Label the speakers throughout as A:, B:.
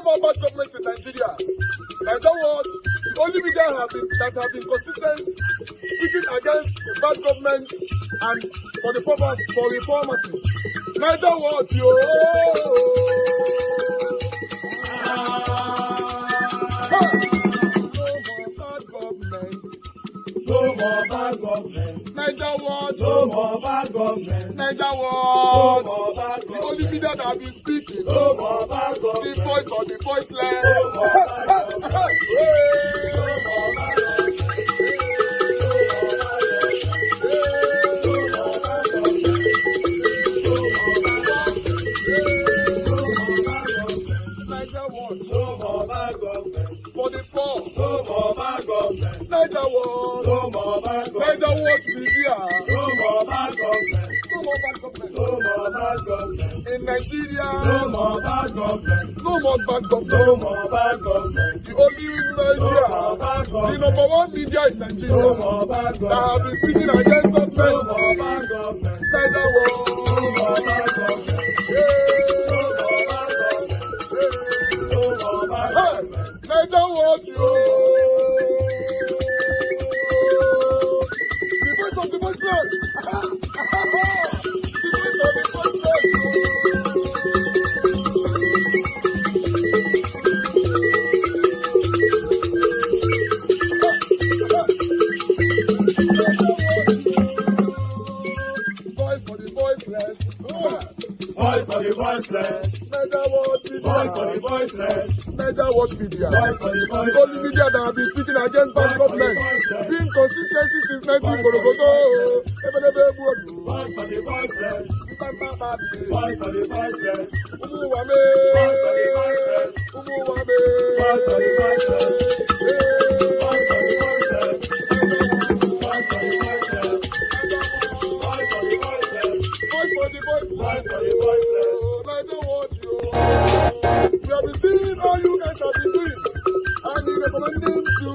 A: more bad government in Nigeria. Nigeria Watch, the only media that have been consistent speaking against the bad government and for the purpose for reformers. Nigeria Watch, yo. No more bad government. Nigeria Watch. No more bad government. Nigeria Watch. No more bad government. The only media that have been speaking. No more bad government. The voice of the voiceless. No more bad government. No more bad government. Nigeria Watch. No more bad government. For the poor. No more bad government. Nigeria Watch. No more bad government. Nigeria Watch media. No more bad government. No more bad government. No more bad government. In Nigeria. No more bad government. No more bad government. No more bad government. The only media. The number one media in Nigeria. No more bad government. That have been speaking against government. No more bad government. Nigeria Watch. No more bad government. Nigeria Watch, yo. The voice of the voiceless. The voice of the voiceless, voice for the voiceless. Voice for the voiceless. Nigeria Watch media. Voice for the voiceless. Nigeria Watch media. Voice for the voiceless. The only media that have been speaking against bad government. Being consistency since 1944. Voice for the voiceless. Voice for the voiceless. Umuwame. Voice for the voiceless. Umuwame. Voice for the voiceless. Voice for the voiceless. Voice for the voiceless. Voice for the voiceless. Voice for the voiceless. Voice for the voiceless. Nigeria Watch, yo. We have been seeing all you guys have been doing, and we recommending to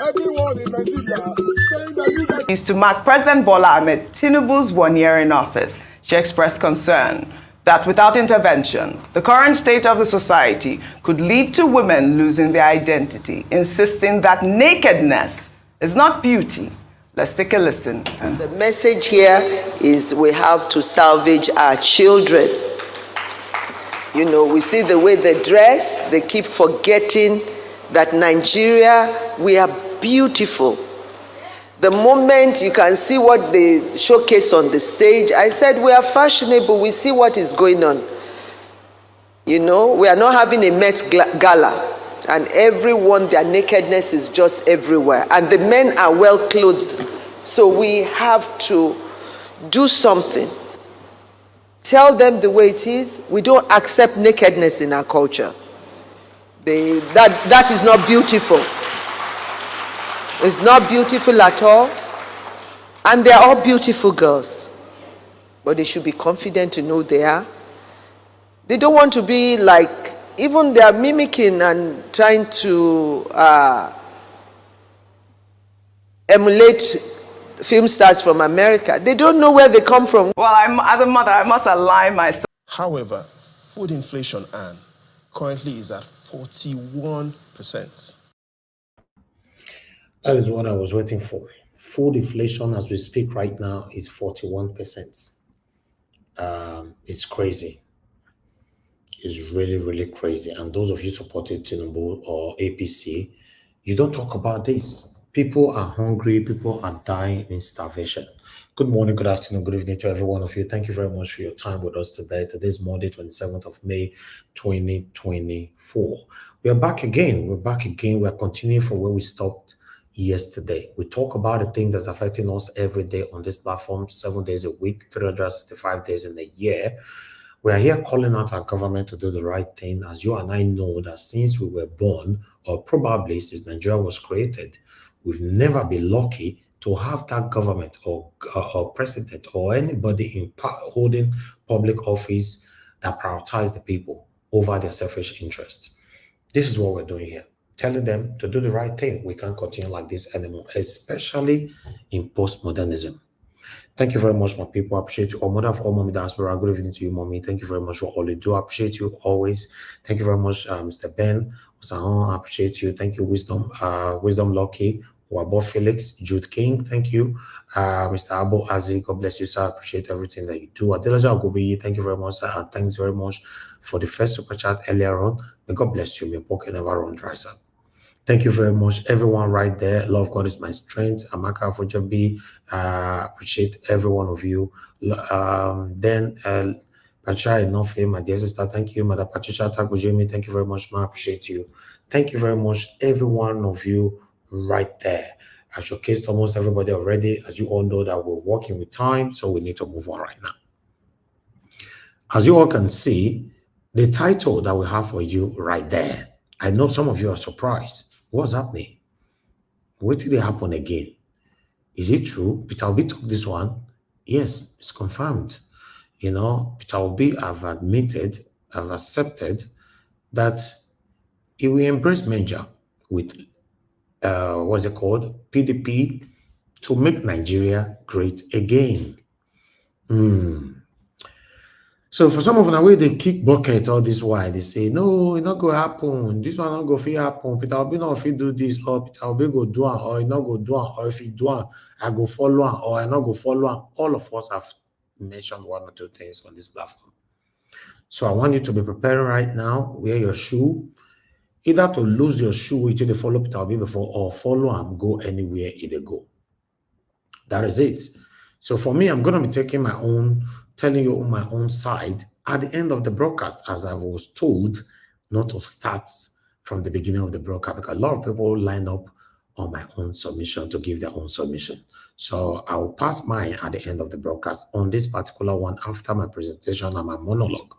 A: everyone in Nigeria, saying that you guys
B: is to mark President Bola Ahmed Tinubu's 1 year in office. She expressed concern that without intervention, the current state of the society could lead to women losing their identity, insisting that nakedness is not beauty. Let's take a listen.
C: The message here is we have to salvage our children. You know, we see the way they dress, they keep forgetting that Nigeria, we are beautiful. The moment you can see what they showcase on the stage, I said we are fashionable, we see what is going on. You know, we are not having a Met Gala, and everyone, their nakedness is just everywhere. And the men are well clothed. So we have to do something. Tell them the way it is. We don't accept nakedness in our culture. That is not beautiful. It's not beautiful at all. And they're all beautiful girls. But they should be confident to know they are. They don't want to be like, even they are mimicking and trying to emulate film stars from America. They don't know where they come from.
B: Well, as a mother, I must align myself.
D: However, food inflation, Anne, currently is at 41%.
E: That is what I was waiting for. Food inflation as we speak right now is 41%. It's crazy. It's really, really crazy. And those of you supported Tinubu or APC, you don't talk about this. People are hungry. People are dying in starvation. Good morning, good afternoon, good evening to every one of you. Thank you very much for your time with us today. Today's Monday, 27th of May, 2024. We are back again. We're back again. We're continuing from where we stopped yesterday. We talk about the things that's affecting us every day on this platform, 7 days a week, 365 days in a year. We are here calling out our government to do the right thing, as you and I know that since we were born, or probably since Nigeria was created, we've never been lucky to have that government or president or anybody in holding public office that prioritize the people over their selfish interests. This is what we're doing here, telling them to do the right thing. We can't continue like this anymore, especially in postmodernism. Thank you very much, my people. I appreciate you all. Mother of all, Mommy Diaspora, good evening to you, Mommy. Thank you very much for all you do. I appreciate you always. Thank you very much, Mr. Ben Osahon. I appreciate you. Thank you, Wisdom Lucky, Wabo Felix, Jude King. Thank you, Mr. Abo Azi. God bless you, sir. I appreciate everything that you do. Adelaja Ogobi, thank you very much, sir. And thanks very much for the first super chat earlier on. May God bless you. May your pocket never run dry, sir. Thank you very much, everyone right there. Love God is my strength. Amaka Fujabi, appreciate every one of you. Patricia Enofe, my dear sister, thank you. Mother Patricia Takujimi, thank you very much, ma. Appreciate you. Thank you very much, every one of you right there. I showcased almost everybody already. As you all know that we're working with time, so we need to move on right now. As you all can see, the title that we have for you right there, I know some of you are surprised. What's happening? What did it happen again? Is it true? Peter Obi took this one. Yes, it's confirmed. You know, Peter Obi have accepted that he will embrace merger with, what's it called? PDP to make Nigeria great again. So for some of them, way they kick bucket all this while, they say, no, it's not going to happen. This one not going to happen. Peter Obi not fit do this, or Peter Obi go do it, or he not go do it, or if he do it, I go follow him, or I not go follow him. All of us have mentioned one or two things on this platform. So I want you to be preparing right now, wear your shoe, either to lose your shoe which they follow Peter Obi before, or follow him, go anywhere he they go. That is it. So for me, I'm going to be taking my own, telling you on my own side at the end of the broadcast, as I was told not to start from the beginning of the broadcast, because a lot of people line up on my own submission to give their own submission. So I will pass mine at the end of the broadcast on this particular one after my presentation and my monologue.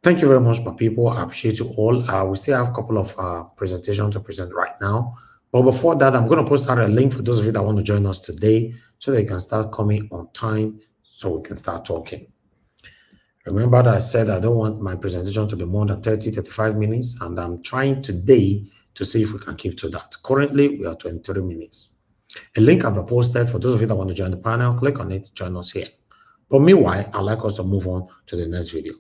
E: Thank you very much, my people. I appreciate you all. We still have a couple of presentations to present right now. But before that, I'm going to post out a link for those of you that want to join us today so that you can start coming on time so we can start talking. Remember that I said I don't want my presentation to be more than 30, 35 minutes, and I'm trying today to see if we can keep to that. Currently, we are 23 minutes. A link I've posted for those of you that want to join the panel. Click on it, join us here. But meanwhile, I'd like us to move on to the next video.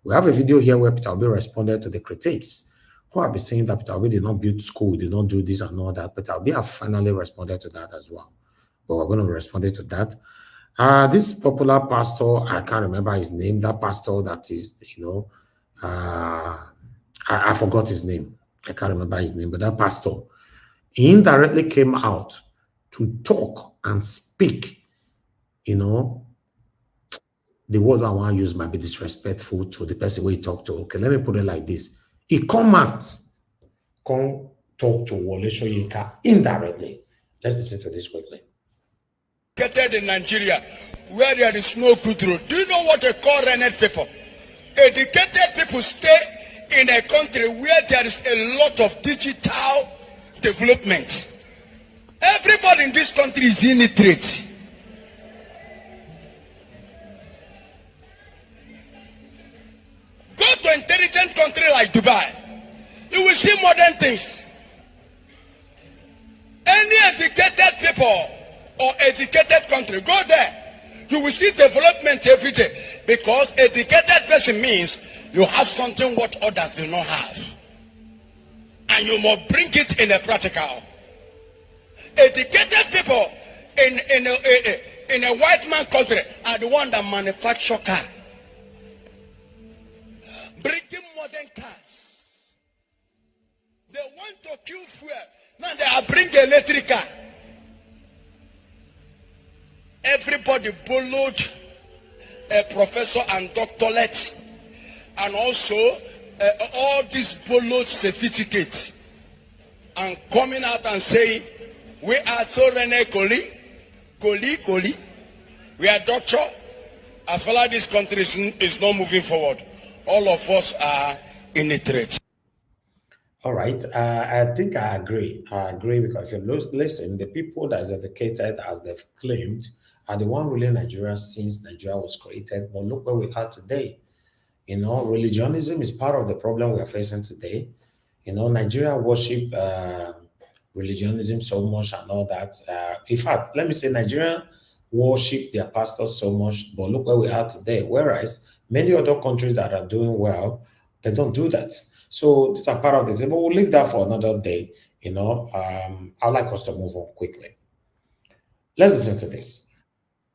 E: We have a video here where Peter Obi responded to the critics who have been saying that Peter Obi did not build school, did not do this and all that. Peter Obi have finally responded to that as well. But we're going to be responding to that. This popular pastor, I can't remember his name, that pastor that is, you know, I forgot his name. I can't remember his name, but that pastor, he indirectly came out to talk and speak, you know, the word I want to use might be disrespectful to the person we talk to. Okay, let me put it like this. He come out, come talk to Wole Soyinka indirectly. Let's listen to this quickly.
A: In Nigeria, where there is no good road. Do you know what they call rented people? Educated people stay in a country where there is a lot of digital development. Everybody in this country is illiterate. Go to an intelligent country like Dubai. You will see modern things. Any educated people or educated country, go there. You will see development every day, because educated person means you have something what others do not have, and you must bring it in a practical. Educated people in a white man country are the one that manufacture car, bringing modern cars. They want to kill fuel, now they are bringing electric car. Everybody borrowed a professor and doctorate, and also all these borrowed certificates, and coming out and saying, we are so Rene Koli, we are doctor. As far as this country is not moving forward, all of us are illiterate.
E: All right, I think I agree. I agree, because if you listen, the people that is educated, as they've claimed, are the one ruling Nigeria since Nigeria was created. But look where we are today. You know, religionism is part of the problem we are facing today. You know, Nigeria worship religionism so much and all that. In fact, let me say Nigeria worship their pastors so much, but look where we are today. Whereas many other countries that are doing well, they don't do that. So these are part of the thing, but we'll leave that for another day. I'd like us to move on quickly. Let's listen to this.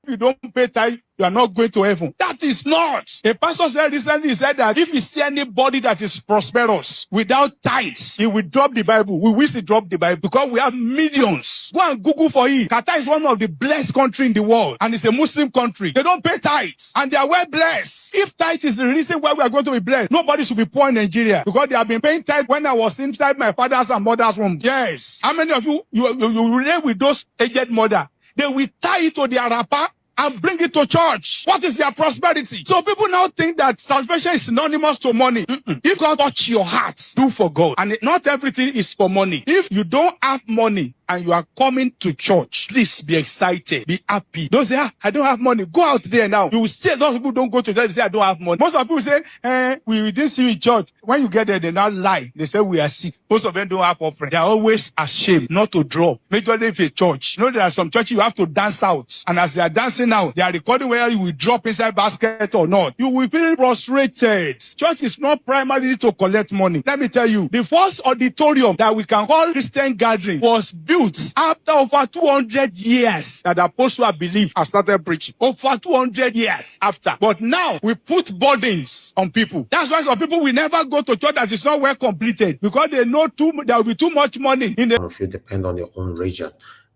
A: If you don't pay tithe, you are not going to heaven. That is not. A pastor said recently, he said that if he see anybody that is prosperous without tithes, he will drop the Bible. We wish he dropped the Bible because we have millions. Go and Google for it. Qatar is one of the blessed countries in the world, and it's a Muslim country. They don't pay tithes, and they are well blessed. If tithe is the reason why we are going to be blessed, nobody should be poor in Nigeria because they have been paying tithe when I was inside my father's and mother's womb. Yes. How many of you relate with those aged mother? They will tie it to their wrapper and bring it to church. What is their prosperity? So people now think that salvation is synonymous to money. If God touch your heart, do for God. And not everything is for money. If you don't have money and you are coming to church, please be excited, be happy. Don't say, I don't have money. Go out there now. You will see a lot of people don't go to church. They say, I don't have money. Most of the people say, we didn't see you in church. When you get there, they now lie. They say, we are sick. Most of them don't have offering. They are always ashamed not to drop. Majorly if a church. You know, there are some churches you have to dance out. And as they are dancing out, they are recording whether you will drop inside basket or not. You will feel frustrated. Church is not primarily to collect money. Let me tell you, the first auditorium that we can call Christian gathering was built after over 200 years that the apostle, I believe, have started preaching. Over 200 years after. But now we put burdens on people. That's why some people will never go to church that is not well completed because they know there will be too much money in the.
E: If you depend on your own region.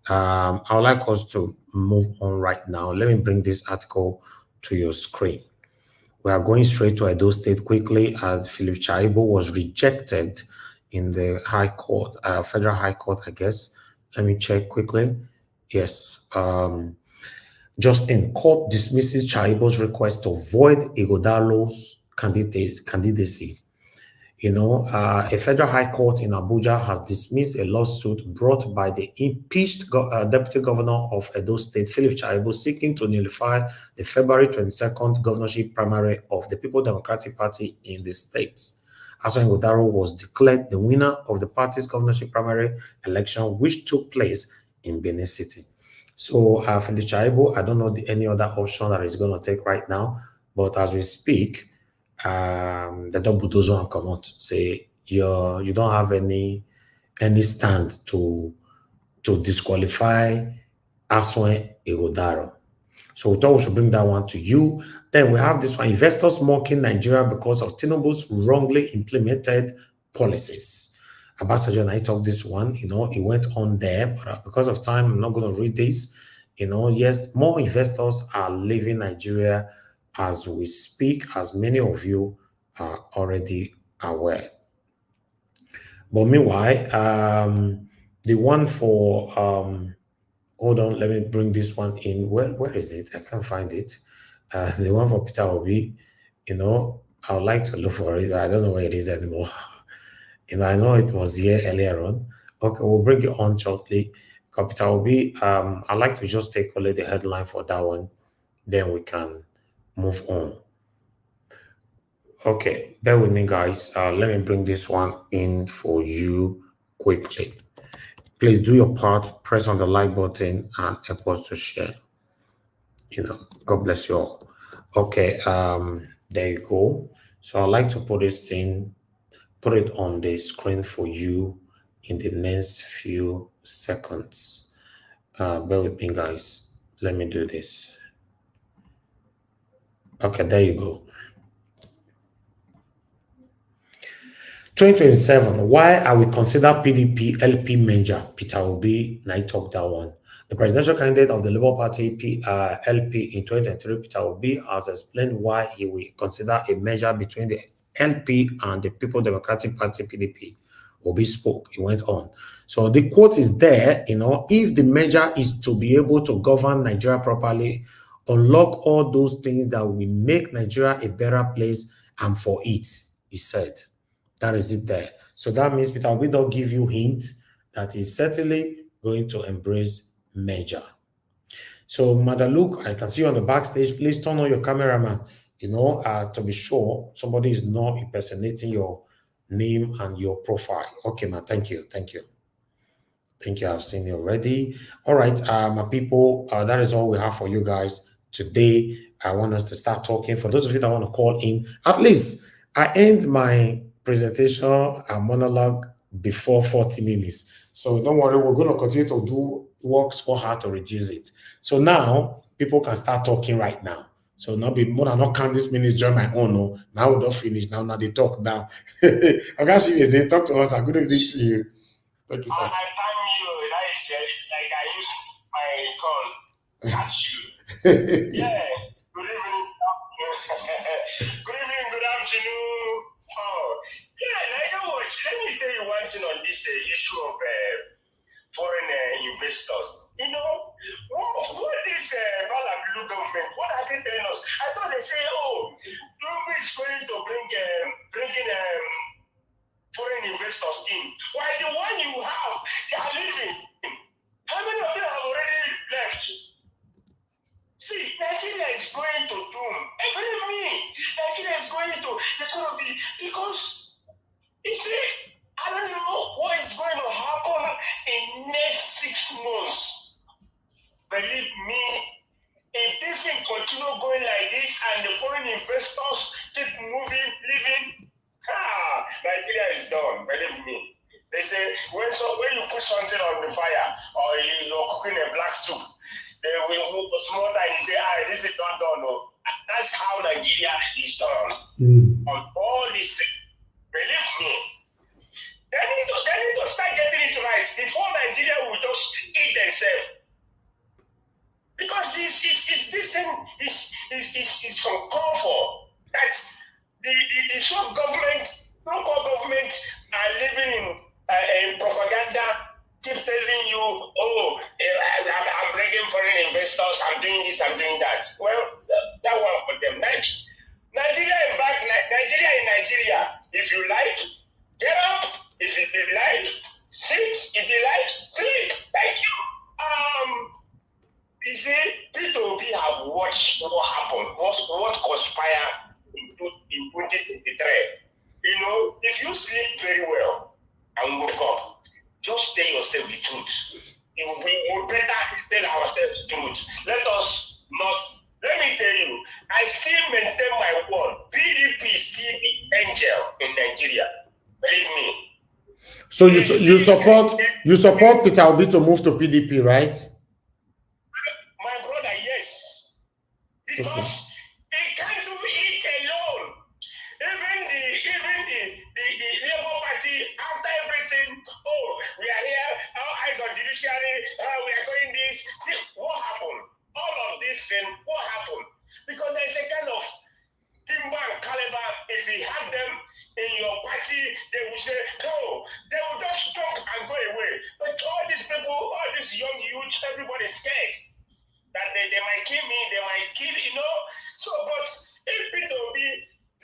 E: I would like us to move on right now. Let me bring this article to your screen. We are going straight to Edo State quickly, as Philip Chaibo was rejected in the High Court, Federal High Court, I guess. Let me check quickly. Yes. Just in court dismisses Chaibo's request to void Ighodalo's candidacy. A federal high court in Abuja has dismissed a lawsuit brought by the impeached deputy governor of Edo State, Philip Chaibo, seeking to nullify the February 22nd governorship primary of the People Democratic Party in the state. Ason Ighodalo was declared the winner of the party's governorship primary election, which took place in Benin City. So, Philip Chaibo, I don't know any other option that he's going to take right now, but as we speak, the bulldozer and come out say you don't have any stand to disqualify Ason Ighodalo. So we thought we should bring that one to you. Then we have this one: investors mocking Nigeria because of Tinubu's wrongly implemented policies. Ambassador and I talked this one. It went on there, but because of time, I'm not going to read this. Yes, more investors are leaving Nigeria as we speak, as many of you are already aware. But meanwhile, the one for hold on, let me bring this one in. Where is it? I can't find it. The one for Peter Obi, I would like to look for it, but I don't know where it is anymore. I know it was here earlier on. Okay, we'll bring it on shortly. Peter Obi, I'd like to just take only the headline for that one, then we can move on. Okay, bear with me, guys. Let me bring this one in for you quickly. Please do your part, press on the like button, and help us to share. God bless you all. Okay, there you go. So I'd like to put it on the screen for you in the next few seconds. Bear with me, guys. Let me do this. Okay, there you go. 2027, why are we consider PDP LP Menja? Peter Obi, I talk that one. The presidential candidate of the Labour Party LP in 2023, Peter Obi, has explained why he will consider a measure between the LP and the People Democratic Party PDP. Obi spoke, he went on. So the quote is there, if the measure is to be able to govern Nigeria properly, unlock all those things that will make Nigeria a better place, and for it, he said. That is it there. So that means Peter Obi don't give you hint that he's certainly going to embrace measure. So Madaluk, I can see you on the backstage. Please turn on your cameraman, to be sure somebody is not impersonating your name and your profile. Okay, man. Thank you. Thank you. I've seen it already. All right, my people, that is all we have for you guys today. I want us to start talking. For those of you that want to call in, at least I end my presentation and monologue before 40 minutes. So don't worry, we're going to continue to do work so hard to reduce it. So now people can start talking right now. So not be more than not count this minutes join my own. No, now we don't finish. Now they talk now. Agashi, talk to us. A good evening to you. Thank you, sir.
F: I thank you. That is, it's like I use my call. Catch you. Yeah. Good evening. Good evening. Good afternoon. Oh, yeah. Now you know what? Let me tell you one thing on this issue of foreign investors. You know, what is Blue government? What are they telling us? I thought they say, oh, Trump is going to bring in foreign investors in. Why the one you have, they are leaving. How many of them have already left? See, Nigeria is going to doom. Believe me, Nigeria is going to, it's going to be, because, you see, I don't know what is going to happen in next 6 months. Believe me, if this thing continue going like this and the foreign investors keep moving, leaving, Nigeria is done. Believe me. They say when you put something on the fire or you're cooking a black soup, they will move small time and say, this is not done. No. That's how Nigeria is done. On all these things. Believe me. They need to start getting it right before Nigeria will just eat themselves. Because this thing is from comfort. That the so-called government are living in propaganda, keep telling you, oh, I'm bringing foreign investors, I'm doing this, I'm doing that. Well, that one for them. Nigeria in back, Nigeria in Nigeria. If you like, get up. If you like, sit. If you like, sleep. Thank you. You see, P2P have watched what happened, what conspired in 2023. You know, if you sleep very well and wake up, just tell yourself the truth. We would better tell ourselves the truth. Let us not. Let me tell you, I still maintain my word. PDP is still the angel in Nigeria. Believe me.
E: So you support Peter Obi to move to PDP, right?
F: My brother, yes. Because they can't do it alone. Even the Labour Party, after everything, oh, we are here, our eyes on judiciary, we are going this. What happened? All of this thing, what happened? Because there's a kind of timber and caliber. If we have them in your party, they will say, no, they will just jump and go away. But all these people, all these young youth, everybody's scared that they might kill me, they might kill, you know. So, but if it will be,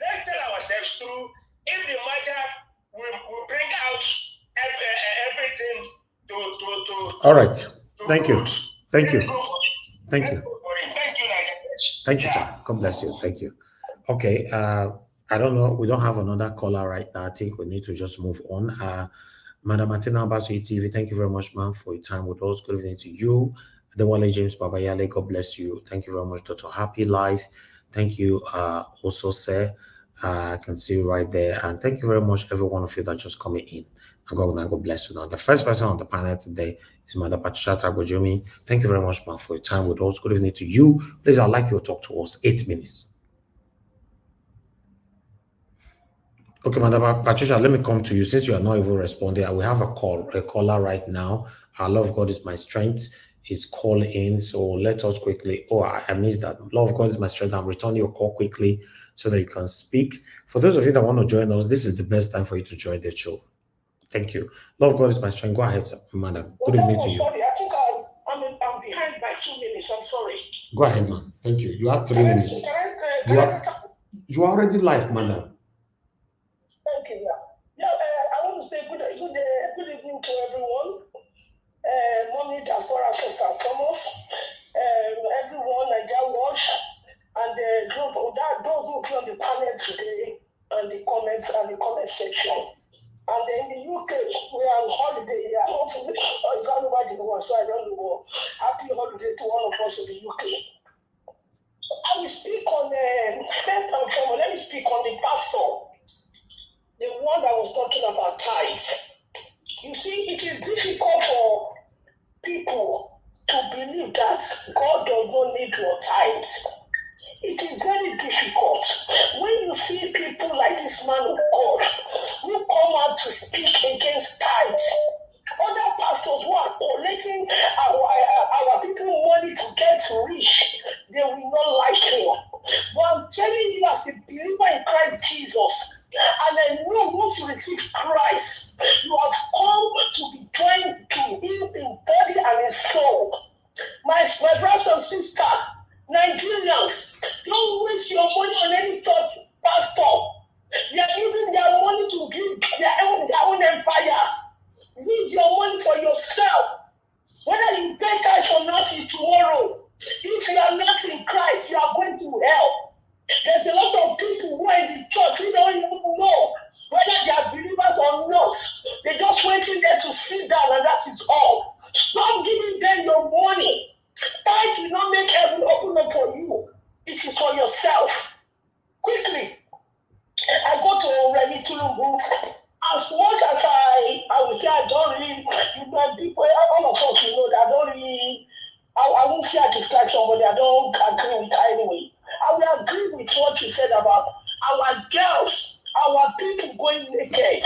F: let's tell ourselves true, if the matter will bring out everything to
E: all right. Thank you.
F: Thank you.
E: Thank you.
F: Thank you,
E: Thank you, sir. God bless you. Thank you. Okay. I don't know. We don't have another caller right now. I think we need to just move on. Madam Martina Abasu TV, thank you very much, ma'am, for your time with us. Good evening to you. Dewale James Babayale, God bless you. Thank you very much, Dr. Happy Life. Thank you, also, sir. I can see you right there. And thank you very much, every one of you that just coming in. And God bless you now. The first person on the panel today is Madam Patricia Tragojumi. Thank you very much, ma'am, for your time with us. Good evening to you. Please, I'd like you to talk to us 8 minutes. Okay, Madam Patricia, let me come to you. Since you are not even responding, I will have a caller right now. Our love of God is my strength. Is calling in, so let us quickly. Oh, I missed that. Love of God is my strength. I'm returning your call quickly so that you can speak. For those of you that want to join us, this is the best time for you to join the show. Thank you. Love of God is my strength. Go ahead, sir, madam. Good evening to you.
F: Sorry, I think I'm behind by 2 minutes. I'm sorry.
E: Go ahead, ma'am. Thank you. You have 3 minutes. You are already live, madam.
F: Thank you. Yeah. I want to say good evening to everyone. Morning, Diaspora St. Thomas, everyone, Nigeria Watch, and those who will be on the panel today, and the comment section.
G: And in the UK, we are on holiday here. Hopefully, it's not nobody the one, so I don't know. Happy holiday to all of us in the UK. I will speak on first and foremost, let me speak on the pastor, the one that was talking about tithes. You see, it is difficult for people to believe that God does not need your tithes. It is very difficult when you see people like this man of God who come out to speak against tithes. Other pastors who are collecting our people money to get rich, they will not like him. But I'm telling you, as a believer in Christ Jesus, and I know once you receive Christ, you have come to be joined to him in body and in soul. My brothers and sisters, Nigerians, don't waste your money on any church pastor. They are using their money to build their own empire. Use your money for yourself. Whether you pay tithe or not tomorrow, if you are not in Christ, you are going to hell. There's a lot of people who are in the church who don't even know whether they are believers or not. They're just waiting there to sit down, and that is all. Stop giving them your money. Tithe will not make heaven open up for you. It is for yourself. Quickly, I go to Remy Tulumbu. As much as I would say I don't really, people, all of us, that I don't really, I won't say I dislike somebody, I don't agree with her anyway. I will agree with what you said about our girls, our people going naked.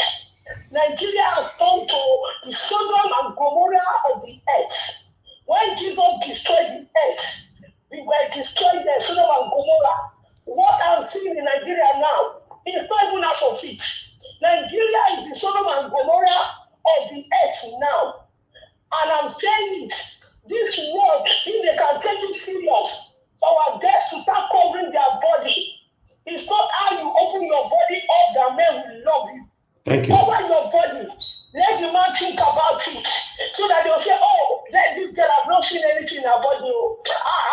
G: Nigeria has come to the Sodom and Gomorrah of the earth. When Jesus destroyed the earth, we were destroyed the Sodom and Gomorrah. What I'm seeing in Nigeria now is not even out of it. Nigeria is the Sodom and Gomorrah of the earth now. And I'm saying it, this world, if they can take it serious, our guests to start covering their body. It's not how you open your body up that men will love you.
E: Thank you.
G: Cover your body. Let the man think about it. So that they'll say, oh, let this girl have not seen anything in her body.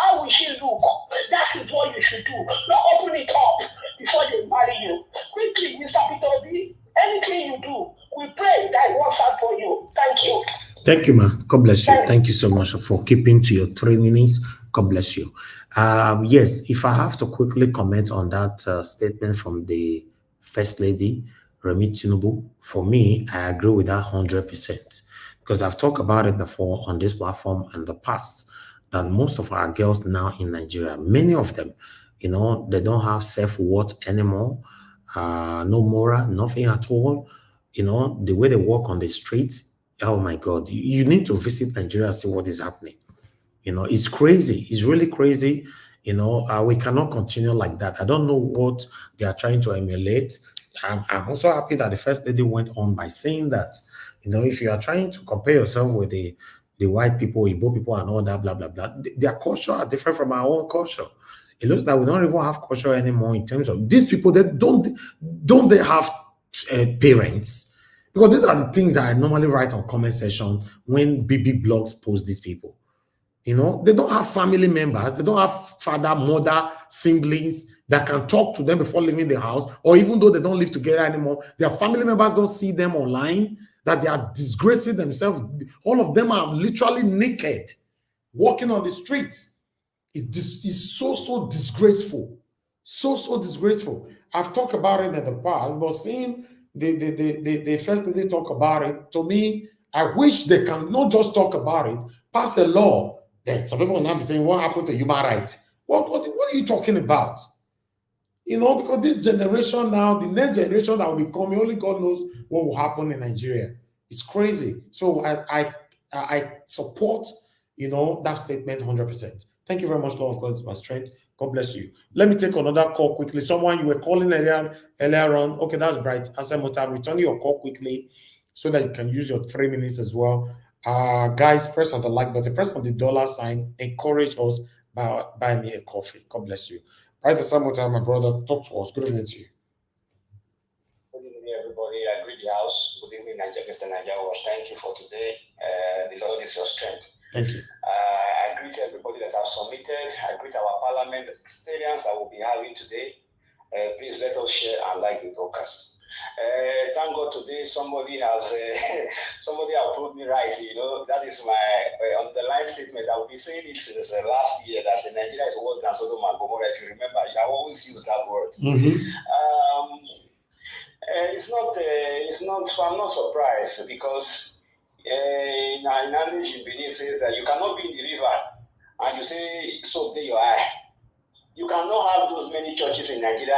G: How will she look? That is what you should do. Not open it up before they marry you. Quickly, Mr. Peter B, anything you do, we pray that it works out for you. Thank you.
E: Thank you, ma. God bless you.
G: Thanks.
E: Thank you so much for keeping to your 3 minutes. God bless you. Yes, if I have to quickly comment on that statement from the First Lady, Remi Tinubu, for me, I agree with that 100%. Because I've talked about it before on this platform in the past, that most of our girls now in Nigeria, many of them, they don't have self-worth anymore, no moral, nothing at all. The way they walk on the streets, oh my God, you need to visit Nigeria and see what is happening. It's crazy. It's really crazy. We cannot continue like that. I don't know what they are trying to emulate. I'm also happy that the First Lady went on by saying that, if you are trying to compare yourself with the white people, Igbo people and all that, blah, blah, blah, their culture are different from our own culture. It looks like we don't even have culture anymore in terms of these people that don't they have parents? Because these are the things I normally write on comment section when BB blogs post these people. They don't have family members. They don't have father, mother, siblings that can talk to them before leaving the house, or even though they don't live together anymore, their family members don't see them online, that they are disgracing themselves. All of them are literally naked, walking on the streets. It's so disgraceful. So disgraceful. I've talked about it in the past, but seeing the First Lady talk about it, to me, I wish they can not just talk about it, pass a law. Then some people will now be saying, what happened to human rights? What are you talking about? Because this generation now, the next generation that will be coming, only God knows what will happen in Nigeria. It's crazy. So I support, that statement 100%. Thank you very much, Lord of God, my strength. God bless you. Let me take another call quickly. Someone you were calling earlier on. Okay, that's bright. Asemota, I'm returning your call quickly so that you can use your 3 minutes as well. Guys, press on the like button, press on the $sign, encourage us, buy me a coffee. God bless you. Right, Asemota, my brother, talk to us. Good evening to you.
F: Good evening, everybody. I greet the house. Good evening, Nigeria. Mr. Nigeria. Thank you for today. The Lord is your strength.
E: Thank you.
F: I greet everybody that have submitted. I greet our parliament, the Christians that will be having today. Please let us share and like the broadcast. Thank God today somebody has proved me right. That is my underlying statement. I will be saying it since last year that Nigeria is worse than Sodom and Gomorrah. If you remember, I always use that word. It's not. I'm not surprised because in English, Benin says that you cannot be in the river and you say soap there your eye. You cannot have those many churches in Nigeria,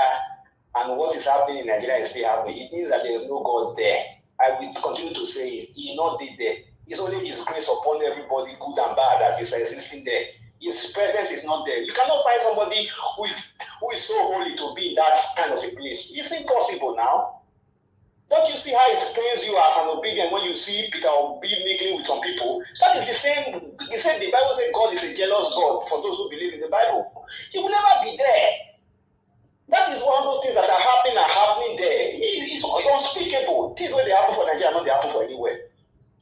F: and what is happening in Nigeria is still happening. It means that there is no God there. I will continue to say it. He is not there. It's only His grace upon everybody, good and bad, that is existing there. His presence is not there. You cannot find somebody who is so holy to be in that kind of a place. It's impossible now. Don't you see how it pains you as an obedient when you see Peter Obi mingling with some people? That is the same. The Bible says God is a jealous God for those who believe in the Bible. He will never be there. That is one of those things that are happening there. It's unspeakable. Things when they happen for Nigeria, not they happen for anywhere.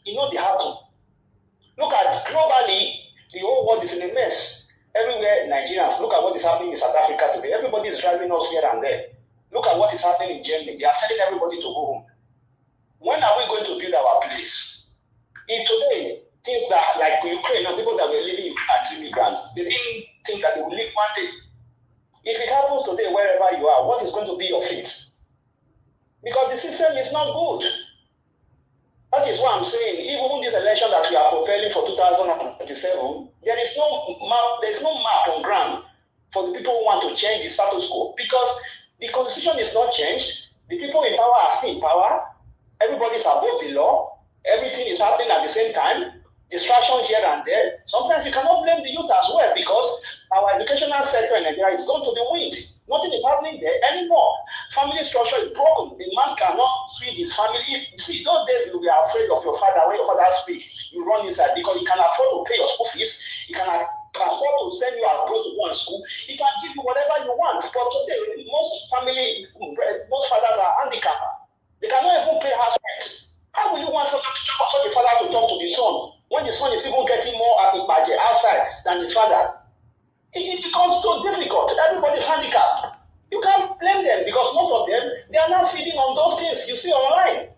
F: They happen. Look at globally, the whole world is in a mess. Everywhere, Nigerians, look at what is happening in South Africa today. Everybody is driving us here and there. Look at what is happening in Germany. They are telling everybody to go home. When are we going to build our place? In today, things that like Ukraine and people that were living as immigrants, they didn't think that they would live one day. If it happens today, wherever you are, what is going to be your fate? Because the system is not good. That is why I'm saying, even this election that we are preparing for 2027, there is no map on ground for the people who want to change the status quo. Because the constitution is not changed. The people in power are still in power. Everybody is above the law. Everything is happening at the same time. Distractions here and there. Sometimes you cannot blame the youth as well because our educational sector in Nigeria is gone to the wind. Nothing is happening there anymore. Family structure is broken. The man cannot see his family. You see, those days you were afraid of your father. When your father speaks, you run inside because he can afford to pay your school fees. He can afford to send you abroad to go to school. He can give you whatever you want. But today, most fathers are handicapped. They cannot even pay house rent. How will you want such a father to talk to the son when the son is even getting more at the budget outside than his father? It becomes so difficult. Everybody is handicapped. You can't blame them because most of them, they are not feeding on those things you see online.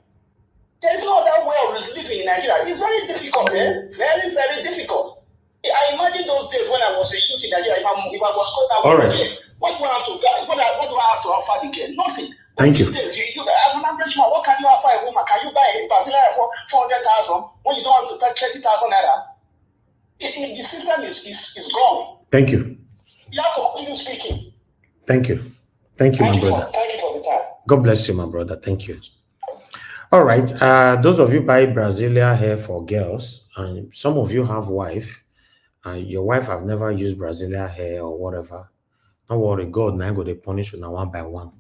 F: There is no other way of living in Nigeria. It's very difficult, very, very difficult. I imagine those days when I was a youth in Nigeria, if I was caught out with them, what do I have to offer the girl? Nothing.
E: Thank you.
F: As an average man, what can you offer a woman? Can you buy a Brazilian for 400,000 when you don't have to take 30,000 naira? The system is gone.
E: Thank you.
F: You have to continue speaking.
E: Thank you. Thank you, my brother.
F: Thank you for the time.
E: God bless you, my brother. Thank you. All right. Those of you buy Brazilian hair for girls, and some of you have wife, and your wife have never used Brazilian hair or whatever. Don't worry, God now go to punish you now one by one.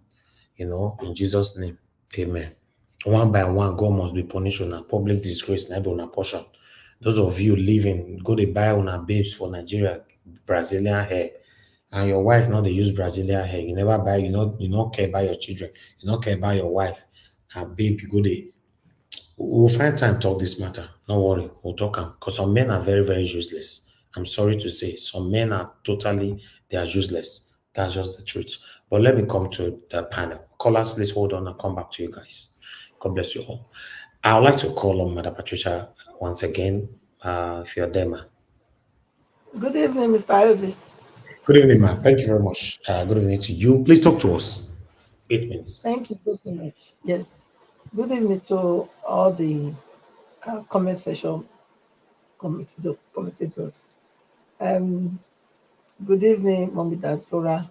E: In Jesus' name, amen. One by one, God must be punished on a public disgrace, not on a portion. Those of you living, go to buy on a babes for Nigeria, Brazilian hair, and your wife now they use Brazilian hair. You never buy, you not care about your children, you not care about your wife. And babe, you go there. We'll find time to talk this matter. Don't worry, we'll talk because some men are very, very useless. I'm sorry to say, some men are they are useless. That's just the truth. But let me come to the panel. Callers, please hold on and come back to you guys. God bless you all. I would like to call on Madam Patricia once again, if you're there, ma'am.
H: Good evening, Mr. Elvis.
E: Good evening, ma'am. Thank you very much. Good evening to you. Please talk to us. 8 minutes.
H: Thank you so much. Yes. Good evening to all the comment session commentators. Good evening, Mommy Diaspora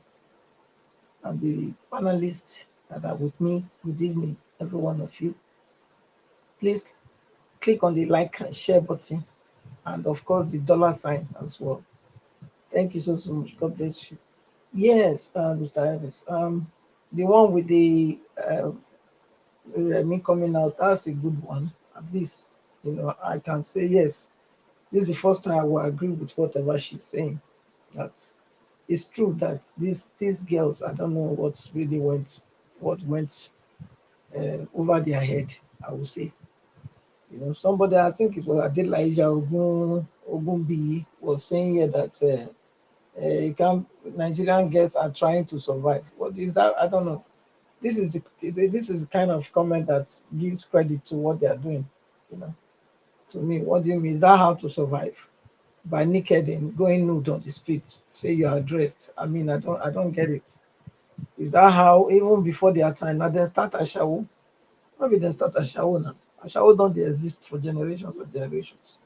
H: and the panelists that are with me. Good evening, every one of you. Please click on the like and share button, and of course the $sign as well. Thank you so much. God bless you. Yes, Mr. Elvis. The one with the me coming out, that's a good one. At least, I can say yes. This is the first time I will agree with whatever she's saying. That it's true that these girls, I don't know what went over their head, I would say. Somebody, I think it was Adelaija Ogunbi, was saying here that Nigerian girls are trying to survive. What is that? I don't know. this is the kind of comment that gives credit to what they are doing. You know, to me, what do you mean? Is that how to survive? By naked and going nude on the streets, say you are dressed. I mean, I don't get it. Is that how even before their time? Now then start a show. Maybe then start a show now. A show don't they exist for generations and generations.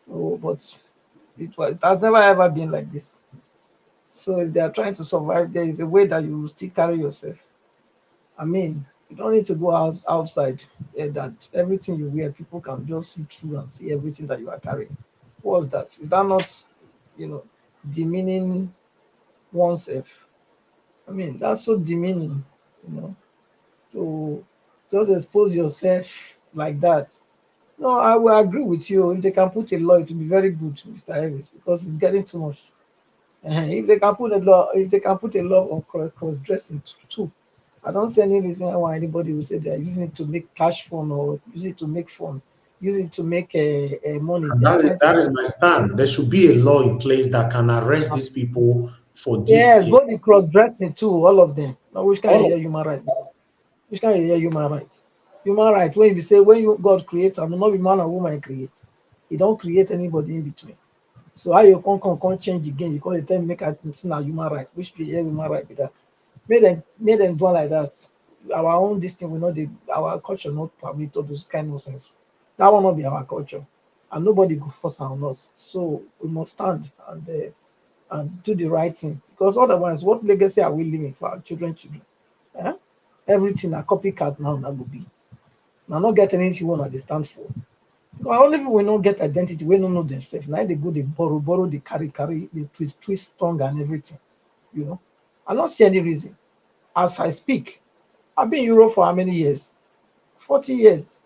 H: So, but it has never ever been like this. So if they are trying to survive, there is a way that you will still carry yourself. I mean, you don't need to go outside. That everything you wear, people can just see through and see everything that you are carrying. What's that? Is that not, you know, demeaning oneself? I mean, that's so demeaning, you know, to just expose yourself like that. No, I will agree with you. If they can put a law, it will be very good, Mr. Harris, because it's getting too much. If they can put a law, on cross dressing too, I don't see any reason why anybody will say they are using it to make cash fun or use it to make fun, use it to make money.
E: And
H: They are trying to
E: that is
H: say,
E: my stand. There should be a law in place that can arrest these people for this.
H: yes, both the cross dressing too, all of them. Now, which kind
E: All
H: of
E: of
H: human right? Which kind of human right? Human right, when you say, when you God create, and not be man and woman create, He don't create anybody in between. So how you can't change again? You can't tell me make I think na human right. Which be human right be that? Make them do like that. Our own this thing we know our culture not permit all those kind of nonsense. That will not be our culture, and nobody go force on us. So we must stand and do the right thing, because otherwise, what legacy are we leaving for our children? Eh? Everything a copycat now na go be. Now not get anything one they stand for. Because only people will not get identity, we don't know themselves. Now they go, they borrow, they carry, they twist tongue and everything. You know, I don't see any reason. As I speak, I've been in Europe for how many years? 40 years.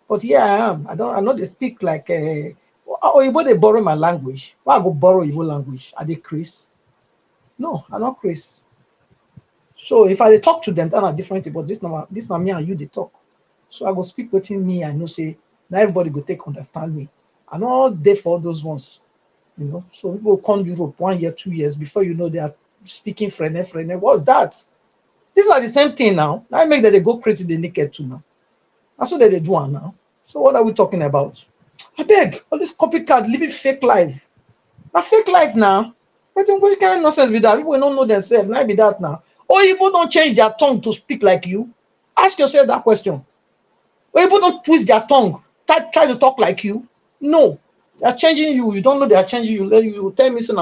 H: But here I am. I know they speak like Oyibo they borrow my language. Why I go borrow Igbo language? Are they Chris? No, I'm not Chris. So if I dey talk to them, that are different thing, but this na me and you they talk. So I go speak within me, I know say now everybody go take understand me. I no dey for all those ones, you know. So people come Europe 1 year, 2 years before you know they are speaking frene. What's that? These are the same thing now. Now make that they go crazy, they naked too now. That's what they do now. So what are we talking about? I beg, all this copycat living fake life. Na fake life now. But which kind of nonsense be that? People don't know themselves. Now be that now. Or people don't change their tongue to speak like you. Ask yourself that question. Or people don't twist their tongue, try to talk like you. No, they are changing you. You don't know they are changing you. You tell me, so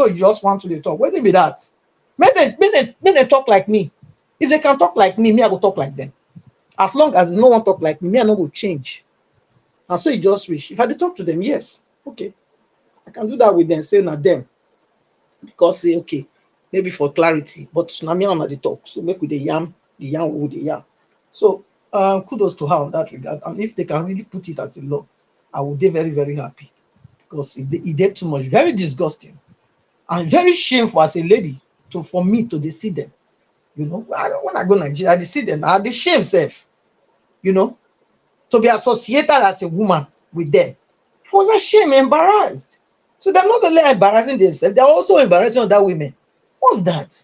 H: you just want to talk. Where they be that? Make them talk like me. If they can talk like me, I will talk like them. As long as no one talk like me, I no go change. And so you just wish. If I talk to them, yes, okay, I can do that with them. Say not them, because say okay, maybe for clarity. But na me and the talk. So make with the yam with the yam. So kudos to her on that regard. And if they can really put it as a law, I would be very, very happy, because it did too much, very disgusting and very shameful as a lady for me to see them. You know, when I go Nigeria, I see them. I shame self. You know, to be associated as a woman with them. I was ashamed, embarrassed. So they're not only embarrassing themselves, they're also embarrassing other women. What's that?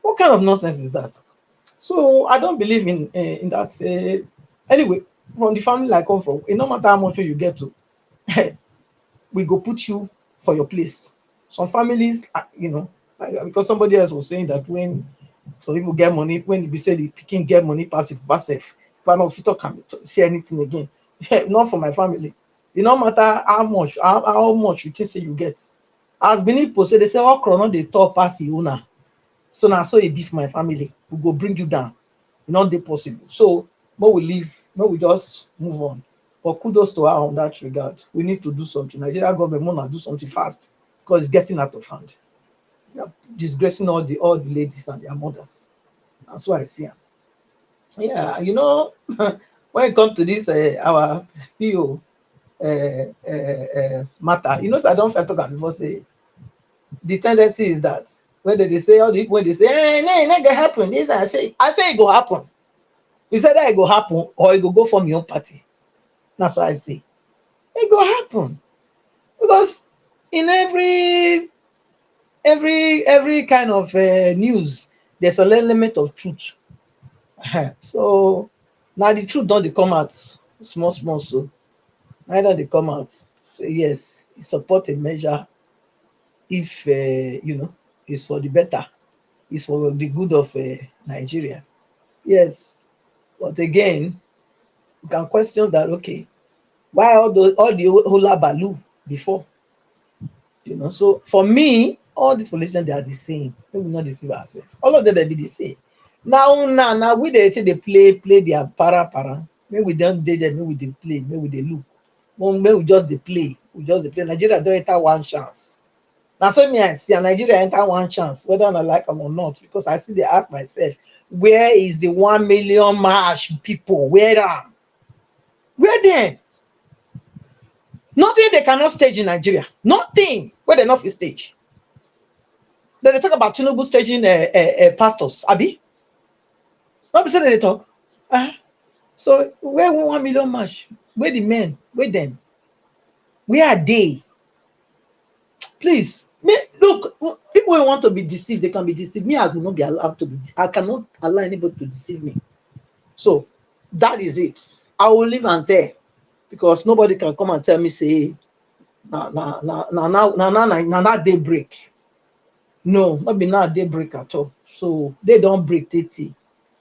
H: What kind of nonsense is that? So I don't believe in that. Anyway, from the family I come from, no matter how much you get to, we go put you for your place. Some families, you know, because somebody else was saying that when some people get money, when we say the picking get money passive, if I'm not fit can see anything again, not for my family. It no matter how much you think say you get. As many people say, they say, oh, chrono they talk pass the owner. So now, so it beef my family, we go bring you down. Not they possible. So, but we leave, no, we just move on. But kudos to her on that regard. We need to do something. Nigeria government must do something fast, because it's getting out of hand. They're disgracing all the ladies and their mothers. That's why I see her. Yeah, you know, when it comes to this, our PO matter, you know, so I don't feel talk before say the tendency is that when they say when they say, hey, no, go happen. This I say it go happen. You say that it go happen, or it go from your own party. That's what I say. It go happen, because in every kind of news, there's an element of truth. So now the truth don't come out small, so neither they come out. So yes, support a measure if it's for the better, it's for the good of Nigeria. Yes, but again, you can question that. Okay, why all the hula baloo before? So for me, all these politicians, they are the same. They will not deceive ourselves. All of them will be the same. Now we they play their para. Maybe we don't do them, maybe we they play, maybe they look. Maybe we just they play. Nigeria don't enter one chance. Now so me I see Nigeria enter one chance, whether I like them or not, because I still they ask myself, where is the 1 million march people? Where am? Where then? Nothing they cannot stage in Nigeria. Nothing where they not fit stage. Then they talk about Tinubu staging pastors, Abi. Not be say they talk. So where 1 million march? Where the men? Where them? Where are they? Please, look. People who want to be deceived, they can be deceived. Me, I will not be allowed to be. I cannot allow anybody to deceive me. So that is it. I will live and tell, because nobody can come and tell me say, now daybreak. No, not be now daybreak at all. So they don't break 30.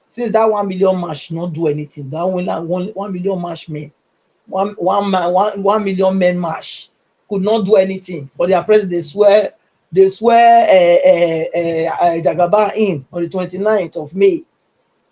H: Since that 1 million march not do anything, that 1 million march men, 1 million men march could not do anything for their president. They swear Jagaba in on the 29th of May.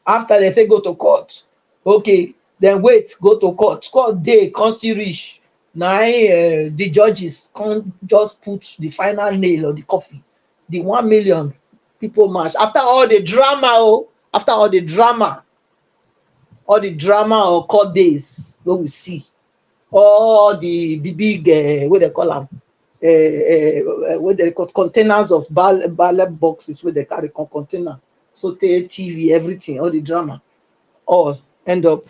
H: After they say go to court, okay, then wait, go to court. Court day can't still reach. Now the judges can't just put the final nail on the coffin. The 1 million people march after all the drama. After all the drama or court days, what we see, all the big what they call them, what they call containers of ballot boxes, where they carry container, saute TV, everything, all the drama, all end up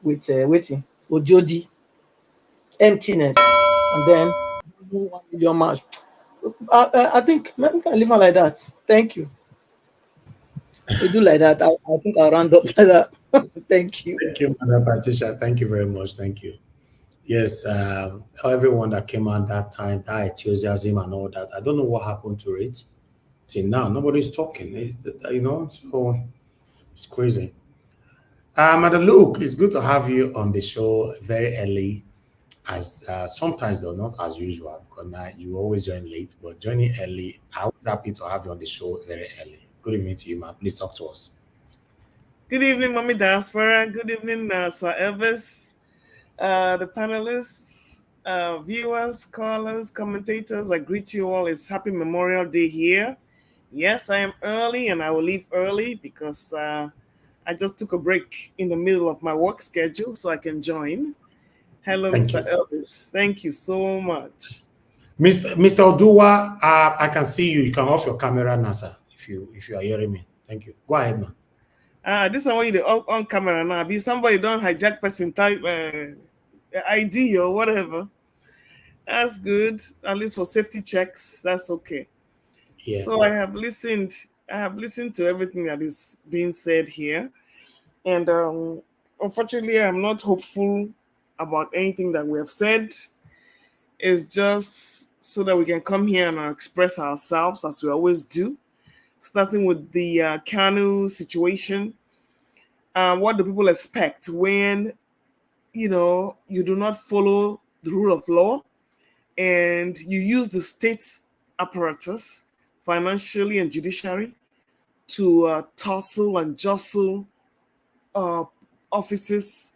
H: with waiting, Ojodi, emptiness, and then 1 million march. I think maybe we can leave it like that. Thank you. We do like that. I think I'll round up like that. Thank you.
E: Thank you, Madam Patricia. Thank you very much. Thank you. Yes, everyone that came out that time, that enthusiasm and all that. I don't know what happened to it. Till now, nobody's talking. So it's crazy. Madam Luke, it's good to have you on the show very early. As sometimes though, not as usual, because now you always join late, but joining early. I'm always happy to have you on the show very early. Good evening to you, man. Please talk to us.
I: Good evening, Mommy Diaspora. Good evening, Sir Elvis, the panelists, viewers, callers, commentators. I greet you all. It's Happy Memorial Day here. Yes, I am early and I will leave early because I just took a break in the middle of my work schedule so I can join. Hello, Mr. Elvis. Thank you so much.
E: Mr. Oduwa, I can see you. You can off your camera now, sir, if you are hearing me. Thank you. Go ahead, man.
I: This is what you on camera now. Be somebody don't hijack person type ID or whatever. That's good. At least for safety checks, that's okay.
E: Yeah.
I: So I have listened to everything that is being said here. And unfortunately, I'm not hopeful about anything that we have said. It's just so that we can come here and express ourselves as we always do. Starting with the Kano situation. What do people expect when, you do not follow the rule of law and you use the state apparatus, financially and judiciary, to tussle and jostle offices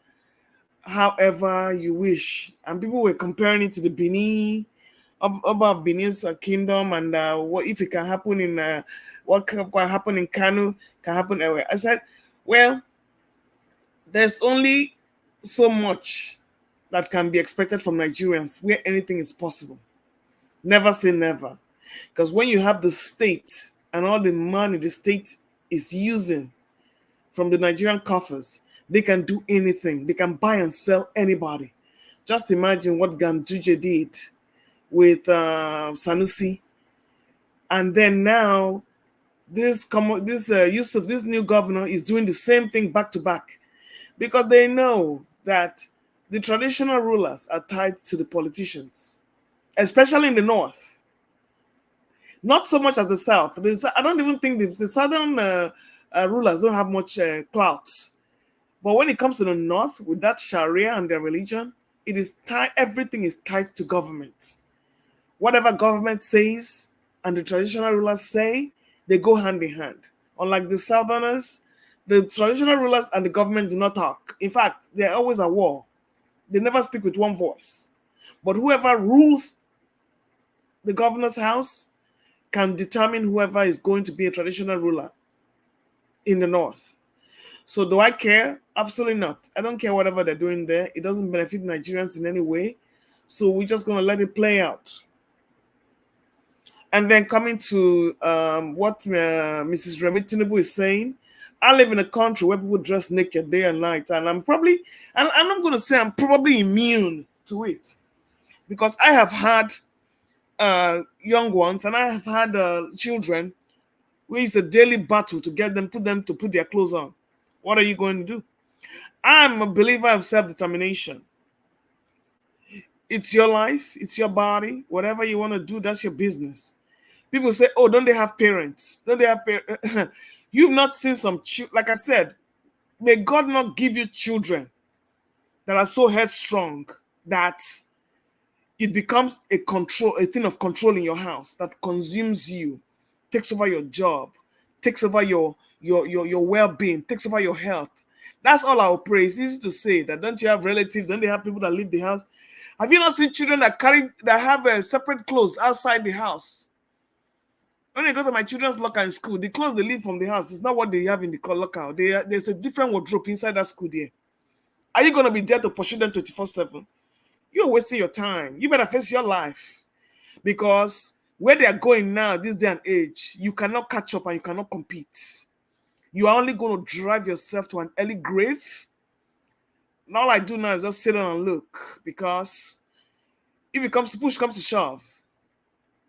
I: however you wish? And people were comparing it to the Benin, about Benin's kingdom, and what if it can happen in what can happen in Kano can happen everywhere. I said, well, there's only so much that can be expected from Nigerians where anything is possible. Never say never. Because when you have the state and all the money the state is using from the Nigerian coffers, they can do anything. They can buy and sell anybody. Just imagine what Ganduje did with Sanusi. And then now this Yusuf, this new governor, is doing the same thing back to back, because they know that the traditional rulers are tied to the politicians, especially in the north. Not so much as the south. I don't even think the southern rulers don't have much clout. But when it comes to the north, with that Sharia and their religion, it is tied. Everything is tied to government. Whatever government says and the traditional rulers say, they go hand in hand. Unlike the southerners, the traditional rulers and the government do not talk. In fact, they're always at war. They never speak with one voice. But whoever rules the governor's house can determine whoever is going to be a traditional ruler in the north. So do I care? Absolutely not. I don't care whatever they're doing there. It doesn't benefit Nigerians in any way. So we're just going to let it play out. And then coming to what Mrs. Remi Tinubu is saying, I live in a country where people dress naked day and night. And I'm probably immune to it. Because I have had young ones and I have had children where it's a daily battle to get them, to put their clothes on. What are you going to do? I'm a believer of self-determination. It's your life, it's your body. Whatever you want to do, that's your business. People say, oh, don't they have parents? Don't they have parents? You've not seen like I said, may God not give you children that are so headstrong that it becomes a thing of control in your house that consumes you, takes over your job, takes over your well-being, takes over your health. That's all I'll pray. It's easy to say that. Don't you have relatives? Don't they have people that leave the house? Have you not seen children that have separate clothes outside the house? When I go to my children's locker in school, the clothes they leave from the house is not what they have in the locker. There's a different wardrobe inside that school there. Are you going to be there to pursue them 24/7? You're wasting your time. You better face your life. Because where they are going now, this day and age, you cannot catch up and you cannot compete. You are only going to drive yourself to an early grave. And all I do now is just sit down and look. Because if push comes to shove,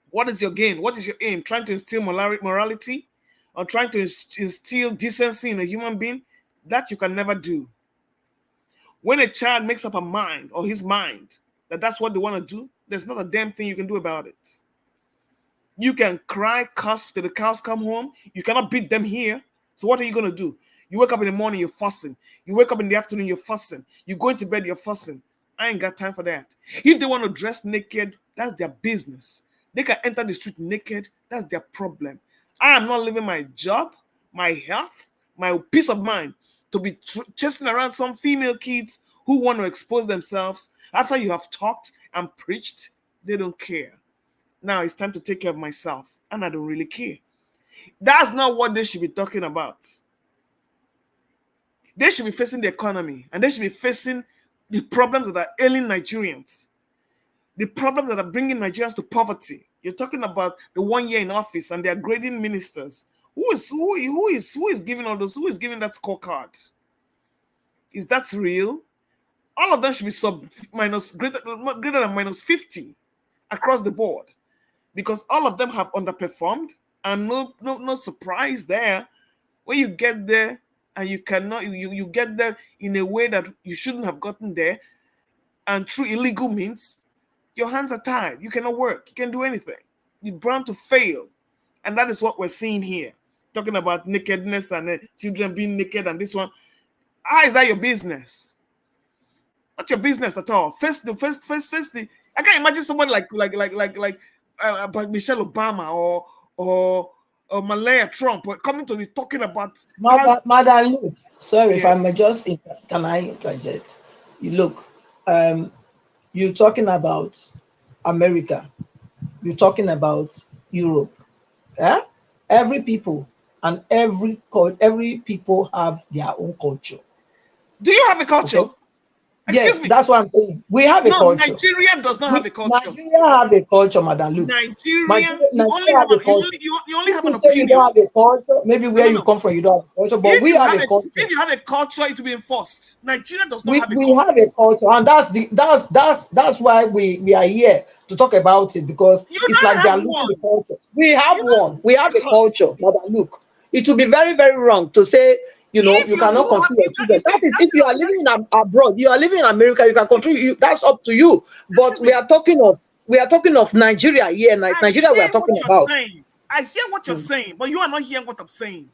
I: what is your gain? What is your aim? Trying to instill morality or trying to instill decency in a human being? That you can never do. When a child makes up a mind or his mind that that's what they want to do, there's not a damn thing you can do about it. You can cry, cuss till the cows come home. You cannot beat them here. So what are you going to do? You wake up in the morning, you're fussing. You wake up in the afternoon, you're fussing. You go into bed, you're fussing. I ain't got time for that. If they want to dress naked, that's their business. They can enter the street naked. That's their problem. I am not leaving my job, my health, my peace of mind to be chasing around some female kids who want to expose themselves. After you have talked and preached, they don't care. Now it's time to take care of myself, and I don't really care. That's not what they should be talking about. They should be facing the economy, and they should be facing the problems that are ailing Nigerians. The problems that are bringing Nigerians to poverty. You're talking about the 1 year in office and they're grading ministers. Who is giving all those? Who is giving that scorecard? Is that real? All of them should be greater than minus 50 across the board, because all of them have underperformed, and no surprise there. When you get there and you get there in a way that you shouldn't have gotten there, and through illegal means, your hands are tied. You cannot work. You can't do anything. You're bound to fail. And that is what we're seeing here. Talking about nakedness and children being naked and this one. How is that your business? Not your business at all. Face the. I can't imagine somebody like Michelle Obama or Malaya Trump coming to be talking about.
H: Madam, look, sorry if
I: Yeah.
H: I may just, can I interject? You look, you're talking about America, you're talking about Europe. Yeah? Every people and every people have their own culture.
I: Do you have a culture?
H: Okay? Yes,
I: me.
H: that's what I'm saying. We have a
I: No,
H: culture.
I: Nigeria does not have a culture.
H: Nigeria have a culture, Madam Luke.
I: Nigeria, you only
H: Nigeria
I: have
H: have a culture.
I: you only have an
H: People say you
I: opinion.
H: don't have a culture. Maybe where you come from, you don't have a culture, but we have a culture.
I: If you have a culture, it will be enforced. Nigeria does not
H: We
I: have a culture.
H: have a culture, and that's why we are here to talk about it, because
I: You
H: it's
I: don't
H: like they are
I: have
H: losing
I: one.
H: the culture. We have one. We have a culture, Madam Luke. It would be very, very wrong to say, you cannot control your children. That is, if you are living in abroad, you are living in America, you can control. That's up to you. But we are talking of Nigeria here. Nigeria, we are talking about.
I: I hear what you're saying, but you are not hearing what I'm saying.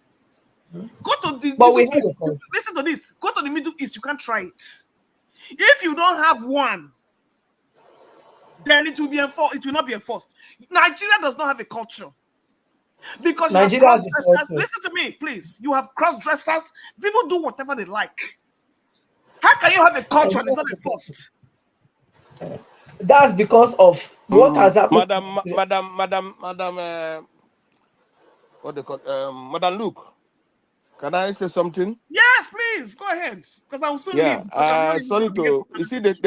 I: Go to the
H: But we
I: Middle
H: have
I: East.
H: a culture.
I: Listen to this. Go to the Middle East. You can't try it. If you don't have one, then it will be enforced. It will not be enforced. Nigeria does not have a culture. Because you have cross-dressers. Listen to me, please. You have cross-dressers. People do whatever they like. How can you have a culture and it's not enforced?
H: That's because of what has happened.
J: Madam, what they call Madam Luke. Can I say something?
I: Yes, please. Go ahead. Because I will soon leave.
J: Sorry to you see this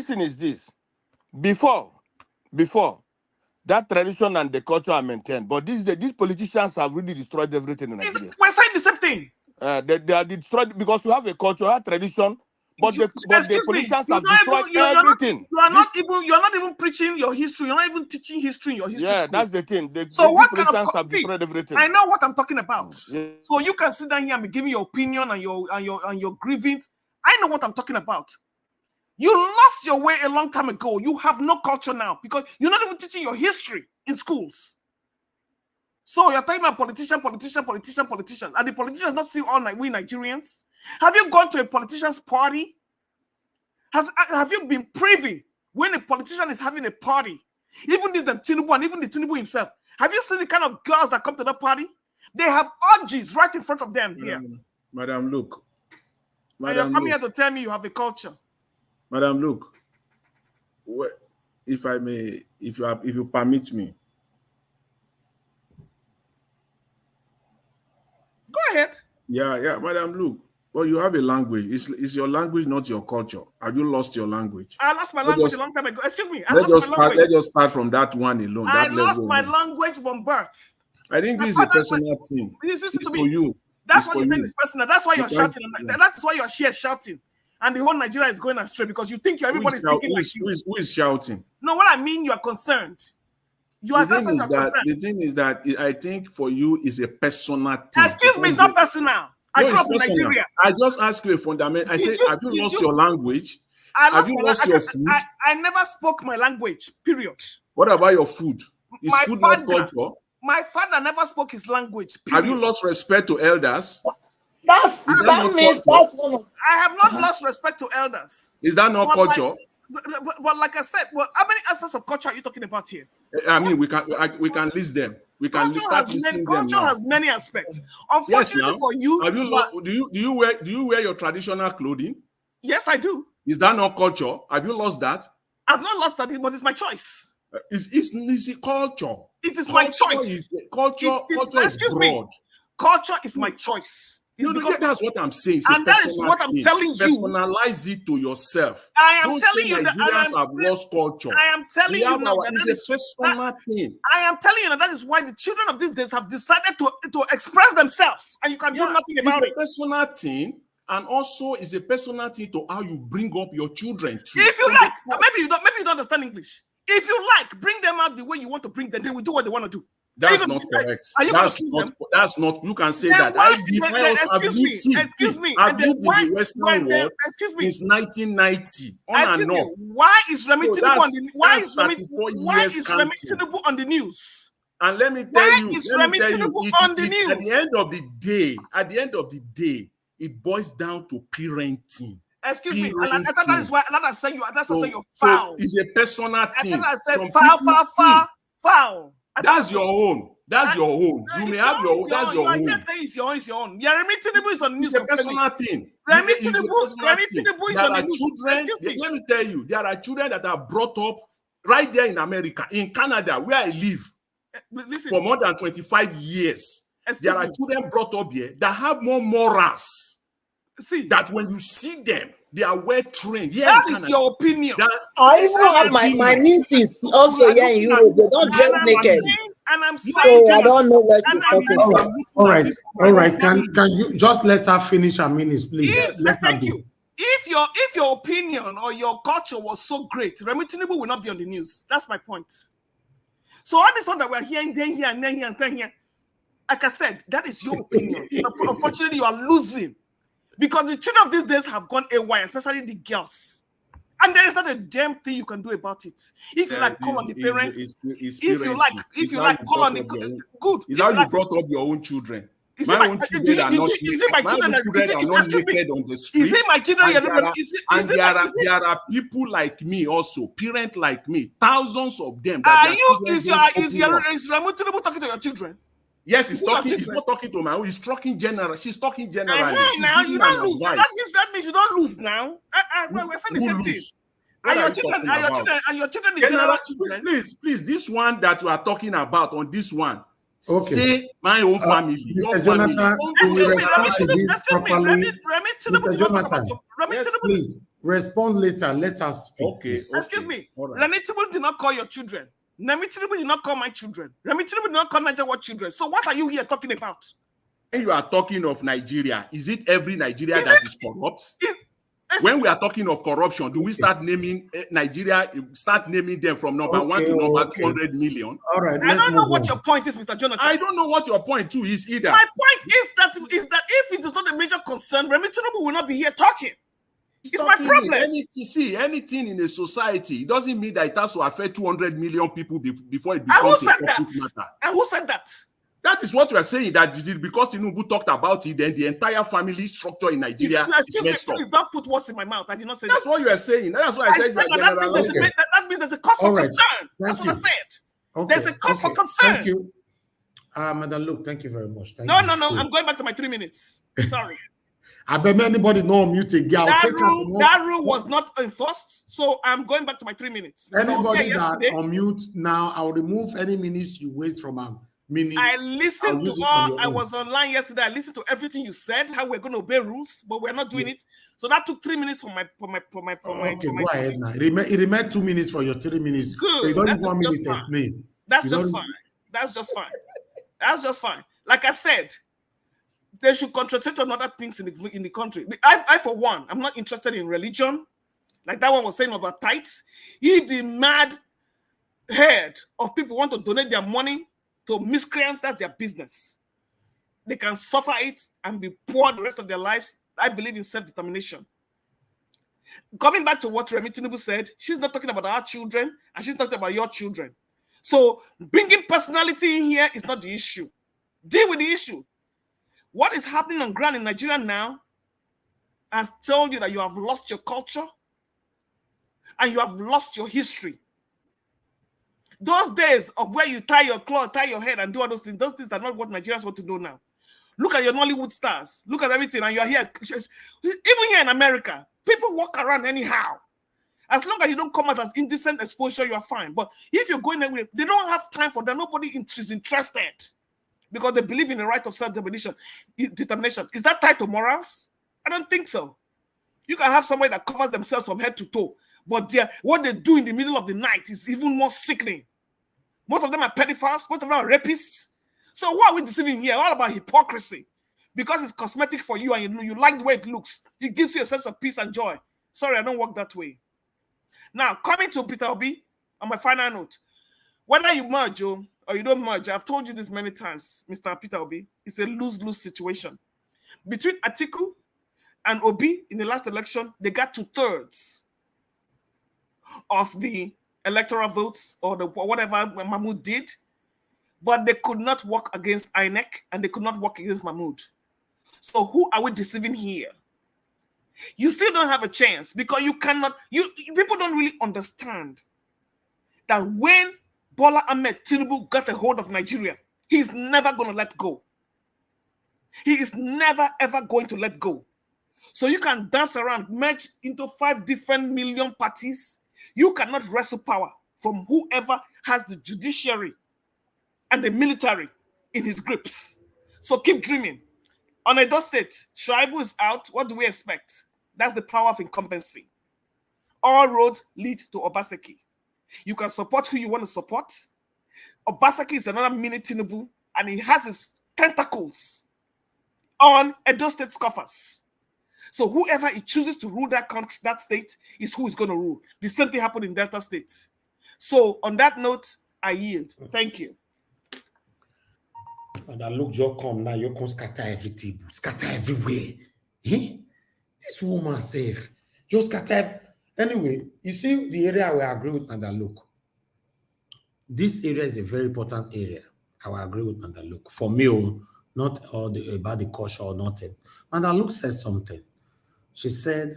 J: thing is this. Before that tradition and the culture are maintained, but these politicians have really destroyed everything in Nigeria.
I: We're saying the same thing.
J: They are destroyed because you have a culture, you have tradition, but the politicians have destroyed everything.
I: You are not even preaching your history. You're not even teaching history in your history schools.
J: That's the thing.
I: What kind of
J: have destroyed everything?
I: I know what I'm talking about.
J: Yeah.
I: So you can sit down here and be giving your opinion and your grievance. I know what I'm talking about. You lost your way a long time ago. You have no culture now because you're not even teaching your history in schools. So you're talking about politicians, and the politicians not see all we Nigerians. Have you gone to a politician's party? Have you been privy when a politician is having a party? Even this Tinubu and even the Tinubu himself. Have you seen the kind of girls that come to the party? They have orgies right in front of them here.
A: Madam Luke.
I: You're coming here to tell me you have a culture.
A: Madam Luke, if I may, if you permit me.
I: Go ahead.
A: Yeah, Madam Luke. But you have a language. It's your language, not your culture. Have you lost your language?
I: I lost my language a long time ago. Excuse me.
A: Let's just start from that one alone.
I: I lost my language from birth.
A: I think this is a personal thing. It's for you.
I: That's what you're saying is personal. That's why you're shouting. That's why you're here shouting. And the whole Nigeria is going astray because you think everybody's thinking like you.
A: Who is shouting?
I: No, what I mean, you are concerned.
A: The thing is that I think for you is a personal thing.
I: Excuse me, it's not personal. I grew up in Nigeria.
A: I just asked you a fundamental. I said, have you lost your language? Have you lost your food?
I: I never spoke my language, period.
A: What about your food? Is food not culture?
I: My father never spoke his language, period.
A: Have you lost respect to elders?
H: I
I: have not lost respect to elders.
A: Is that not culture?
I: But like I said, how many aspects of culture are you talking about here?
A: I mean, we can list them. We can start listing them.
I: Culture has many aspects.
A: Unfortunately for you, do you wear your traditional clothing?
I: Yes, I do.
A: Is that not culture? Have you lost that?
I: I've not lost that, but it's my choice.
A: It's a culture.
I: It is my choice.
A: Culture is broad.
I: Culture is my choice.
A: No, that's what I'm saying.
I: And that is what I'm telling you.
A: Personalize it to yourself.
I: I am telling you that
A: Nigerians have lost culture.
I: I am telling you now
A: that it's a personal thing.
I: I am telling you that is why the children of these days have decided to express themselves, and you can do nothing about it.
A: It's a personal thing, and also it's a personal thing to how you bring up your children too.
I: If you like, maybe you don't understand English. If you like, bring them out the way you want to bring them. They will do what they want to do.
A: That's not correct. That's not. You can say that. Excuse me. I've lived in the Western world since 1990.
I: Why is Remi Tinubu on the news?
A: And let me tell you, at the end of the day, it boils down to parenting.
I: Excuse me, and that's why I say you're foul.
A: It's a personal thing.
I: I said foul.
A: That's your own. You may have your own. That's your own.
I: It's your own. Yeah, Remi Tinubu is on the news.
A: It's a personal thing.
I: Remi Tinubu is on the news.
A: Let me tell you, there are children that are brought up right there in America, in Canada, where I live, for more than 25 years. There are children brought up here that have more morals
I: See,
K: that when you see them, they are well trained. Yeah,
I: that is your opinion.
H: I even have my nieces also here in Europe. They don't dress naked.
I: And I'm saying,
H: so I don't know what she's talking about.
E: All right. Can you just let her finish her minutes, please?
I: Yes, thank you. If your opinion or your culture was so great, Remi Tinubu will not be on the news. That's my point. So all this one that we're hearing then here and then here and then here, like I said, that is your opinion. Unfortunately, you are losing because the children of these days have gone AY, especially the girls. And there is not a damn thing you can do about it. If you like, call on the parents. If you like, call on the good.
K: Is how you brought up your own children. My own children are not naked on the street.
I: Is it my children?
K: There are people like me also, parents like me, thousands of them.
I: Is Remi Tinubu talking to your children?
K: Yes, he's talking. He's not talking to my own. He's talking general. She's talking generally.
I: Now you don't lose. That means you don't lose now. We're saying the same thing. Are your children the general children?
K: Please, this one that we are talking about on this one.
E: Okay.
K: Say my own family.
E: Mr. Jonathan, can you respond to this properly? Mr. Jonathan, please respond later. Let us speak.
K: Okay.
I: Excuse me. Remi Tinubu did not call your children. Remi Tinubu did not call my children. Remi Tinubu did not call Nigeria children. So what are you here talking about?
K: When you are talking of Nigeria, is it every Nigeria that is corrupt? When we are talking of corruption, do we start naming Nigeria, start naming them from number 1 to number 200 million?
E: All right.
I: I don't know what your point is, Mr. Jonathan.
K: I don't know what your point too is either.
I: My point is that if it is not a major concern, Remi Tinubu will not be here talking. It's my problem.
K: Anything in a society, it doesn't mean that it has to affect 200 million people before it becomes a public matter.
I: And who said that?
K: That is what we are saying, that because Tinubu talked about it, then the entire family structure in Nigeria is messed up.
I: Please don't put words in my mouth. I did not say
K: That's what you are saying. That's what I said.
I: That means there's a cause for concern. That's what I said.
E: Okay.
I: There's a cause for concern.
E: Thank you. Madam Luke, thank you very much.
I: No. I'm going back to my 3 minutes. Sorry.
E: I bet anybody know mute again.
I: That rule was not enforced, so I'm going back to my 3 minutes.
E: Anybody that on mute now, I'll remove any minutes you waste from them.
I: I listened to all. I was online yesterday. I listened to everything you said. How we're going to obey rules, but we're not doing it. So that took 3 minutes for my.
E: Okay, go ahead now. It remained 2 minutes for your 3 minutes.
I: Good.
E: So you don't need 1 minute to explain.
I: That's just fine. That's just fine. Like I said, they should concentrate on other things in the country. I for one, I'm not interested in religion, like that one was saying about tithes. If the mad herd of people want to donate their money to miscreants, that's their business. They can suffer it and be poor the rest of their lives. I believe in self-determination. Coming back to what Remi Tinubu said, she's not talking about our children and she's not talking about your children. So bringing personality in here is not the issue. Deal with the issue. What is happening on ground in Nigeria now has told you that you have lost your culture and you have lost your history. Those days of where you tie your cloth, tie your head, and do all those things are not what Nigerians want to do now. Look at your Nollywood stars. Look at everything, and you are here. Even here in America, people walk around anyhow. As long as you don't come out as indecent exposure, you are fine. But if you're going anywhere, they don't have time for that. Nobody is interested because they believe in the right of self-determination. Is that tied to morals? I don't think so. You can have somebody that covers themselves from head to toe, but what they do in the middle of the night is even more sickening. Most of them are pedophiles. Most of them are rapists. So what are we deceiving here? All about hypocrisy. Because it's cosmetic for you and you like the way it looks. It gives you a sense of peace and joy. Sorry, I don't work that way. Now, coming to Peter Obi, on my final note, whether you merge or you don't merge, I've told you this many times, Mr. Peter Obi, it's a lose-lose situation. Between Atiku and Obi in the last election, they got 2/3 of the electoral votes or whatever Mahmoud did, but they could not work against INEC and they could not work against Mahmoud. So who are we deceiving here? You still don't have a chance because you cannot, people don't really understand that when Bola Ahmed Tinubu got a hold of Nigeria, he's never going to let go. He is never ever going to let go. So you can dance around, merge into 5 different million parties. You cannot wrestle power from whoever has the judiciary and the military in his grips. So keep dreaming. On Edo State, Shuaibu is out. What do we expect? That's the power of incumbency. All roads lead to Obaseki. You can support who you want to support. Obaseki is another mini Tinubu, and he has his tentacles on Edo State scoffers. So whoever he chooses to rule that country, that state, is who is going to rule. The same thing happened in Delta State. So on that note, I yield. Thank you.
E: And I look, you come now, you can scatter everything, scatter everywhere. Eh? This woman safe. You scatter. Anyway, you see the area where I agree with Mandaluk. This area is a very important area. I will agree with Mandaluk. For me, not all about the culture or nothing. Mandaluk said something. She said,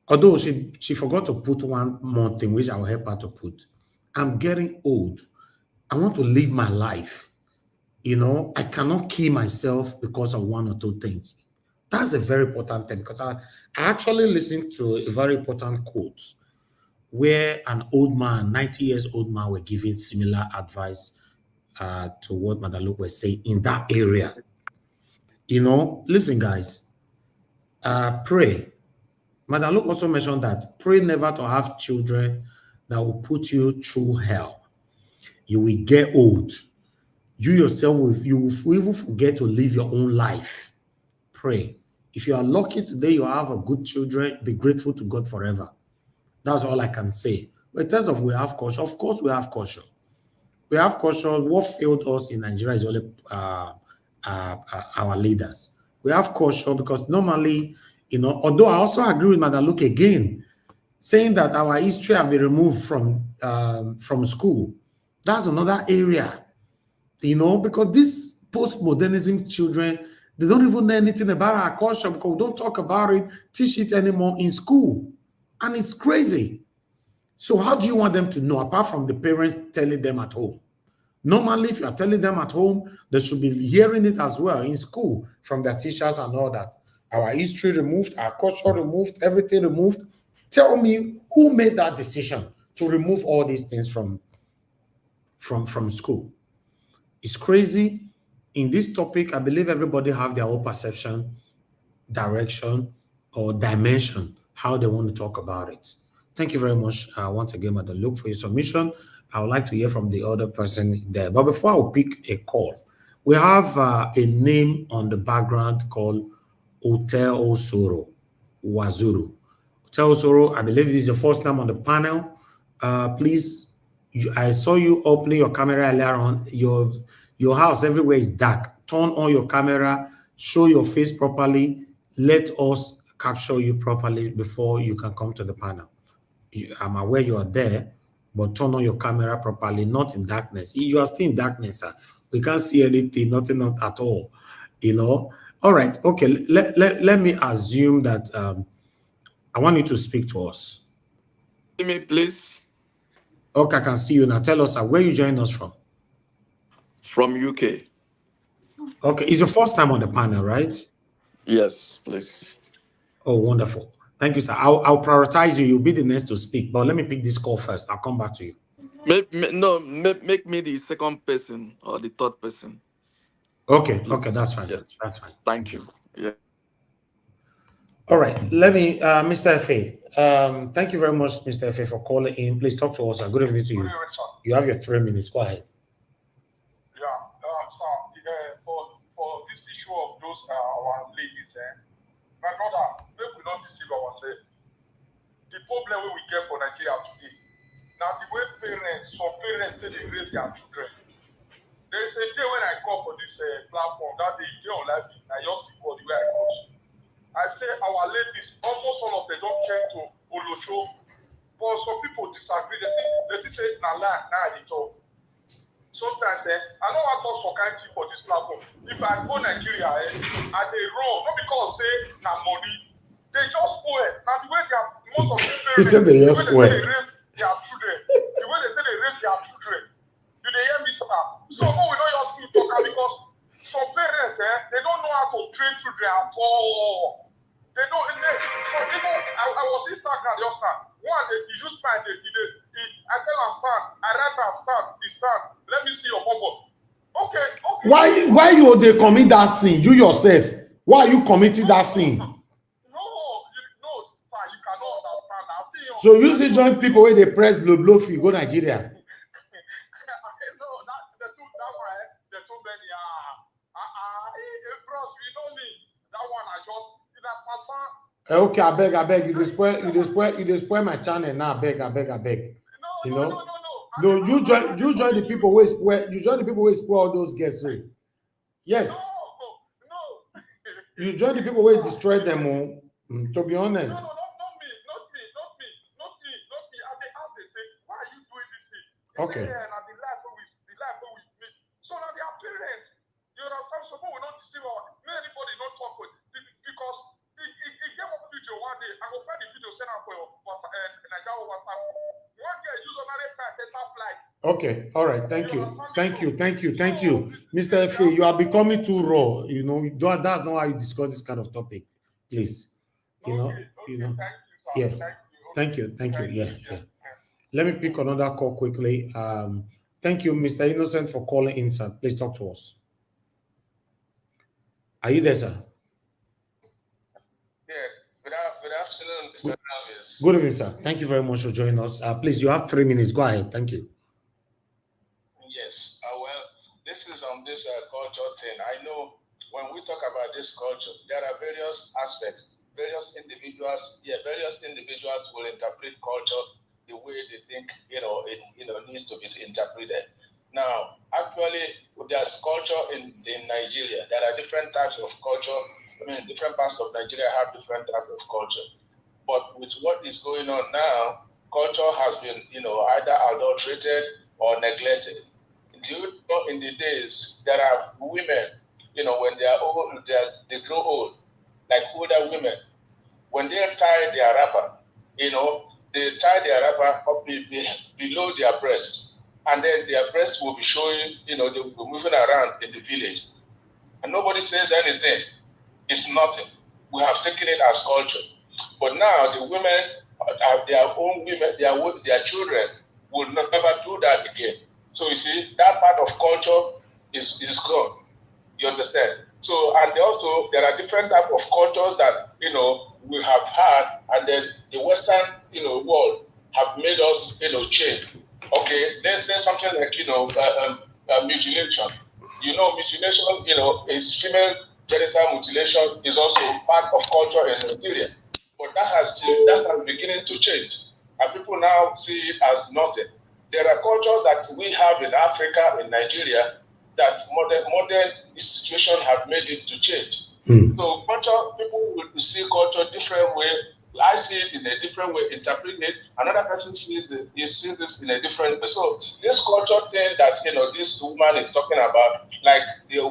E: although she forgot to put one more thing, which I will help her to put. I'm getting old. I want to live my life. You know, I cannot kill myself because of one or two things. That's a very important thing because I actually listened to a very important quote where an old man, 90 years old man, were giving similar advice to what Madaluk was saying in that area. You know, listen, guys, pray. Madaluk also mentioned that pray never to have children that will put you through hell. You will get old. You yourself, you will even forget to live your own life. Pray. If you are lucky today, you have a good children, be grateful to God forever. That's all I can say. But in terms of we have caution, of course we have caution. We have caution. What failed us in Nigeria is only our leaders. We have caution because normally, you know, although I also agree with Madam Luke again, saying that our history have been removed from school. That's another area, you know, because these postmodernism children, they don't even know anything about our culture because we don't talk about it, teach it anymore in school. And it's crazy. So how do you want them to know, apart from the parents telling them at home? Normally, if you are telling them at home, they should be hearing it as well in school from their teachers and all that. Our history removed, our culture removed, everything removed. Tell me who made that decision to remove all these things from school. It's crazy. In this topic, I believe everybody have their own perception, direction, or dimension, how they want to talk about it. Thank you very much once again, Madam Luke, for your submission. I would like to hear from the other person there. But before I pick a call, we have a name on the background called Hotel Osoro Wazuru. Hotel Osoro, I believe this is your first time on the panel. Please, I saw you opening your camera earlier on. Your house everywhere is dark. Turn on your camera, show your face properly. Let us capture you properly before you can come to the panel. I'm aware you are there, but turn on your camera properly, not in darkness. You are still in darkness, sir. We can't see anything, nothing at all, you know. All right, okay, let me assume that I want you to speak to us.
L: See me, please.
E: Okay, I can see you now. Tell us where you joined us from.
L: From UK.
E: Okay, it's your first time on the panel, right?
L: Yes, please.
E: Oh, wonderful. Thank you, sir. I'll prioritize you. You'll be the next to speak, but let me pick this call first. I'll come back to you.
L: Make me the second person or the third person.
E: Okay,
L: please.
E: Okay, that's fine,
L: Yes.
E: sir. That's fine.
L: Thank you. Yeah.
E: All right, let me, Mr. F.A. Thank you very much, Mr. F.A., for calling in. Please talk to us. Good evening to you. You have your 3 minutes. Go ahead.
A: For this issue of those our ladies, my brother, we will not deceive ourselves. The problem we get for Nigeria today, now the way some parents say they raise their children. There is a day when I call for this platform, that day on live, I just call the way I call. I say our ladies, almost all of them don't care to Olosho, but some people disagree. They say, nah, they talk. Sometimes I know I talk for country for this platform. If I go Nigeria and they run, not because say na money, they just go now the way they are most of the parents,
E: He said they just
A: the way they raise their children, the way they say they raise their children. Do they hear me, sir? So no, we don't just talk because some parents they don't know how to train children at all. They don't. Some people, I was Instagram just now. One, they use my I tell her stand. I write her stand. He stand. Let me see your bubble.
E: Why you they commit that sin? You yourself. Why are you committing that sin? So you see join people where they press blow fee go Nigeria. Okay, I beg. You spoil my channel now. I beg. You know? No, you join the people who spoil. You join the people who spoil all those guests. So. Yes. You join the people who destroy them. To be honest. Okay. Okay, all right. Thank you. Mr. F.A., you are becoming too raw. You know, that's not how you discuss this kind of topic. Please. You know. Yeah. Thank you. Yeah. Let me pick another call quickly. Thank you, Mr. Innocent, for calling in, sir. Please talk to us. Are you there, sir?
M: Good afternoon, Mr. Travis.
E: Good evening, sir. Thank you very much for joining us. Please, you have 3 minutes. Go ahead. Thank you.
M: Yes. Well, this is on this culture thing. I know when we talk about this culture, there are various aspects. Various individuals will interpret culture the way they think, it needs to be interpreted. Now, actually, there's culture in Nigeria. There are different types of culture. Different parts of Nigeria have different types of culture. But with what is going on now, culture has been, either adulterated or neglected. In the days, there are women, when they are old, they grow old, like older women. When they tie their wrapper, they tie their wrapper up below their breast, and then their breast will be showing, they will be moving around in the village. And nobody says anything. It's nothing. We have taken it as culture. But now the women have their own women, their children will never do that again. So you see, that part of culture is gone. You understand? So, and also there are different types of cultures that we have had, and then the Western world have made us change. Okay, let's say something like mutilation. Mutilation is female genital mutilation is also part of culture in Nigeria, but that has beginning to change, and people now see it as nothing. There are cultures that we have in Africa, in Nigeria, that modern institutions have made it to change. So culture, people will see culture different way. I see it in a different way, interpret it. Another person sees this in a different way. So this culture thing that this woman is talking about, like the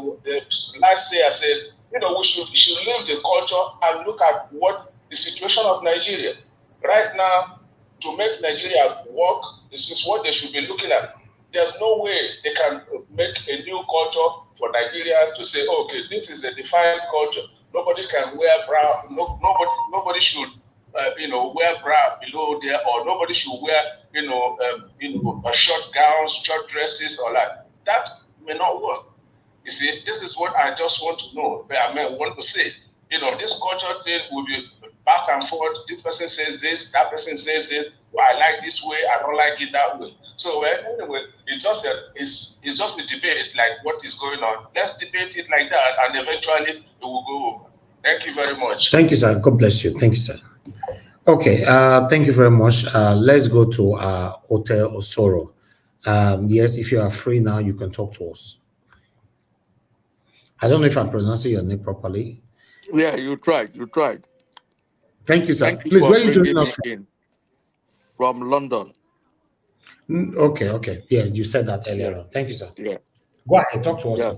M: last year says, we should leave the culture and look at what the situation of Nigeria right now to make Nigeria work. This is what they should be looking at. There's no way they can make a new culture for Nigeria to say, okay, this is a defined culture. Nobody can wear bra. Nobody should, wear bra below there, or nobody should wear, short gowns, short dresses, or like that may not work. You see, this is what I just want to know. I want to say, this culture thing will be back and forth. This person says this, that person says it. Well, I like this way, I don't like it that way. So anyway, it's just a debate, like what is going on. Let's debate it like that, and eventually it will go over. Thank you very much.
E: Thank you, sir. God bless you. Thank you, sir. Okay, thank you very much. Let's go to Hotel Osoro. Yes, if you are free now, you can talk to us. I don't know if I'm pronouncing your name properly.
L: Yeah, you tried.
E: Thank you, sir.
L: Thank you.
E: Please,
L: for
E: where are you
L: bringing
E: joining
L: me
E: us from?
L: in? From London.
E: Okay. Yeah, you said that earlier on. Thank you, sir.
L: Yeah.
E: Go ahead, talk to us,
L: Yeah.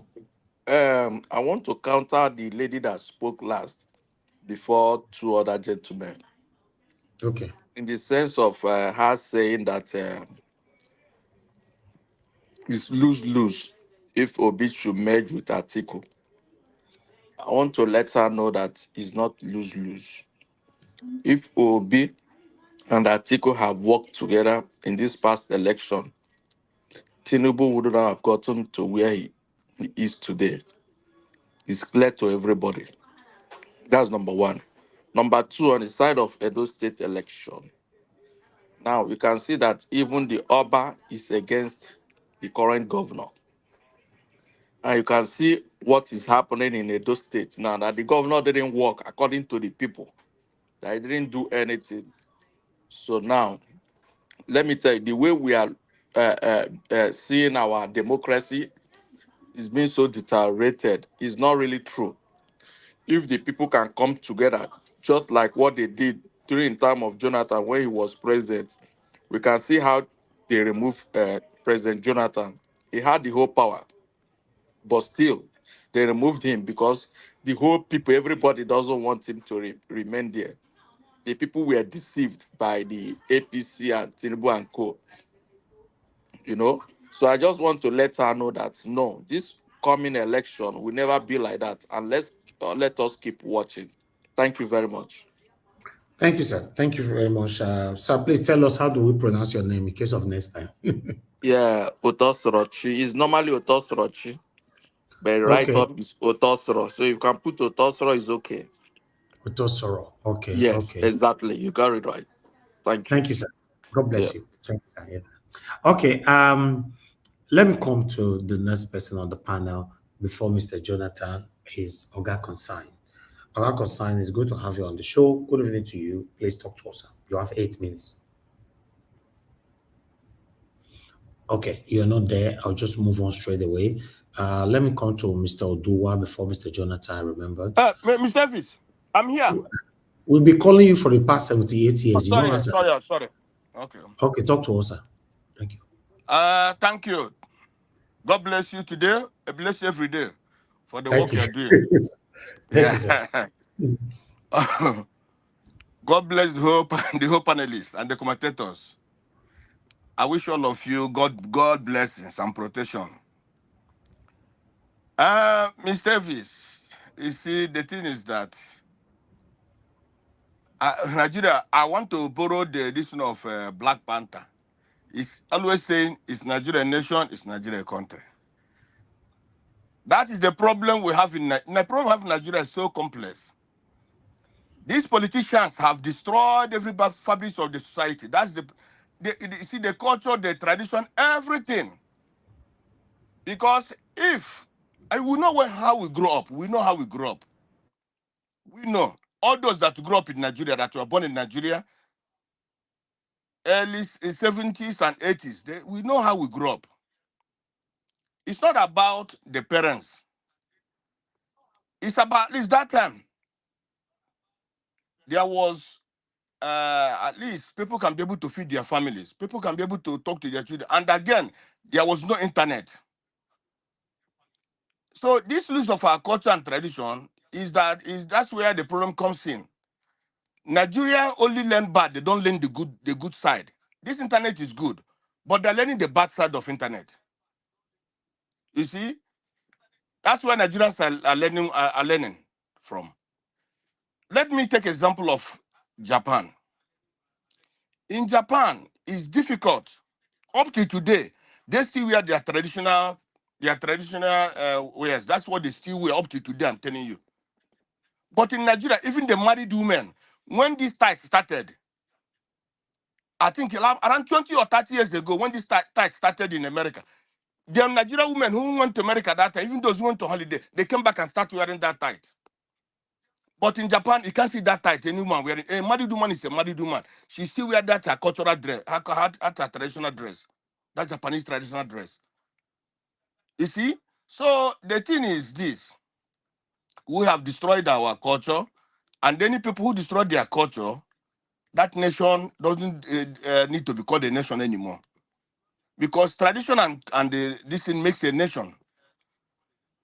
E: sir.
L: I want to counter the lady that spoke last before two other gentlemen.
E: Okay.
L: In the sense of her saying that it's lose-lose if Obi should merge with Atiku. I want to let her know that it's not lose-lose. If Obi and Atiku have worked together in this past election, Tinubu would not have gotten to where the East today. It's clear to everybody. That's number one. Number two, on the side of Edo State election, now you can see that even the Oba is against the current governor. And you can see what is happening in Edo State now, that the governor didn't work according to the people, that he didn't do anything. So now, let me tell you, the way we are seeing our democracy is being so deteriorated is not really true. If the people can come together, just like what they did during the time of Jonathan when he was president, we can see how they removed President Jonathan. He had the whole power, but still, they removed him because the whole people, everybody doesn't want him to remain there. The people were deceived by the APC and Tinubu and co. You know, so I just want to let her know that no, this coming election will never be like that, and let us keep watching. Thank you very much.
E: Thank you, sir. Thank you very much. Sir, please tell us, how do we pronounce your name in case of next time?
L: Yeah, Otosrochi is normally Otosrochi, but right
E: Okay.
L: up is Otosro. So you can put Otosro, is okay.
E: Otosoro. Okay.
L: Yes,
E: Okay.
L: exactly. You got it right. Thank you.
E: Thank you, sir. God
L: Yeah.
E: bless you. Thank you, sir. Yes, sir. Okay. Let me come to the next person on the panel before Mr. Jonathan is Oga Consign. Oga Consign, is good to have you on the show. Good evening to you. Please talk to us, sir. You have 8 minutes. Okay, you're not there. I'll just move on straight away. Let me come to Mr. Oduwa before Mr. Jonathan, I remembered.
J: Mr. Fitz, I'm here.
E: We'll be calling you for the past 78
J: Oh,
E: years. You know, answer.
J: sorry. Okay.
E: Okay, talk to us, sir. Thank you.
J: Thank you. God bless you today. I bless you every day for the
E: Thank
J: work
E: you.
J: you're doing.
E: Thank
J: Yeah.
E: you, sir.
J: God bless the whole panelists and the commentators. I wish all of you God blessings and protection. Mr. Fitz, you see, the thing is that Nigeria, I want to borrow the edition of Black Panther. It's always saying it's Nigeria nation, it's Nigeria country. That is the problem we have in the problem we have in Nigeria is so complex. These politicians have destroyed every fabric of the society. That's you see, the culture, the tradition, everything. Because if we know how we grow up, we know how we grew up. We know all those that grew up in Nigeria, that were born in Nigeria, early 70s and 80s, we know how we grew up. It's not about the parents. It's about, at least that time, there was, at least people can be able to feed their families. People can be able to talk to their children. And again, there was no internet. So this lose of our culture and tradition that's where the problem comes in. Nigeria only learn bad, they don't learn the good side. This internet is good, but they're learning the bad side of internet. You see, that's where Nigerians are learning from. Let me take example of Japan. In Japan, it's difficult. Up to today, they still wear their traditional wears. That's what they still wear up to today, I'm telling you. But in Nigeria, even the married women, when this tight started, I think around 20 or 30 years ago, when this tight started in America, the Nigerian women who went to America that time, even those who went to holiday, they came back and started wearing that tight. But in Japan, you can't see that tight. Any woman wearing a married woman is a married woman. She still wear that her cultural dress, her traditional dress, that Japanese traditional dress. You see? So the thing is this: we have destroyed our culture, and any people who destroy their culture, that nation doesn't need to be called a nation anymore. Because tradition and this thing makes a nation.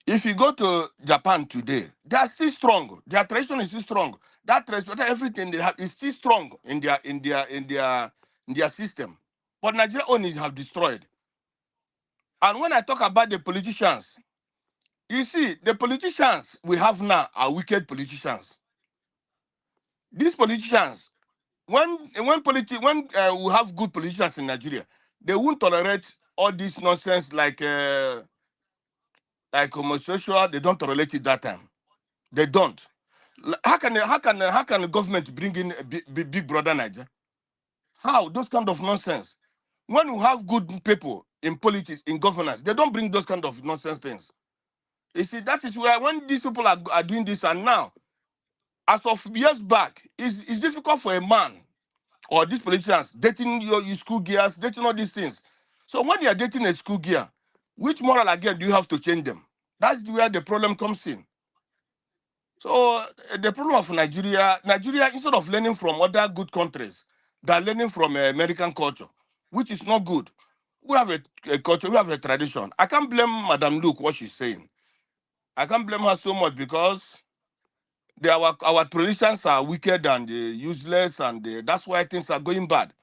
J: If you go to Japan today, they are still strong. Their tradition is still strong. That tradition, everything they have is still strong in their system. But Nigeria only have destroyed. And when I talk about the politicians, you see, the politicians we have now are wicked politicians. These politicians, when we have good politicians in Nigeria, they won't tolerate all this nonsense like like homosexual, they don't tolerate it that time. They don't. How can the government bring in a big brother Niger? How? Those kind of nonsense. When you have good people in politics, in governance, they don't bring those kind of nonsense things. You see, that is where when these people are doing this, and now, as of years back, it's difficult for a man or these politicians dating your school girls, dating all these things. So when you are dating a school girl, which moral again do you have to change them? That's where the problem comes in. So the problem of Nigeria, instead of learning from other good countries, they're learning from American culture, which is not good. We have a culture, we have a tradition. I can't blame Madam Luke what she's saying. I can't blame her so much because our traditions are wicked and useless, and that's why things are going bad.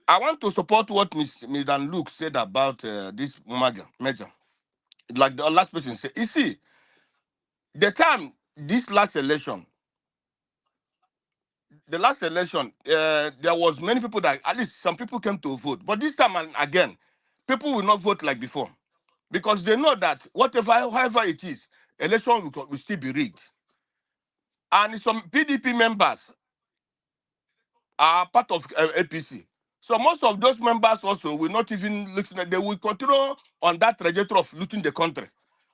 J: I want to support what Madam Luke said about this major. Like the last person said, you see, the time this last election, there was many people that at least some people came to vote. But this time and again, people will not vote like before because they know that however it is, election will still be rigged. And some PDP members are part of APC. So most of those members also will not even listen. They will continue on that trajectory of looting the country.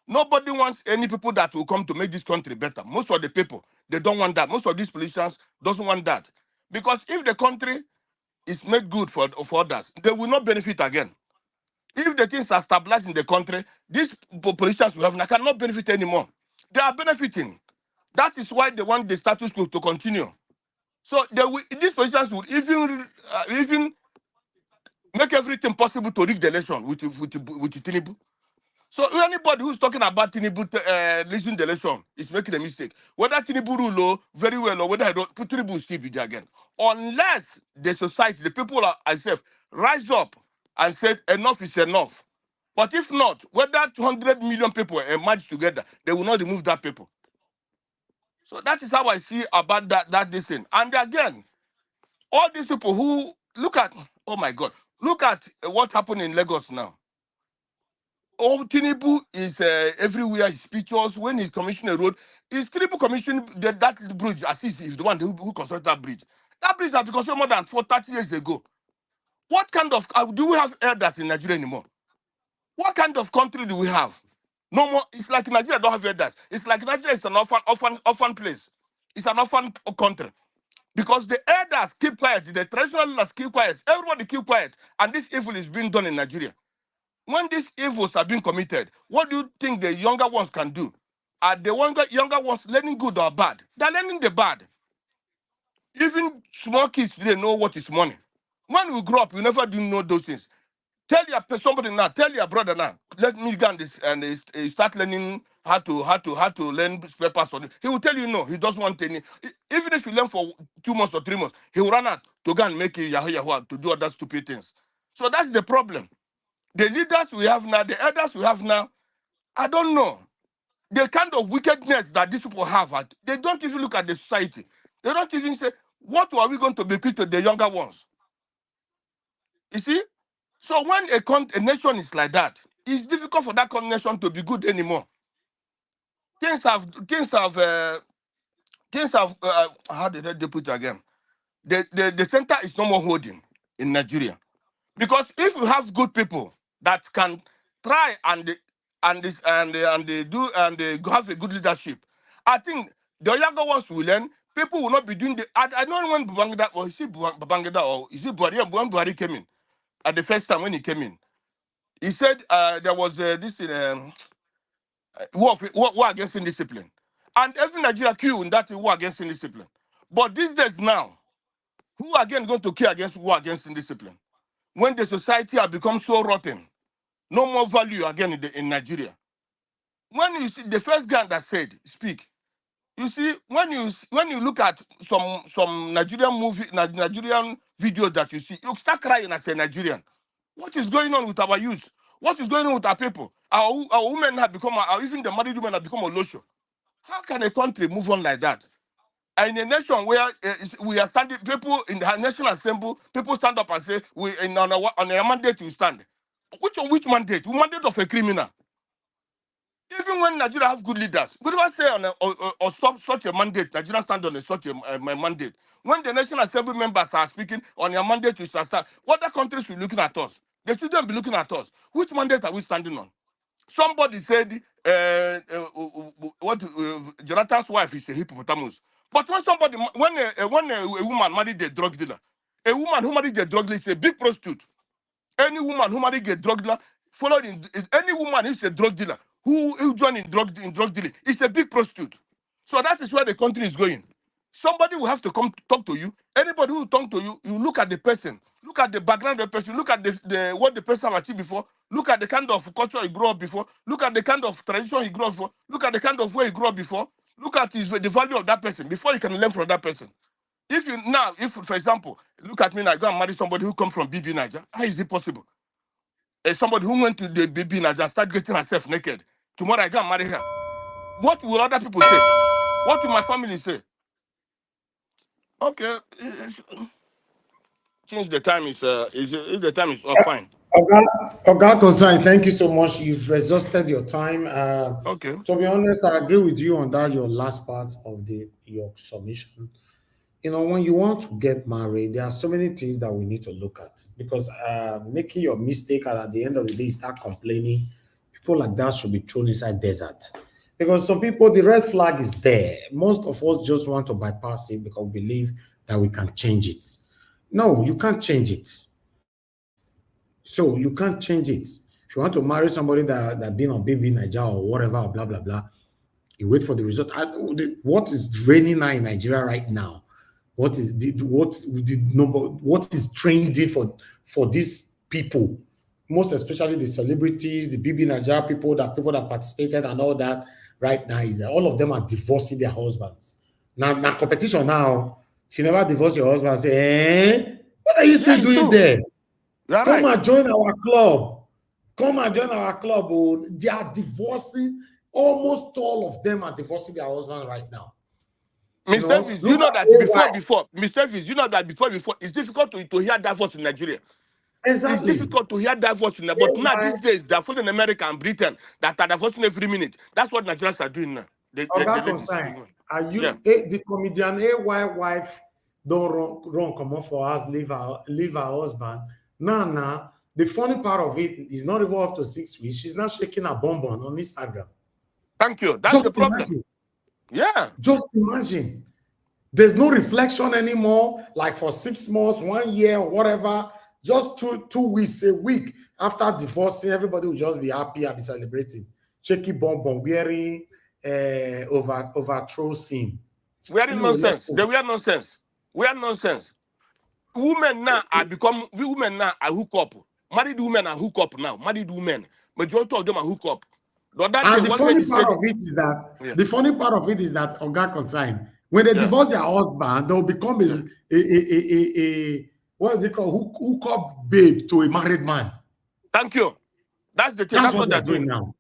J: Nobody wants any people that will come to make this country better. Most of the people, they don't want that. Most of these politicians doesn't want that. Because if the country is made good for others, they will not benefit again. If the things are stabilized in the country, these politicians we have now cannot benefit anymore. They are benefiting. That is why they want the status quo to continue. So these politicians would even make everything possible to rig the election with Tinubu. So anybody who's talking about Tinubu losing the election is making a mistake. Whether Tinubu rule very well or whether Tinubu will still be there again. Unless the society, the people themselves rise up and say enough is enough. But if not, whether 200 million people emerge together, they will not remove that people. So that is how I see about that this thing. And again, all these people who look at, oh my God, look at what happened in Lagos now. Oh, Tinubu is everywhere. His pictures when he's commissioning a road. Is Tinubu commissioning that bridge as if he's the one who constructed that bridge? That bridge has been constructed more than 30 years ago. What kind of do we have elders in Nigeria anymore? What kind of country do we have? No more. It's like Nigeria don't have elders. It's like Nigeria is an orphan place. It's an orphan country. Because the elders keep quiet, the traditional leaders keep quiet, everybody keep quiet, and this evil is being done in Nigeria. When these evils are being committed, what do you think the younger ones can do? Are the younger ones learning good or bad? They're learning the bad. Even small kids today know what is money. When we grow up, we never do know those things. Tell somebody now, tell your brother now, let me go and start learning how to learn papers on it. He will tell you no, he doesn't want any. Even if you learn for 2 months or 3 months, he will run out to go and make yahoo to do other stupid things. So that's the problem. The leaders we have now, the elders we have now, I don't know. The kind of wickedness that these people have, they don't even look at the society. They don't even say, what are we going to bequeath to the younger ones? You see? So when a nation is like that, it's difficult for that nation to be good anymore. Things have, how did they put it again? The center is no more holding in Nigeria. Because if you have good people that can try and have a good leadership, I think the younger ones will learn. People will not be doing I know when Babangida, or is it Babangida, or is it Buhari? When Buhari came in, at the first time when he came in, he said there was this war against indiscipline. And every Nigeria queue in that war against indiscipline. But these days now, who again going to queue against war against indiscipline? When the society has become so rotten, no more value again in Nigeria. When you see the first guy that said, speak, you see, when you look at some Nigerian Nigerian videos that you see, you start crying as a Nigerian. What is going on with our youth? What is going on with our people? Our women have become, even the married women have become a losho. How can a country move on like that? In a nation where we are standing, people in the National Assembly, people stand up and say, on a mandate you stand. Which mandate? Mandate of a criminal. Even when Nigeria have good leaders, we never say on or such a mandate, Nigeria stand on such a mandate. When the National Assembly members are speaking on your mandate, we shall start. What other countries will be looking at us? They shouldn't be looking at us. Which mandate are we standing on? Somebody said, Jonathan's wife is a hippopotamus. But when somebody, when a woman married a drug dealer, a woman who married a drug dealer is a big prostitute. Any woman who married a drug dealer, followed in any woman who's a drug dealer who joined in drug dealing is a big prostitute. So that is where the country is going. Somebody will have to come talk to you. Anybody who talk to you, you look at the person, look at the background of the person, look at the what the person have achieved before, look at the kind of culture he grew up before, look at the kind of tradition he grew up before, look at the kind of way he grew up before, look at the value of that person before you can learn from that person. If for example, look at me now, go and marry somebody who comes from BB Niger, how is it possible? Somebody who went to the BB Niger start getting herself naked. Tomorrow I go and marry her. What will other people say? What will my family say? Okay, since the time is if the time is fine.
E: Oga Concern, thank you so much. You've exhausted your time.
J: Okay.
E: To be honest, I agree with you on that. Your last part of your submission. You know, when you want to get married, there are so many things that we need to look at because making your mistake and at the end of the day you start complaining, people like that should be thrown inside desert. Because some people, the red flag is there. Most of us just want to bypass it because we believe that we can change it. No, you can't change it. So you can't change it. If you want to marry somebody that been on Baby Nigeria or whatever, blah blah blah, you wait for the result. What is reigning now in Nigeria right now? What is trending for these people? Most especially the celebrities, the BB Nigeria people that participated and all that right now is that all of them are divorcing their husbands. Now competition now. If you never divorce your husband, say, what are you still doing there? Come and join our club. Come and join our club. Oh, they are divorcing. Almost all of them are divorcing their husband right now.
J: Mr. Davis, you know that before, Mr. Davis, you know that before, it's difficult to hear divorce in Nigeria.
E: Exactly.
J: It's difficult to hear divorce in Nigeria. But now these days, they're following America and Britain that are divorcing every minute. That's what Nigerians are doing now.
E: Are you the comedian AY wife don't run come on for us, leave her husband? Nah. The funny part of it is not even up to 6 weeks. She's not shaking her bonbon on Instagram.
J: Thank you. That's the problem.
E: Imagine.
J: Yeah.
E: Just imagine. There's no reflection anymore, like for 6 months, 1 year, whatever. Just two weeks, a week after divorcing, everybody will just be happy and be celebrating. Shaky bonbon, wearing overthrow scene.
J: Wearing nonsense. They wear nonsense. Wear nonsense. Women now are hook up. Married women are hook up now. Married women. Majority of them are hook up.
E: The funny part of it is that Oga Consign, when they divorce their husband, they'll become a what they call hook up babe to a married man.
J: Thank you. That's the thing. That's what they're doing
E: now.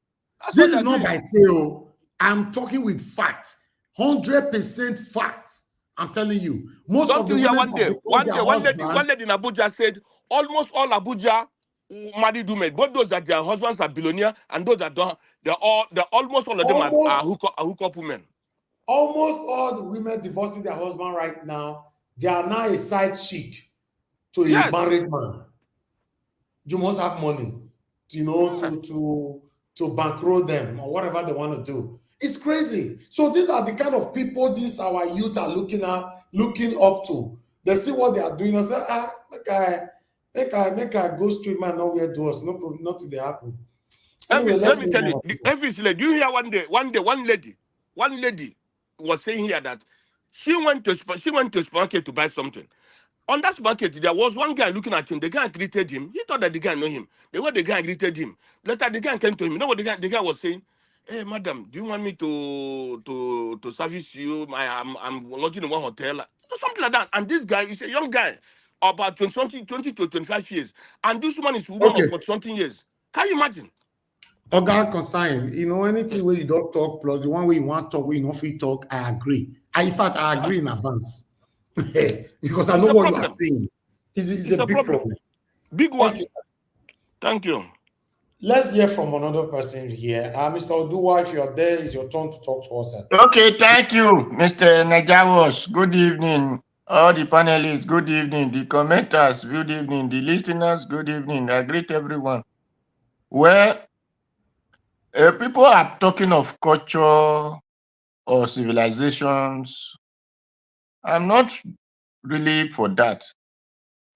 E: This is not by sale. I'm talking with facts. 100% facts. I'm telling you. Most of the
J: women one lady in Abuja said almost all Abuja married women, both those that their husbands are billionaires and those that don't, almost all of them are hook up women.
E: Almost all the women divorcing their husband right now, they are now a side chick to a married man. You must have money, to bankroll them or whatever they want to do. It's crazy. So these are the kind of people our youth are looking up to. They see what they are doing and say, make I go street man nowhere do us. No problem, nothing they happen. Anyway,
J: let me tell you, do you hear one day, one lady was saying here that she went to supermarket to buy something. On that supermarket, there was one guy looking at him. The guy greeted him. He thought that the guy knew him. The way the guy greeted him, later the guy came to him. You know what the guy was saying? Hey, madam, do you want me to service you? I'm lodging in one hotel, something like that. And this guy is a young guy, about 20 to 25 years, and this woman is a woman of 40-something years. Can you imagine?
E: Oga Consign, anything where you don't talk, plus the one way you want to talk, where you don't feel talk, I agree. In fact, I agree in advance. Because I know what you are saying. It's a big problem.
J: Big one. Thank you.
E: Let's hear from another person here. Mr. Oduwa, if you're there, it's your turn to talk to us.
N: Okay, thank you, Mr. Najawas. Good evening, all the panelists. Good evening, the commenters. Good evening, the listeners. Good evening. I greet everyone. Well, people are talking of culture or civilizations. I'm not really for that.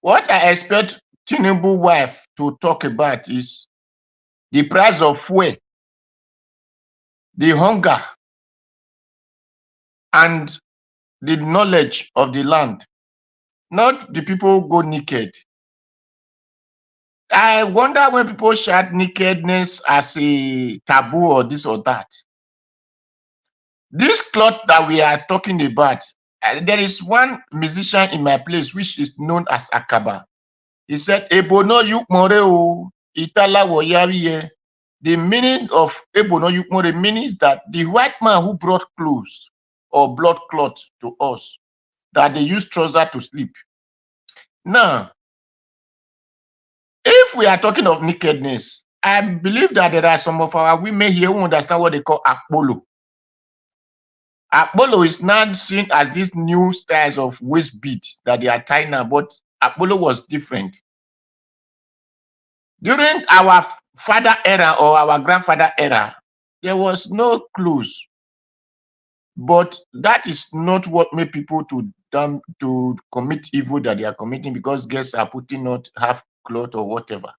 N: What I expect Tinubu wife to talk about is the price of fuel, the hunger, and the knowledge of the land. Not the people go naked. I wonder when people shout nakedness as a taboo or this or that. This cloth that we are talking about, there is one musician in my place which is known as Akaba. He said, Ebono yukmore o, itala woyariye. The meaning of Ebono yukmore means that the white man who brought clothes or blood cloth to us, that they use trouser to sleep. Now, if we are talking of nakedness, I believe that there are some of our women here who understand what they call Apollo. Apollo is now seen as these new styles of waist beat that they are tying now, but Apollo was different. During our father era or our grandfather era, there was no clothes. But that is not what made people to commit evil that they are committing, because guests are putting not half cloth or whatever.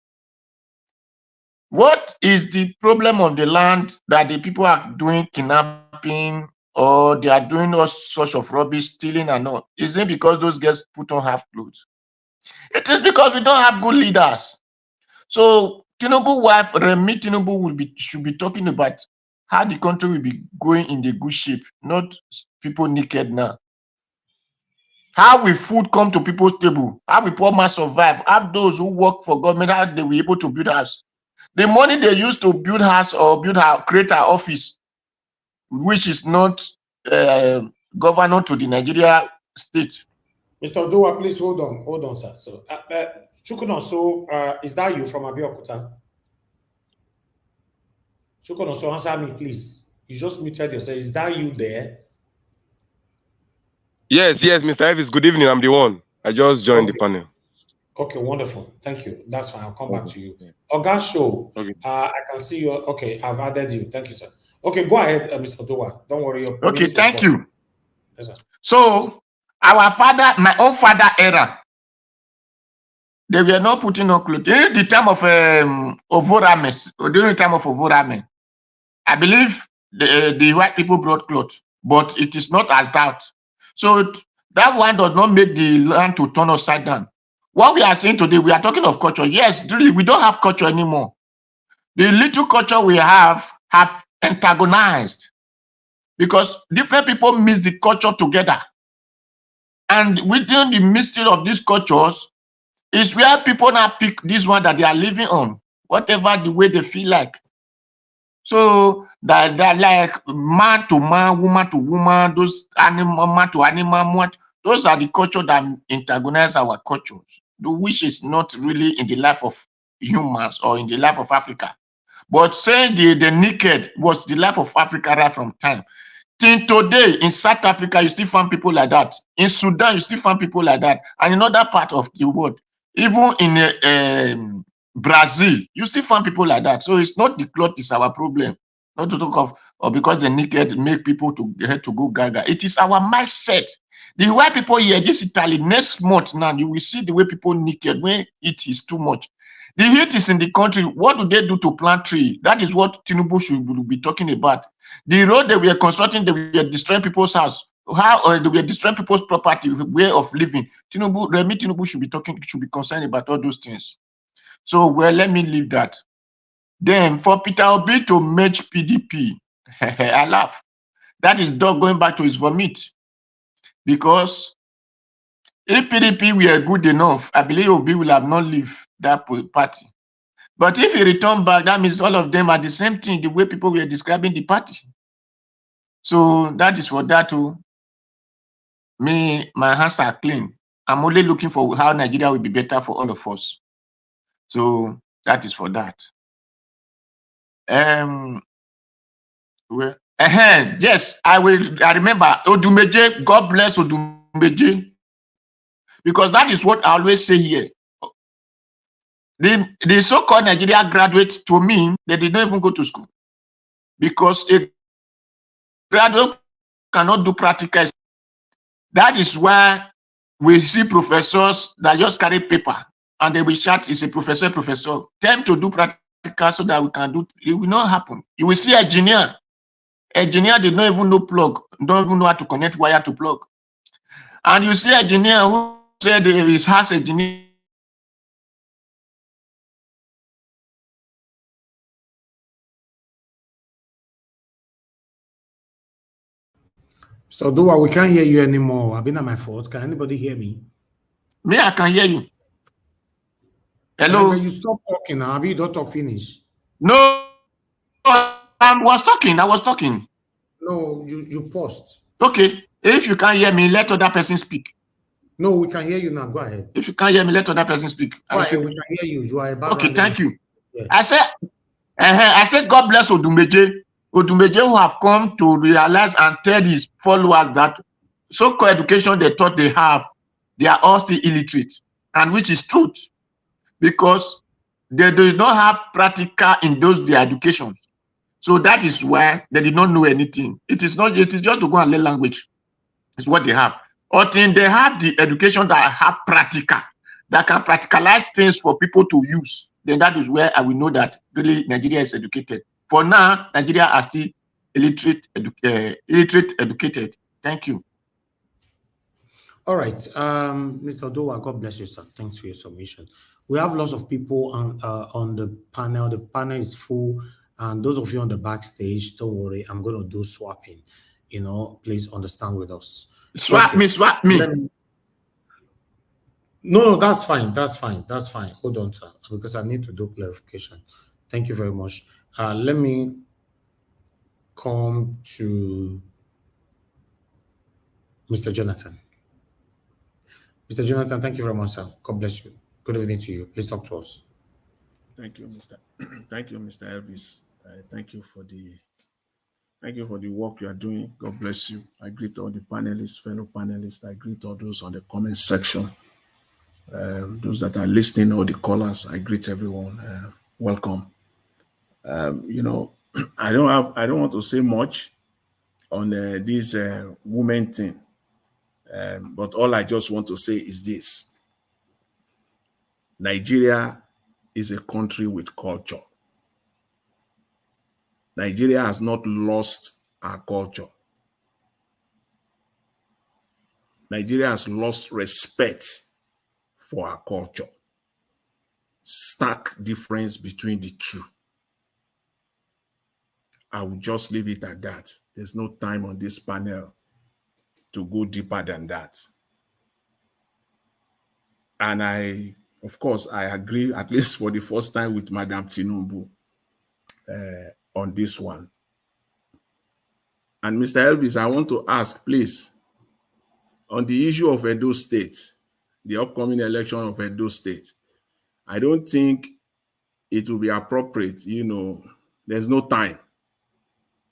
N: What is the problem of the land that the people are doing kidnapping or they are doing all sorts of rubbish, stealing and all? Is it because those girls put on half clothes? It is because we don't have good leaders. So Tinubu wife, Remi Tinubu should be talking about how the country will be going in the good shape, not people naked now. How will food come to people's table? How will poor man survive? How those who work for government, how they will be able to build house? The money they use to build house or create an office, which is not governor to the Nigeria state.
E: Mr. Oduwa, please hold on, sir. So, Chukuno, so is that you from Abeokuta? Chukuno, so answer me, please. You just muted yourself. Is that you there?
O: Yes, Mr. Elvis. Good evening. I'm the one. I just joined the panel.
E: Okay, wonderful. Thank you. That's fine. I'll come back to you. Oga Show,
O: okay.
E: I can see you. Okay, I've added you. Thank you, sir. Okay, go ahead, Mr. Oduwa. Don't worry.
N: Okay, thank you.
E: Yes, sir.
N: So, my own father era, they were not putting on clothes. During the time of Ovorame, or during the time of Ovorame, I believe the white people brought clothes, but it is not as that. So that one does not make the land to turn upside down. What we are saying today, we are talking of culture. Yes, really, we don't have culture anymore. The little culture we have antagonized because different people mix the culture together. And within the mystery of these cultures is where people now pick this one that they are living on, whatever the way they feel like. So that like man to man, woman to woman, those animal, man to animal, those are the culture that antagonize our cultures, which is not really in the life of humans or in the life of Africa. But saying the naked was the life of Africa right from time. Till today, in South Africa, you still find people like that. In Sudan, you still find people like that. And in other parts of the world, even in Brazil, you still find people like that. So it's not the cloth is our problem. Not to talk of or because the naked make people to go gaga. It is our mindset. The white people here, this Italy, next month now, you will see the way people naked when it is too much. The heat is in the country. What do they do to plant tree? That is what Tinubu should be talking about. The road that we are constructing, they were destroying people's house. How they were destroying people's property, way of living. Remi Tinubu should be concerned about all those things. So, well, let me leave that. Then for Peter Obi to merge PDP, I laugh. That is dog going back to his vomit. Because if PDP were good enough, I believe Obi will have not left that party. But if he return back, that means all of them are the same thing, the way people were describing the party. So that is for that too. Me, my hands are clean. I'm only looking for how Nigeria will be better for all of us. So that is for that. well, yes, I remember Odumeje. God bless Odumeje, because that is what I always say here. The so-called Nigeria graduates, to me, they did not even go to school, because a graduate cannot do practical. That is why we see professors that just carry paper and they will shout, "Is a professor, professor." Tell them to do practical so that we can do. It will not happen. You will see engineer. Engineer did not even know plug, don't even know how to connect wire to plug. And you see engineer who said he has engineer.
E: So, Dua, we can't hear you anymore. I've been at my fault. Can anybody hear me?
N: Me, I can hear you. Hello.
E: But you stop talking now. Abi, you don't talk finish.
N: No, I was talking.
E: No, you paused.
N: Okay. If you can't hear me, let other person speak.
E: No, we can hear you now. Go ahead.
N: If you can't hear me, let other person speak.
E: Go ahead, we can hear you. You are about.
N: Okay, thank you.
E: Yeah.
N: I said, God bless Odumeje. Odumeje who have come to realize and tell his followers that so-called education they thought they have, they are all still illiterate, and which is truth, because they do not have practical in those their education. So that is why they did not know anything. It is just to go and learn language. It's what they have. Until they have the education that have practical, that can practicalize things for people to use, then that is where I will know that really Nigeria is educated. For now, Nigeria are still illiterate educated. Thank you.
E: All right, Mr. Odowa, God bless you, sir. Thanks for your submission. We have lots of people on the panel. The panel is full, and those of you on the backstage, don't worry, I'm going to do swapping. You know, please understand with us.
N: Swap me.
E: No, that's fine. That's fine. Hold on, sir, because I need to do clarification. Thank you very much. Let me come to Mr. Jonathan. Mr. Jonathan, thank you very much, sir. God bless you. Good evening to you. Please talk to us.
K: Thank you, Mr. Thank you, Mr. Elvis. Thank you for the work you are doing. God bless you. I greet all the panelists, fellow panelists. I greet all those on the comment section. Those that are listening, all the callers, I greet everyone. Welcome. You know, I don't want to say much on this women thing, but all I just want to say is this: Nigeria is a country with culture. Nigeria has not lost our culture. Nigeria has lost respect for our culture. Stark difference between the two. I will just leave it at that. There's no time on this panel to go deeper than that. And of course, I agree, at least for the first time, with Madam Tinubu on this one. And Mr. Elvis, I want to ask, please, on the issue of Edo State, the upcoming election of Edo State, I don't think it will be appropriate, you know, there's no time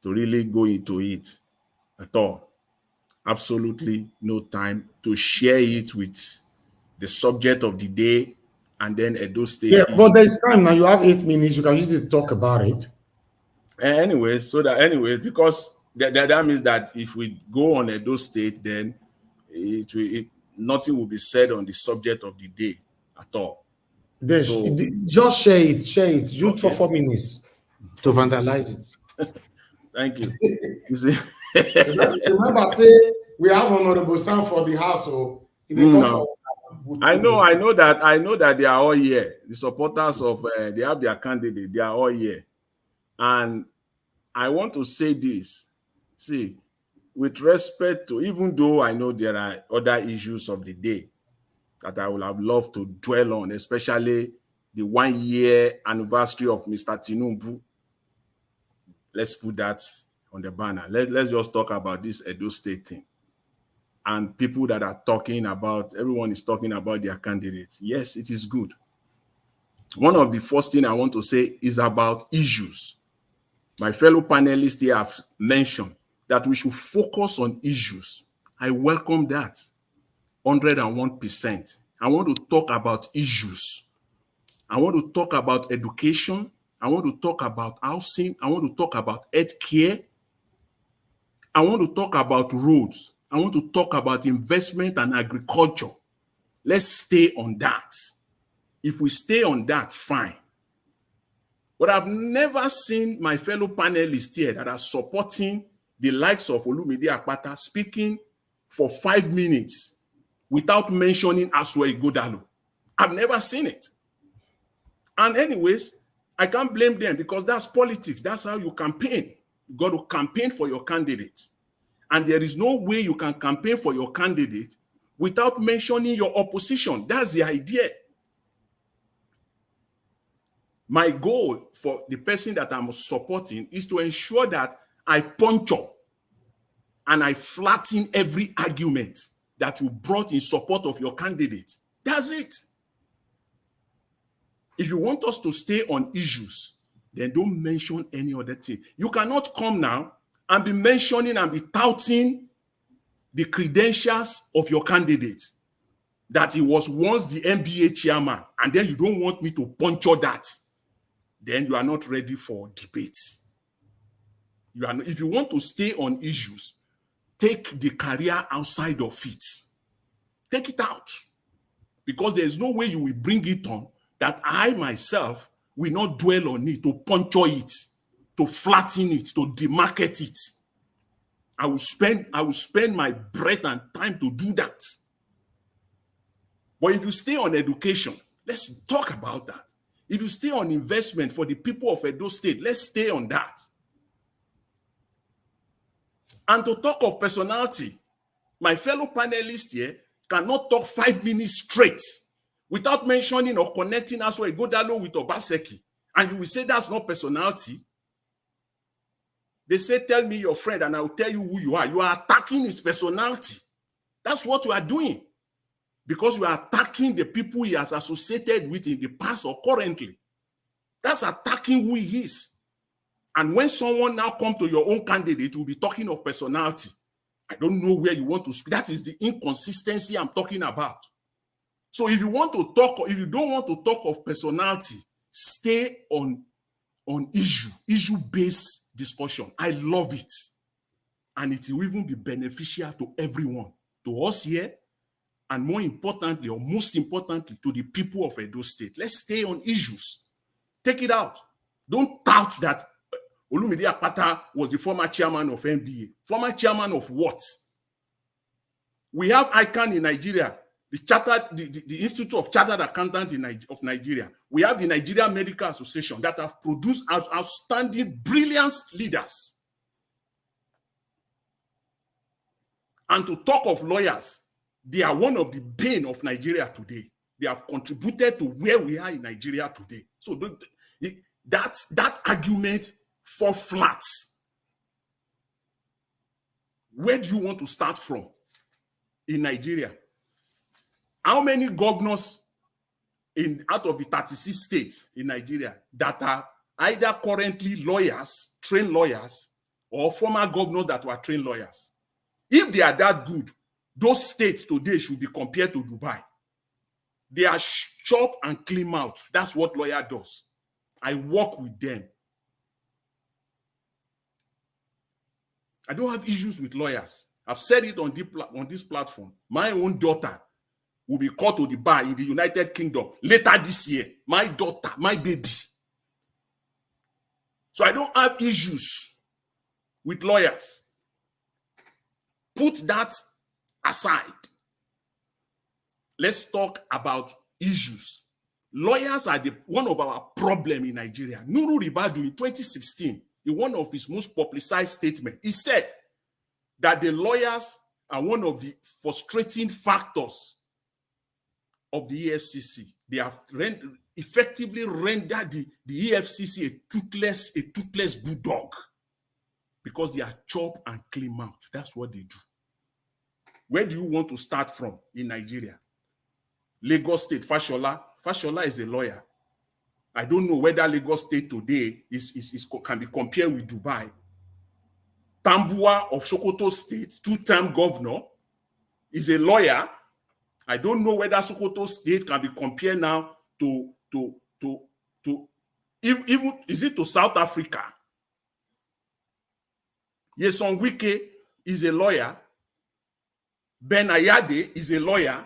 K: to really go into it at all. Absolutely no time to share it with the subject of the day and then Edo State.
E: Yeah, but there's time now. You have 8 minutes. You can use it to talk about it.
K: Anyway, because that means that if we go on Edo State, then nothing will be said on the subject of the day at all.
E: Just share it. Use okay. For 4 minutes to vandalize it.
K: Thank you. You see?
E: Remember, say we have Honorable Sam for the house, so
K: I know that they are all here. The supporters of they have their candidate, they are all here. And I want to say this. See, with respect to, even though I know there are other issues of the day that I would have loved to dwell on, especially the 1-year anniversary of Mr. Tinubu. Let's put that on the banner. Let's just talk about this Edo State thing. And people that are talking about, everyone is talking about their candidates. Yes, it is good. One of the first thing I want to say is about issues. My fellow panelists here have mentioned that we should focus on issues. I welcome that 101%. I want to talk about issues. I want to talk about education. I want to talk about housing. I want to talk about health care. I want to talk about roads. I want to talk about investment and agriculture. Let's stay on that. If we stay on that, fine. But I've never seen my fellow panelists here that are supporting the likes of Olumide Akpata speaking for 5 minutes without mentioning Asue Igodalo. I've never seen it. And anyways, I can't blame them because that's politics. That's how you campaign. You got to campaign for your candidate. And there is no way you can campaign for your candidate without mentioning your opposition. That's the idea. My goal for the person that I'm supporting is to ensure that I puncture and I flatten every argument that you brought in support of your candidate. That's it. If you want us to stay on issues, then don't mention any other thing. You cannot come now and be mentioning and be touting the credentials of your candidate, that he was once the NBA chairman, and then you don't want me to puncture that. Then you are not ready for debate. You are not, if you want to stay on issues, take the career outside of it. Take it out. Because there is no way you will bring it on that I myself will not dwell on it, to puncture it, to flatten it, to demarket it. I will spend my breath and time to do that. But if you stay on education, let's talk about that. If you stay on investment for the people of Edo State, let's stay on that. And to talk of personality, my fellow panelists here cannot talk 5 minutes straight without mentioning or connecting Asue Igodalo with Obaseki. And you will say that's not personality. They say, tell me your friend and I will tell you who you are. You are attacking his personality. That's what you are doing. Because you are attacking the people he has associated with in the past or currently. That's attacking who he is. And when someone now comes to your own candidate, will be talking of personality. I don't know where you want to speak. That is the inconsistency I'm talking about. So if you want to talk, or if you don't want to talk of personality, stay on issue-based discussion. I love it. And it will even be beneficial to everyone, to us here, and more importantly, or most importantly, to the people of Edo State. Let's stay on issues. Take it out. Don't tout that Olumide Akpata was the former chairman of NBA. Former chairman of what? We have ICANN in Nigeria, the Institute of Chartered Accountants of Nigeria. We have the Nigeria Medical Association that have produced outstanding, brilliant leaders. And to talk of lawyers, they are one of the bane of Nigeria today. They have contributed to where we are in Nigeria today. So that argument fall flat. Where do you want to start from in Nigeria? How many governors out of the 36 states in Nigeria that are either currently lawyers, trained lawyers, or former governors that were trained lawyers? If they are that good, those states today should be compared to Dubai. They are chop and clean out. That's what lawyer does. I work with them. I don't have issues with lawyers. I've said it on this platform. My own daughter will be called to the bar in the United Kingdom later this year. My daughter, my baby. So I don't have issues with lawyers. Put that aside. Let's talk about issues. Lawyers are one of our problem in Nigeria. Nuru Ribadu in 2016, in one of his most publicized statements, he said that the lawyers are one of the frustrating factors of the EFCC. They have effectively rendered the EFCC a toothless bulldog because they are chop and clean mouth. That's what they do. Where do you want to start from in Nigeria? Lagos State, Fashola. Fashola is a lawyer. I don't know whether Lagos State today can be compared with Dubai. Tambua of Sokoto State, two-term governor, is a lawyer. I don't know whether Sokoto State can be compared now to even is it to South Africa? Yeson Wike is a lawyer. Ben Ayade is a lawyer.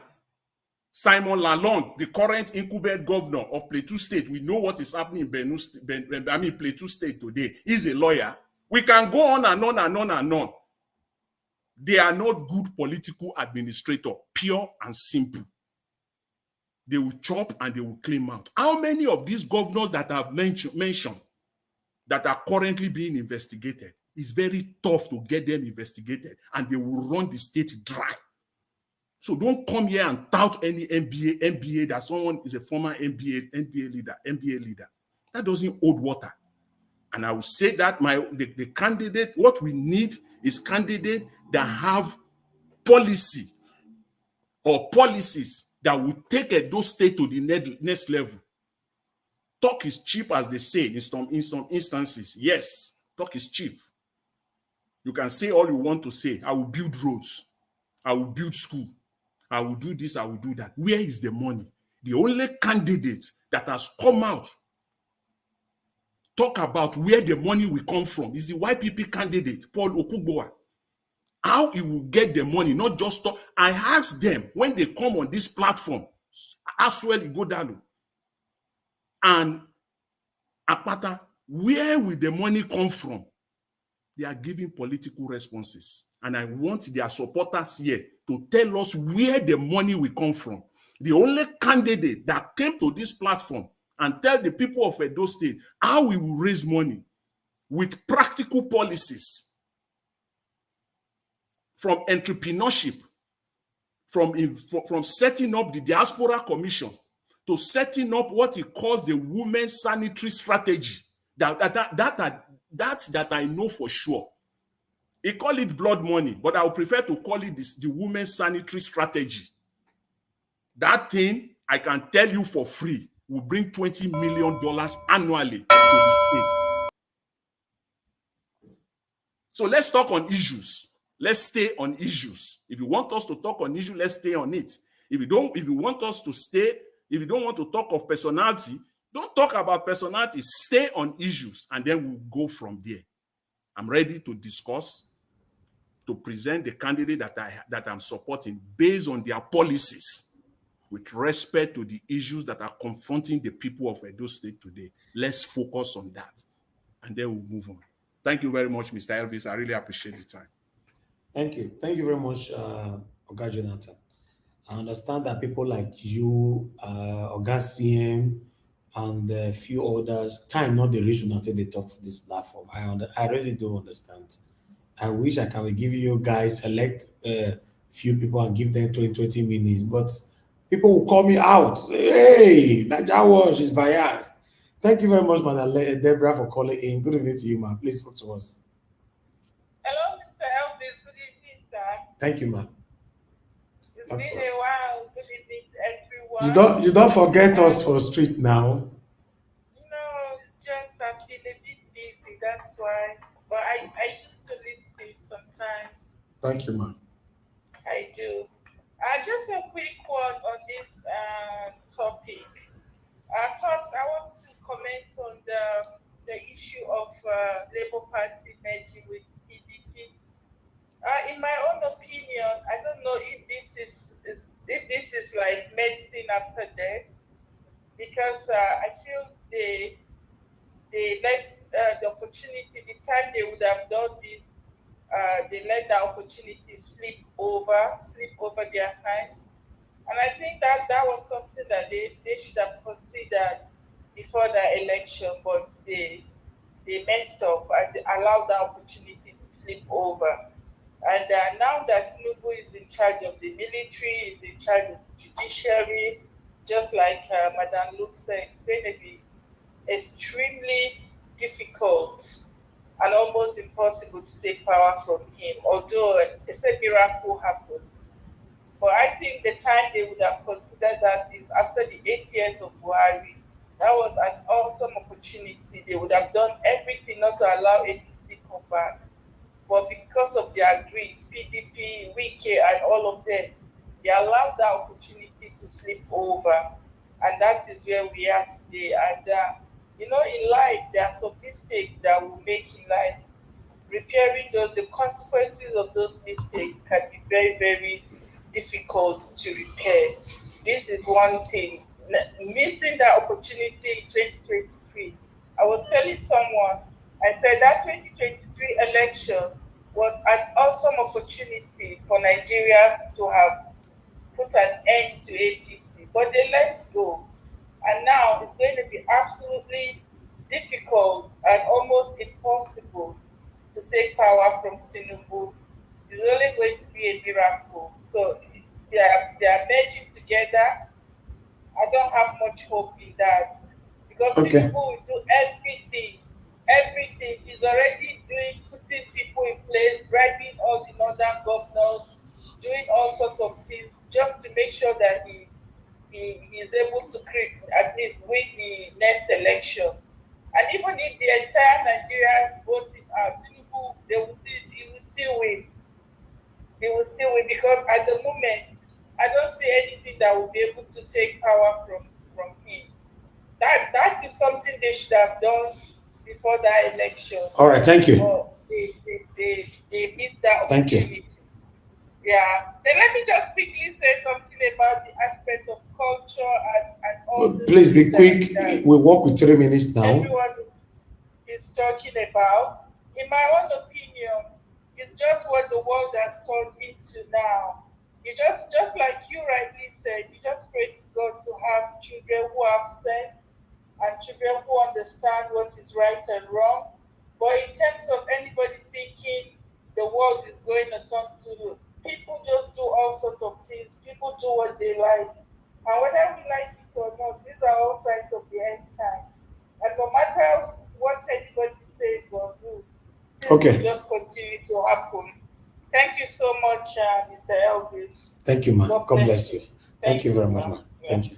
K: Simon Lalonde, the current incumbent governor of Plateau State, we know what is happening in Plateau State today. He's a lawyer. We can go on and on and on and on. They are not good political administrators, pure and simple. They will chop and they will claim out. How many of these governors that I've mentioned that are currently being investigated? It's very tough to get them investigated, and they will run the state dry. So don't come here and tout any NBA that someone is a former NBA leader. That doesn't hold water. And I will say that the candidate, what we need is candidates that have policy or policies that will take Edo State to the next level. Talk is cheap, as they say in some instances. Yes, talk is cheap. You can say all you want to say. I will build roads. I will build school. I will do this, I will do that. Where is the money? The only candidate that has come out talk about where the money will come from is the YPP candidate, Paul Okugbowa. How he will get the money, not just talk. I ask them when they come on this platform, Aswell Igodalo and Apata, where will the money come from? They are giving political responses. And I want their supporters here to tell us where the money will come from. The only candidate that came to this platform and tell the people of Edo State how we will raise money with practical policies, from entrepreneurship, from setting up the Diaspora Commission to setting up what he calls the Women's Sanitary Strategy. That I know for sure. He call it blood money, but I would prefer to call it the Women's Sanitary Strategy. That thing, I can tell you for free, will bring $20 million annually to the state. So let's talk on issues. Let's stay on issues. If you want us to talk on issues, let's stay on it. If you don't want to talk of personality, don't talk about personality. Stay on issues, and then we'll go from there. I'm ready to discuss, to present the candidate that I'm supporting based on their policies, with respect to the issues that are confronting the people of Edo State today. Let's focus on that, and then we'll move on. Thank you very much, Mr. Elvis. I really appreciate the time.
E: Thank you. Thank you very much, Oga Jonathan. I understand that people like you, Oga CM, and a few others, time not the reason until they talk for this platform. I really do understand. I wish I can give you guys select few people and give them 20 minutes, but people will call me out. Hey, Naija Wash is biased. Thank you very much, Madam Deborah, for calling in. Good evening to you, ma'am. Please talk to us.
P: Hello, Mr. Elvis. Good evening, sir.
E: Thank you, ma'am.
P: It's been a while. Good evening to everyone.
E: You don't forget us for street now.
P: No, it's just I've been a bit busy. That's why. But I used to listen sometimes.
E: Thank you, ma'am.
P: I do. Just a quick word on this topic. First, I want to comment on the issue of Labour Party merging with PDP. In my own opinion, I don't know if this is like medicine after death, because I feel they let the opportunity, the time they would have done this, they let the opportunity slip over their hands. And I think that was something that they should have considered before the election, but they messed up and allowed the opportunity to slip over. And now that Tinubu is in charge of the military, is in charge of the judiciary, just like Madam Luke said, it's going to be extremely difficult and almost impossible to take power from him, although it's a miracle happens. But I think the time they would have considered that is after the 8 years of Buhari, That was an awesome opportunity. They would have done everything not to allow APC come back. But because of their greed, PDP, Wike, and all of them, they allowed that opportunity to slip over. And that is where we are today. And, in life, there are some mistakes that we make in life. Repairing the consequences of those mistakes can be very, very difficult to repair. This is one thing. Missing that opportunity in 2023, I was telling someone, I said that 2023 election was an awesome opportunity for Nigerians to have put an end to APC, but they let go. And now it's going to be absolutely difficult and almost impossible to take power from Tinubu. It's only going to be a miracle. So they are merging together. I don't have much hope in that because
E: Okay.
P: Tinubu will do everything. Everything. He's already putting people in place, bribing all the northern governors, doing all sorts of things just to make sure that he is able to creep, at least win the next election. And even if the entire Nigeria vote him out, Tinubu, he will still win. He will still win because at the moment, I don't see anything that will be able to take power from him. That is something they should have done before that election.
E: All right, thank you.
P: But they missed that
E: Thank you.
P: opportunity. Yeah. Then let me just quickly say something about the aspect of culture and all the
E: Please be
P: things
E: quick.
P: that
E: We work with 3 minutes now.
P: everyone is talking about. In my own opinion, it's just what the world has turned into now. You just like you rightly said, you just pray to God to have children who have sense and children who understand what is right and wrong. But in terms of anybody thinking the world is going to turn to, people just do all sorts of things. People do what they like. And whether we like it or not, these are all signs of the end time. And no matter what anybody says or do, things will
E: Okay.
P: just continue to happen. Thank you so much, Mr. Elvis.
E: Thank you, ma. God bless you. Thank you very much,
P: sir.
E: ma. Thank you.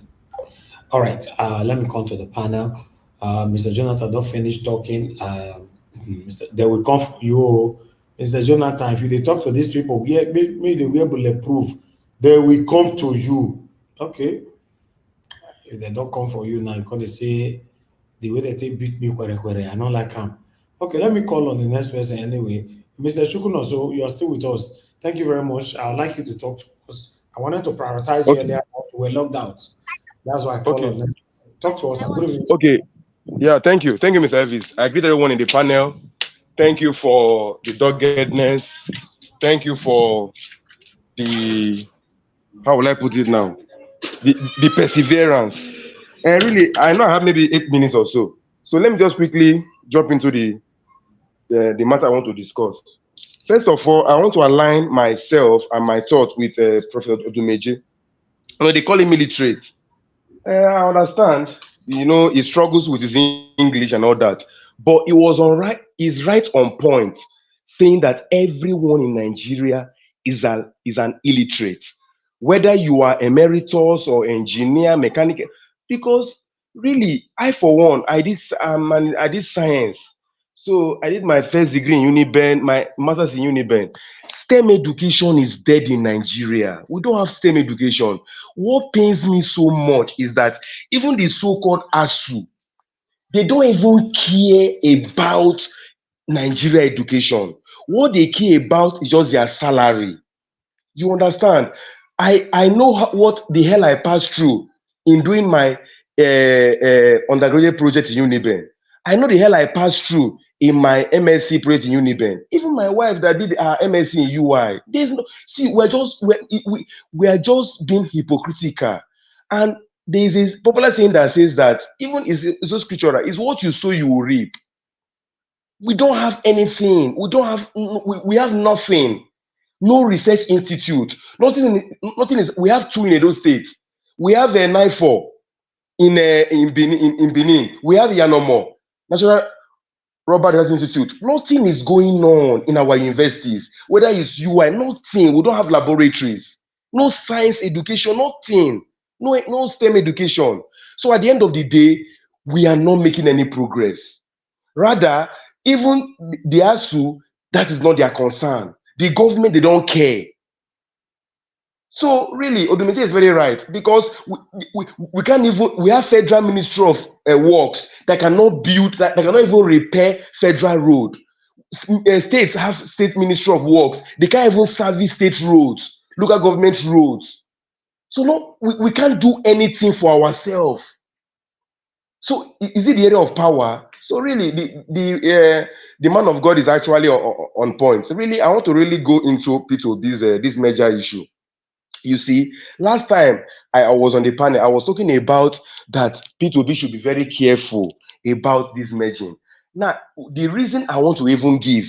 E: All right. Let me come to the panel. Mr. Jonathan, don't finish talking. They will come for you. Mr. Jonathan, if you dey talk to these people, maybe they will be able to prove. They will come to you. Okay. If they don't come for you now, because they say the way they take beat me, I don't like them. Okay, let me call on the next person anyway. Mr. Chukunoso, you are still with us. Thank you very much. I would like you to talk to us. I wanted to prioritize you earlier, but we were locked out. That's why I call on next person. Talk to us and good evening.
O: Okay. Yeah, thank you. Thank you, Mr. Elvis. I greet everyone in the panel. Thank you for the doggedness. Thank you for the, how will I put it now? The perseverance. And really, I know I have maybe 8 minutes or so. So let me just quickly jump into the matter I want to discuss. First of all, I want to align myself and my thought with Professor Odumeje. They call him illiterate. I understand, he struggles with his English and all that. But it was he's right on point, saying that everyone in Nigeria is an illiterate. Whether you are emeritus or engineer, mechanic, because really, I for one, I did science. So I did my first degree in Uniben, my master's in Uniben. STEM education is dead in Nigeria. We don't have STEM education. What pains me so much is that even the so-called ASU, they don't even care about Nigeria education. What they care about is just their salary. You understand? I know what the hell I passed through in doing my undergraduate project in Uniben. I know the hell I passed through in my MSc project in Uniben. Even my wife that did her MSc in UI. There's no see. We are just being hypocritical, and there is a popular saying that says that even it's so scriptural. Is what you sow you will reap. We don't have anything. We don't have. We have nothing. No research institute. Nothing is. We have two in Edo State. We have a NIFO in Benin. We have Yanomo National Robert Health Institute. Nothing is going on in our universities. Whether it's UI, nothing. We don't have laboratories. No science education. Nothing. No STEM education. So at the end of the day, we are not making any progress. Rather, even the ASU, that is not their concern. The government, they don't care. So really, Odumete is very right, because we can't even, we have Federal Ministry of Works that cannot build, that cannot even repair federal road. States have State Ministry of Works, they can't even service state roads, local government roads. So no, we can't do anything for ourselves. So is it the area of power? So really, the man of God is actually on point. So really, I want to really go into this major issue. You see, last time I was on the panel, I was talking about that P2B should be very careful about this merging. Now, the reason I want to give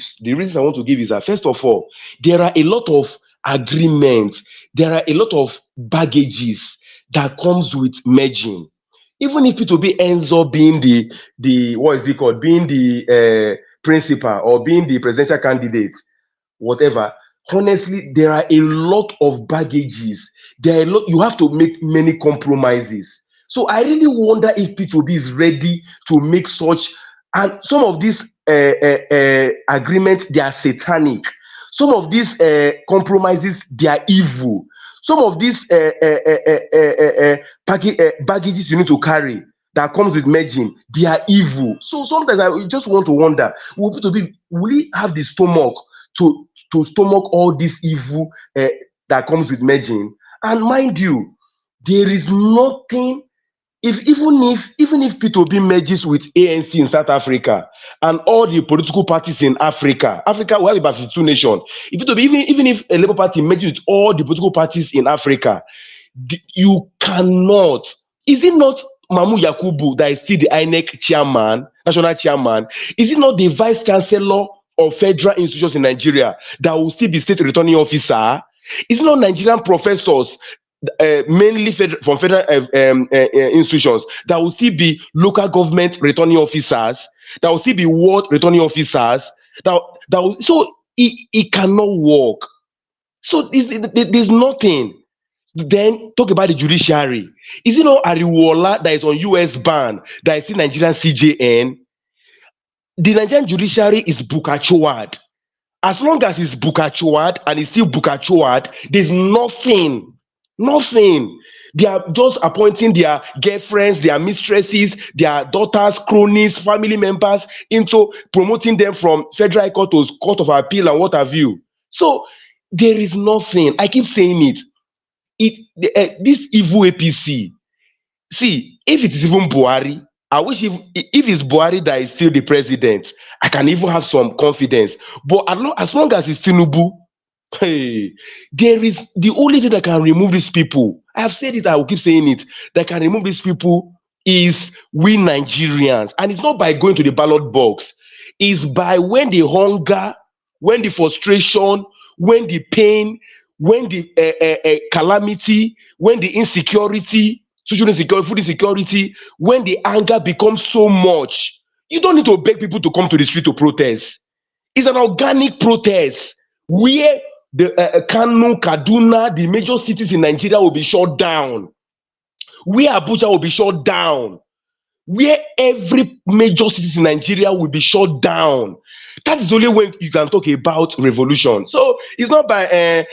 O: is that, first of all, there are a lot of agreements, there are a lot of baggages that comes with merging. Even if P2B ends up being the what is it called, being the principal or being the presidential candidate, whatever, honestly, there are a lot of baggages. There are a lot, you have to make many compromises. So I really wonder if P2B is ready to make such, and some of these agreements, they are satanic. Some of these compromises, they are evil. Some of these baggages you need to carry that comes with merging, they are evil. So sometimes I just want to wonder, will we have the stomach to stomach all this evil that comes with merging? And mind you, there is nothing, even if P2B merges with ANC in South Africa and all the political parties in Africa, we have about 52 nations. If P2B, even if a Labour Party merges with all the political parties in Africa, you cannot. Is it not Mamu Yakubu that is still the INEC chairman, national chairman? Is it not the vice chancellor of federal institutions in Nigeria that will still be state returning officer? Is it not Nigerian professors, mainly from federal institutions, that will still be local government returning officers, that will still be ward returning officers, so it cannot work. So there's nothing. Then talk about the judiciary. Is it not Ariwola that is on US ban that is still Nigerian CJN? The Nigerian judiciary is Bukachowad. As long as it's Bukachowad and it's still Bukachowad, there's nothing. They are just appointing their girlfriends, their mistresses, their daughters, cronies, family members into promoting them from Federal Court to Court of Appeal and what have you. So there is nothing. I keep saying it. This evil APC. See, if it is even Buhari, I wish if it's Buhari that is still the president, I can even have some confidence. But as long as it's Tinubu, hey, there is the only thing that can remove these people. I have said it, I will keep saying it. That can remove these people is we Nigerians. And it's not by going to the ballot box. It's by when the hunger, when the frustration, when the pain, when the calamity, when the insecurity, social insecurity, food insecurity, when the anger becomes so much, you don't need to beg people to come to the street to protest. It's an organic protest where the Kano, Kaduna, the major cities in Nigeria will be shut down, where Abuja will be shut down, where every major city in Nigeria will be shut down. That is only when you can talk about revolution. So it's not by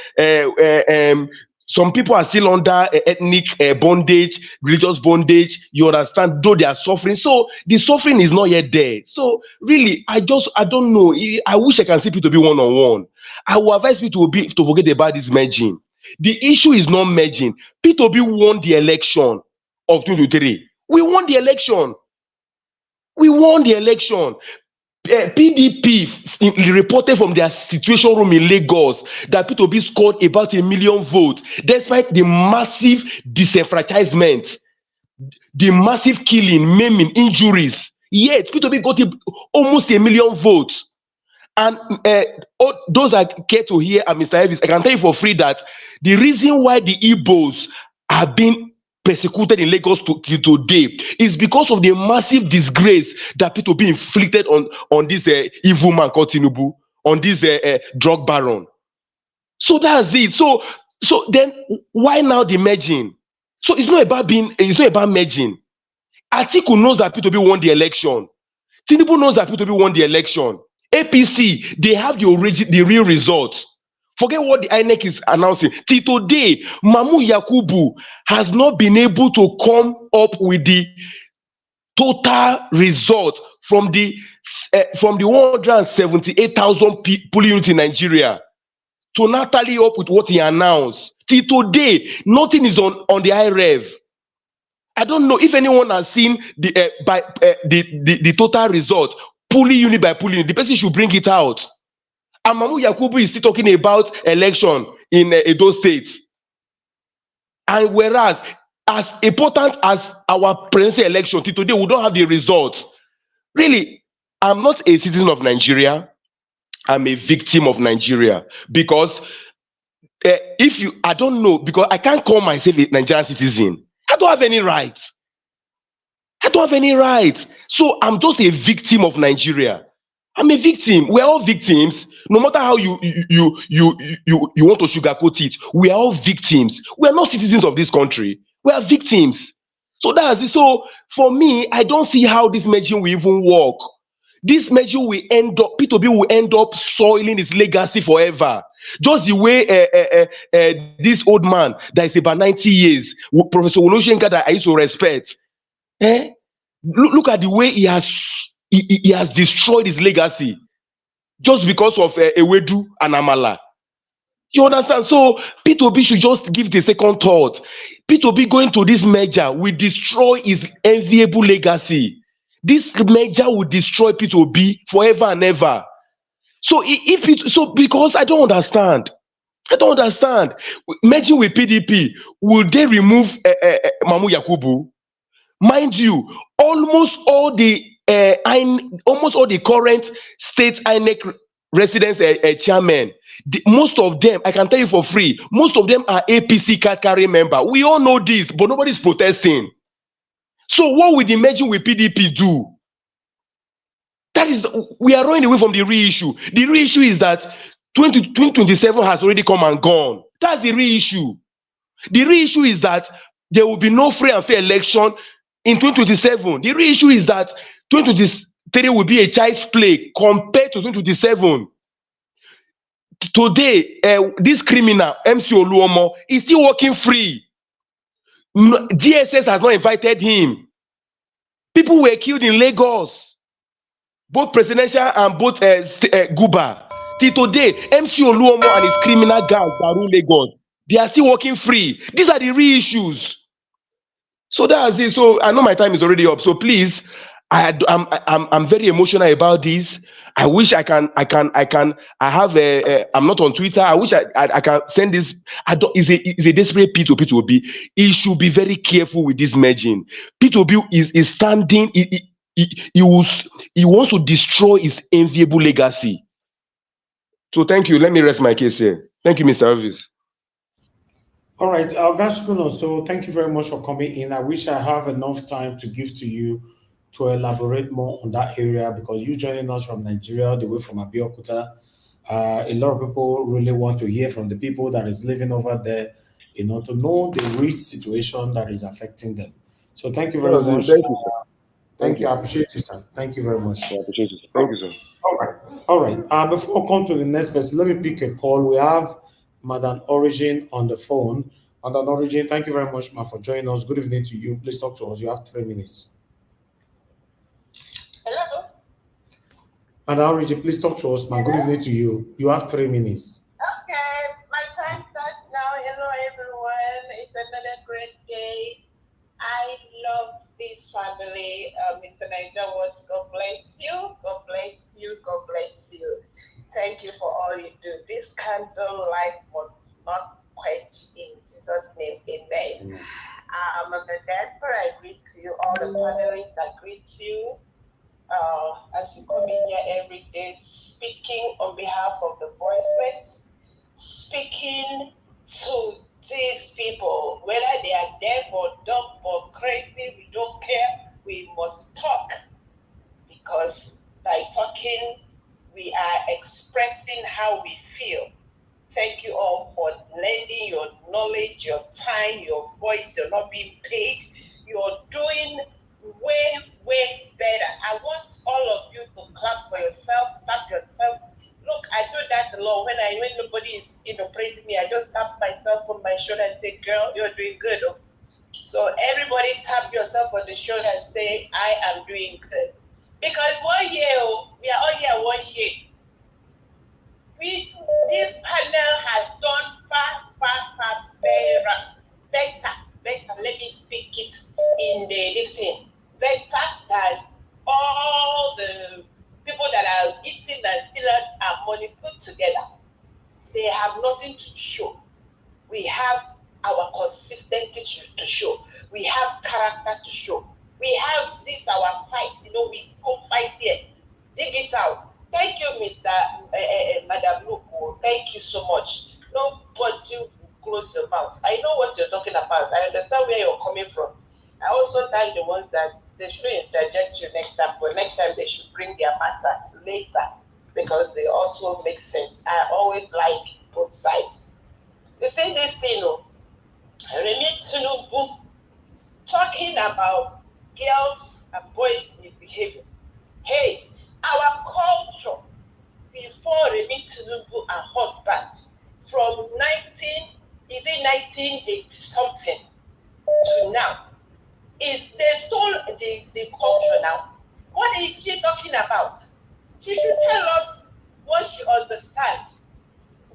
O: some people are still under ethnic bondage, religious bondage. You understand? Though they are suffering, so the suffering is not yet there. So really, I don't know. I wish I can see people to be one-on-one. I will advise people to forget about this merging. The issue is not merging. P2B won the election of 2023. We won the election. PDP reported from their situation room in Lagos that P2B scored about 1 million votes, despite the massive disenfranchisement, the massive killing, maiming, injuries. Yet P2B got almost 1 million votes. And those that care to hear Mr. Elvis, I can tell you for free that the reason why the Igbos are being persecuted in Lagos today is because of the massive disgrace that P2B inflicted on this evil man called Tinubu, on this drug baron. So that's it. So then why now the merging? So it's not about merging. Atiku knows that P2B won the election. Tinubu knows that P2B won the election. APC, they have the real results. Forget what the INEC is announcing. Till today, Mamu Yakubu has not been able to come up with the total result from the 178,000 polling units in Nigeria to now tally up with what he announced. Till today, nothing is on the IREV. I don't know if anyone has seen the total result, polling unit by polling unit. The person should bring it out. And Mamu Yakubu is still talking about election in Edo State. And whereas, as important as our presidential election, till today, we don't have the results. Really, I'm not a citizen of Nigeria. I'm a victim of Nigeria. Because I don't know, because I can't call myself a Nigerian citizen. I don't have any rights. I don't have any rights. So I'm just a victim of Nigeria. I'm a victim. We're all victims. No matter how you want to sugarcoat it, we are all victims. We are not citizens of this country. We are victims. So that's it. So for me, I don't see how this merging will even work. This merging will end up, P2B will end up soiling its legacy forever. Just the way this old man that is about 90 years, Professor Wonoshenka, that I used to respect, look at the way he has destroyed his legacy just because of Ewedu and Amala. You understand? So P2B should just give it a second thought. P2B going to this merger will destroy his enviable legacy. This merger will destroy P2B forever and ever. So because I don't understand. Merging with PDP, will they remove Mamu Yakubu? Mind you, almost all the current state INEC residents chairmen, most of them, I can tell you for free, most of them are APC card carrying member. We all know this, but nobody's protesting. So what will the merging with PDP do? That is, we are running away from the real issue. The real issue is that 2027 has already come and gone. That's the real issue. The real issue is that there will be no free and fair election in 2027. The real issue is that 2023 will be a child's play compared to 2027. Today, this criminal, MC Oluomo, is still working free. DSS has not invited him. People were killed in Lagos, both presidential and both Guba. Till today, MC Oluomo and his criminal gang Baru Lagos, they are still working free. These are the real issues. So that's it. So I know my time is already up. So please, I'm very emotional about this. I wish I have I'm not on Twitter. I wish I can send this. It's a desperate P2B. He should be very careful with this merging. P2B is standing. He wants to destroy his enviable legacy. So thank you. Let me rest my case here. Thank you, Mr. Elvis.
E: All right, Gashkuno, so thank you very much for coming in. I wish I have enough time to give to you to elaborate more on that area, because you joining us from Nigeria, the way from Abeokuta, a lot of people really want to hear from the people that is living over there, to know the real situation that is affecting them. So thank you very much.
O: Thank you, sir.
E: Thank you. I appreciate you, sir. Thank you very much.
O: I appreciate you, sir. Thank you, sir.
E: All right. Before I come to the next person, let me pick a call. We have Madam Origin on the phone. Madam Origin, thank you very much, ma, for joining us. Good evening to you. Please talk to us. You have 3 minutes.
P: Hello.
E: Madam Origin, please talk to us, ma. Good evening to you. You have 3 minutes.
P: Okay, my time starts now. Hello, everyone. It's another great day. I love this family. Mr. Niger Watch, God bless you. God bless you. God bless you. Thank you for all you do. This candle light must not quench in Jesus' name. Amen. The diaspora, I greet you. All the panelists, I greet you. As you come in here every day, speaking on behalf of the voiceless, speaking to these people, whether they are deaf or dumb or crazy, we don't care. We must talk, because by talking, we are expressing how we feel. Thank you all for lending your knowledge, your time, your voice. You're not being paid. You're doing way better. I want all of you to clap for yourself, tap yourself. Look, I do that a lot when nobody is praising me. I just tap myself on my shoulder and say, "Girl, you're doing good." Oh. So everybody tap yourself on the shoulder and say, "I am doing good." Because 1 year, we are all here 1 year. This panel has done far better. Let me speak it in the listing. Better than all the people that are eating and stealing our money put together. They have nothing to show. We have our consistency to show. We have character to show. We have this our fight. We go fight here. Dig it out. Thank you, Madam Luko. Thank you so much. Nobody close your mouth. I know what you're talking about. I understand where you're coming from. I also thank the ones that they should interject you next time, but next time they should bring their matters later because they also make sense. I always like both sides. They say this thing, Remi Tinubu talking about girls and boys misbehaving. Hey, our culture before Remi Tinubu and husband from 1980 something to now is they stole the culture now. What is she talking about? She should tell us what she understands.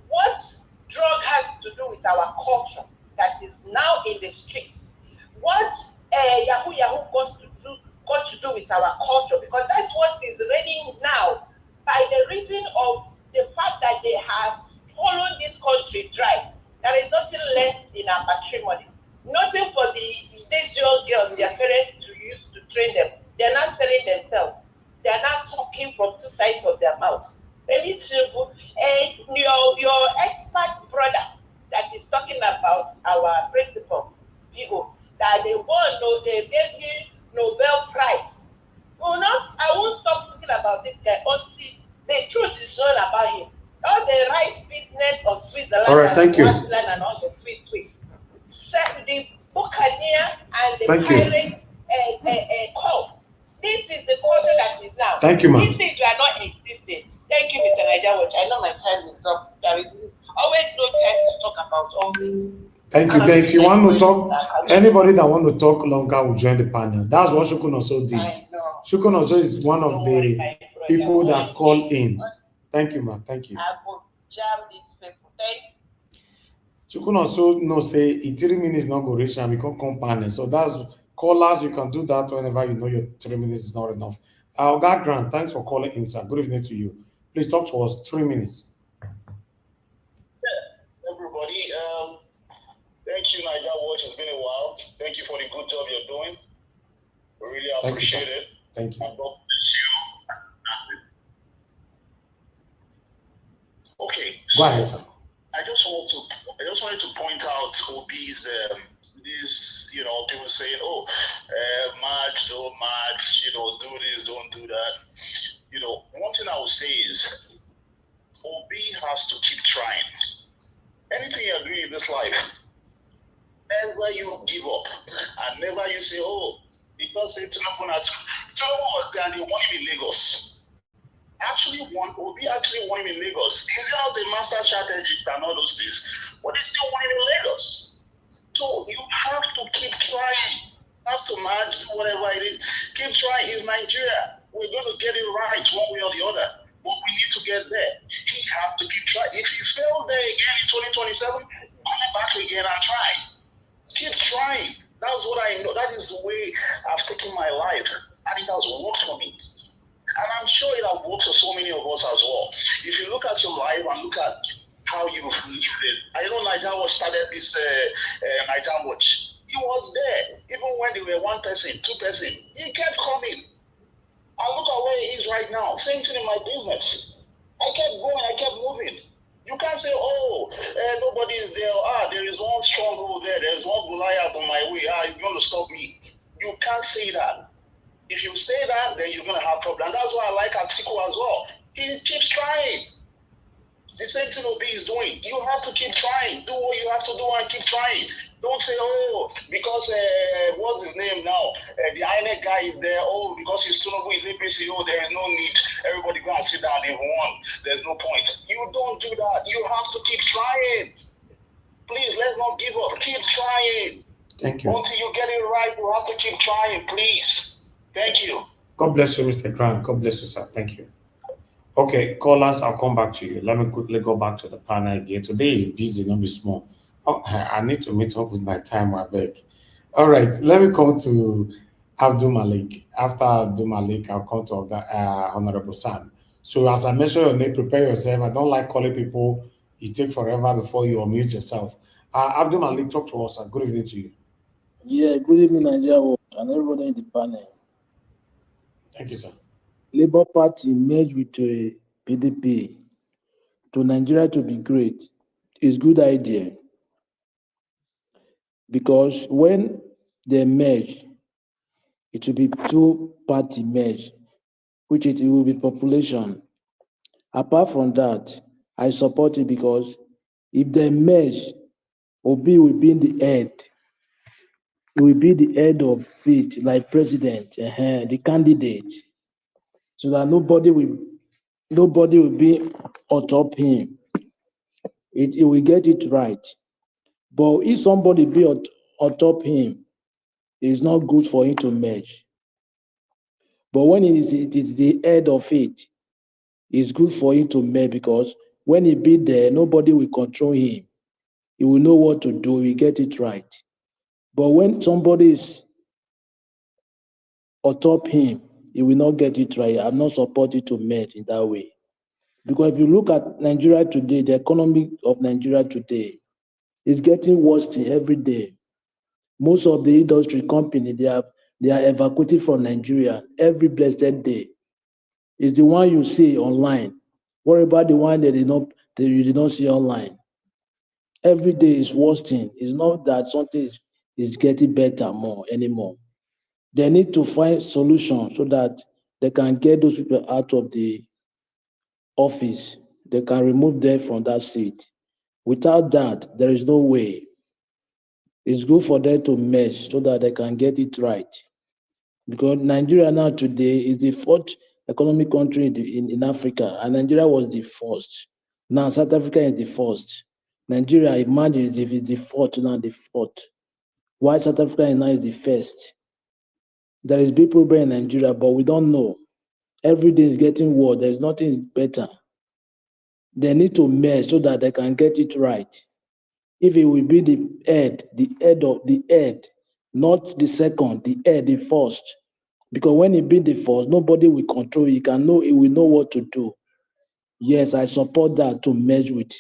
P: What drug has to do with our culture that is now in the streets? What Yahoo got to do with our culture? Because that's what is reigning now by the reason of the fact that they have followed this country dry. There is nothing left in our patrimony. Nothing for these young girls, their parents to use to train them. They're not selling themselves. They're not talking from two sides of their mouth. Maybe and your expert brother that is talking about our principal people that they won, they gave you Nobel Prize. I won't stop talking about this guy until the truth is not about him. All the rice business of Switzerland and Swaziland and all the sweets. The Buccaneer and the pirate cult. This is the culture that is now.
E: Thank you, ma'am.
P: These things are not existing. Thank you, Mr. Niger Watch. I know my time is up. There is always no time to talk about all this.
E: Thank you. Then if you want to talk, anybody that want to talk longer will join the panel. That's what Shukun also did. Shukun also is one of the people that call in. Thank you, ma'am. Thank you.
P: I will jam these people. Thank you.
E: Shukun also knows say 3 minutes not go reach and become panel. So that's callers. You can do that whenever you know your 3 minutes is not enough. Oga Grant, thanks for calling in, sir. Good evening to you. Please talk to us. 3 minutes.
F: Everybody, thank you, Niger Watch. It's been a while. Thank you for the good job you're doing. We really appreciate it.
E: Thank you.
F: And God bless you. Okay.
E: Go ahead, sir.
F: I just wanted to point out Obi's this, people saying, march, don't march, do this, don't do that. One thing I would say is Obi has to keep trying. Anything you're doing in this life, never you give up. And never you say, because it's not going to John was there and he won him in Lagos. Obi actually won him in Lagos. He's not the master strategist and all those things, but he still won him in Lagos. So you have to keep trying. Have to match whatever it is. Keep trying. It's Nigeria. We're going to get it right one way or the other. But we need to get there. He have to keep trying. If you fail there again in 2027, go back again and try. Keep trying. That's what I know. That is the way I've taken my life. And it has worked for me. And I'm sure it has worked for so many of us as well. If you look at your life and look at how you've lived it. I know Niger Watch started this Niger Watch. He was there. Even when they were 1 person, 2 person, he kept coming. And look at where he is right now. Same thing in my business. I kept going, I kept moving. You can't say, nobody is there. There is one stronghold there. There's one Goliath on my way. It's going to stop me. You can't say that. If you say that, then you're going to have problems. That's why I like Atiku as well. He keeps trying. The same thing Obi is doing. You have to keep trying. Do what you have to do and keep trying. Don't say, oh, because what's his name now? The INEC guy is there. Oh, because he's Tinubu is APC. Oh, there is no need. Everybody go and sit down. They've won. There's no point. You don't do that. You have to keep trying. Please, let's not give up. Keep trying.
E: Thank you.
F: Until you get it right, you have to keep trying, please. Thank you.
E: God bless you, Mr. Grant. God bless you, sir. Thank you. Okay, callers, I'll come back to you. Let me quickly go back to the panel again. Today is busy, not be small. Oh, I need to meet up with my time, I beg. All right, let me come to Abdul Malik. After Abdul Malik, I'll come to Honorable Sam. So as I mentioned your name, prepare yourself. I don't like calling people. You take forever before you unmute yourself. Abdul Malik, talk to us. Good evening to you.
Q: Yeah, good evening, Nigeria world, and everybody in the panel.
E: Thank you, sir.
Q: Labour Party merged with PDP to Nigeria to be great is good idea, because when they merge, it will be two-party merge, which it will be population. Apart from that, I support it because if they merge, Obi will be in the head. He will be the head of it, like president, the candidate, so that nobody will be on top him. It will get it right. But if somebody be on top him, it's not good for him to merge. But when it is the head of it, it's good for him to merge, because when he be there, nobody will control him. He will know what to do, he get it right. But when somebody is on top him, he will not get it right. I'm not supporting to merge in that way. Because if you look at Nigeria today, the economy of Nigeria today is getting worse every day. Most of the industry company, they are evacuating from Nigeria every blessed day. It's the one you see online. What about the one that you did not see online? Every day is worsening. It's not that something is getting better more anymore. They need to find solutions so that they can get those people out of the office. They can remove them from that seat. Without that, there is no way. It's good for them to merge so that they can get it right. Because Nigeria now today is the fourth economic country in Africa, and Nigeria was the first. Now South Africa is the first. Nigeria, imagine, if it's the fourth, now the fourth. Why South Africa now is the first? There is big problem in Nigeria, but we don't know. Every day is getting worse. There's nothing better. They need to merge so that they can get it right. If it will be the head of the head, not the second, the head, the first. Because when he be the first, nobody will control. He will know what to do. Yes, I support that, to merge with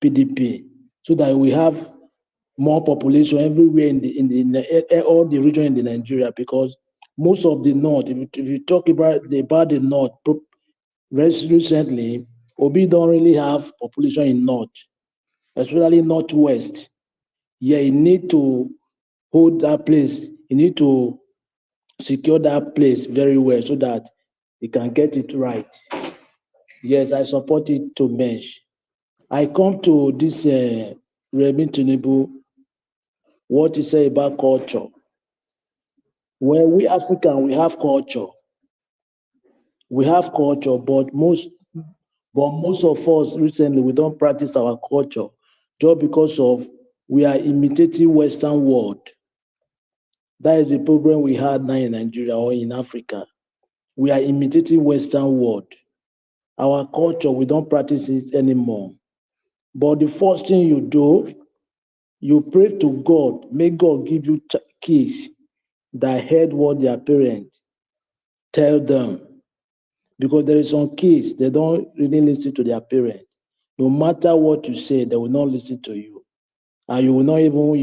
Q: PDP so that we have more population everywhere in all the region in the Nigeria. Because most of the north, if you talk about the north, recently, Obi don't really have population in north, especially northwest. Yeah, you need to hold that place. You need to secure that place very well so that you can get it right. Yes, I support it to merge. I come to this Remi Tinubu, what he say about culture. Well, we African, we have culture. We have culture, but most of us recently, we don't practice our culture just because of we are imitating Western world. That is the problem we had now in Nigeria or in Africa. We are imitating Western world. Our culture, we don't practice it anymore. But the first thing you do, you pray to God. May God give you kids that heard what their parents tell them. Because there is some kids, they don't really listen to their parents. No matter what you say, they will not listen to you. And you will not even,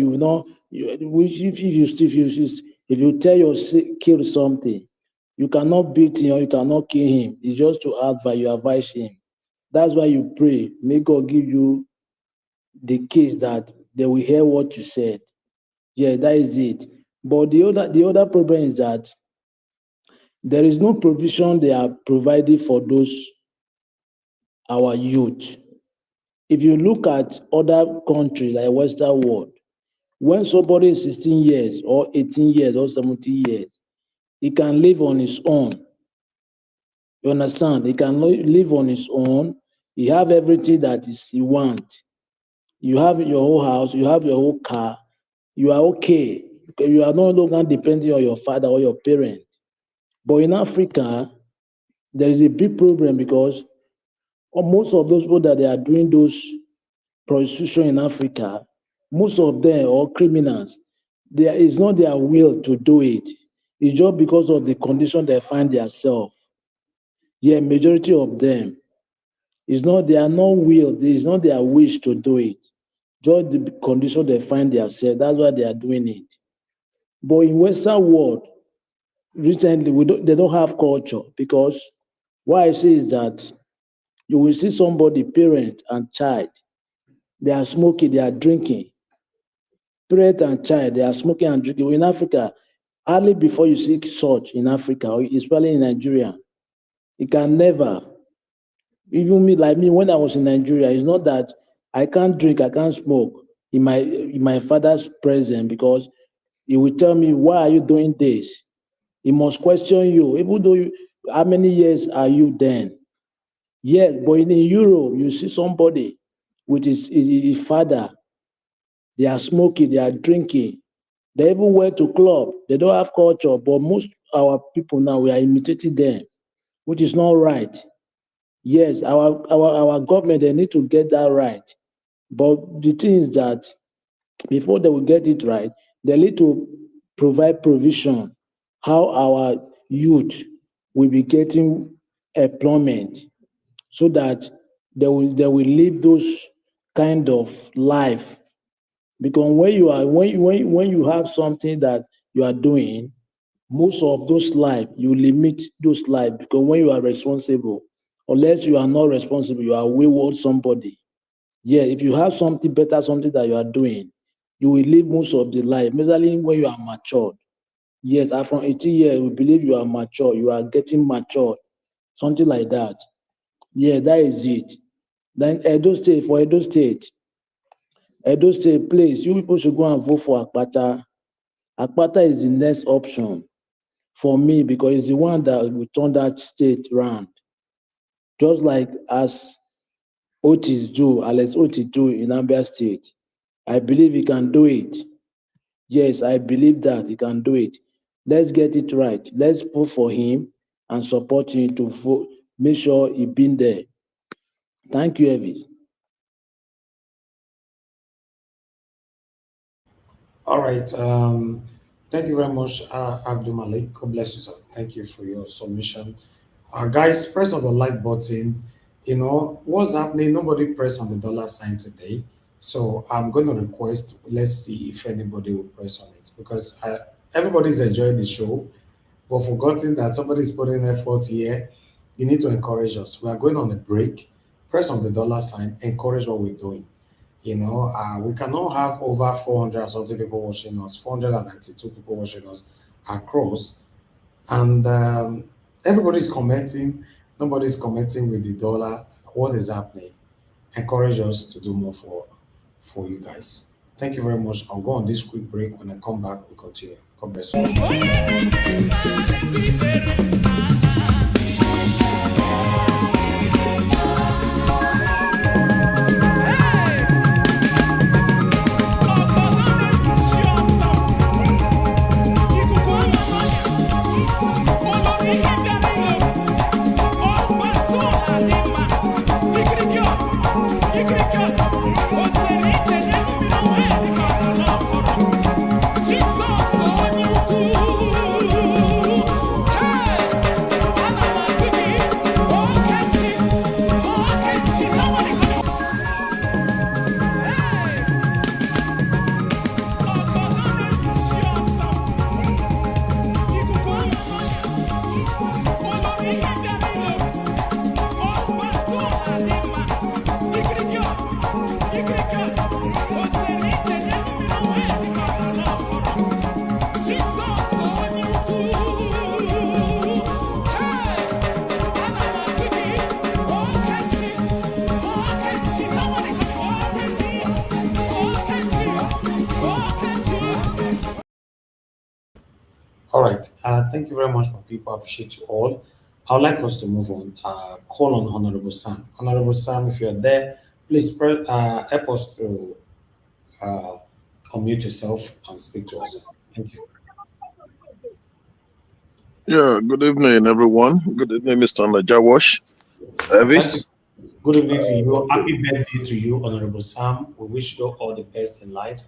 Q: if you tell your kid something, you cannot beat him or you cannot kill him. It's just to advise, you advise him. That's why you pray. May God give you the kids that they will hear what you said. Yeah, that is it. But the other problem is that there is no provision they are providing for those our youth. if you look at other countries like Western world, when somebody is 16 years or 18 years or 17 years, he can live on his own. You understand? He can live on his own. He have everything that he want. You have your whole house, you have your whole car, you are okay. You are no longer depending on your father or your parent. But in Africa, there is a big problem because most of those people that they are doing those prostitution in Africa, most of them are criminals. It's not their will to do it. It's just because of the condition they find themselves. Yeah, majority of them. It's not their will, it's not their wish to do it. Just the condition they find themselves. That's why they are doing it. But in Western world, recently they don't have culture, because what I say is that you will see somebody, parent and child, they are smoking, they are drinking. Parent and child, they are smoking and drinking. In Africa, hardly before you see such in Africa, or especially in Nigeria, it can never. Even me, like me, when I was in Nigeria, it's not that I can't drink, I can't smoke in my father's presence, because he will tell me, why are you doing this? He must question you, even though how many years are you then? Yes, but in Europe, you see somebody with his father, they are smoking, they are drinking. They even went to club. They don't have culture, but most our people now, we are imitating them, which is not right. Yes, our government, they need to get that right. But the thing is that before they will get it right, they need to provide provision how our youth will be getting employment, so that they will live those kind of life. Because when you have something that you are doing, most of those life, you limit those life, because when you are responsible, unless you are not responsible, you are wayward somebody. Yeah, if you have something better, something that you are doing, you will live most of the life, especially when you are matured. Yes, from 18 years, we believe you are mature, you are getting matured, something like that. Yeah, that is it. Then Edo State, please, you people should go and vote for Akpata. Akpata is the next option for me, because it's the one that will turn that state round. Just like as Alex Otis do in Abia State. I believe he can do it. Yes, I believe that he can do it. Let's get it right. Let's vote for him and support him to vote, make sure he been there. Thank you, Evie.
E: All right. Thank you very much, Abdul Malik. God bless you, sir. Thank you for your submission. Guys, press on the like button. You know, what's happening? Nobody pressed on the dollar sign today. So I'm going to request, let's see if anybody will press on it, because everybody's enjoying the show, but forgotten that somebody's putting effort here. You need to encourage us. We are going on a break. Press on the dollar sign, encourage what we're doing. You know, we cannot have over 400 or something people watching us, 492 people watching us across. And everybody's commenting. Nobody's commenting with the dollar. What is happening? Encourage us to do more for you guys. Thank you very much. I'll go on this quick break. When I come back, we continue. God bless you. All right. Thank you very much, my people. I appreciate you all. I would like us to move on. Call on Honorable Sam. Honorable Sam, if you're there, please help us to uh, unmute yourself and speak to us. Thank you.
R: Yeah, good evening, everyone. Good evening, Mr. Najawash.
E: Thank you.
R: Service.
E: Good evening to you. Happy birthday to you, Honorable Sam. We wish you all the best in life.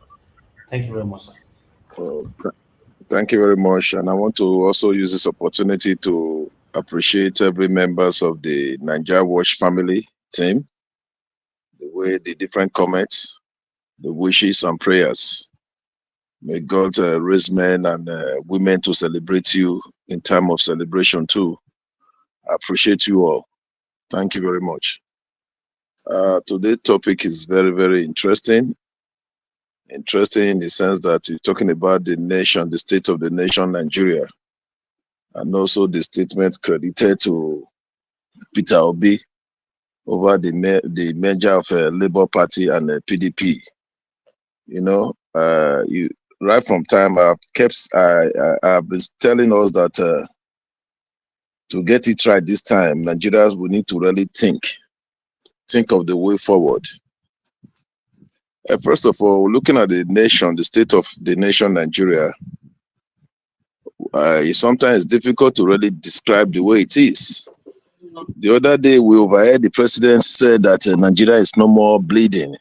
E: Thank you very much, sir.
R: Thank you very much. And I want to also use this opportunity to appreciate every members of the Nigeria Watch family team, the way the different comments, the wishes and prayers. May God raise men and women to celebrate you in time of celebration too. I appreciate you all. Thank you very much. Today's topic is very, very interesting. Interesting in the sense that you're talking about the nation, the state of the nation, Nigeria, and also the statement credited to Peter Obi over the merger of Labour Party and PDP. You know, right from time I've been telling us that to get it right this time, Nigerians will need to really think of the way forward. First of all, looking at the nation, the state of the nation, Nigeria, it's sometimes difficult to really describe the way it is. The other day, we overheard the president said that Nigeria is no more bleeding.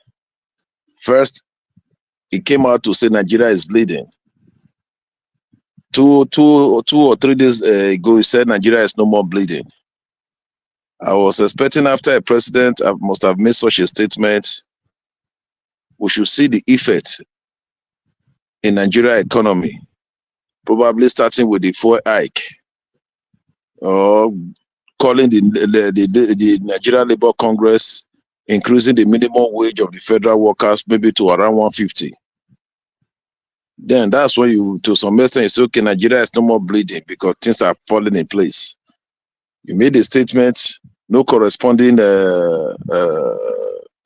R: First, he came out to say Nigeria is bleeding. Two or 3 days ago, he said Nigeria is no more bleeding. I was expecting after a president must have made such a statement, we should see the effect in Nigeria economy, probably starting with the fuel hike, or calling the Nigeria Labour Congress, increasing the minimum wage of the federal workers maybe to around 150. Then that's when you, to some extent, you say, okay, Nigeria is no more bleeding because things are falling in place. You made a statement, no corresponding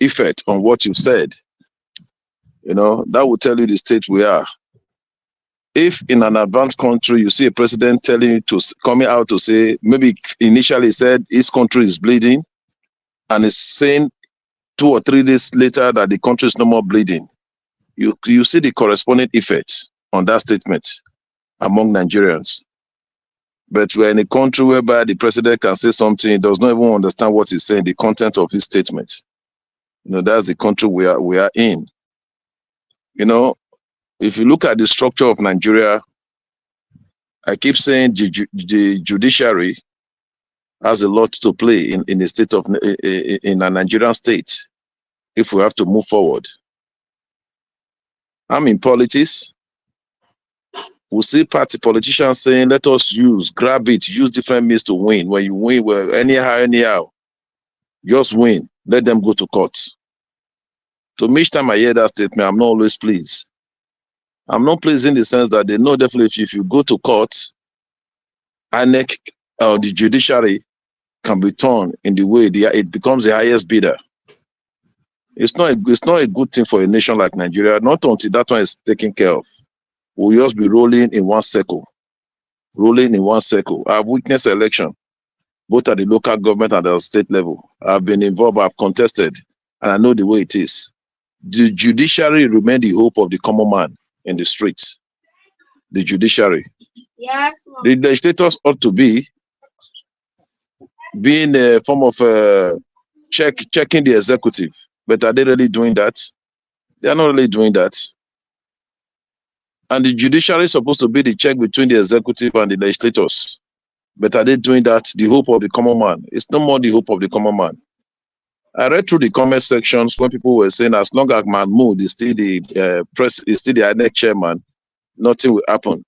R: effect on what you said. You know, that will tell you the state we are. If in an advanced country you see a president telling you to coming out to say, maybe initially said his country is bleeding, and is saying 2 or 3 days later that the country is no more bleeding, you see the corresponding effect on that statement among Nigerians. But we're in a country whereby the president can say something, he does not even understand what he's saying, the content of his statement. You know, that's the country we are in. You know, if you look at the structure of Nigeria, I keep saying the judiciary has a lot to play in the state of in a Nigerian state if we have to move forward. I'm in politics. We see politicians saying, let us grab it, use different means to win. When you win, well, anyhow, just win. Let them go to court. So each time I hear that statement, I'm not always pleased. I'm not pleased in the sense that they know definitely if you go to court, INEC or the judiciary can be torn in the way it becomes the highest bidder. It's not a good thing for a nation like Nigeria, not until that one is taken care of. We'll just be rolling in one circle. I've witnessed election, both at the local government and at the state level. I've been involved, I've contested, and I know the way it is. The judiciary remains the hope of the common man in the streets. The judiciary. Yes, the legislators ought to be being a form of checking the executive. But are they really doing that? They are not really doing that. And the judiciary is supposed to be the check between the executive and the legislators. But are they doing that? The hope of the common man. It's no more the hope of the common man. I read through the comment sections when people were saying, as long as Mahmoud is still the is still the INEC chairman, nothing will happen.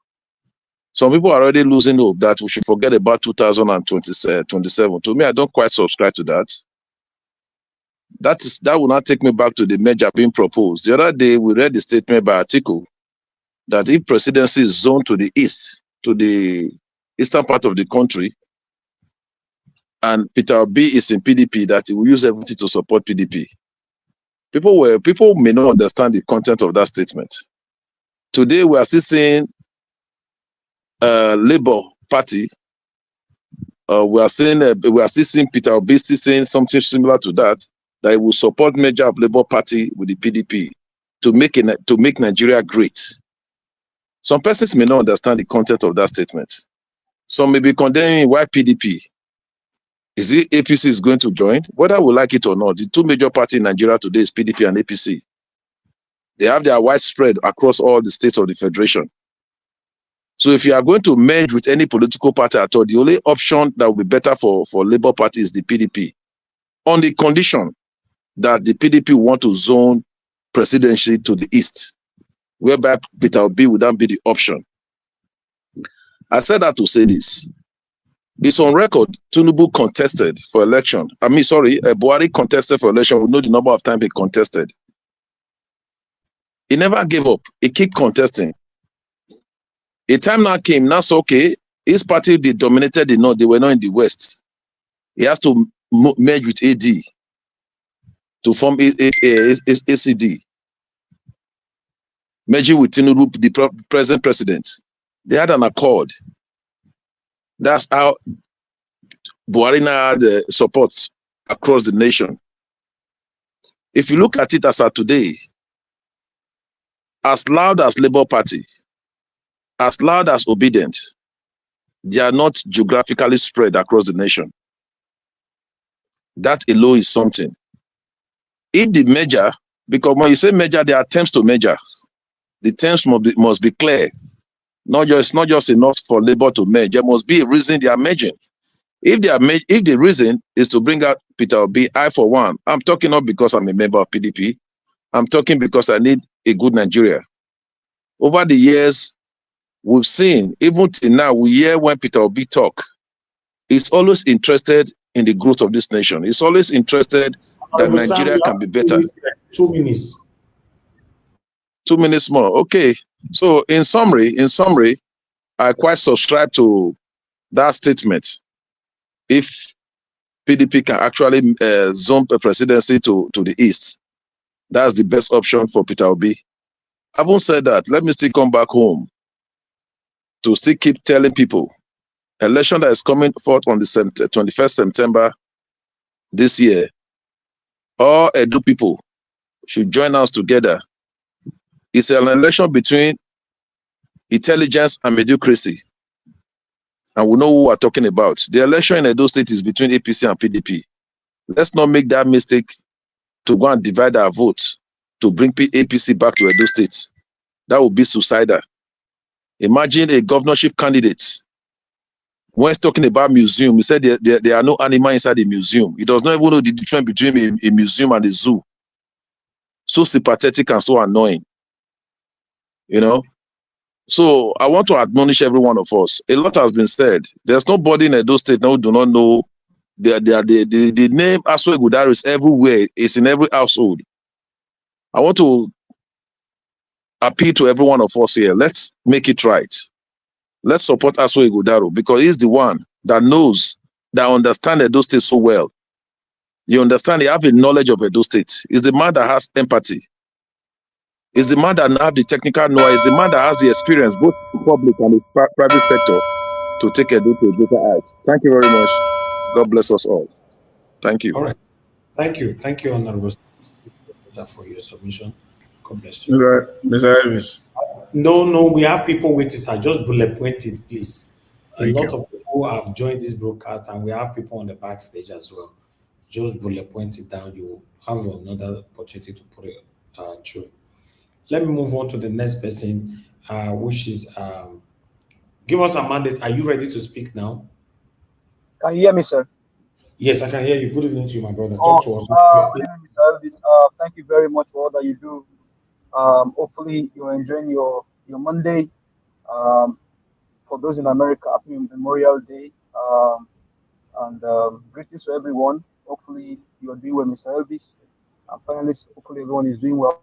R: Some people are already losing hope that we should forget about 2027. To me, I don't quite subscribe to that. That will not take me back to the merger being proposed. The other day, we read the statement by Atiku that if presidency is zoned to the east, to the eastern part of the country, and Peter Obi is in PDP, that he will use everything to support PDP. People may not understand the content of that statement. Today, we are still seeing Labour Party, we are still seeing Peter Obi still saying something similar to that. That he will support merger of Labour Party with the PDP to make Nigeria great. Some persons may not understand the content of that statement. Some may be condemning why PDP. Is it APC is going to join? Whether we like it or not, the two major parties in Nigeria today is PDP and APC. They have their widespread across all the states of the federation. So if you are going to merge with any political party at all, the only option that will be better for Labour Party is the PDP, on the condition that the PDP want to zone presidency to the east, whereby Peter Obi would not be the option. I said that to say this. It's on record, Tinubu contested for election. Buhari contested for election. We know the number of times he contested. He never gave up. He kept contesting. A time now came, now it's okay. His party, they dominated the north. They were not in the west. He has to merge with AD to form ACD. Merging with Tinubu, the present president. They had an accord. That's how Buhari now had support across the nation. If you look at it as of today, as loud as Labour Party, as loud as Obedient, they are not geographically spread across the nation. That alone is something. If the merger, because when you say merger, there are terms to merger. The terms must be clear. It's not just enough for Labour to merge. There must be a reason they are merging. If the reason is to bring out Peter Obi, I for one, I'm talking not because I'm a member of PDP. I'm talking because I need a good Nigeria. Over the years, we've seen, even till now, we hear when Peter Obi talk, he's always interested in the growth of this nation. He's always interested that Nigeria can be better.
E: 2 minutes.
R: 2 minutes more. Okay. So in summary, I quite subscribe to that statement. If PDP can actually zone the presidency to the east, that's the best option for Peter Obi. Having said that, let me still come back home to still keep telling people, election that is coming forth on the 21st September this year, all Edo people should join us together. It's an election between intelligence and mediocrity. And we know who we're talking about. The election in Edo State is between APC and PDP. Let's not make that mistake to go and divide our vote to bring APC back to Edo State. That would be suicidal. Imagine a governorship candidate. When he's talking about museum, he said there are no animals inside the museum. He does not even know the difference between a museum and a zoo. So sympathetic and so annoying. You know? So I want to admonish every one of us. A lot has been said. There's nobody in Edo State now who do not know the name Asue Gudaro is everywhere. It's in every household. I want to appeal to every one of us here. Let's make it right. Let's support Asue Gudaro because he's the one that knows, that understands Edo State so well. You understand? He have a knowledge of Edo State. He's the man that has empathy. Is the man that have the technical know-how, is the man that has the experience, both public and the private sector, to take Edo to a greater height. Thank you very much. God bless us all. Thank you.
E: All right. Thank you. Thank you, Honorable, for your submission. God bless you.
I: Right. Mr. Elvis.
E: No, we have people waiting, sir. Just bullet point it, please. A
I: Thank
E: lot
I: you.
E: of people have joined this broadcast, and we have people on the backstage as well. Just bullet point it down. You have another opportunity to put it through. Let me move on to the next person, which is give us a mandate. Are you ready to speak now?
S: Can you hear me, sir?
E: Yes, I can hear you. Good evening to you, my brother.
S: Oh,
E: Talk to us.
S: good evening, Mr. Elvis. Thank you very much for all that you do. Hopefully, you're enjoying your Monday. For those in America, happy Memorial Day. Greetings to everyone. Hopefully, you're doing well, Mr. Elvis. Panelists, hopefully, everyone is doing well.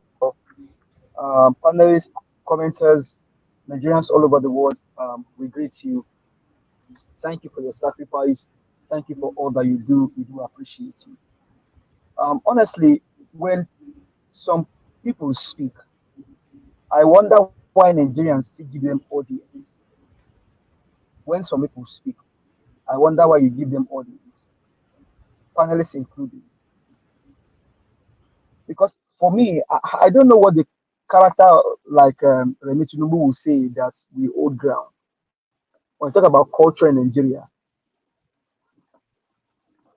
S: Panelists, commenters, Nigerians all over the world, we greet you. Thank you for your sacrifice. Thank you for all that you do. We do appreciate you. Honestly, when some people speak, I wonder why Nigerians still give them audience. when some people speak, I wonder why you give them audience, panelists included. Because for me, I don't know what the character like Remi Tinubu will say that we hold ground. When we talk about culture in Nigeria,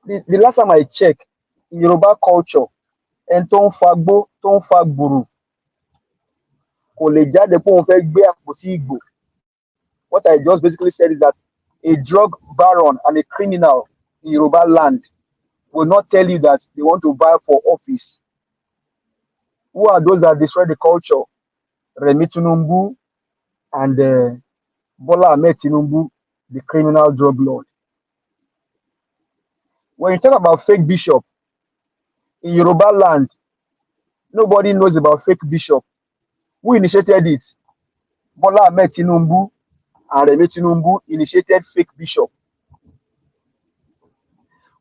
S: the last time I checked, in Yoruba culture, and tó ń fagbó, tó ń fa gbùrù, kò lè jáde pé òun fẹ́ gbé àpótí ìgbò. What I just basically said is that a drug baron and a criminal in Yoruba land will not tell you that they want to vie for office. Who are those that destroy the culture? Remi Tinubu and Bola Ahmed Tinubu, the criminal drug lord. When you talk about fake bishop, in Yoruba land, nobody knows about fake bishop. Who initiated it? Bola Ahmed Tinubu and Remi Tinubu initiated fake bishop.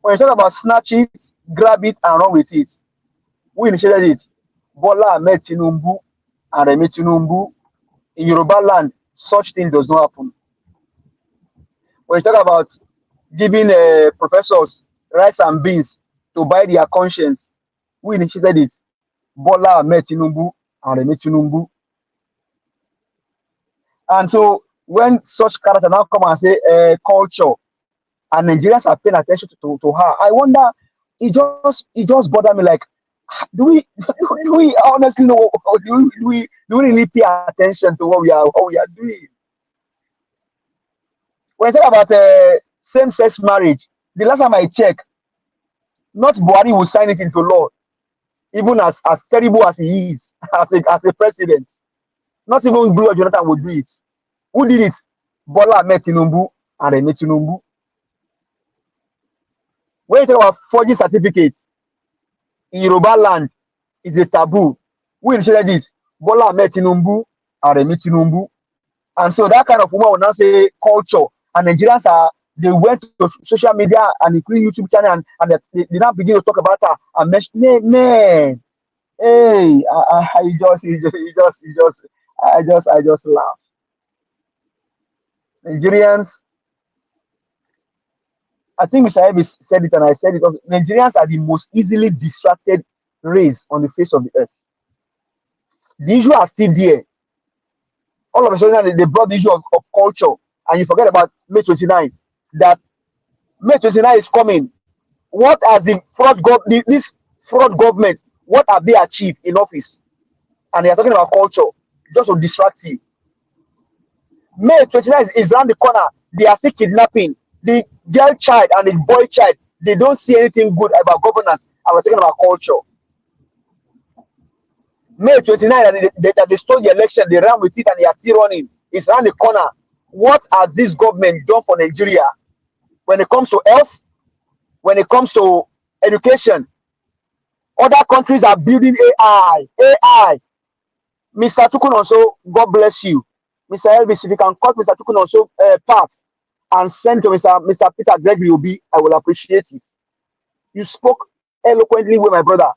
S: When you talk about snatch it, grab it, and run with it, who initiated it? Bola Ahmed Tinubu and Remi Tinubu. In Yoruba land, such thing does not happen. When you talk about giving professors rice and beans to buy their conscience, who initiated it? Bola Ahmed Tinubu and Remi Tinubu. And so when such characters now come and say culture, and Nigerians are paying attention to her, I wonder, it just bothered me, like, do we honestly know, or do we really pay attention to what we are doing? When I talk about same-sex marriage, the last time I checked, not Buhari will sign it into law, even as terrible as he is as a president. Not even Goodluck Jonathan would do it. Who did it? Bola Ahmed Tinubu and Remi Tinubu. When you talk about forging certificates in Yoruba land, it's a taboo. Who initiated this? Bola Ahmed Tinubu and Remi Tinubu. And so that kind of woman will now say culture, and Nigerians they went to social media and including YouTube channel, and they now begin to talk about her and mention, man, hey, I just laugh. Nigerians, I think Mr. Elvis said it and I said it also. Nigerians are the most easily distracted race on the face of the earth. The issue are still there. All of a sudden, they brought the issue of culture, and you forget about May 29. That May 29 is coming. What has this fraud government, what have they achieved in office? And they are talking about culture, just to distract you. May 29 is around the corner. They are still kidnapping the girl child and the boy child. They don't see anything good about governance, and we're talking about culture. May 29, and they stole the election, they ran with it, and they are still running. It's around the corner. What has this government done for Nigeria when it comes to health, when it comes to education? Other countries are building AI. Mr. Tukunonso, God bless you. Mr. Elvis, if you can cut Mr. Tukunonso part and send to Mr. Peter Gregory Obi, I will appreciate it. You spoke eloquently with my brother.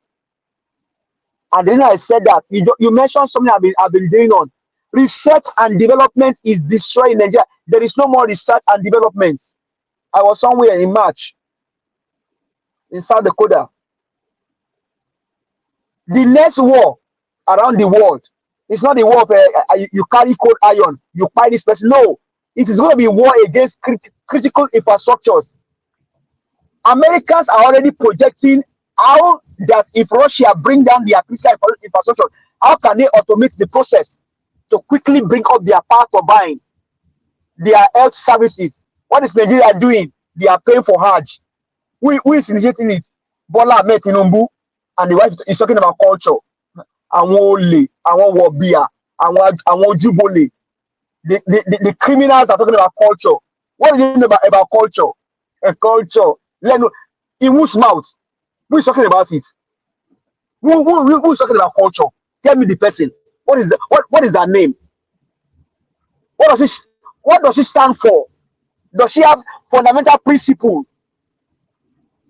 S: And then I said that you mentioned something I've been doing on. Research and development is destroying Nigeria. There is no more research and development. I was somewhere in March in South Dakota. The next war around the world is not the war of you carry cold iron, you fight this person. No, it is going to be war against critical infrastructures. Americans are already projecting how that if Russia bring down their critical infrastructure, how can they automate the process to quickly bring up their power turbine, their health services? What is Nigeria doing? They are paying for Hajj. Who is initiating it? Bola Ahmed Tinubu, and the wife is talking about culture. Àwọn olè, àwọn wọ̀bìà, àwọn ojúbolè. The criminals are talking about culture. What do you know about culture? Culture. In whose mouth? Who is talking about it? Who is talking about culture? Tell me the person. What is her name? What does she stand for? Does she have fundamental principle?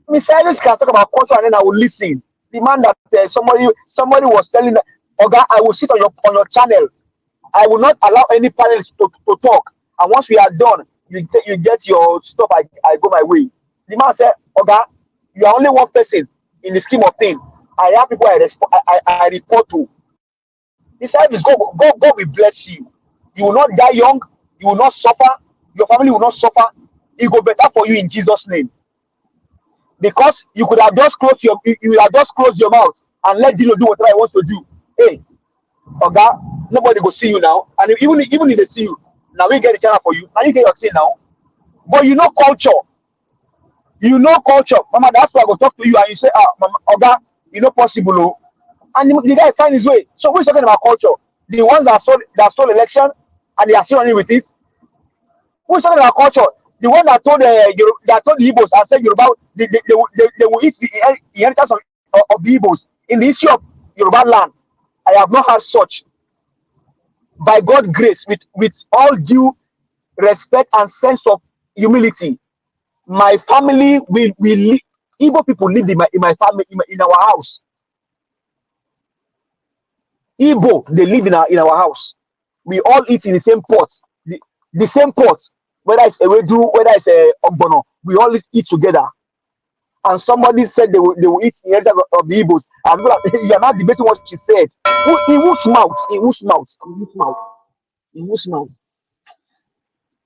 S: Miss Ellis can talk about culture and then I will listen. The man that somebody was telling that, Oga, I will sit on your channel. I will not allow any panelists to talk. And once we are done, you get your stuff. I go my way. The man said, "Oga, you are only one person in the scheme of things. I have people I report to. He said, God will bless you. You will not die young. You will not suffer. Your family will not suffer. It will be better for you in Jesus' name. Because you could have just closed you have just closed your mouth and let Dino do whatever he wants to do. Hey, Oga, nobody will see you now. And even if they see you, now we get the channel for you. Now you get your thing now. But you know culture. You know culture. Mama, that's why I go talk to you and you say, Mama, Oga, you know possible. Oh. And the guy find his way. So who's talking about culture? The ones that stole election and they are still running with it. Who's talking about culture? The one that told the Igbos and said Yoruba they will eat the inheritance of the Igbos in the issue of Yoruba land. I have not had such. By God's grace, with all due respect and sense of humility, my family will Igbo people live in my family in our house. Igbo, they live in our house. We all eat in the same pot. The same pot, whether it's Ewedu, whether it's Ogbono, we all eat together. And somebody said they will eat the inheritance of the Igbos. And people you are not debating what she said. In whose mouth? In whose mouth? In whose mouth? In whose mouth?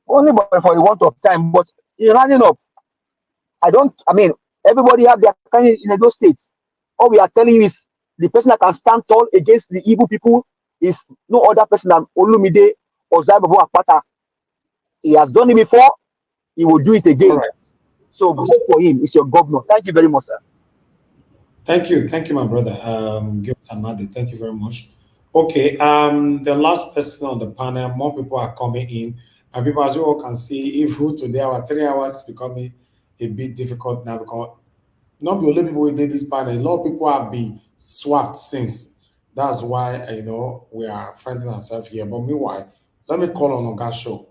S: Only for the want of time. But in running up, I mean, everybody have their kind in those states. All we are telling you is the person that can stand tall against the evil people is no other person than Olumide Osaibabo Akpata. He has done it before. He will do it again.
E: Right.
S: So vote for him. It's your governor. Thank you very much, sir.
E: Thank you, my brother. Gil Samadi, thank you very much. Okay, the last person on the panel, more people are coming in, and people, as you all can see, if today our 3 hours is becoming a bit difficult now because not the only people who did this panel, a lot of people have been swapped since. That's why we are finding ourselves here. But meanwhile, let me call on Ogasho.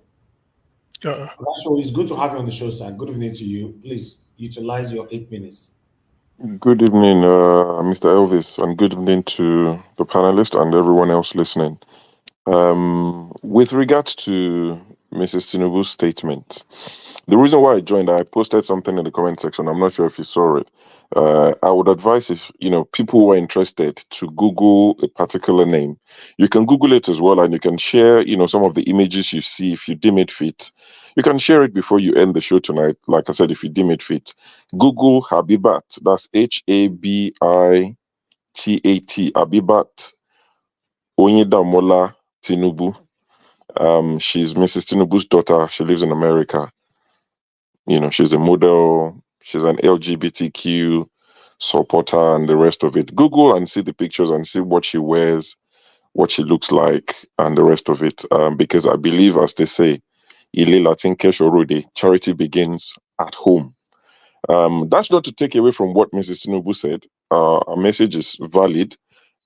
E: Ogasho, it's good to have you on the show, sir. Good evening to you. Please utilize your 8 minutes.
T: Good evening, Mr. Elvis, and good evening to the panelists and everyone else listening. With regards to Mrs. Tinubu's statement, the reason why I joined, I posted something in the comment section. I'm not sure if you saw it. I would advise if people who are interested to Google a particular name. You can Google it as well, and you can share some of the images you see if you deem it fit. You can share it before you end the show tonight. Like I said, if you deem it fit, Google Habibat. That's Habitat. Habibat Onyedamola Tinubu. She's Mrs. Tinubu's daughter. She lives in America. She's a model. She's an LGBTQ supporter and the rest of it. Google and see the pictures and see what she wears, what she looks like, and the rest of it. Because I believe, as they say, Ile Latin Keshorode, charity begins at home. That's not to take away from what Mrs. Tinubu said. Our message is valid.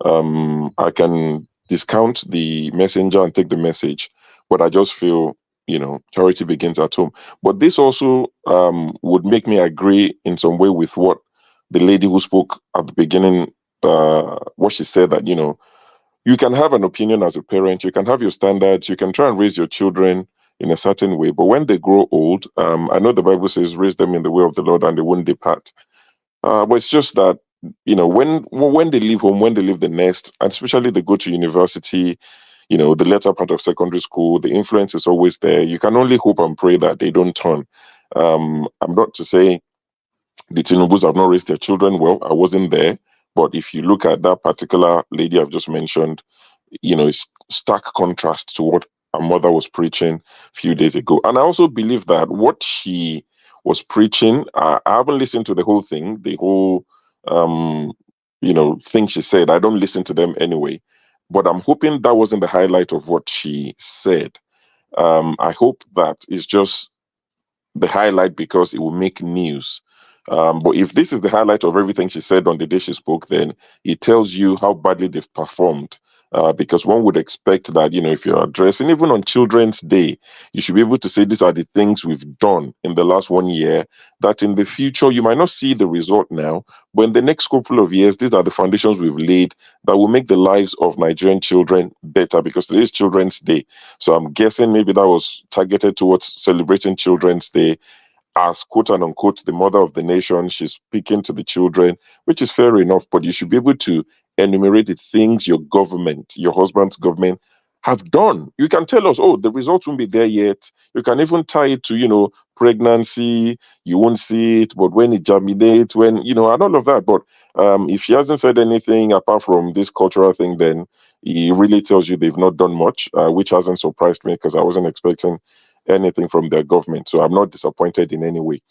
T: I can discount the messenger and take the message, but I just feel, charity begins at home. But this also would make me agree in some way with what the lady who spoke at the beginning, what she said, that, you can have an opinion as a parent, you can have your standards, you can try and raise your children in a certain way, but when they grow old, I know the Bible says, raise them in the way of the Lord and they won't depart. But it's just that, when they leave home, when they leave the nest, and especially they go to university, the latter part of secondary school, the influence is always there. You can only hope and pray that they don't turn. I'm not to say the Tinubus have not raised their children well. I wasn't there. But if you look at that particular lady I've just mentioned, it's stark contrast to what her mother was preaching a few days ago. And I also believe that what she was preaching, I haven't listened to the whole thing, the whole thing she said. I don't listen to them anyway. But I'm hoping that wasn't the highlight of what she said. I hope that is just the highlight because it will make news. But if this is the highlight of everything she said on the day she spoke, then it tells you how badly they've performed because one would expect that, if you're addressing, even on Children's Day, you should be able to say these are the things we've done in the last 1 year, that in the future you might not see the result now, but in the next couple of years, these are the foundations we've laid that will make the lives of Nigerian children better, because today is Children's Day. So I'm guessing maybe that was targeted towards celebrating Children's Day as quote and unquote the mother of the nation. She's speaking to the children, which is fair enough, but you should be able to enumerate the things your government, your husband's government, have done. You can tell us, oh, the results won't be there yet. You can even tie it to, pregnancy. You won't see it, but when it germinates, and all of that. But if she hasn't said anything apart from this cultural thing, then it really tells you they've not done much, which hasn't surprised me, because I wasn't expecting anything from their government. So I'm not disappointed in any way.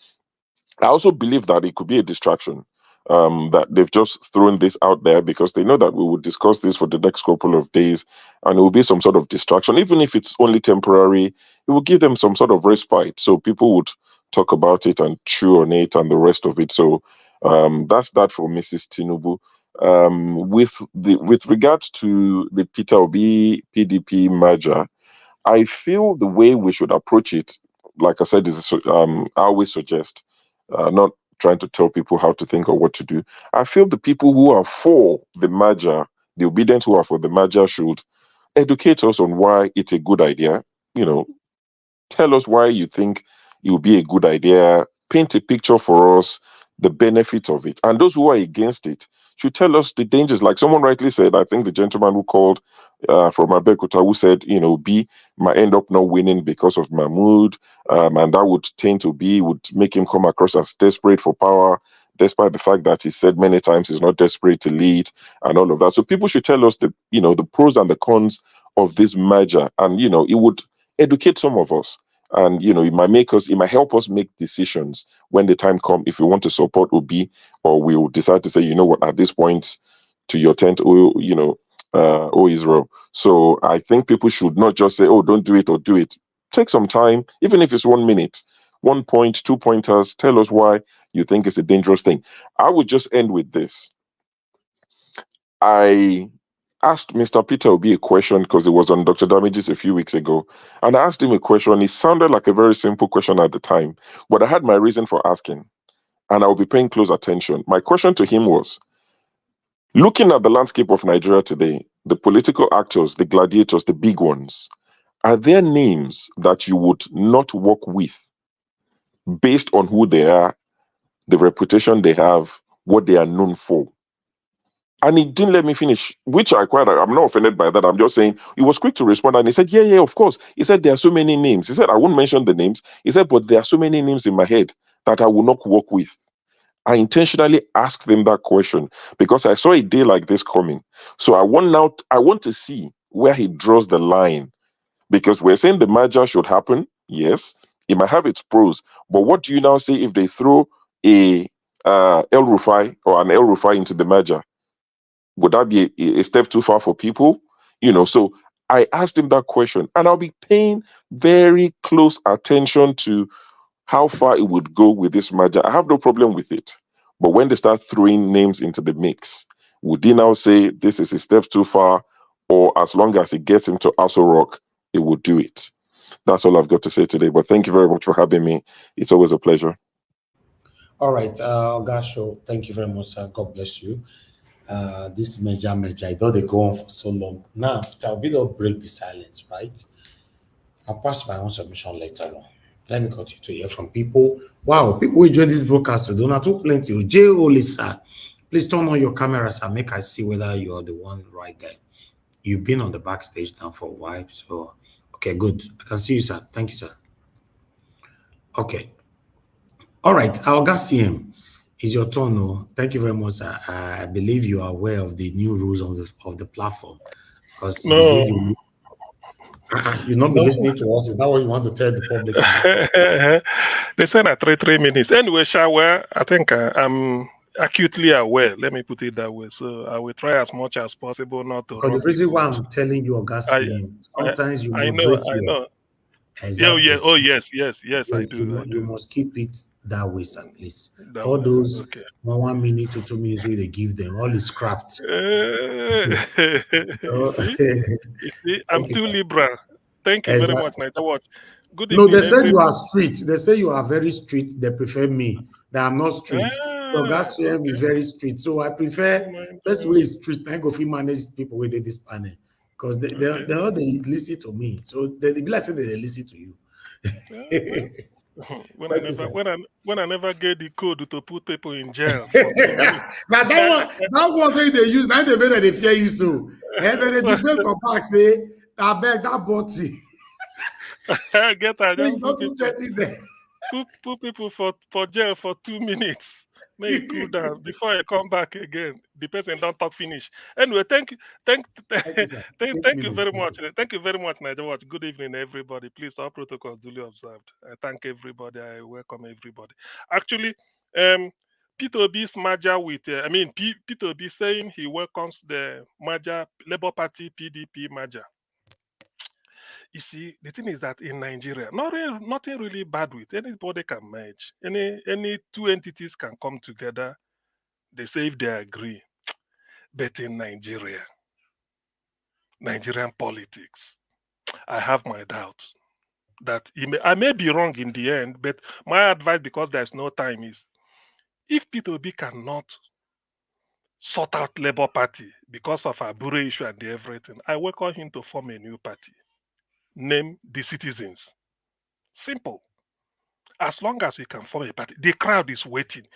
T: I also believe that it could be a distraction, that they've just thrown this out there because they know that we will discuss this for the next couple of days, and it will be some sort of distraction. Even if it's only temporary, it will give them some sort of respite. So people would talk about it and chew on it and the rest of it. So that's that for Mrs. Tinubu. With regards to the Peter Obi PDP merger, I feel the way we should approach it, like I said, is I always suggest, not trying to tell people how to think or what to do. I feel the people who are for the merger, the obedient who are for the merger, should educate us on why it's a good idea. Tell us why you think it will be a good idea. Paint a picture for us, the benefits of it. And those who are against it should tell us the dangers. Like someone rightly said, I think the gentleman who called from Abeokuta, who said, B might end up not winning because of Mahmoud, and that would tend to be, would make him come across as desperate for power, despite the fact that he said many times he's not desperate to lead and all of that. So people should tell us the pros and the cons of this merger, and it would educate some of us, and it might help us make decisions when the time comes, if we want to support Obi, or we'll decide to say, what, at this point, to your tent, Israel. So I think people should not just say, oh, don't do it or do it. Take some time, even if it's 1 minute, 1 point, 2 pointers, tell us why you think it's a dangerous thing. I would just end with this. I asked Mr. Peter Obi a question because it was on Dr. Damages a few weeks ago. And I asked him a question. It sounded like a very simple question at the time, but I had my reason for asking, and I'll be paying close attention. My question to him was, looking at the landscape of Nigeria today, the political actors, the gladiators, the big ones, are there names that you would not work with based on who they are, the reputation they have, what they are known for? And he didn't let me finish, which I'm not offended by that. I'm just saying he was quick to respond. And he said, yeah, of course. He said, there are so many names. He said, I won't mention the names. He said, but there are so many names in my head that I will not work with. I intentionally asked him that question because I saw a day like this coming. So I want to see where he draws the line, because we're saying the merger should happen. Yes, it might have its pros. But what do you now say if they throw a El-Rufai or an El-Rufai into the merger? Would that be a step too far for people? So I asked him that question, and I'll be paying very close attention to how far it would go with this merger. I have no problem with it. But when they start throwing names into the mix, would they now say this is a step too far, or as long as it gets into Aso Rock, it would do it? That's all I've got to say today. But thank you very much for having me. It's always a pleasure.
E: All right, Gasho, thank you very much, sir. God bless you. This major, I thought they go on for so long. Now, I'll be able to break the silence, right? I'll pass my own submission later on. Let me continue to hear from people. Wow, people enjoy this broadcast today. Not too plenty. J. Olisa, please turn on your cameras and make I see whether you're the one right there. You've been on the backstage now for a while, so okay, good. I can see you, sir. Thank you, sir. Okay. All right, our CM. It's your turn. No, thank you very much, sir. I believe you are aware of the new rules of the platform. Because
U: no,
E: you not be listening to us. Is that what you want to tell the public now?
U: They said at 3 minutes. Anyway, Shawa, I think I'm acutely aware. Let me put it that way. So I will try as much as possible not to.
E: Because the reason why I'm telling you, sometimes you moderate
U: I know.
E: Exactly.
U: Oh yes, I do.
E: You must keep it that way, sir, please. All those 1 minute to 2 minutes they give them, all is scrapped.
U: You see? You see, I'm
E: Thank you,
U: too
E: sir.
U: liberal. Thank you very much,
E: Exactly.
U: Niger Watch. Good
E: No, they
U: evening,
E: said you are
U: everybody.
E: street. They say you are very street. They prefer me, that I'm not street. So
U: Ah,
E: Gastroem is
U: okay.
E: very street. So I prefer
U: Oh, my
E: best
U: God.
E: way is street. I go fit manage people with this panel because
U: Okay.
E: they're not they listen to me. So they be like say they listen to you.
U: Yeah, well,
E: Thank you, sir.
U: when I never get the code to put people in jail for 2 minutes.
E: Now that one wey they use, now they make that they fear you so. And then they
U: So
E: debate for back say, I beg that body.
U: I get I
E: So you
U: just
E: don't do 30 there.
U: put people for jail for 2 minutes. May it cool down before I come back again. The person don't talk finish. Anyway, thank you,
E: Thank you, sir. 8
U: thank you
E: minutes.
U: very much. Thank you very much, Niger Watch. Good evening, everybody. Please, all protocols duly observed. I thank everybody. I welcome everybody. Actually, Peter Obi's merger with, Peter Obi saying he welcomes the merger, Labour Party PDP merger. You see, the thing is that in Nigeria, nothing really bad with anybody can merge. Any two entities can come together. They say if they agree. But in Nigerian politics, I have my doubts that I may be wrong in the end. But my advice, because there's no time, is if Peter Obi cannot sort out Labour Party because of a Abure issue and everything, I welcome him to form a new party. Name the Citizens. Simple. As long as we can form a party, the crowd is waiting.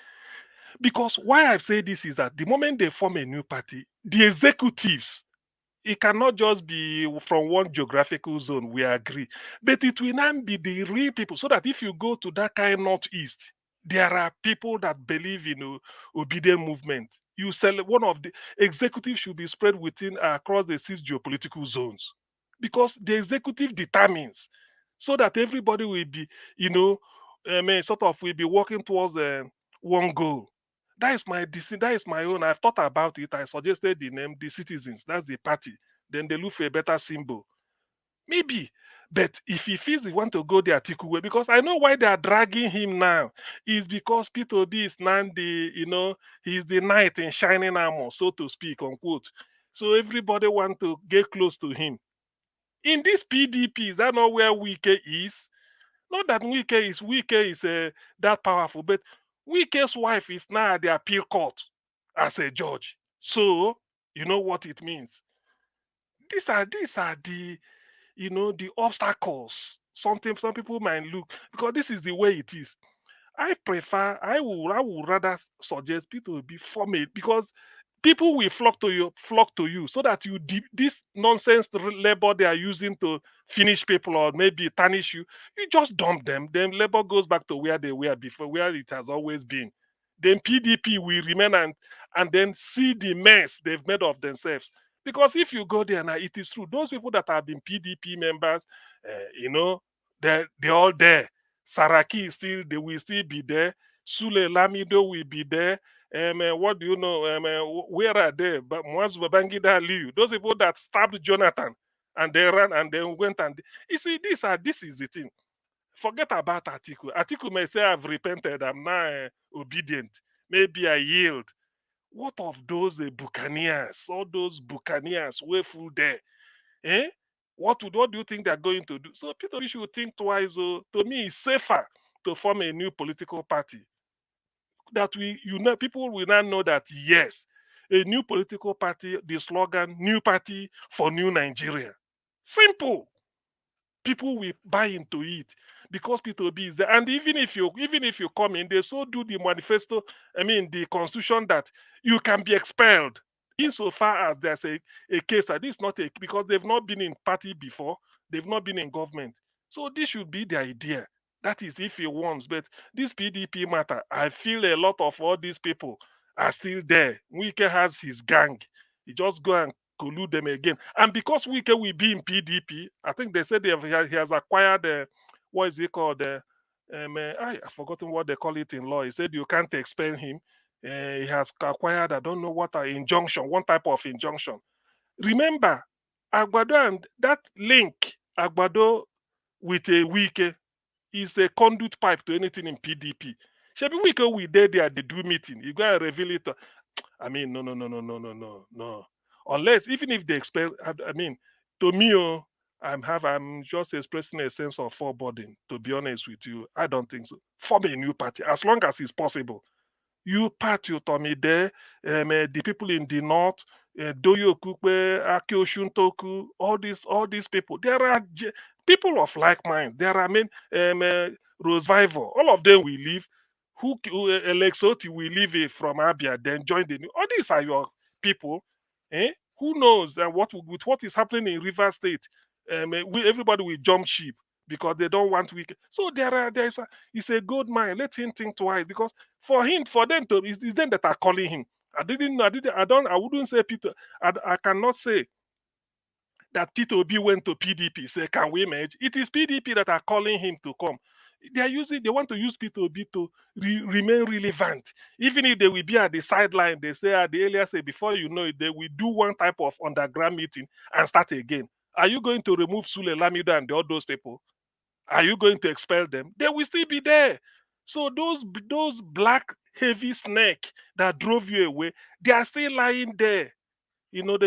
U: Because why I say this is that the moment they form a new party, the executives, it cannot just be from one geographical zone, we agree. But it will now be the real people. So that if you go to that kind of northeast, there are people that believe in obedient movement. You sell one of the executives should be spread within across the 6 geopolitical zones. Because the executive determines so that everybody will be, sort of will be working towards one goal. That is my decision. That is my own. I've thought about it. I suggested the name, the Citizens. That's the party. Then they look for a better symbol. Maybe. But if he feels he want to go the Atiku way, because I know why they are dragging him now, is because Peter Obi is now he's the knight in shining armor, so to speak, unquote. So everybody want to get close to him. In this PDP, is that not where Wike is? Not that Wike is that powerful, but Wike's wife is now at the appeal court as a judge. So you know what it means. These are the the obstacles. Some people might look because this is the way it is. I will rather suggest people to be formal because people will flock to you so that this nonsense labor they are using to finish people or maybe tarnish you just dump them. Then labor goes back to where they were before, where it has always been. Then PDP will remain and then see the mess they've made of themselves. Because if you go there now, it is true. Those people that have been PDP members, they're all there. Saraki is still, they will still be there. Sule Lamido will be there. What do you know? Where are they? But Mwazu Babangida Liu, those people that stabbed Jonathan and they ran and then went and you see, this is the thing. Forget about Atiku. Atiku may say I've repented, I'm now obedient. Maybe I yield. What of those buccaneers? All those buccaneers way full there. Eh? What do you think they're going to do? So Peter, you should think twice. To me, it's safer to form a new political party. That people will now know that yes, a new political party, the slogan, new party for new Nigeria. Simple. People will buy into it because Peter Obi is there. And even if you come in, they so do the manifesto, the constitution that you can be expelled. Insofar as there's a case that this is not because they've not been in party before, they've not been in government. So this should be the idea. That is if he wants. But this PDP matter, I feel a lot of all these people are still there. Wike has his gang. He just go and collude them again. And because Wike will be in PDP, I think they said he has acquired what is it called? I've forgotten what they call it in law. He said you can't expel him. He has acquired, I don't know what, injunction, one type of injunction. Remember, Agbado and that link, Agbado with a Wike is a conduit pipe to anything in PDP. Shebi Wike we there, they do meeting. You go and reveal it. No. Unless, even if they expect, I mean, to me, I'm just expressing a sense of foreboding. To be honest with you, I don't think so. Form a new party as long as it's possible. You party Tommy there, the people in the north, Doyo Kukwe, Akio Shuntoku, all these people. There are people of like mind. There are Rose Viver, all of them will leave. Alexoti will leave from Abia, then join the new. All these are your people. Eh? Who knows with what is happening in River State? Everybody will jump ship because they don't want weak. So it's a good mind. Let him think twice because for them to, it's them that are calling him. I wouldn't say Peter. I cannot say that Peter Obi went to PDP. Say, can we merge? It is PDP that are calling him to come. They want to use Peter Obi to remain relevant. Even if they will be at the sideline, they say at the earlier say, before you know it, they will do one type of underground meeting and start again. Are you going to remove Sule Lamido and all those people? Are you going to expel them? They will still be there. So those black heavy snake that drove you away, they are still lying there. You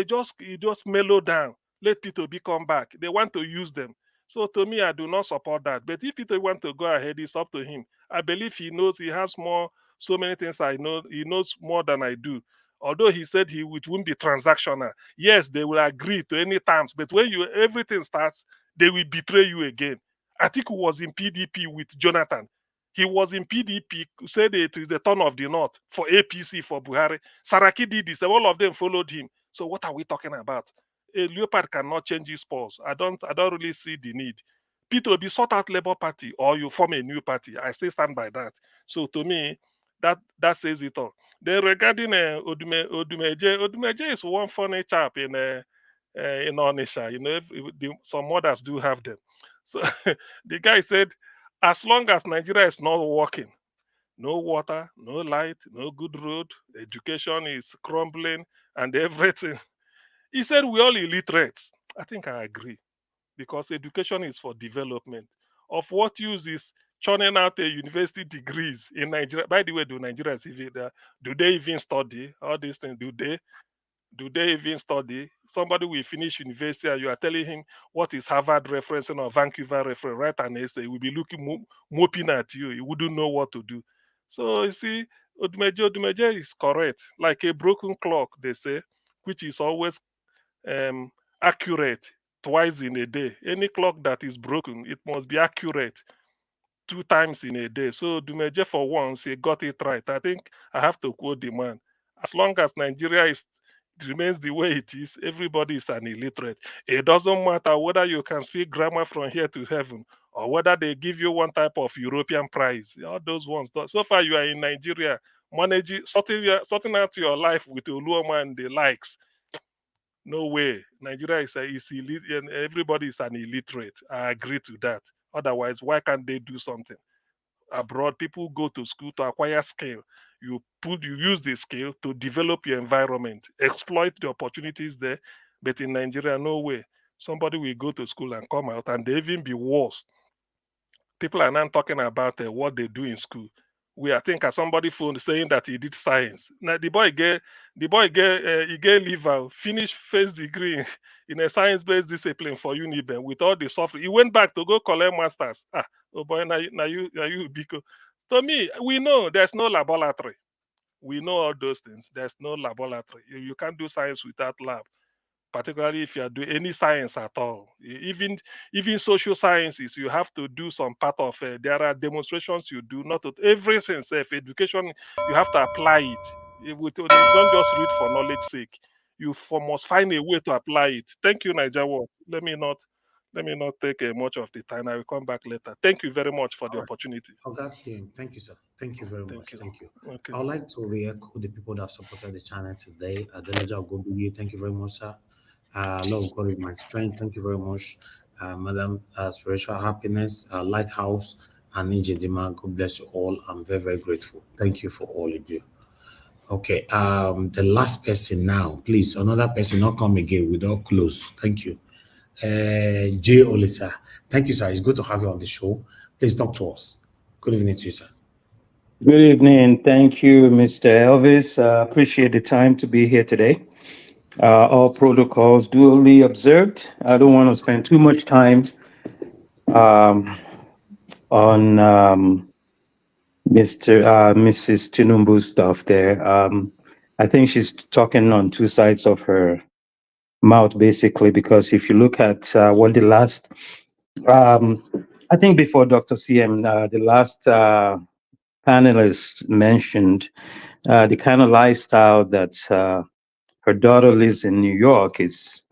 U: just mellow down. Let Peter B come back. They want to use them. So to me, I do not support that. But if Peter want to go ahead, it's up to him. I believe he knows he has more. So many things I know. He knows more than I do. Although he said it won't be transactional. Yes, they will agree to any terms. But when everything starts, they will betray you again. Atiku was in PDP with Jonathan. He was in PDP, said it is the turn of the North for APC, for Buhari. Saraki did this. All of them followed him. So what are we talking about? A leopard cannot change his paws. I don't really see the need. P2B sort out Labour Party or you form a new party. I still stand by that. So to me, that says it all. Then regarding Odumeje is one funny chap in Onisha. Some mothers do have them. So the guy said, as long as Nigeria is not working, no water, no light, no good road, education is crumbling and everything. He said we all illiterates. I think I agree because education is for development. Of what use is churning out a university degrees in Nigeria? By the way, do Nigerians do they even study all these things? Do they even study? Somebody will finish university and you are telling him what is Harvard referencing or Vancouver reference, write an essay. He will be moping at you. He wouldn't know what to do. So you see, Odumeje is correct. Like a broken clock, they say, which is always accurate twice in a day. Any clock that is broken, it must be accurate 2 times in a day. So Dumeje for once, he got it right. I think I have to quote the man. As long as Nigeria remains the way it is, everybody is an illiterate. It doesn't matter whether you can speak grammar from here to heaven or whether they give you one type of European prize. All those ones. So far, you are in Nigeria, sorting out your life with Oluoma and the likes. No way. Nigeria is elite, and everybody is an illiterate. I agree to that. Otherwise, why can't they do something? Abroad, people go to school to acquire skill. You use the skill to develop your environment, exploit the opportunities there. But in Nigeria, no way. Somebody will go to school and come out, and they even be worse. People are not talking about what they do in school. I think somebody phone saying that he did science. Now the boy get leave out, finish first degree in a science-based discipline for Uniben with all the software. He went back to go collect masters. Oh boy, now you because to me, we know there's no laboratory. We know all those things. There's no laboratory. You can't do science without lab, particularly if you are doing any science at all. Even social sciences, you have to do some part of it. There are demonstrations you do, not everything. Self education, you have to apply it. You don't just read for knowledge sake. You must find a way to apply it. Thank you, Niger World. Let me not take much of the time. I will come back later. Thank you very much for the opportunity.
E: Thank you, sir. Thank you very much. Thank you.
U: Okay.
E: I would like to re-echo the people that have supported the channel today. Adelaja Ogobuyi, thank you very much, sir. Love God is my strength. Thank you very much. Madam Spiritual Happiness, Lighthouse, and Nijidima. God bless you all. I'm very, very grateful. Thank you for all you do. Okay. The last person now, please. Another person, not come again. We don't close. Thank you. Jay Olisa. Thank you, sir. It's good to have you on the show. Please talk to us. Good evening to you, sir.
C: Good evening. Thank you, Mr. Elvis. Appreciate the time to be here today. All protocols duly observed. I don't want to spend too much time um, on Mrs. Tinubu's stuff there. I think she's talking on two sides of her mouth, basically, because if you look at what the last, I think before Dr. CM, the last panelist mentioned the kind of lifestyle that her daughter lives in New York is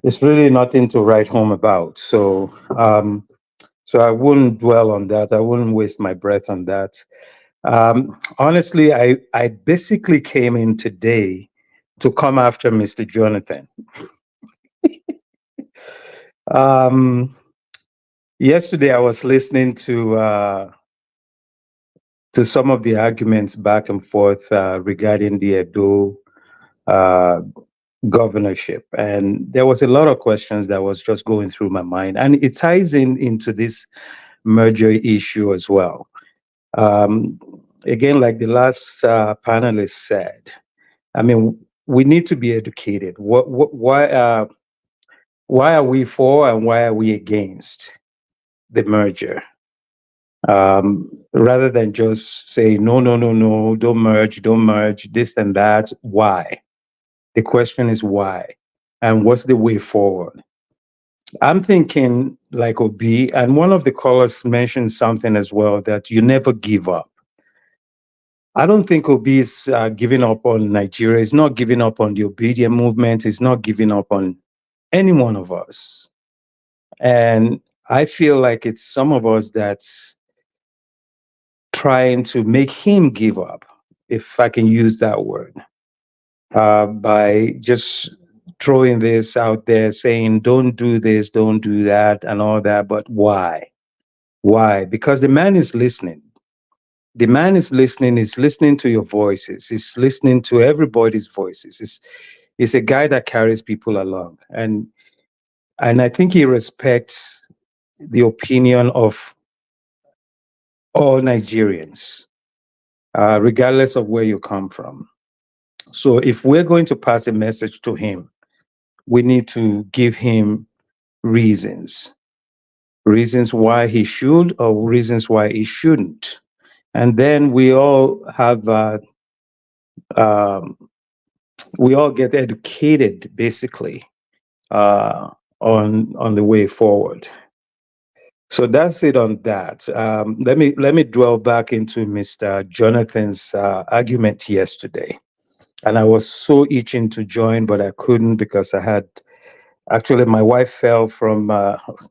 C: it's really nothing to write home about. So I wouldn't dwell on that. I wouldn't waste my breath on that. Honestly, I basically came in today to come after Mr. Jonathan. Yesterday, I was listening to some of the arguments back and forth regarding the Edo uh, governorship, and there was a lot of questions that was just going through my mind, and it ties into this merger issue as well. Um, Again, like the last panelist said, I mean, we need to be educated. Why are we for and why are we against the merger? Rather than just say, no, no, no, no, don't merge, this and that. Why? The question is why? And what's the way forward? I'm thinking like Obi, and one of the callers mentioned something as well, that you never give up. I don't think Obi is giving up on Nigeria. He's not giving up on the obedient movement. He's not giving up on any one of us. And I feel like it's some of us that's trying to make him give up, if I can use that word, by just throwing this out there saying, don't do this, don't do that, and all that. But why? Why? Because the man is listening. The man is listening, is listening to your voices, is listening to everybody's voices. It's a guy that carries people along. And I think he respects the opinion of all Nigerians, regardless of where you come from. So if we're going to pass a message to him, we need to give him reasons why he should or reasons why he shouldn't. And then we all have, um, we all get educated basically on the way forward. So that's it on that. Let me dwell back into Mr. Jonathan's argument yesterday. And I was so itching to join, but I couldn't because I had actually my wife fell from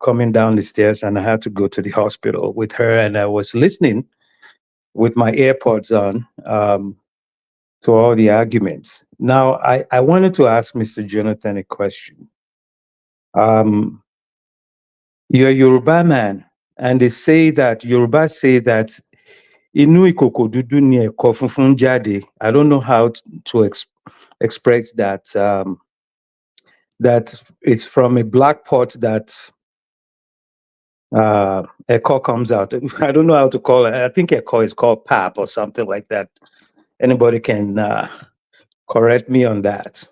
C: coming down the stairs, and I had to go to the hospital with her. And I was listening with my AirPods on to all the arguments. Now, I wanted to ask Mr. Jonathan a question. You're a Yoruba man, and they say that Yoruba say that Inu ikoko dudu ni eko funfun jade. I don't know how to express that. That it's from a black pot that eko comes out. I don't know how to call it. I think eko is called pap or something like that. Anybody can correct me on that.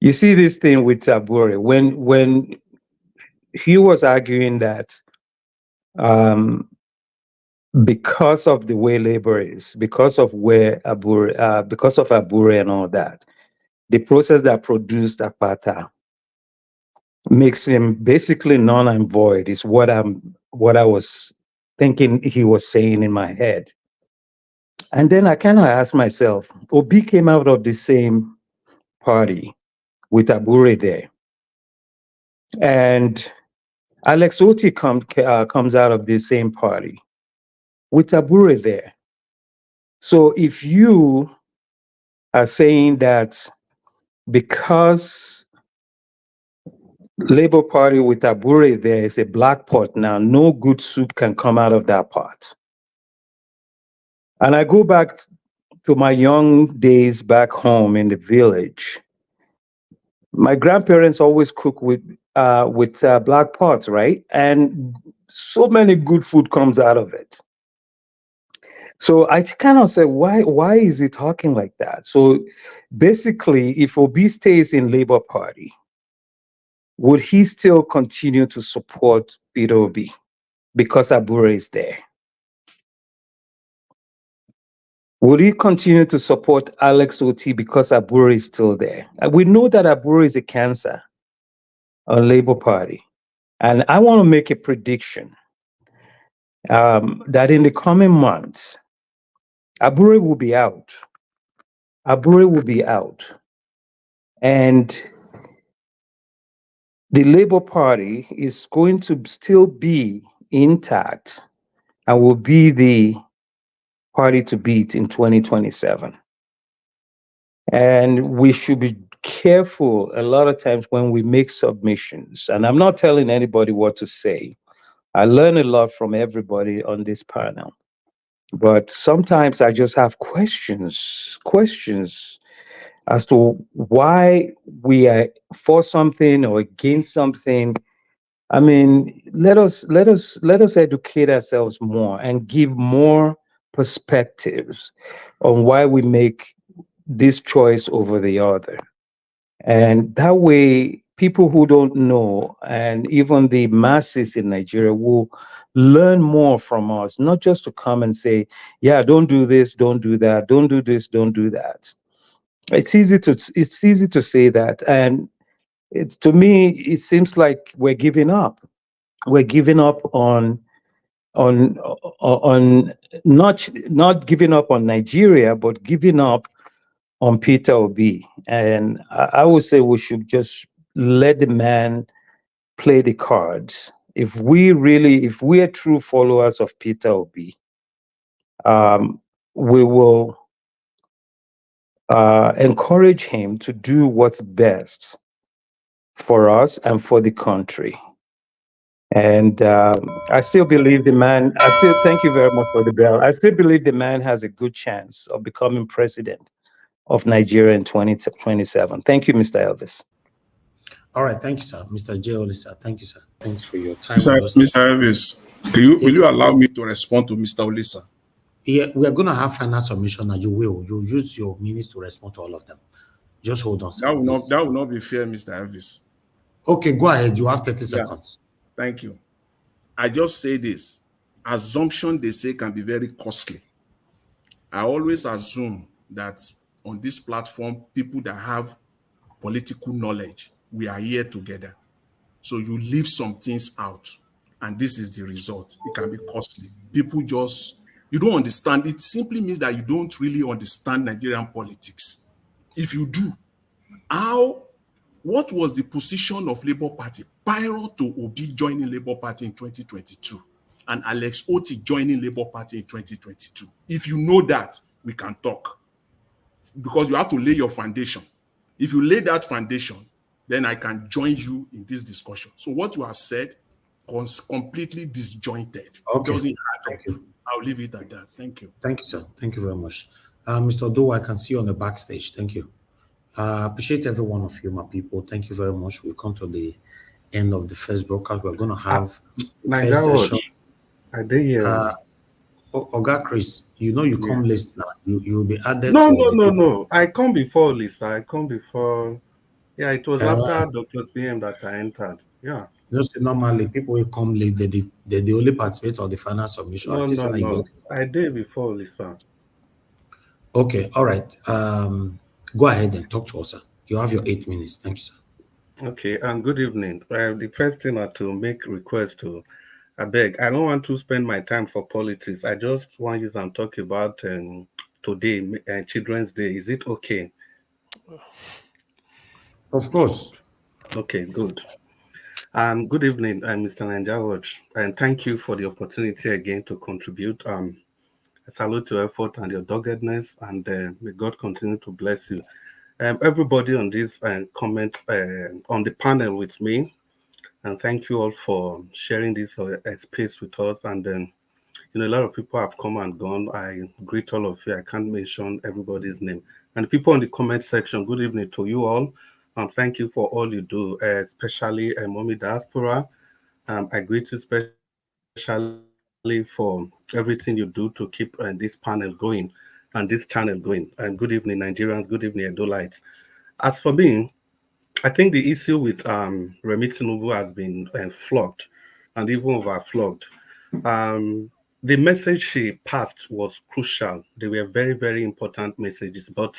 C: You see this thing with Tabure when he was arguing that because of the way labor is, because of where Abure, because of Abure and all that, the process that produced Akpata makes him basically null and void. Is what I was thinking he was saying in my head. And then I kind of asked myself, Obi came out of the same party with Abure there, and Alex Oti comes out of the same party with Abure there. So if you are saying that because Labour Party with Abure there is a black pot now, no good soup can come out of that pot. And I go back to my young days back home in the village. My grandparents always cook with black pots, right? And so many good food comes out of it. So I kind of said, why is he talking like that? So basically, if Obi stays in Labour Party, would he still continue to support Peter Obi because Abure is there? Would he continue to support Alex Oti because Abure is still there? And we know that Abure is a cancer on Labour Party. And I want to make a prediction that in the coming months, Abure will be out. Abure will be out. And the Labour Party is going to still be intact and will be the party to beat in 2027. And we should be careful a lot of times when we make submissions. And I'm not telling anybody what to say. I learn a lot from everybody on this panel. But sometimes I just have questions as to why we are for something or against something. I mean, let us educate ourselves more and give more perspectives on why we make this choice over the other. And that way, people who don't know and even the masses in Nigeria will learn more from us, not just to come and say, yeah, don't do this, don't do that, don't do this, don't do that. It's easy to say that. And it's, to me, it seems like we're giving up. We're giving up on not giving up on Nigeria, but giving up on Peter Obi. And I would say we should just let the man play the cards. If we are true followers of Peter Obi, we will encourage him to do what's best for us and for the country. And I still believe the man, thank you very much for the bell. I still believe the man has a good chance of becoming president of Nigeria in 2027. Thank you, Mr. Elvis.
E: All right, thank you, sir. Mr. J. Olisa, thank you, sir. Thanks for your time with us.
K: Mr. Elvis, will you allow me to respond to Mr. Olisa?
E: Yeah, we are going to have final submission, and you will. You'll use your minutes to respond to all of them. Just hold on, sir.
K: That will not be fair, Mr. Elvis.
E: Okay, go ahead. You have 30 seconds.
K: Thank you. I just say this. Assumption, they say, can be very costly. I always assume that on this platform, people that have political knowledge, we are here together. So you leave some things out, and this is the result. It can be costly. People you don't understand. It simply means that you don't really understand Nigerian politics. If you do, what was the position of Labour Party prior to Obi joining Labour Party in 2022 and Alex Oti joining Labour Party in 2022? If you know that, we can talk, because you have to lay your foundation. If you lay that foundation, then I can join you in this discussion. So what you have said was completely disjointed.
E: Okay.
K: It doesn't add up.
E: You.
K: I'll leave it at that. Thank you.
E: Thank you, sir. Thank you very much. Mr. Do, I can see you on the backstage. Thank you. Appreciate every one of you, my people. Thank you very much. We've come to the end of the first broadcast. We're going to have first session.
B: I did hear.
E: Oga Chris, you come late now. You'll be added.
B: No. I come before Lisa. I come before. Yeah, it was after Dr. CM that I entered. Yeah.
E: Normally people will come late. They only participate on the final submission.
B: No. I did before Lisa.
E: Okay. All right. Go ahead and talk to us, sir. You have your 8 minutes. Thank you, sir.
B: Okay. And good evening. The first thing are to make request to. I beg. I don't want to spend my time for politics. I just want to use and talk about today, Children's Day. Is it okay?
E: Of course.
B: Okay, good. Good evening, Mr. Nanjawaj, and thank you for the opportunity again to contribute. I salute your effort and your doggedness, and may God continue to bless you. Everybody on this comment on the panel with me, and thank you all for sharing this space with us. And then, a lot of people have come and gone. I greet all of you. I can't mention everybody's name. And the people in the comment section, good evening to you all. Thank you for all you do, especially Mommy Diaspora. I greet you especially for everything you do to keep this panel going and this channel going. And good evening, Nigerians. Good evening, Edolites. As for me, I think the issue with Remi Tinubu has been flogged and even overflogged. Um, the message she passed was crucial. They were very, very important messages. But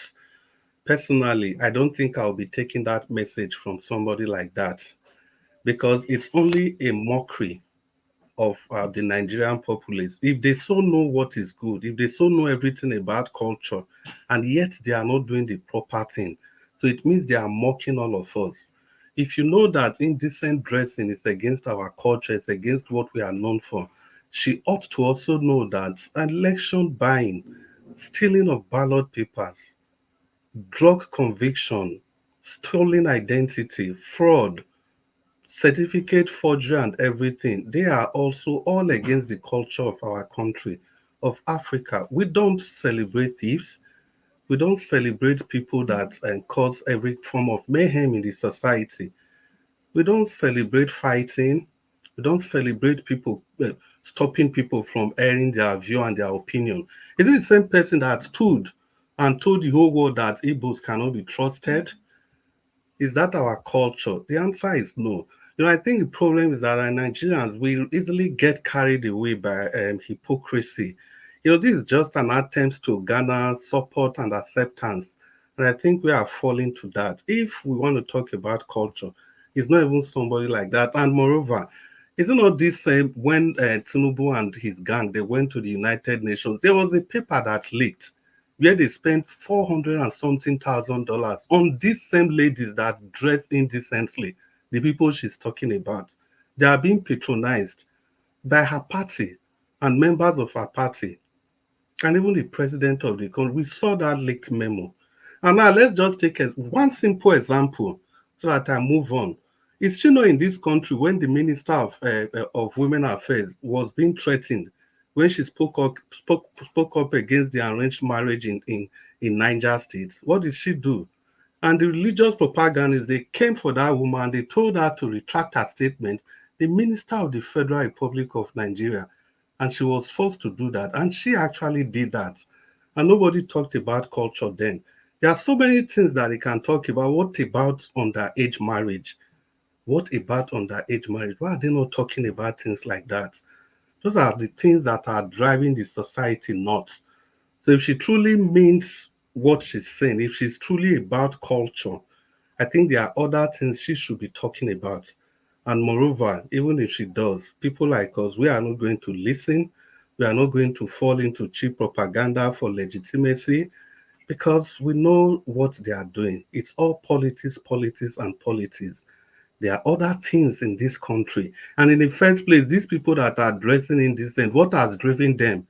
B: personally, I don't think I'll be taking that message from somebody like that because it's only a mockery of the Nigerian populace. If they so know what is good, if they so know everything about culture, and yet they are not doing the proper thing, so it means they are mocking all of us. If you know that indecent dressing is against our culture, it's against what we are known for, she ought to also know that election buying, stealing of ballot papers, drug conviction, stolen identity, fraud, certificate forgery and everything, they are also all against the culture of our country, of Africa. We don't celebrate thieves. We don't celebrate people that cause every form of mayhem in the society. We don't celebrate fighting. We don't celebrate people stopping people from airing their view and their opinion. Is it the same person that stood and told the whole world that Igbos cannot be trusted? Is that our culture? The answer is no. I think the problem is that our Nigerians will easily get carried away by hypocrisy. This is just an attempt to garner support and acceptance. And I think we are falling to that. If we want to talk about culture, it's not even somebody like that. And moreover, is it not this same when Tinubu and his gang they went to the United Nations? There was a paper that leaked where they spent 400 and something $1,000 on these same ladies that dress indecently, the people she's talking about. They are being patronized by her party and members of her party and even the president of the country. We saw that leaked memo. And now let's just take one simple example so that I move on. Is she not in this country when the Minister of Women Affairs was being threatened when she spoke up against the arranged marriage in Niger State? What did she do? And the religious propagandists, they came for that woman, they told her to retract her statement, the Minister of the Federal Republic of Nigeria, and she was forced to do that. And she actually did that. And nobody talked about culture then. There are so many things that they can talk about. What about underage marriage? What about underage marriage? Why are they not talking about things like that? Those are the things that are driving the society nuts. So if she truly means what she's saying, if she's truly about culture, I think there are other things she should be talking about. And moreover, even if she does, people like us, we are not going to listen. We are not going to fall into cheap propaganda for legitimacy because we know what they are doing. It's all politics, politics, and politics. There are other things in this country. And in the first place, these people that are dressing in this thing, what has driven them?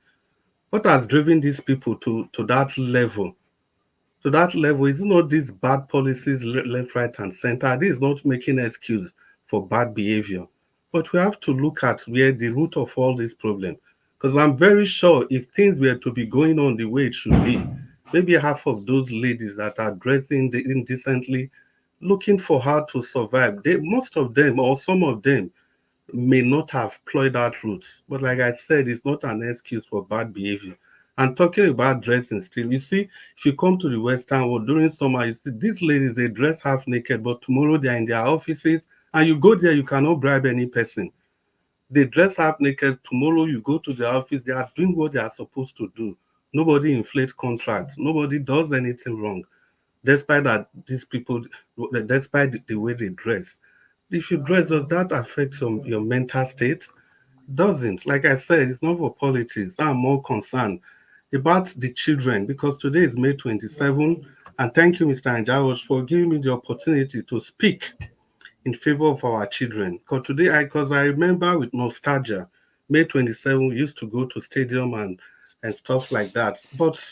B: What has driven these people to that level? To that level, is it not these bad policies left, right, and center? This is not making excuse for bad behavior. But we have to look at where the root of all this problem. Because I'm very sure if things were to be going on the way it should be, maybe half of those ladies that are dressing indecently, looking for how to survive, most of them or some of them may not have ployed that route. But like I said, it's not an excuse for bad behavior. And talking about dressing still, you see, if you come to the Western world during summer, you see these ladies, they dress half naked, but tomorrow they're in their offices and you go there, you cannot bribe any person. They dress half naked, tomorrow you go to the office, they are doing what they are supposed to do. Nobody inflates contracts, nobody does anything wrong, despite that these people, despite the way they dress. If you dress, does that affect your mental state? Doesn't. Like I said, it's not for politics. I'm more concerned about the children because today is May 27. And thank you, Mr. Anjaros, for giving me the opportunity to speak in favor of our children. Because I remember with nostalgia, May 27, we used to go to stadium and stuff like that. But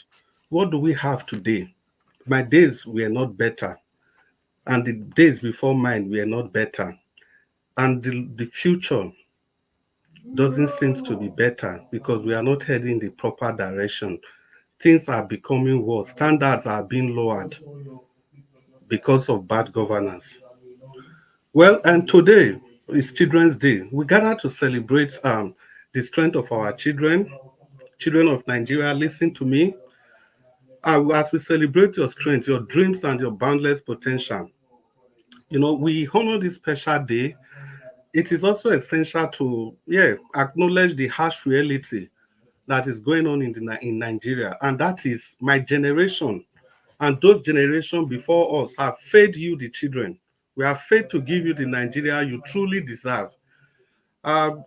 B: what do we have today? My days were not better, and the days before mine were not better. And the future doesn't seem to be better because we are not heading the proper direction. Things are becoming worse. Standards are being lowered because of bad governance. Well, and today is Children's Day. We gather to celebrate the strength of our children. Children of Nigeria, listen to me. As we celebrate your strength, your dreams, and your boundless potential, we honor this special day. It is also essential to, acknowledge the harsh reality that is going on in Nigeria, and that is my generation and those generations before us have failed you, the children. We have failed to give you the Nigeria you truly deserve.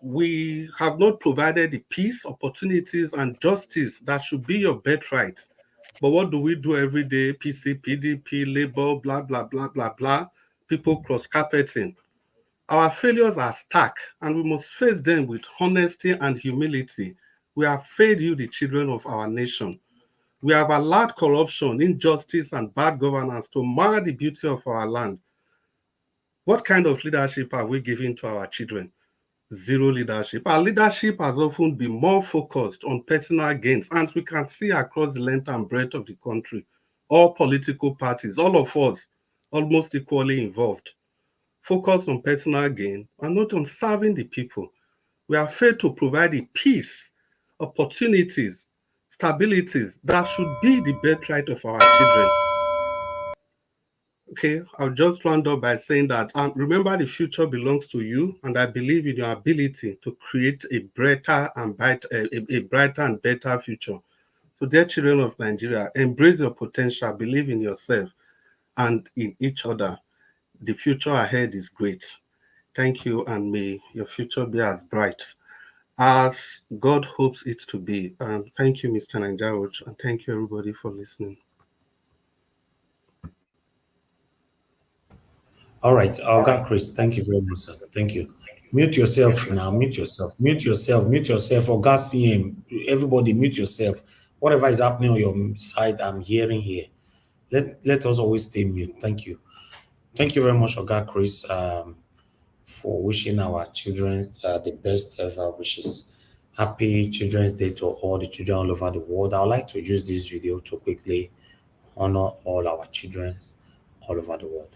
B: We have not provided the peace, opportunities, and justice that should be your birthright. But what do we do every day? PC, PDP, Labour, blah, blah, blah, blah, blah. People cross carpeting. Our failures are stark, and we must face them with honesty and humility. We have failed you, the children of our nation. We have allowed corruption, injustice, and bad governance to mar the beauty of our land. What kind of leadership are we giving to our children? Zero leadership. Our leadership has often been more focused on personal gains, and we can see across the length and breadth of the country, all political parties, all of us, almost equally involved. Focus on personal gain and not on serving the people. We are failed to provide the peace, opportunities, stabilities that should be the birthright of our children. Okay, I'll just round up by saying that remember the future belongs to you, and I believe in your ability to create a brighter and better future. So, dear children of Nigeria, embrace your potential, believe in yourself and in each other. The future ahead is great. Thank you, and may your future be as bright as God hopes it to be. Thank you, Mr. Nanjaroch, and thank you, everybody, for listening.
E: All right, Oga Chris, thank you very much, sir. Thank you. Mute yourself now. Mute yourself. Mute yourself. Mute yourself. Oga CM, everybody, mute yourself. Whatever is happening on your side, I'm hearing here. Let us always stay mute. Thank you. Thank you very much, Oga Chris, for wishing our children the best ever wishes. Happy Children's Day to all the children all over the world. I would like to use this video to quickly honor all our children all over the world.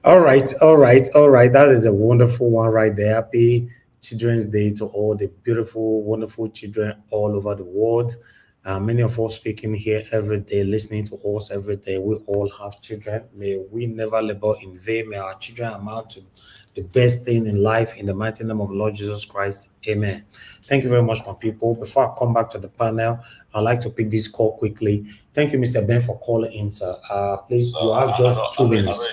E: All right, all right, all right. That is a wonderful one right there. Happy Children's Day to all the beautiful, wonderful children all over the world. Many of us speaking here every day, listening to us every day. We all have children. May we never labor in vain. May our children amount to the best thing in life in the mighty name of Lord Jesus Christ. Amen. Thank you very much, my people. Before I come back to the panel, I'd like to pick this call quickly. Thank you, Mr. Ben, for calling in, sir. Please, you have just 2 minutes.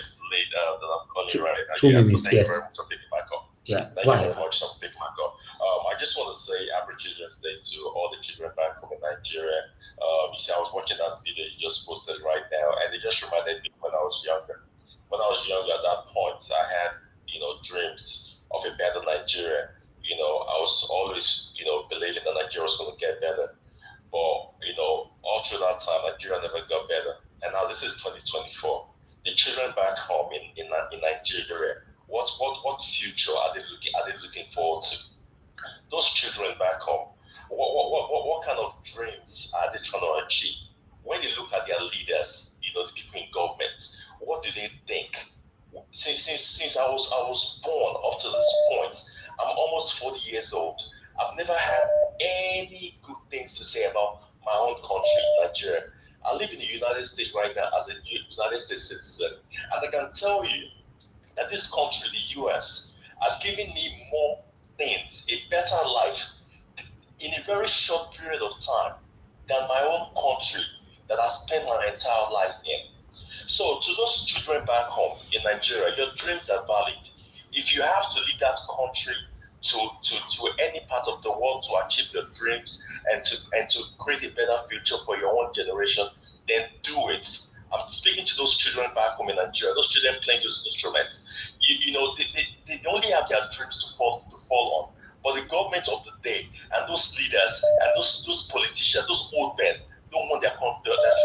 E: Two minutes, yes. Yeah,
D: Thank
E: go
D: you
E: ahead.
D: very much, Big Marco. I just want to say Happy Children's Day to all the children back home in Nigeria. You see, I was watching that video you just posted right now, and it just reminded me when I was younger. When I was younger at that point, I had, dreams of a better Nigeria. I was always, believing that Nigeria was going to get better. But, all through that time, Nigeria never got better. And now this is 2024. The children back home in Nigeria, what future are they looking forward to? Those children back home, what kind of dreams are they trying to achieve? When you look at their leaders, the people in government, what do they think? Since I was born up to this point, I'm almost 40 years old. I've never had any good things to say about my own country, Nigeria. I live in the United States right now as a United States citizen, and I can tell you that this country, the US, has given me more things, a better life in a very short period of time than my own country that I spent my entire life in. So to those children back home in Nigeria, your dreams are valid. If you have to leave that country to any part of the world to achieve your dreams and to create a better future for your own generation, then do it. I'm speaking to those children back home in Nigeria, those children playing those instruments. They only have their dreams to fall on. But the government of the day and those leaders and those politicians, those old men, don't want their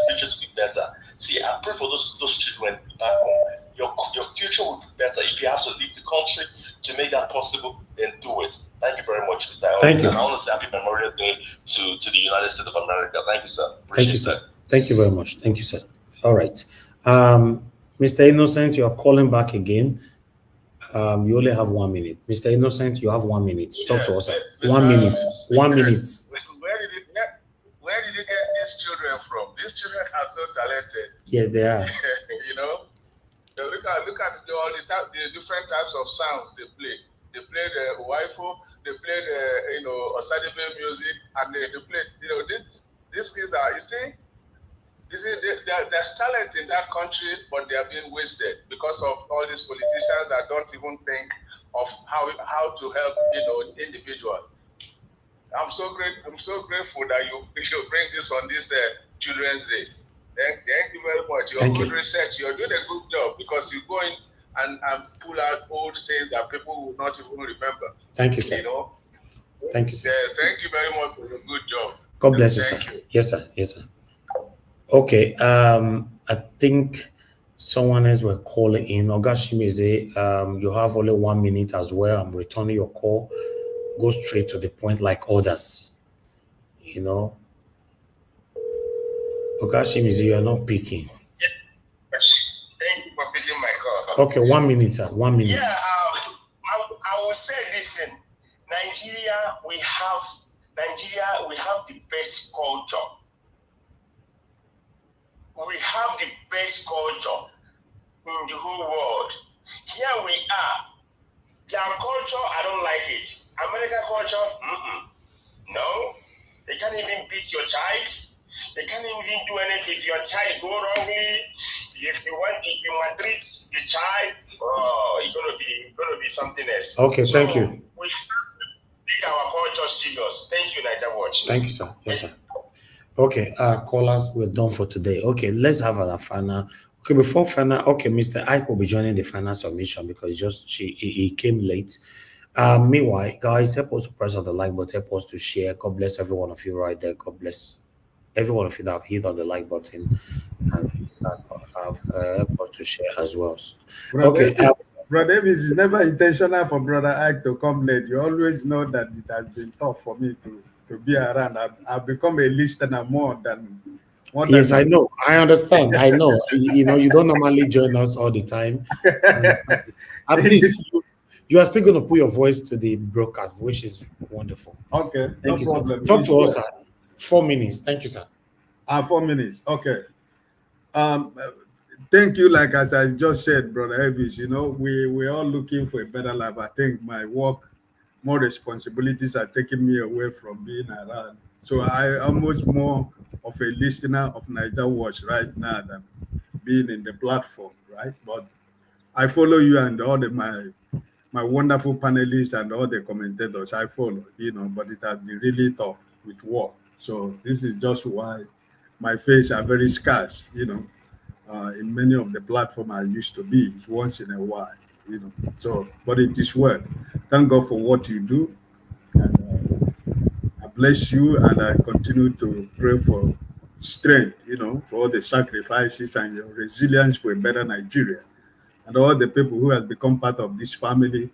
D: future to be better. See, I pray for those children back home. Your future will be better. If you have to leave the country to make that possible, then do it. Thank you very much, Mr. Elvis.
E: Thank you.
D: And I want to say Happy Memorial Day to the United States of America. Thank you, sir.
E: Thank you, sir. Thank you very much. Thank you, sir. All right. Mr. Innocent, you are calling back again. You only have 1 minute. Mr. Innocent, you have 1 minute. Talk to us, sir. 1 minute. 1 minute.
M: Where did you get these children from? These children are so talented.
E: Yes, they are.
M: So look at all the different types of sounds they play. They play the waifu, they play the Osadibe music, and they play these kids are there's talent in that country, but they are being wasted because of all these politicians that don't even think of how to help individuals. I'm so grateful that you bring this on this Children's Day. Thank you very much. Your good research. You're doing a good job because you go in and pull out old things that people will not even remember.
E: Thank you, sir. Thank you, sir.
M: Thank you very much for your good job.
E: God bless you, sir. Yes, sir. Yes, sir. Okay. I think someone else were calling in. Ogashimize, you have only 1 minute as well. I'm returning your call. Go straight to the point like others. Ogashimize, you are not picking.
D: Thank you for picking my call.
E: Okay, 1 minute, sir. 1 minute.
D: Yeah, I will say this in Nigeria, we have the best culture. We have the best culture in the whole world. Here we are. Their culture, I don't like it. American culture, no. They can't even beat your child. They can't even do anything. If your child go wrongly, if you maltreat the child, it's gonna be something else.
E: Okay, thank you.
D: We have to take our culture serious. Thank you, Niger Watch.
E: Thank you, sir. Yes, sir. Okay, callers, we're done for today. Okay, let's have our final. Okay, before final, okay, Mr. Ike will be joining the final submission because he came late. Meanwhile, guys, help us to press on the like button, help us to share. God bless every one of you right there. God bless every one of you that have hit on the like button and have helped us to share as well. Okay.
V: Brother Davis, it's never intentional for Brother Ike to come late. You always know that it has been tough for me to be around. I've become a listener more than
E: Yes, I know. I understand. I know. You know, you don't normally join us all the time. At least you are still going to put your voice to the broadcast, which is wonderful.
V: Okay,
E: Thank
V: no
E: you,
V: problem.
E: sir. Talk
V: It's
E: to us,
V: well.
E: sir. 4 minutes. Thank you, sir.
V: 4 minutes. Okay. Um, thank you. Like as I just said, Brother Elvis, you know, we're all looking for a better life. I think my work, more responsibilities are taking me away from being around. So I almost more of a listener of Niger Watch right now than being in the platform, right? But I follow you and all my wonderful panelists and all the commentators. I follow, you know, but it has been really tough with work. So this is just why my face are very scarce, you know. In many of the platform I used to be, it's once in a while, you know. So, but it is well. Thank God for what you do, and I bless you, and I continue to pray for strength, you know, for all the sacrifices and your resilience for a better Nigeria, and all the people who has become part of this family,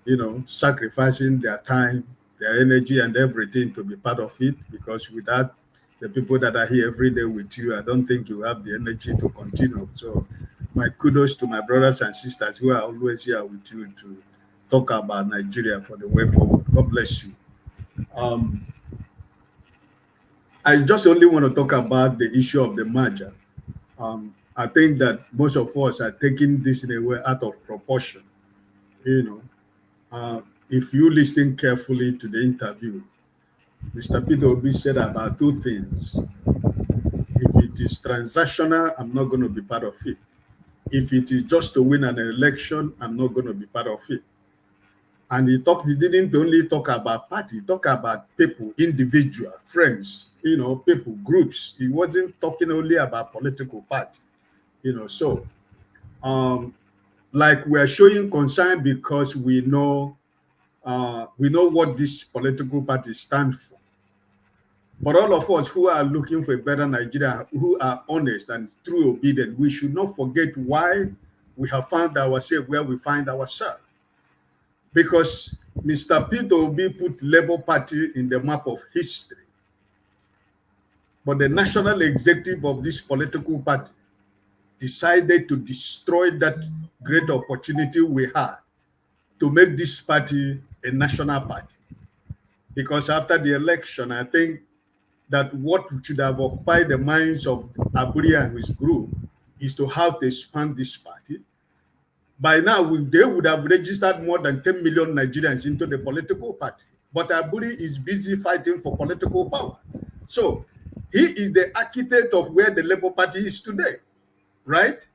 V: you know, sacrificing their time, their energy, and everything to be part of it. Because without the people that are here every day with you, I don't think you have the energy to continue. So, my kudos to my brothers and sisters who are always here with you to talk about Nigeria for the way forward. God bless you. Um, I just only want to talk about the issue of the merger. I think that most of us are taking this in a way out of proportion. You know, if you listen carefully to the interview, Mr. Peter Obi said about two things. If it is transactional, I'm not going to be part of it. If it is just to win an election, I'm not going to be part of it. And he didn't only talk about party, he talked about people, individual, friends, you know, people, groups. He wasn't talking only about political party, you know. So, like we're showing concern because we know what this political party stands for. But all of us who are looking for a better Nigeria, who are honest and true obedient, we should not forget why we have found ourselves where we find ourselves. Because Mr. Peter Obi put Labour Party in the map of history. But the national executive of this political party decided to destroy that great opportunity we had to make this party a national party. Because after the election, I think that what should have occupied the minds of Aburi and his group is to how to expand this party. By now, they would have registered more than 10 million Nigerians into the political party. But Aburi is busy fighting for political power. So he is the architect of where the Labour Party is today, right?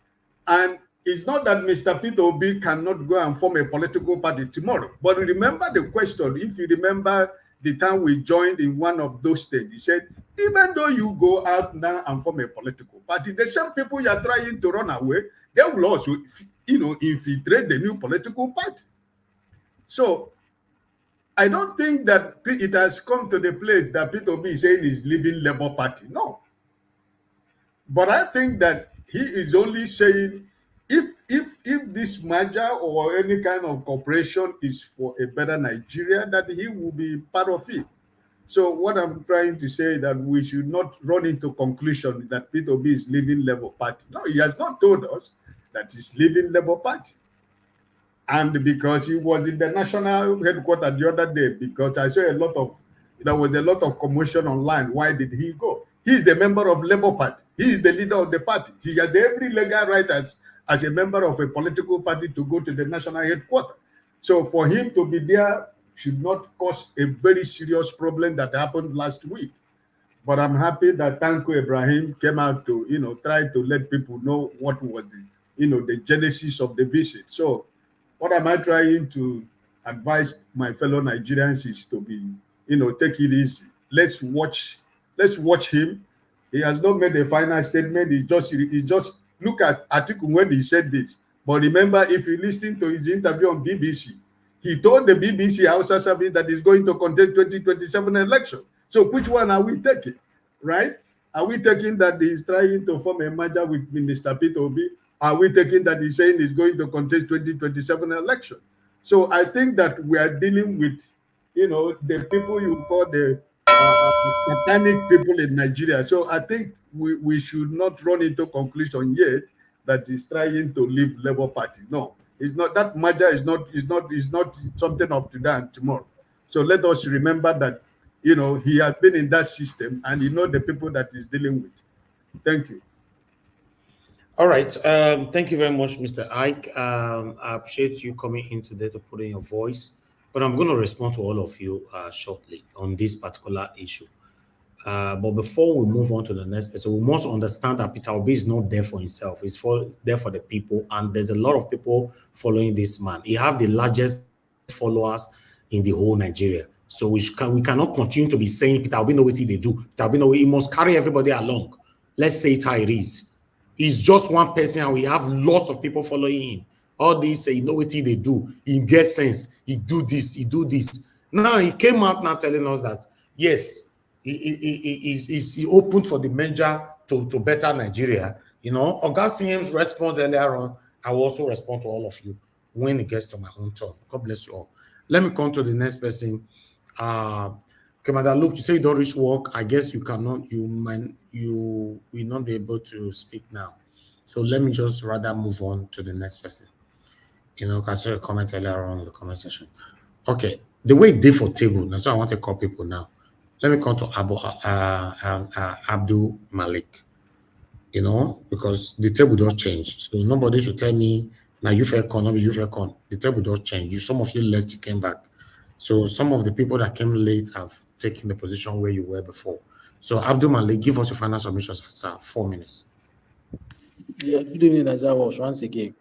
V: And it's not that Mr. Peter Obi cannot go and form a political party tomorrow. But remember the question, if you remember the time we joined in one of those things, he said, even though you go out now and form a political party, the same people you are trying to run away, they will also, you know, infiltrate the new political party. So I don't think that it has come to the place that Peter Obi is saying is leaving Labour Party. No. But I think that he is only saying if this merger or any kind of cooperation is for a better Nigeria, that he will be part of it. So what I'm trying to say is that we should not run into conclusion that Peter Obi is leaving Labour Party. No, he has not told us that he's leaving Labour Party. And because he was in the national headquarters the other day, because I saw there was a lot of commotion online. Why did he go? He is a member of Labour Party. He is the leader of the party. He has every legal right as a member of a political party to go to the national headquarters. So for him to be there should not cause a very serious problem that happened last week. But I'm happy that Tanko Ibrahim came out to, you know, try to let people know what was the genesis of the visit. So what am I trying to advise my fellow Nigerians is to be, take it easy. Let's watch him. He has not made a final statement. He just look at Atiku when he said this. But remember, if you listen to his interview on BBC, he told the BBC Hausa service that he's going to contest 2027 election. So which one are we taking, right? Are we taking that he's trying to form a merger with Mr. Peter Obi? Are we taking that he's saying he's going to contest 2027 election? So I think that we are dealing with, the people you call the satanic people in Nigeria. So I think we should not run into conclusion yet that he's trying to leave Labour Party. No, it's not. That merger is not something of today and tomorrow. So let us remember that he has been in that system and he knows the people that he's dealing with. Thank you.
E: All right. Thank you very much, Mr. Ike. I appreciate you coming in today to put in your voice. But I'm going to respond to all of you shortly on this particular issue. But before we move on to the next person, we must understand that Peter Obi is not there for himself. He's there for the people. And there's a lot of people following this man. He has the largest followers in the whole Nigeria. So we cannot continue to be saying Peter Obi know what they do. Peter Obi he must carry everybody along. Let's say it how it is. He's just one person and we have lots of people following him. All these say, you know what they do. He gets sense. He do this. He do this. Now he came out now telling us that, yes, he opened for the merger to better Nigeria. Oga CM's response earlier on, I will also respond to all of you when it gets to my own turn. God bless you all. Let me come to the next person. Madam, look, you say you don't reach work. I guess you will not be able to speak now. So let me just rather move on to the next person. I saw a comment earlier on in the comment section. Okay, the way it did for table, that's why I want to call people now. Let me come to Abdul Malik. Because the table does change. So nobody should tell me now you fair con, you fair con. The table does change. Some of you left, you came back. So some of the people that came late have taken the position where you were before. So Abdul Malik, give us your final submissions for 4 minutes.
Q: Yeah, good evening, Nigeria once again.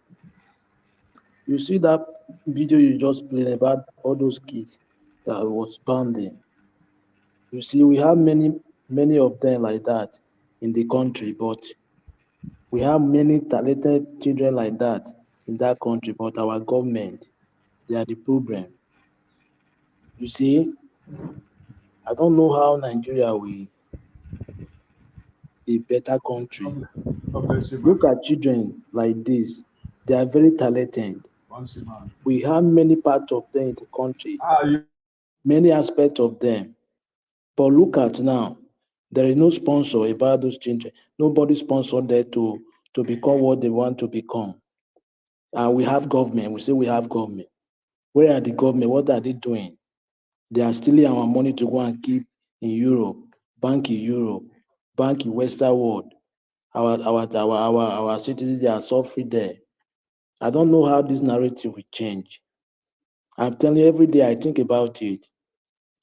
Q: You see that video you just played about all those kids that was banding. You see, we have many of them like that in the country, but we have many talented children like that in that country, but our government, they are the problem. You see, I don't know how Nigeria will be a better country. Look at children like this. They are very talented. We have many parts of them in the country, many aspects of them. But look at now, there is no sponsor about those children. Nobody sponsored them to become what they want to become. And we have government. We say we have government. Where are the government? What are they doing? They are stealing our money to go and keep in Europe, bank in Europe, bank in Western world. Our citizens, they are suffering there. I don't know how this narrative will change. I'm telling you, every day I think about it.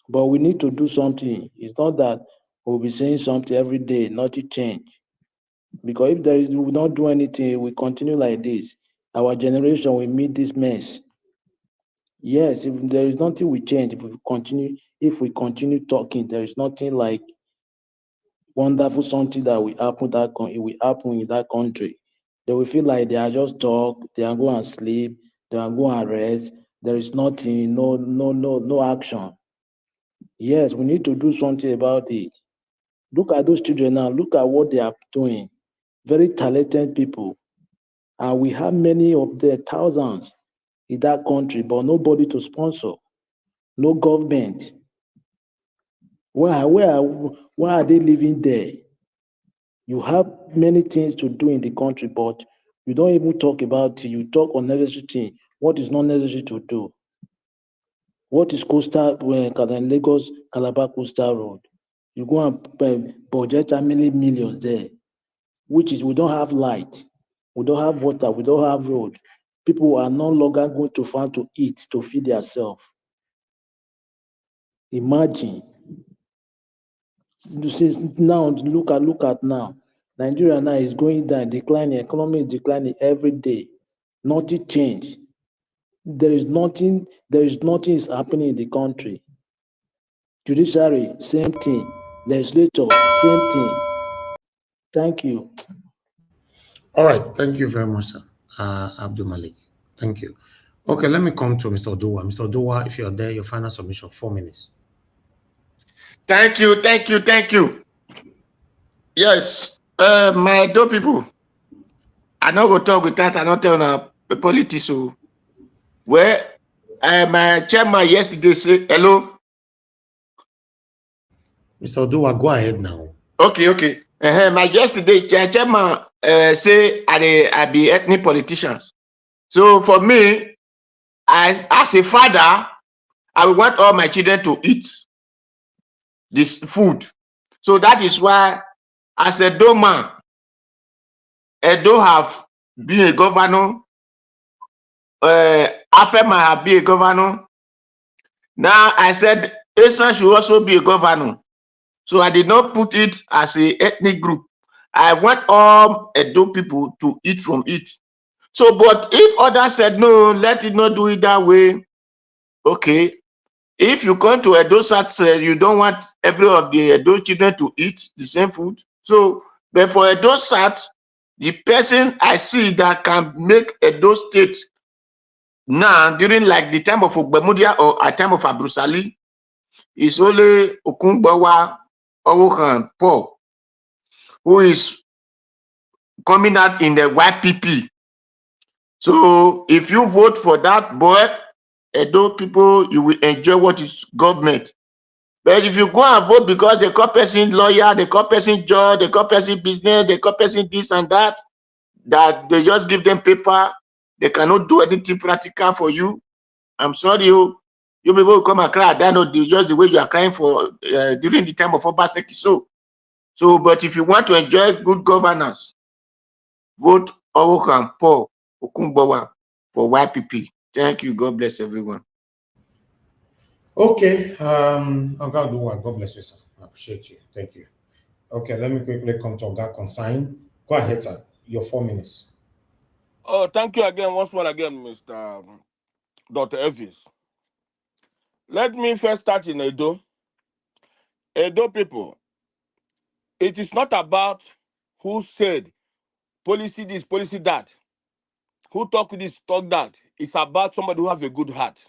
Q: But we need to do something. It's not that we'll be saying something every day, nothing change. Because if we will not do anything, we continue like this, our generation will meet this mess. Yes, if there is nothing we change, if we continue talking, there is nothing like wonderful something that will happen in that country. They will feel like they are just talk, they are going to sleep, they are going to rest. There is nothing, no action. Yes, we need to do something about it. Look at those children now. Look at what they are doing. Very talented people. And we have many of the thousands in that country, but nobody to sponsor. No government. Where are they living there? You have many things to do in the country, but you don't even talk about it. You talk unnecessary things. What is not necessary to do? What is coastal Lagos Calabar Coastal Road? You go and budget how many millions there, which is we don't have light, we don't have water, we don't have road. People are no longer going to farm to eat, to feed themselves. Imagine. Now, look at now. Nigeria now is going down, declining, economy is declining every day. Nothing changed. There is nothing is happening in the country. Judiciary, same thing. Legislature, same thing. Thank you.
E: All right. Thank you very much, sir. Abdul Malik. Thank you. Okay, let me come to Mr. Oduwa. Mr. Oduwa, if you're there, your final submission, 4 minutes.
N: Thank you. Yes, my dope people. I not go talk with that. I not tell the politics. Where my chairman yesterday said hello.
E: Mr. Odua, go ahead now.
N: Okay. My yesterday, chairman say I be ethnic politicians. So for me, as a father, I want all my children to eat this food. So that is why, as a Edo man, Edo have been a governor. Afema have been a governor. Now I said Esa should also be a governor. So I did not put it as a ethnic group. I want all Edo people to eat from it. So, but if others said no, let it not do it that way. Okay. If you come to Edo South, you don't want every of the Edo children to eat the same food. So, but for Edo South, the person I see that can make Edo State now during like the time of Ogbemudia or a time of Abrusali is only Okungbawa Owuhan Paul, who is coming out in the YPP. So if you vote for that boy, Edo people, you will enjoy what is government. But if you go and vote because they call person lawyer, they call person judge, they call person business, they call person this and that they just give them paper, they cannot do anything practical for you. I'm sorry, you people will come and cry. That not just the way you are crying for during the time of Obaseki. So, but if you want to enjoy good governance, vote Owukan Paul Okungbawa for YPP. Thank you. God bless everyone.
E: Okay. Oga Odua, God bless you, sir. I appreciate you. Thank you. Okay, let me quickly come to Oga Consign. Go ahead, sir. Your 4 minutes.
J: Oh, thank you again, once more again, Mr. Dr. Elvis. Let me first start in Edo. Edo people, it is not about who said policy this, policy that, who talk this, talk that. It's about somebody who has a good heart.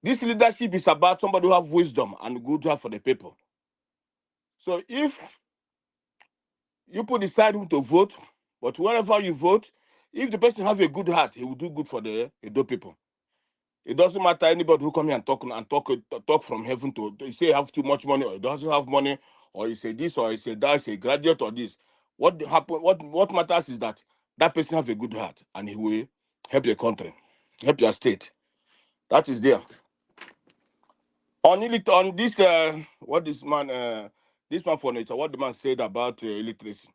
J: This leadership is about somebody who has wisdom and good heart for the people. So if you put decide who to vote, but wherever you vote, if the person has a good heart, he will do good for the Edo people. It doesn't matter anybody who come here and talk from heaven to say have too much money or he doesn't have money or he say this or he say that, he say graduate or this. What matters is that person has a good heart and he will help your country, help your state. That is there. On this what this man for nature, what the man said about illiteracy,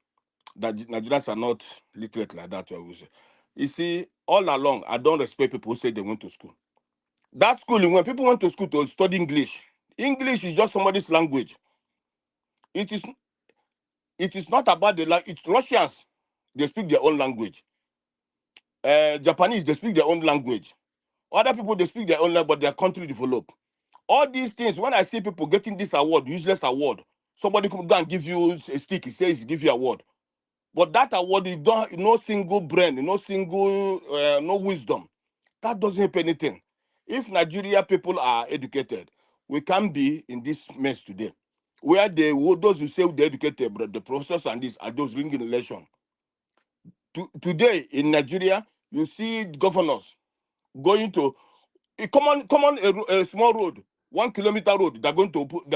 J: that Nigerians are not literate like that. You see, all along, I don't respect people who say they went to school. That school, when people went to school to study English, English is just somebody's language. It is not about the language. It's Russians, they speak their own language. Japanese, they speak their own language. Other people, they speak their own language, but their country develop. All these things, when I see people getting this award, useless award, somebody could go and give you a stick, he says, give you an award. But that award is no single brain, no single, no wisdom. That doesn't help anything. If Nigeria people are educated, we can be in this mess today, where those who say they're educated, but the professors and this are those ringing election. Today in Nigeria, you see governors going to a a small road, 1 kilometer road. They're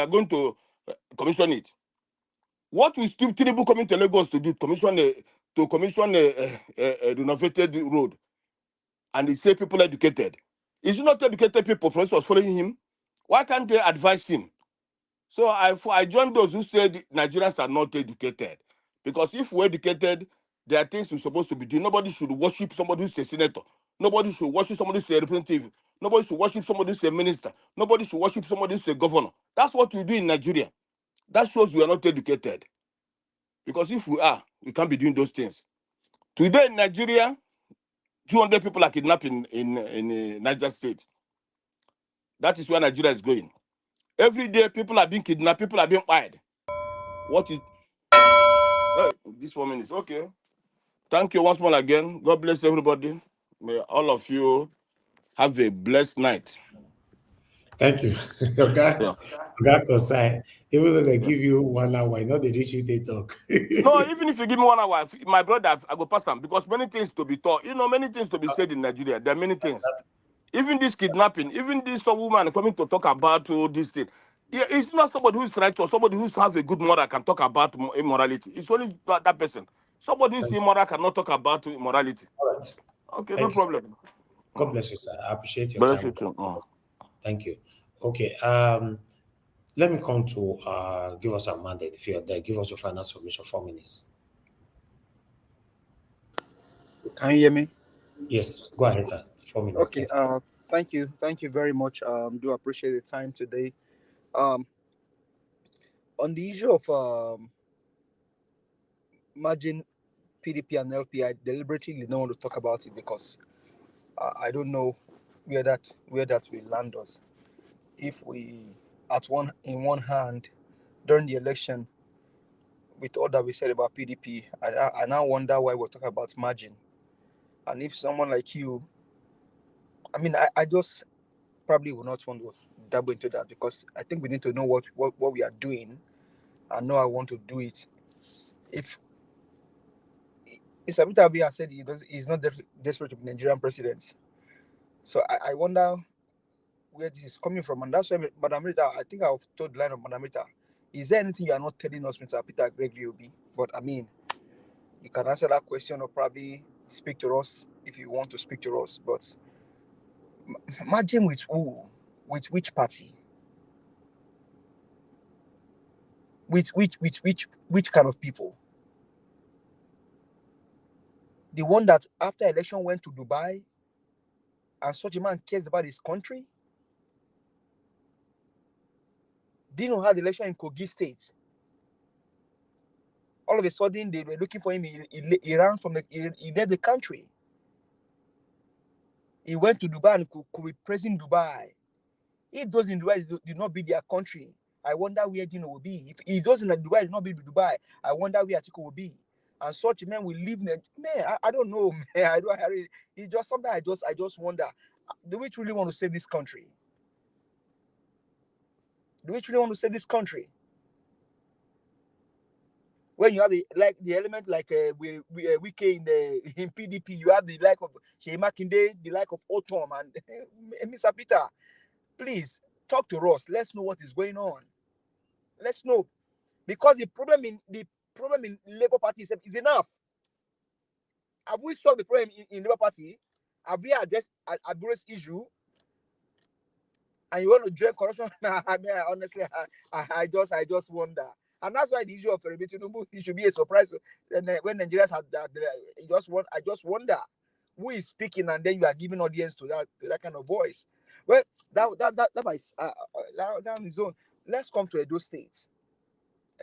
J: going to commission it. What will Tinubu coming to Lagos to do? Commission a renovated road, and he say people educated. Is it not educated people? Professors following him. Why can't they advise him? So I join those who said Nigerians are not educated, because if we're educated, there are things we're supposed to be doing. Nobody should worship somebody who's a senator. Nobody should worship somebody who's a representative. Nobody should worship somebody who's a minister. Nobody should worship somebody who's a governor. That's what we do in Nigeria. That shows we are not educated. Because if we are, we can't be doing those things. Today in Nigeria, 200 people are kidnapped in Niger State. That is where Nigeria is going. Every day, people are being kidnapped, people are being fired. What is... this 4 minutes, okay. Thank you once more again. God bless everybody. May all of you have a blessed night.
E: Thank you.
J: Yeah.
E: Even though they give you 1 hour, I know they reach you, they talk.
J: No, even if you give me 1 hour, my brother, I go pass them, because many things to be taught. Many things to be said in Nigeria. There are many things. Even this kidnapping, even this woman coming to talk about this thing. Yeah, it's not somebody who's right or somebody who has a good moral can talk about immorality. It's only that person. Somebody who's immoral cannot talk about immorality.
E: All right.
J: Okay, no
E: Thank you, sir.
J: problem.
E: God bless you, sir. I appreciate your
J: Bless
E: time.
J: you too.
E: Thank you. Okay. Let me come to give us a mandate. If you're there, give us your final submission, 4 minutes.
G: Can you hear me?
E: Yes, go ahead, sir. 4 minutes.
G: Okay. Thank you very much. Do appreciate the time today. On the issue of merging PDP and LP, I deliberately don't want to talk about it because I don't know where that will land us. If we, in one hand, during the election, with all that we said about PDP, I now wonder why we're talking about margin. And if someone like you, I mean, I just probably will not want to dabble into that because I think we need to know what we are doing and know I want to do it. If Mr. Peter Obi has said he's not desperate to be Nigerian president, so I wonder where this is coming from, and that's why Madam Rita, I think I've told the line of Madam Rita, is there anything you are not telling us, Mr. Peter Gregory Obi? But I mean, you can answer that question or probably speak to us if you want to speak to us. But imagine with who, with which party, with which kind of people? The one that after election went to Dubai and such a man cares about his country? Dino had the election in Kogi State. All of a sudden, they were looking for him. He ran from he left the country. He went to Dubai and could be praising Dubai. If those in Dubai did not be their country, I wonder where Dino will be. If those in Dubai did not be Dubai, I wonder where Atiku will be. And such men will leave. Man, I don't know. Man, it's just something I just wonder. Do we truly want to save this country? Do we truly want to save this country? When you have the element like we in PDP, you have the like of Shea Makinde, the like of Otom and Mr. Peter. Please talk to us. Let's know what is going on. Let's know, because the problem in Labour Party is enough. Have we solved the problem in Labour Party? Have we addressed issue? And you want to join corruption? I mean, honestly, I just wonder. And that's why the issue of Tinubu, it should be a surprise. When Nigerians have that, I just wonder who is speaking, and then you are giving audience to that kind of voice. Well, that is down his own. Let's come to Edo State.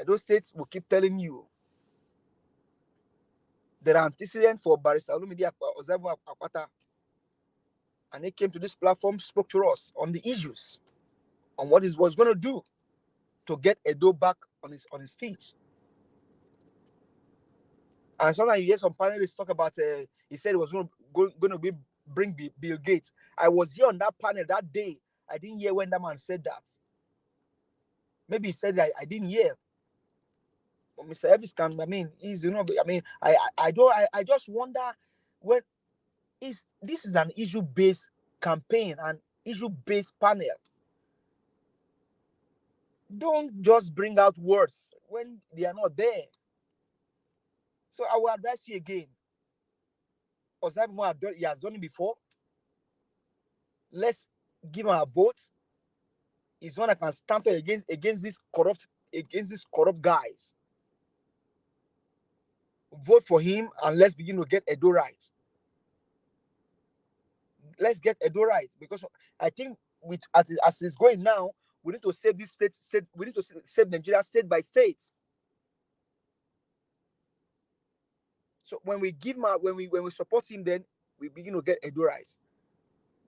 G: Edo State will keep telling you there are antecedents for Barrister Olumide Akwata, and he came to this platform, spoke to us on the issues, on what he was going to do to get Edo back on his feet. And sometimes you hear some panelists talk about he said he was going to bring Bill Gates. I was here on that panel that day. I didn't hear when that man said that. Maybe he said that I didn't hear. But Mr. Elvis can, I mean, he's, you know, I mean, I just wonder when this is an issue-based campaign, an issue-based panel. Don't just bring out words when they are not there. So I will advise you again. He has done it before. Let's give him a vote. He's one that can stand against these corrupt guys. Vote for him and let's begin to get Edo right. Let's get Edo right, because I think as it's going now, we need to save this state. We need to save Nigeria state by state. So when we give him, when we support him, then we begin to get Edo right.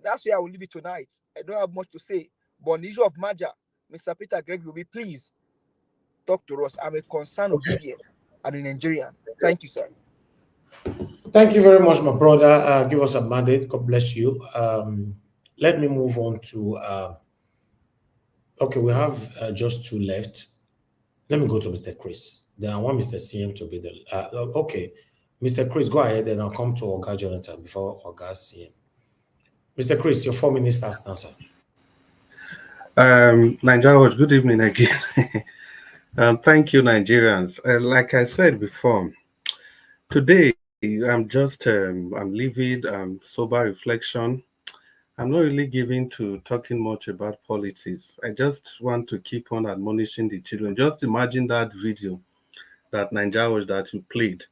G: That's where I will leave it tonight. I don't have much to say, but on the issue of merger, Mr. Peter Greg will be please talk to us. I'm a concerned obedience and a Nigerian. Thank you, sir.
E: Thank you very much, my brother. Give us a mandate. God bless you. Let me move on to okay, we have just 2 left. Let me go to Mr. Chris. Then I want Mr. CM to be the okay. Mr. Chris, go ahead, and I'll come to Oga Jonathan before Oga CM. Mr. Chris, your 4 minutes starts now, sir.
B: Nigeria, good evening again. Thank you, Nigerians. Like I said before, today I'm leaving sober reflection. I'm not really given to talking much about politics. I just want to keep on admonishing the children. Just imagine that video that Nigeria that you played.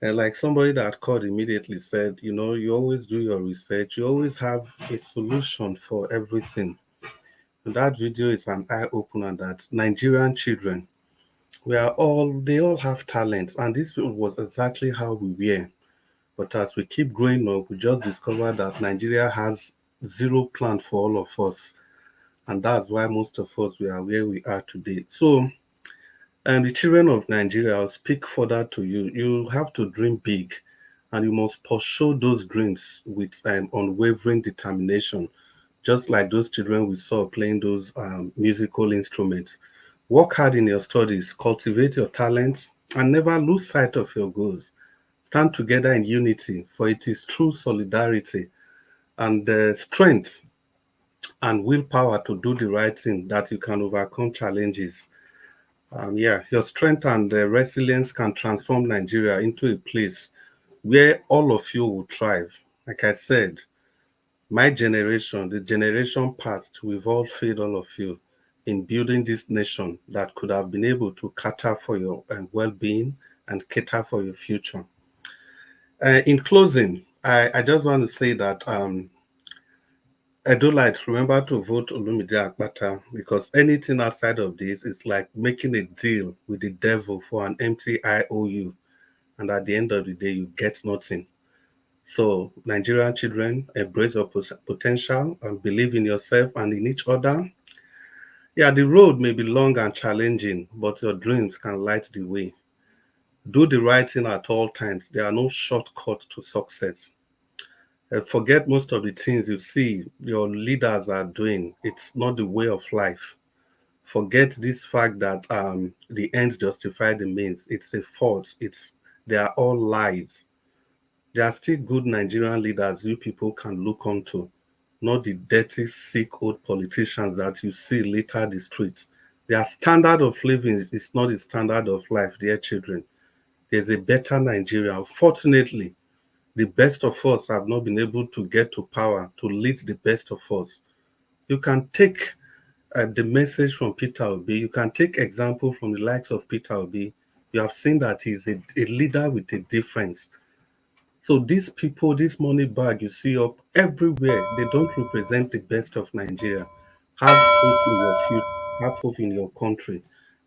B: And like somebody that called immediately said, you know, you always do your research, you always have a solution for everything. And that video is an eye opener that Nigerian children, they all have talents, and this was exactly how we were. But as we keep growing up, we just discover that Nigeria has zero plan for all of us, and that's why most of us we are where we are today. So, and the children of Nigeria, I'll speak further to you. You have to dream big, and you must pursue those dreams with unwavering determination, just like those children we saw playing those musical instruments. Work hard in your studies, cultivate your talents, and never lose sight of your goals. Stand together in unity, for it is true solidarity and strength and willpower to do the right thing that you can overcome challenges. Your strength and resilience can transform Nigeria into a place where all of you will thrive. Like I said, my generation, the generation past, we've all failed all of you in building this nation that could have been able to cater for your well-being and cater for your future. In closing, I just want to say that Edolites, remember to vote Olumide Akpata because anything outside of this is like making a deal with the devil for an empty IOU, and at the end of the day, you get nothing. So, Nigerian children, embrace your potential and believe in yourself and in each other. Yeah, the road may be long and challenging, but your dreams can light the way. Do the right thing at all times. There are no shortcuts to success. Forget most of the things you see your leaders are doing. It's not the way of life. Forget this fact that the ends justify the means. It's a false. They are all lies. There are still good Nigerian leaders you people can look onto, not the dirty, sick old politicians that you see litter the streets. Their standard of living is not the standard of life, dear children. There's a better Nigeria. Unfortunately, the best of us have not been able to get to power to lead the best of us. You can take the message from Peter Obi, you can take example from the likes of Peter Obi. You have seen that he's a leader with a difference. So these people, this money bag you see up everywhere, they don't represent the best of Nigeria. Have hope in your future. Have hope in your country.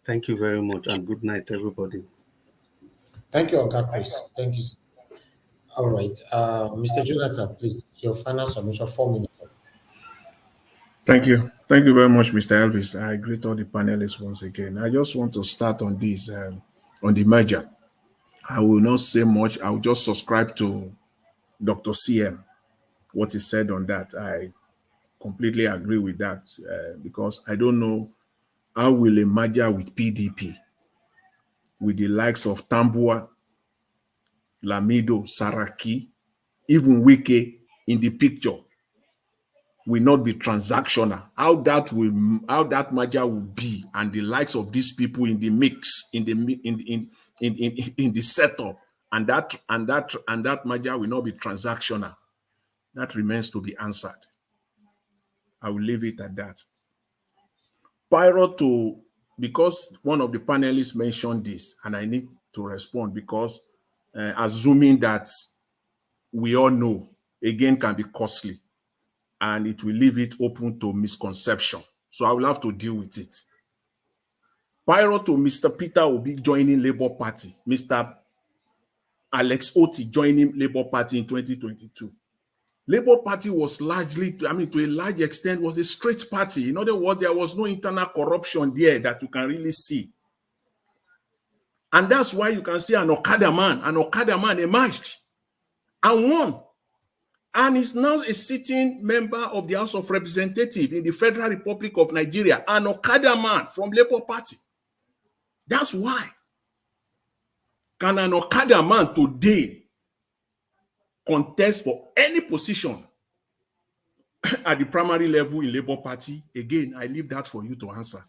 B: Thank you very much and good night, everybody.
E: Thank you, Oga Chris. Thank you. All right. Mr. Jonathan, please, your final submission, 4 minutes.
K: Thank you. Thank you very much, Mr. Elvis. I greet all the panelists once again. I just want to start on this, on the merger. I will not say much. I will just subscribe to Dr. CM, what he said on that. I completely agree with that because I don't know how will a merger with PDP, with the likes of Tambua, Lamido, Saraki, even Wike in the picture, will not be transactional. How that merger will be, and the likes of these people in the mix, in the setup, and that merger will not be transactional. That remains to be answered. I will leave it at that. Because one of the panelists mentioned this, and I need to respond because assuming that we all know, again, can be costly, and it will leave it open to misconception. So I will have to deal with it. Prior to Mr. Peter Obi joining Labour Party, Mr. Alex Oti joining Labour Party in 2022, Labour Party was largely, to a large extent, was a straight party. In other words, there was no internal corruption there that you can really see. And that's why you can see an Okada man emerged and won. And is now a sitting member of the House of Representatives in the Federal Republic of Nigeria, an Okada man from Labour Party. That's why. Can an Okada man today contest for any position at the primary level in Labour Party, again, I leave that for you to answer.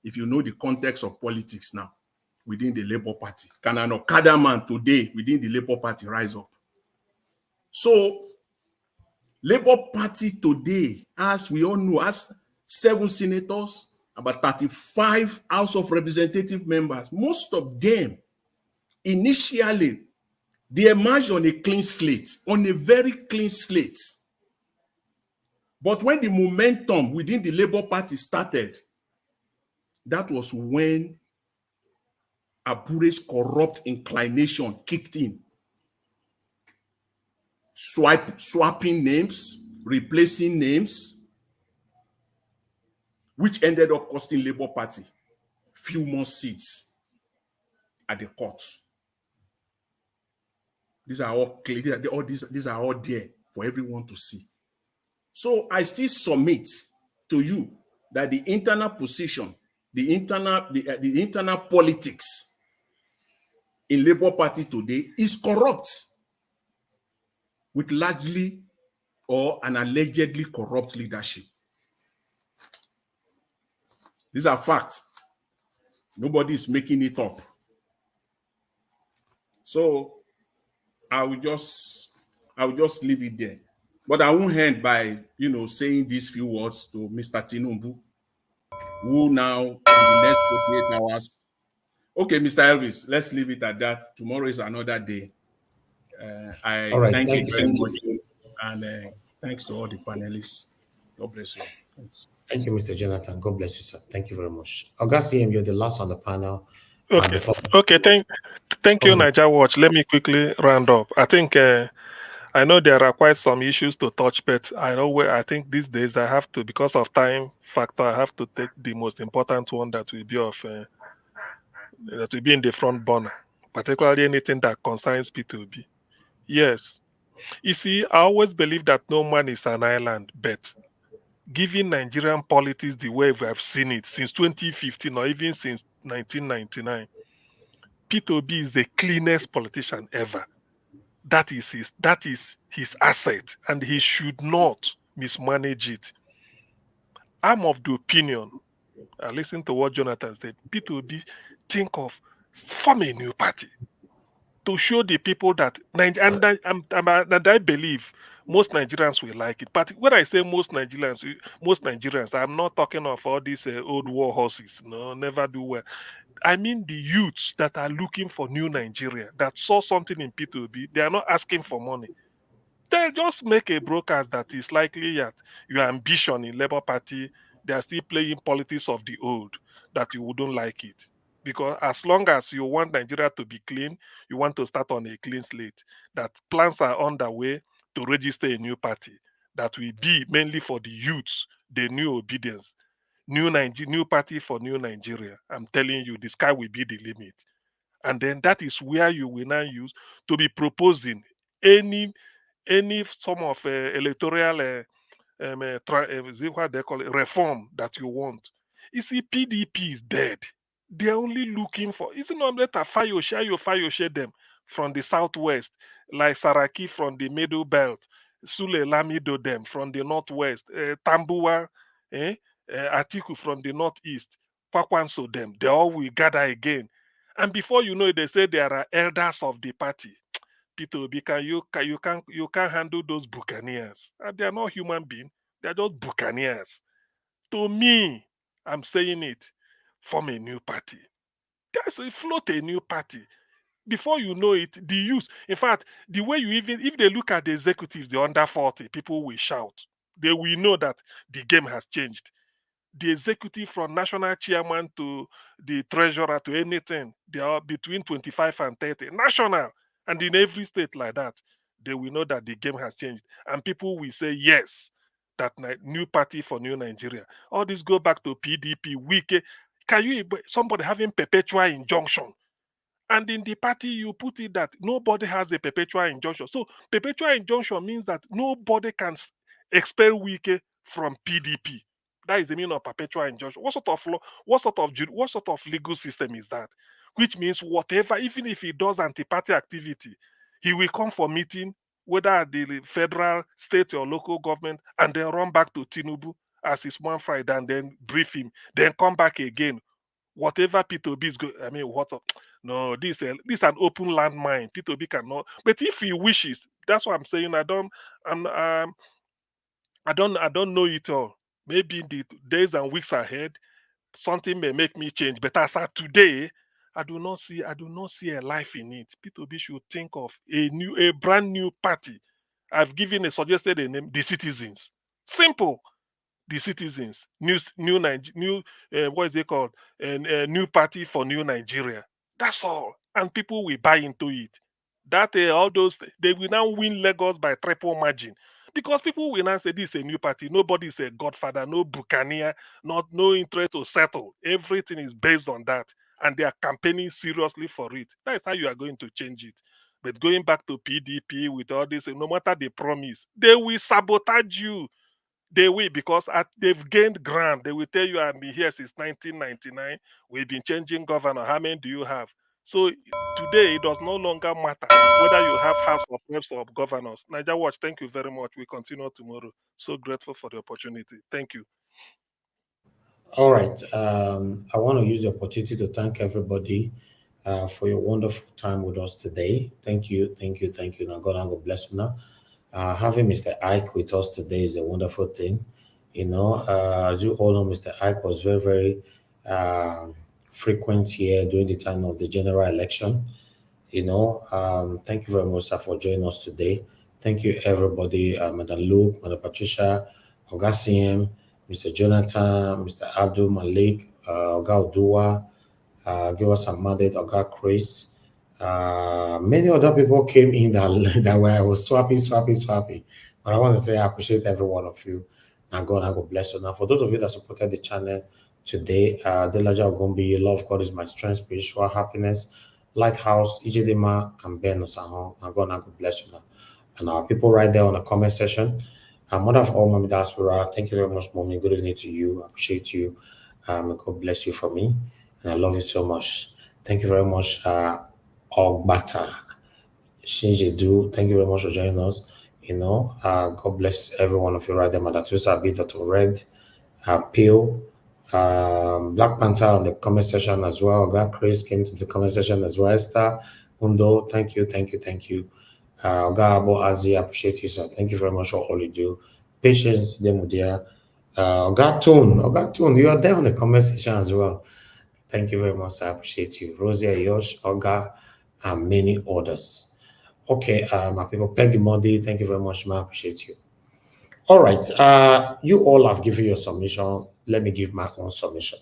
K: If you know the context of politics now within the Labour Party, can an Okada man today within the Labour Party rise up? So, Labour Party today, as we all know, has 7 senators, about 35 House of Representative members. Most of them, initially, they emerged on a clean slate, on a very clean slate. But when the momentum within the Labour Party started, that was when Abure's corrupt inclination kicked in. Swapping names, replacing names, which ended up costing Labour Party few more seats at the court. These are all clear. These are all there for everyone to see. So I still submit to you that the internal position, the internal politics in Labour Party today is corrupt, with largely or an allegedly corrupt leadership. These are facts. Nobody is making it up. So I will just leave it there. But I won't end by saying these few words to Mr. Tinubu, who now in the next 48 hours. Okay, Mr. Elvis, let's leave it at that. Tomorrow is another day.
E: All right,
K: thank you
E: thank you
K: very
E: so
K: much.
E: much.
K: And thanks to all the panelists. God bless you. Thanks.
E: Thank you, Mr. Jonathan. God bless you, sir. Thank you very much. Augustine, you're the last on the panel.
U: Okay. Okay. Thank you, Niger Watch. Let me quickly round up. I think I know there are quite some issues to touch, but I think these days I have to, because of time factor, I have to take the most important one that will be in the front burner, particularly anything that concerns P2B. Yes. You see, I always believe that no man is an island, but given Nigerian politics the way we have seen it since 2015 or even since 1999, P2B is the cleanest politician ever. That is his asset, and he should not mismanage it. I'm of the opinion, I listened to what Jonathan said, P2B form a new party to show the people that and I believe most Nigerians will like it. But when I say most Nigerians, I'm not talking of all these old war horses. No, never do well. I mean the youths that are looking for new Nigeria, that saw something in P2B. They are not asking for money. They just make a broadcast that is likely that your ambition in Labour Party, they are still playing politics of the old, that you wouldn't like it. Because as long as you want Nigeria to be clean, you want to start on a clean slate, that plans are underway to register a new party that will be mainly for the youths, the new obedience, new party for new Nigeria. I'm telling you, the sky will be the limit. And then that is where you will now use to be proposing any form of electoral is it what they call it, reform that you want. You see, PDP is dead. They're only looking for, it's not better fire them from the southwest, like Saraki from the middle belt, Sule Lamido them from the northwest, Tambua, Atiku from the northeast, Kwakwanso them. They all will gather again. And before you know it, they say there are elders of the party. Peter Obi, you can't handle those buccaneers. And they are not human beings. They are just buccaneers. To me, I'm saying it, form a new party. Float a new party. Before you know it, the youth, in fact, the way you even, if they look at the executives, the under 40, people will shout. They will know that the game has changed. The executive from national chairman to the treasurer to anything, they are between 25 and 30. National. And in every state like that, they will know that the game has changed. And people will say yes, that new party for new Nigeria. All this go back to PDP, Wike. Can you, somebody having perpetual injunction? And in the party, you put it that nobody has a perpetual injunction. So perpetual injunction means that nobody can expel Wike from PDP. That is the meaning of perpetual injunction. What sort of law, what sort of legal system is that? Which means whatever, even if he does anti-party activity, he will come for meeting whether at the federal, state, or local government, and then run back to Tinubu as his one Friday and then brief him, then come back again. Whatever P2B is going, I mean, what? No, this an open landmine. P2B cannot. But if he wishes, that's what I'm saying. I don't know it all. Maybe in the days and weeks ahead, something may make me change. But as of today, I do not see a life in it. P2B should think of a brand new party. I've given a suggested a name, the Citizens. Simple. The Citizens, what is it called? And new party for new Nigeria. That's all, and people will buy into it. That all those they will now win Lagos by triple margin because people will now say this is a new party. Nobody is a godfather, no buccaneer, no interest to settle. Everything is based on that, and they are campaigning seriously for it. That is how you are going to change it. But going back to PDP with all this, no matter the promise, they will sabotage you. They will because they've gained ground. They will tell you, I've been here since 1999. We've been changing governor. How many do you have? So today, it does no longer matter whether you have House of Reps or governors. Niger Watch, thank you very much. We continue tomorrow. So grateful for the opportunity. Thank you.
E: All right. I want to use the opportunity to thank everybody for your wonderful time with us today. Thank you, thank you, thank you. Now, God bless you now. Having Mr. Ike with us today is a wonderful thing. You know, as you all know, Mr. Ike was very, very frequent here during the time of the general election. You know, thank you very much, sir, for joining us today. Thank you, everybody, Madam Luke, Madam Patricia, Oga CM, Mr. Jonathan, Mr. Abdul Malik, Oga Odua, give us a mandate, Oga Chris. Many other people came in that way. I was swapping. But I want to say I appreciate every one of you. And God bless you. Now, for those of you that supported the channel today, Delaja Ogumbi, Love God is my strength, spiritual happiness, Lighthouse, Ijedema, and Ben Osahon. And God bless you now. And our people right there on the comment section. Mother of all, Mommy Diaspora, thank you very much, Mommy. Good evening to you. I appreciate you. God bless you for me. And I love you so much. Thank you very much, Ogbata Shinjedu. Thank you very much for joining us. You know, God bless every one of you right there, Mother Teresa, Dr. Red, Peel, Black Panther on the comment section as well. God Chris came to the comment section as well. Esther, Undo, thank you. Gabo Azi, appreciate you, sir. Thank you very much for all you do. Patience, Demudia. Ogatun, you are there on the comment section as well. Thank you very much, sir. I appreciate you. Rosia, Yosh, Oga, and many others. Okay, my people, Peggy Modi, thank you very much, ma. I appreciate you. All right, you all have given your submission. Let me give my own submission.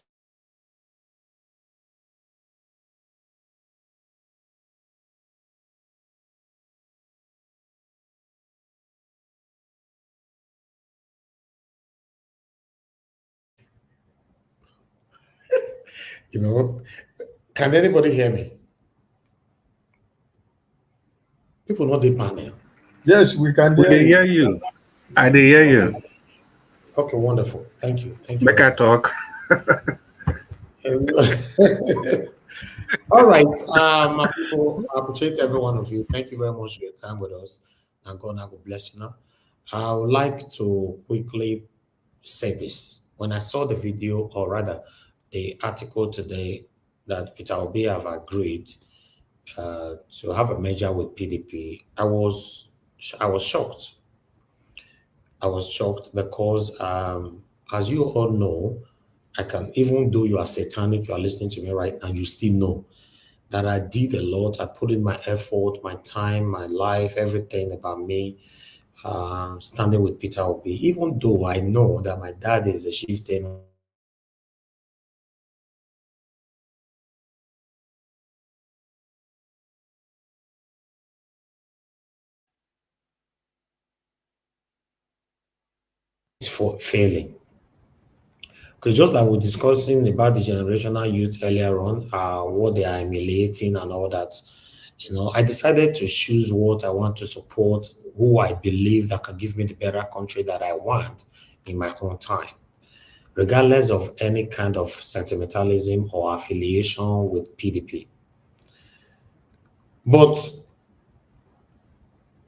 E: You know, can anybody hear me? People know the panel.
V: Yes, we can
B: We hear you. I did hear you.
E: Okay, wonderful. Thank you.
B: Make I talk.
E: All right, my people, I appreciate every one of you. Thank you very much for your time with us. And God bless you now. I would like to quickly say this. When I saw the video, or rather the article today that Peter Obi have agreed to have a merger with PDP, I was shocked. I was shocked because, as you all know, I can, even though you are satanic, you are listening to me right now, you still know that I did a lot. I put in my effort, my time, my life, everything about me, standing with Peter Obi, even though I know that my dad is a chieftain. For failing. Because just like we're discussing about the generational youth earlier on, what they are emulating and all that, you know, I decided to choose what I want to support, who I believe that can give me the better country that I want in my own time, regardless of any kind of sentimentalism or affiliation with PDP. But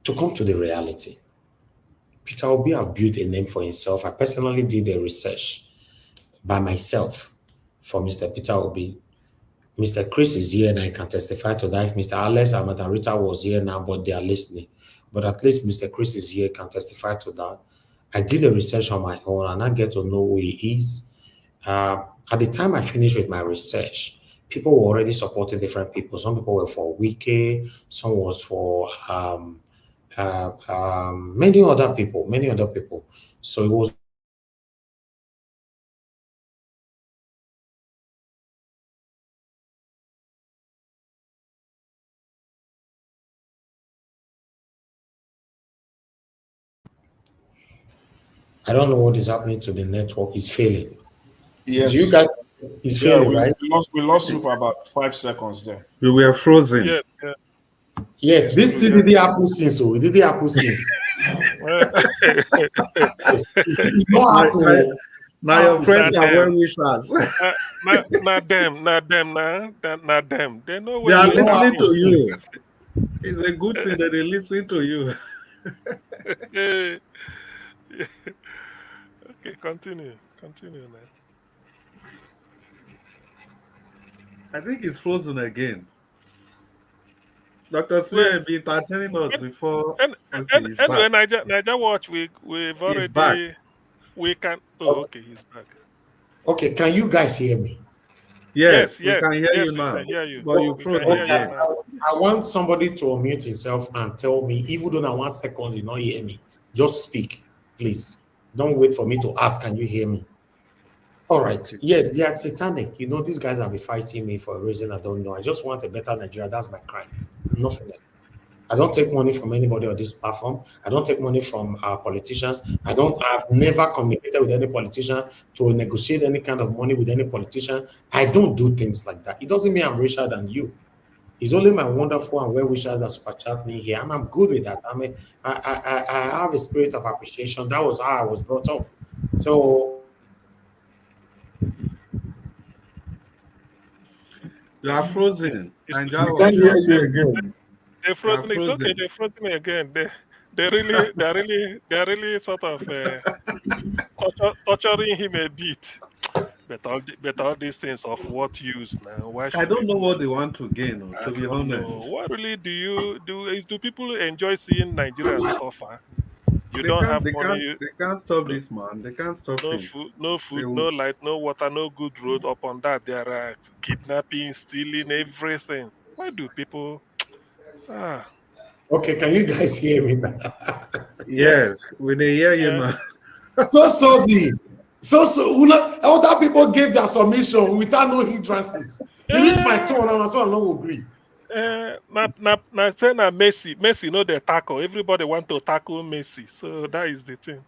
E: to come to the reality, Peter Obi have built a name for himself. I personally did a research by myself for Mr. Peter Obi. Mr. Chris is here and I can testify to that. If Mr. Alex and Madam Rita was here now, but they are listening. But at least Mr. Chris is here, can testify to that. I did a research on my own and I get to know who he is. At the time I finished with my research, people were already supporting different people. Some people were for Wike, some was for many other people. So it was I don't know what is happening to the network. It's failing.
K: Yes.
E: Do you guys? It's failing, right?
K: We lost you for about 5 seconds there.
B: We were frozen.
U: Yeah.
E: Yes, this still didn't happen since. So it didn't happen since.
B: Now your friends are well wishers.
U: Not them. They know
B: They are listening to you.
U: you.
B: It's a good thing that they listen to you.
U: Okay, continue now.
B: I think it's frozen again. Dr. Suya has been entertaining us before.
U: Anyway, Niger Watch, we've already, we can, okay, he's back.
E: Okay, can you guys hear me?
B: Yes, we can hear you now.
U: Can hear you.
B: But you froze again.
E: I want somebody to unmute himself and tell me, even though in 1 second you not hear me, just speak, please. Don't wait for me to ask, can you hear me? All right. Yeah, they are satanic. You know, these guys have been fighting me for a reason I don't know. I just want a better Nigeria. That's my crime. Nothing else. I don't take money from anybody on this platform. I don't take money from politicians. I've never communicated with any politician to negotiate any kind of money with any politician. I don't do things like that. It doesn't mean I'm richer than you. It's only my wonderful and well wishers that super chat me here, and I'm good with that. I mean, I have a spirit of appreciation. That was how I was brought up. So
B: you are frozen.
V: We can't hear you again.
U: They're frozen. It's okay. They're frozen again. They're really sort of torturing him a bit. But all these things of what use now? Why?
B: I don't know what they want to gain. To be honest,
U: what really do you do? Do people enjoy seeing Nigerians suffer? You
B: they
U: don't
B: can't,
U: have
B: they
U: money.
B: Can't, they can't stop this man. They can't stop him.
U: No food, no light, no water, no good road. Upon that, there are kidnapping, stealing, everything. Why do people?
E: Okay, can you guys hear me now?
B: Yes, we they hear you now.
E: So other people gave their submission without no hindrances. They reach my tone and so I don't agree.
U: Messi know they tackle. Everybody want to tackle Messi, so that is the thing.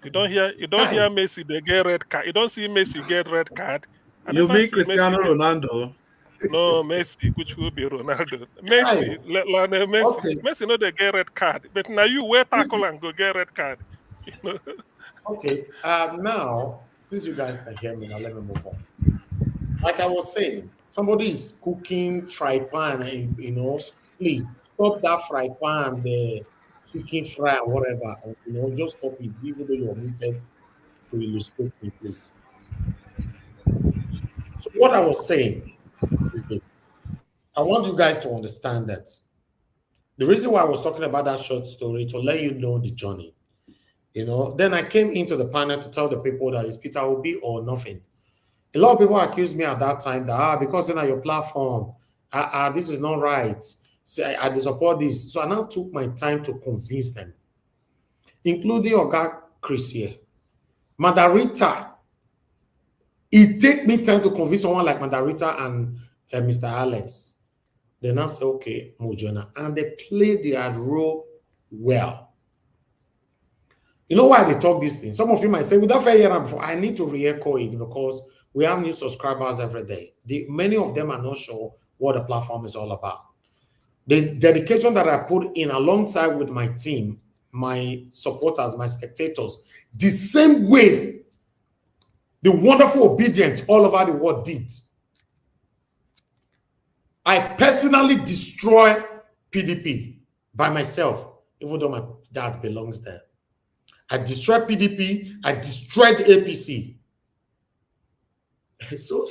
U: You don't hear Messi, they get red card. You don't see Messi get red card.
B: You mean Cristiano Ronaldo?
U: No, Messi, which will be Ronaldo. Messi, Lionel Messi. Okay. Messi know they get red card, but now you wear tackle and go get red card. You know?
E: Okay. Now, since you guys can hear me, now let me move on. Like I was saying, somebody is cooking fry pan, please stop that fry pan, the chicken fry, or whatever, just stop it, even though you're muted, to illustrate me, please. So what I was saying is this. I want you guys to understand that the reason why I was talking about that short story, to let you know the journey, then I came into the panel to tell the people that it's Peter Obi or nothing. A lot of people accused me at that time that, because it's on your platform, this is not right. So I support this. So I now took my time to convince them, including Oga Chris here. Madarita, it take me time to convince someone like Madarita and Mr. Alex. They now say, okay, Mojona, and they play their role well. You know why they talk these things? Some of you might say, without fair hearing before, I need to re-echo it because we have new subscribers every day. Many of them are not sure what the platform is all about. The dedication that I put in alongside with my team, my supporters, my spectators, the same way the wonderful obedience all over the world did. I personally destroy PDP by myself even though my dad belongs there. I destroyed PDP. I destroyed APC. So,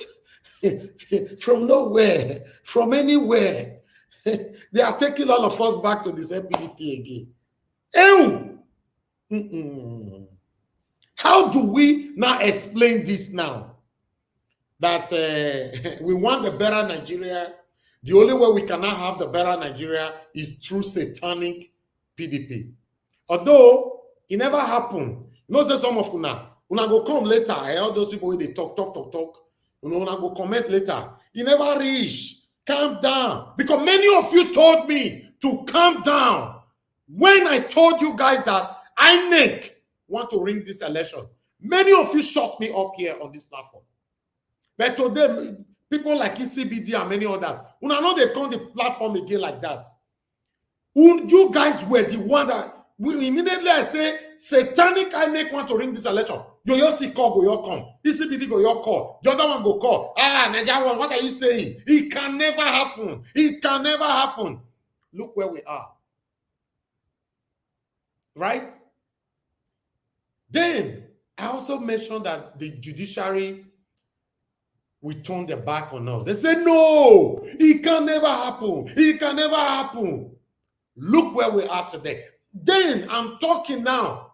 E: from nowhere, from anywhere, they are taking all of us back to this PDP again. Ew! How do we now explain this now? That we want the better Nigeria. The only way we cannot have the better Nigeria is through satanic PDP. Although it never happened. You know, some of una go come later. All those people when they talk. You know, una go comment later. It never reach. Calm down. Because many of you told me to calm down when I told you guys that INEC want to ring this election. Many of you shut me up here on this platform. But today, people like ECBD and many others, when I know they come the platform again like that. You guys were the one that immediately I say satanic INEC want to ring this election. Yo see call go your come. ECBD go your call. The other one go call. Nigeria one, what are you saying? It can never happen. It can never happen. Look where we are. Right? Then I also mentioned that the judiciary will turn their back on us. They say, no, it can never happen. It can never happen. Look where we are today. Then I'm talking now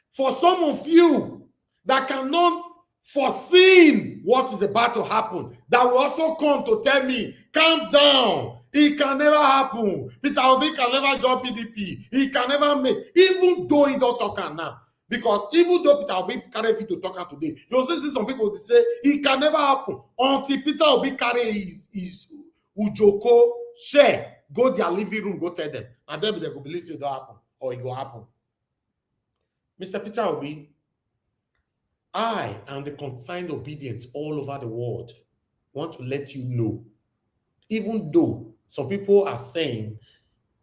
E: for some of you that cannot foresee what is about to happen, that will also come to tell me, calm down. It can never happen. Peter Obi can never join PDP. He can never make, even though he don't talk now. Because even though Peter Obi carry video talking today, you'll see some people that say it can never happen until Peter Obi carry his Ujoko share, go their living room, go tell them, and then they go believe it don't happen or it go happen. Mr. Peter Obi, I and the concerned obedience all over the world want to let you know, even though some people are saying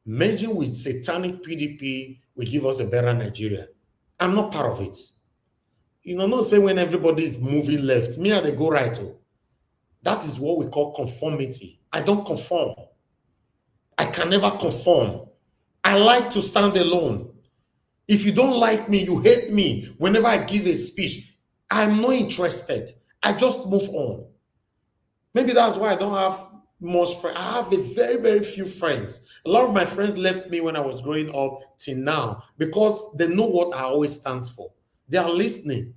E: merging with satanic PDP will give us a better Nigeria. I'm not part of it. You know, not say when everybody is moving left, me and they go right. That is what we call conformity. I don't conform. I can never conform. I like to stand alone. If you don't like me, you hate me. Whenever I give a speech, I'm not interested. I just move on. Maybe that's why I don't have much friends. I have a very, very few friends. A lot of my friends left me when I was growing up till now because they know what I always stands for. They are listening.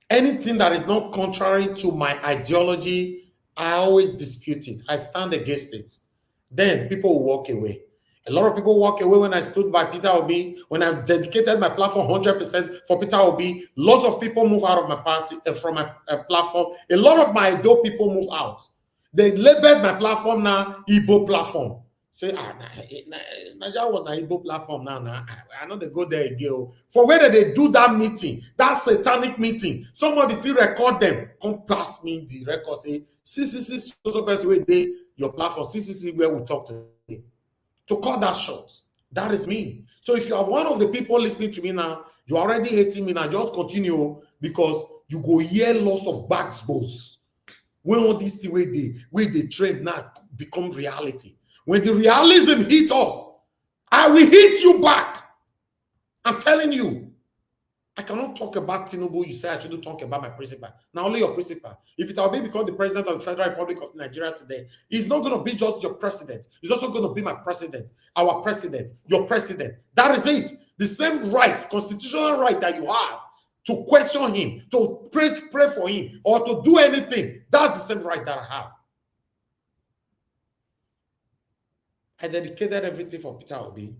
E: Anything that is not contrary to my ideology, I always dispute it. I stand against it. Then people will walk away. A lot of people walk away when I stood by Peter Obi, when I dedicated my platform 100% for Peter Obi. Lots of people move out of my party, from my platform. A lot of my Edo people move out. They labeled my platform now Igbo platform. Say, Nigeria was an Igbo platform now. I know they go there again. For whether they do that meeting, that satanic meeting, somebody still record them. Come pass me the record. Say, so person where they your platform. Where we talk today. To cut that short. That is me. So if you are one of the people listening to me now, you're already hating me now, just continue because you go hear loss of backbones. When all these things where they trend now become reality. When the realism hit us, I will hit you back. I'm telling you. I cannot talk about Tinubu. You say I shouldn't talk about my principal. Now only your principal. If it will be become the president of the Federal Republic of Nigeria today, he's not going to be just your president. He's also going to be my president, our president, your president. That is it. The same rights, constitutional right that you have to question him, to pray for him, or to do anything. That's the same right that I have. I dedicated everything for Peter Obi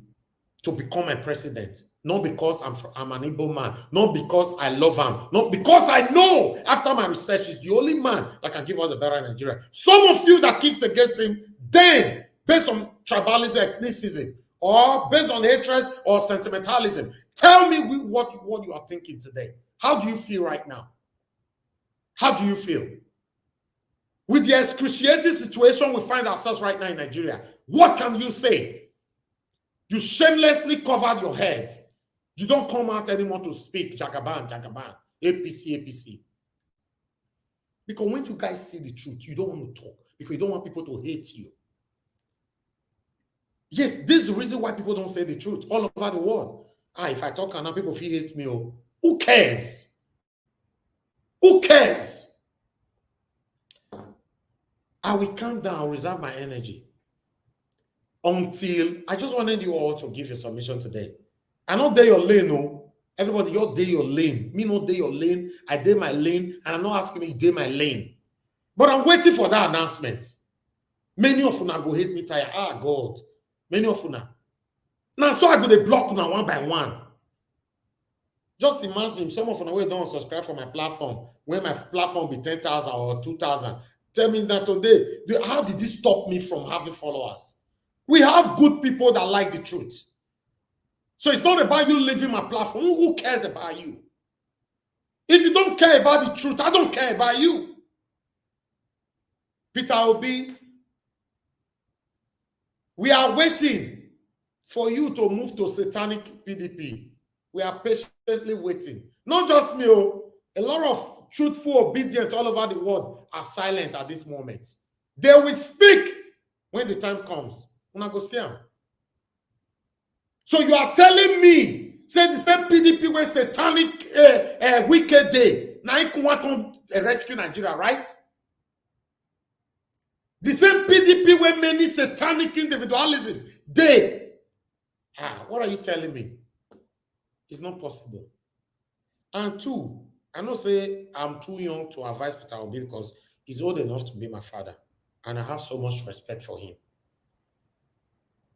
E: to become my president. Not because I'm an Igbo man, not because I love him, not because I know after my research he's the only man that can give us a better Nigeria. Some of you that keeps against him, then based on tribalism, ethnicism, or based on hatred or sentimentalism, tell me what you are thinking today. How do you feel right now? How do you feel? With the excruciating situation we find ourselves right now in Nigeria, what can you say? You shamelessly covered your head. You don't come out anymore to speak, Jagaban, APC. Because when you guys see the truth, you don't want to talk because you don't want people to hate you. Yes, this is the reason why people don't say the truth all over the world. If I talk now, people feel hate me. Oh, who cares? Who cares? I will calm down, I'll reserve my energy until I just wanted you all to give your submission today. I know day your lane, no. Everybody, your day your lane. Me no day your lane. I day my lane, and I'm not asking you day my lane. But I'm waiting for that announcement. Many of you now go hate me tire. Ah, God. Many of you now. Now, so I go to block now one by one. Just imagine some of you now don't subscribe for my platform. When my platform be 10,000 or 2,000. Tell me that today, how did this stop me from having followers? We have good people that like the truth. So it's not about you leaving my platform. Who cares about you? If you don't care about the truth, I don't care about you. Peter Obi, we are waiting for you to move to satanic PDP. We are patiently waiting. Not just me. A lot of truthful, obedient all over the world are silent at this moment. They will speak when the time comes. When I go see them. So you are telling me, say the same PDP where satanic wicked day, now you want to rescue Nigeria, right? The same PDP where many satanic individualisms, what are you telling me? It's not possible. And two, I know say I'm too young to advise Peter Obi because he's old enough to be my father. And I have so much respect for him.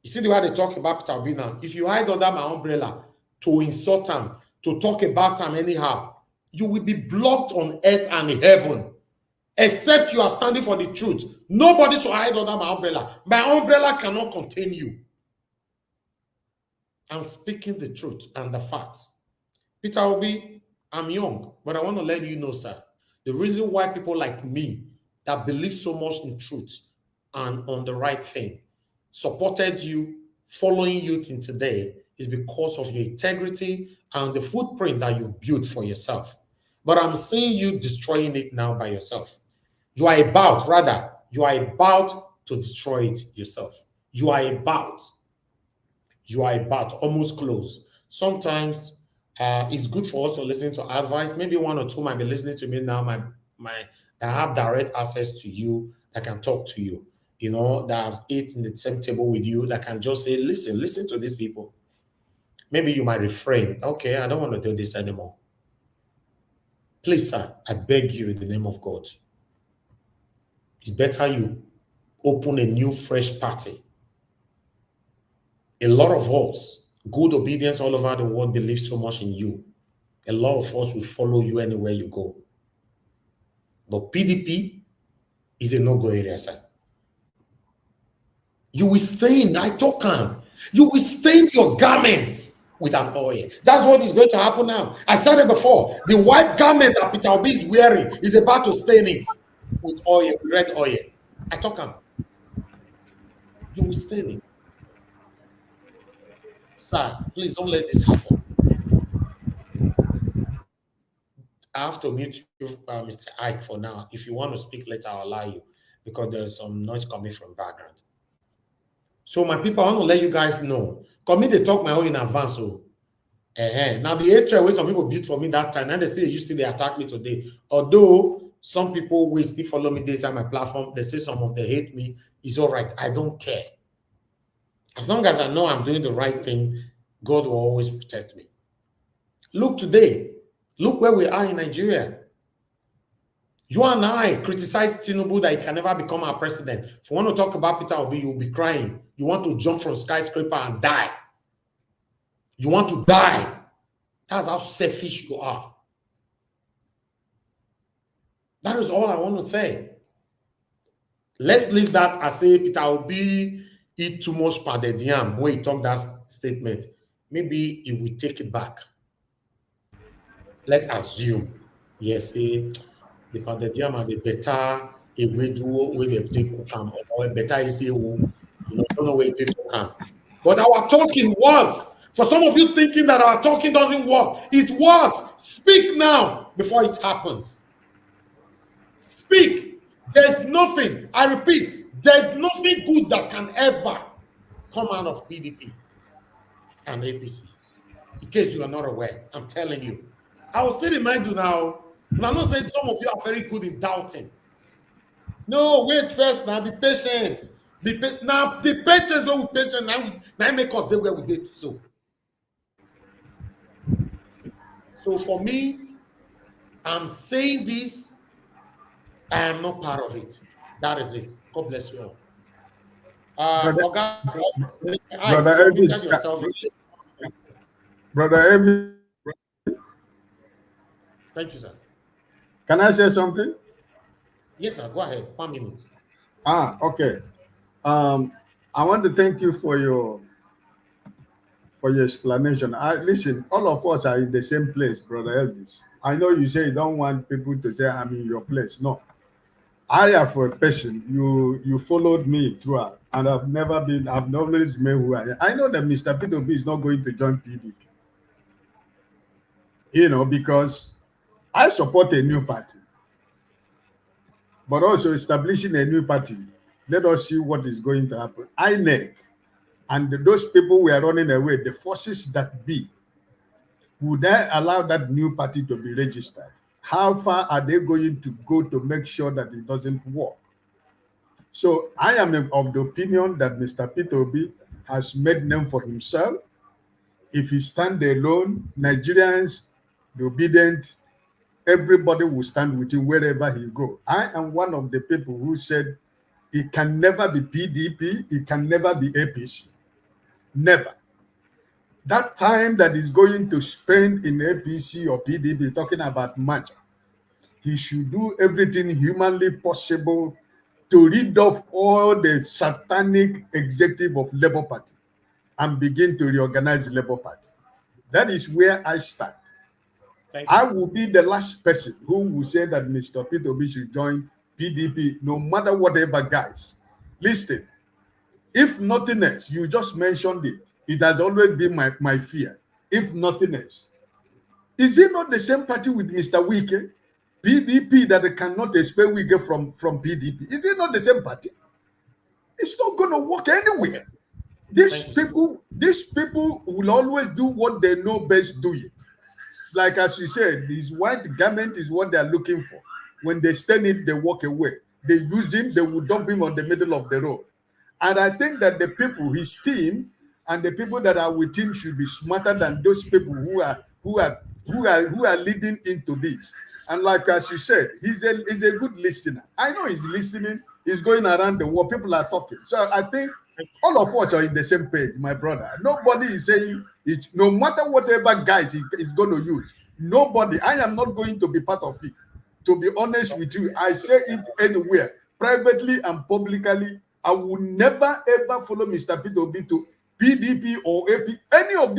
E: You see the way they talk about Peter Obi now? If you hide under my umbrella to insult him, to talk about him anyhow, you will be blocked on earth and in heaven. Except you are standing for the truth. Nobody should hide under my umbrella. My umbrella cannot contain you. I'm speaking the truth and the facts. Peter Obi, I'm young, but I want to let you know, sir, the reason why people like me that believe so much in truth and on the right thing supported you, following you till today is because of your integrity and the footprint that you've built for yourself. But I'm seeing you destroying it now by yourself. You are about to destroy it yourself. You are about almost close. Sometimes it's good for us to listen to advice. Maybe one or two might be listening to me now, that have direct access to you, that can talk to you, that have eaten the same table with you, that can just say, listen to these people. Maybe you might refrain. Okay, I don't want to do this anymore. Please, sir, I beg you in the name of God. It's better you open a new, fresh party. A lot of us, good obedience all over the world, believe so much in you. A lot of us will follow you anywhere you go. But PDP is a no-go area, sir. You will stain, I talk calm. You will stain your garments with an oil. That's what is going to happen now. I said it before. The white garment that Peter Obi is wearing is about to stain it with oil, red oil. I talk calm. You will stain it. Sir, please don't let this happen. I have to mute you, Mr. Ike, for now. If you want to speak later, I'll allow you because there's some noise coming from background. So my people, I want to let you guys know. Come me, they talk my own in advance. So now the hatred way some people built for me that time, and they attack me today. Although some people will still follow me this on my platform, they say some of them hate me. It's all right. I don't care. As long as I know I'm doing the right thing, God will always protect me. Look today. Look where we are in Nigeria. You and I criticize Tinubu that he can never become our president. If you want to talk about Peter Obi, you'll be crying. You want to jump from skyscraper and die. You want to die. That's how selfish you are. That is all I want to say. Let's leave that as say Peter Obi eat too much pounded yam when he talk that statement. Maybe he will take it back. Let's assume, yes, the pounded yam and the better a way do where they take come or better is a don't know where it take come. But our talking works. For some of you thinking that our talking doesn't work, it works. Speak now before it happens. Speak. There's nothing, I repeat, there's nothing good that can ever come out of PDP and APC. In case you are not aware, I'm telling you. I will still remind you now, and I'm not saying some of you are very good in doubting. No, wait first now, be patient. Be patient. Now, the patience when we patient, now make us do where we did so. So for me, I'm saying this, I am not part of it. That is it. God bless you all.
V: Brother,
E: You unmuted yourself.
V: Brother Evie,
E: Thank you, sir.
V: can I say something?
E: Yes, sir. Go ahead. 1 minute.
V: Okay. I want to thank you for your explanation. Listen, all of us are in the same place, Brother Elvis. I know you say you don't want people to say I'm in your place. No. I am for a person. You followed me throughout, and I've always been who I am. I know that Mr. Peter B is not going to join PDP. Because I support a new party, but also establishing a new party. Let us see what is going to happen. INEC and those people we are running away, the forces that be, would they allow that new party to be registered? How far are they going to go to make sure that it doesn't work? So I am of the opinion that Mr. Peter Obi has made name for himself. If he stand alone, Nigerians, the obedient, everybody will stand with him wherever he go. I am one of the people who said it can never be PDP, it can never be APC. Never. That time that he's going to spend in APC or PDP talking about merger, he should do everything humanly possible to rid off all the satanic executive of Labour Party and begin to reorganize the Labour Party. That is where I stand. I will be the last person who will say that Mr. Peter Obi should join PDP, no matter whatever, guys. Listen, if nothing else, you just mentioned it. It has always been my fear. If nothing else, is it not the same party with Mr. Wike? PDP that cannot expel Wike from PDP. Is it not the same party? It's not going to work anywhere. These people will always do what they know best doing. Like as you said, his white garment is what they are looking for. When they stand it, they walk away. They use him, they will dump him on the middle of the road. And I think that the people, his team, and the people that are with him should be smarter than those people who are leading into this. And like as you said, he's a good listener. I know he's listening. He's going around the world. People are talking. So I think all of us are in the same page, my brother. Nobody is saying it. No matter whatever guys he is going to use, nobody. I am not going to be part of it. To be honest with you, I say it anywhere, privately and publicly. I will never ever follow Mr. Peter Obi to PDP or AP, any of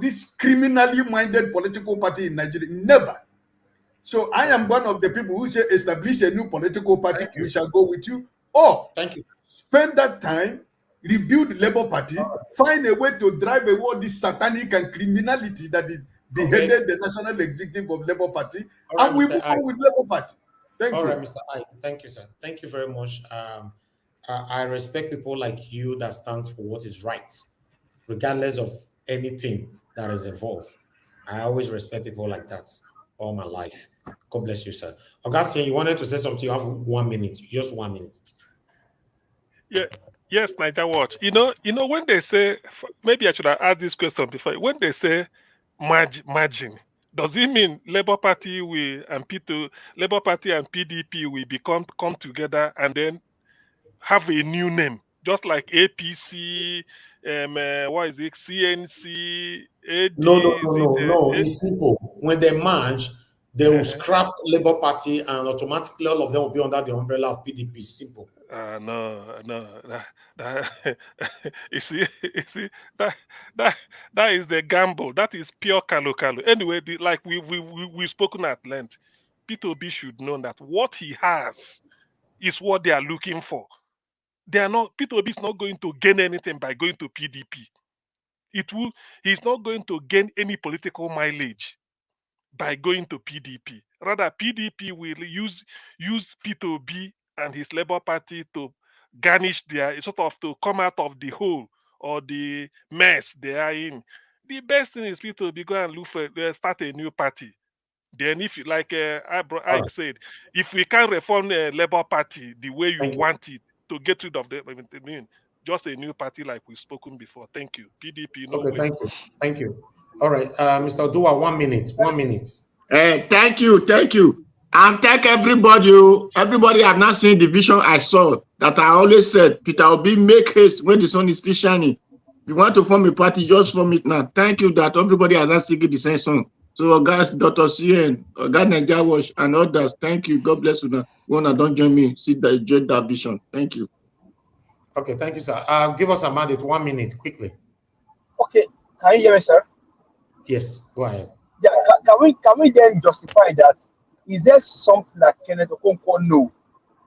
V: this criminally minded political party in Nigeria. Never. So I am one of the people who say establish a new political party. We shall go with you. Or spend that time, rebuild the Labour Party, find a way to drive away all this satanic and criminality that is beheaded the National Executive of Labour Party, and we move on with Labour Party. Thank you.
E: All right, Mr. I. Thank you, sir. Thank you very much. I respect people like you that stands for what is right, regardless of anything that is involved. I always respect people like that all my life. God bless you, sir. Augustine, you wanted to say something. You have 1 minute. Just 1 minute.
U: Yeah. Yes, Niger Watch. When they say, maybe I should have asked this question before. When they say margin, does it mean Labour Party and PDP will come together and then have a new name, just like APC, what is it, CNC, AD?
E: No. It's simple. When they merge, they will scrap Labour Party, and automatically all of them will be under the umbrella of PDP. Simple.
U: No. You see, that is the gamble. That is pure kalu. Anyway, like we've spoken at length. Peter Obi should know that what he has is what they are looking for. Peter Obi is not going to gain anything by going to PDP. He's not going to gain any political mileage by going to PDP. Rather, PDP will use Peter Obi and his Labour Party to garnish their sort of to come out of the hole or the mess they are in. The best thing is people to be go and look for start a new party. Then, if you like,
E: All
U: Ike
E: right.
U: said, if we can reform the Labour Party the way you
E: Thank you.
U: want it to get rid of them, I mean, just a new party like we've spoken before. Thank you. PDP, no
E: Okay,
U: way.
E: thank you. Thank you. All right, Mr. Dua, 1 minute. 1 minute.
N: Thank you. And thank everybody. Everybody have not seen the vision I saw that I always said, Peter Obi, make haste when the sun is still shining. If you want to form a party, just form it now. Thank you that everybody has not seen the same song. So, guys, Dr. CN, God Naija Wash, and others, thank you. God bless you. Now, when I don't join me, see that vision. Thank you.
E: Okay, thank you, sir. Give us a mandate, 1 minute, quickly.
S: Okay, can you hear me, sir?
E: Yes, go ahead.
S: Yeah, can we then justify that? Is there something that Kenneth Okonkwo know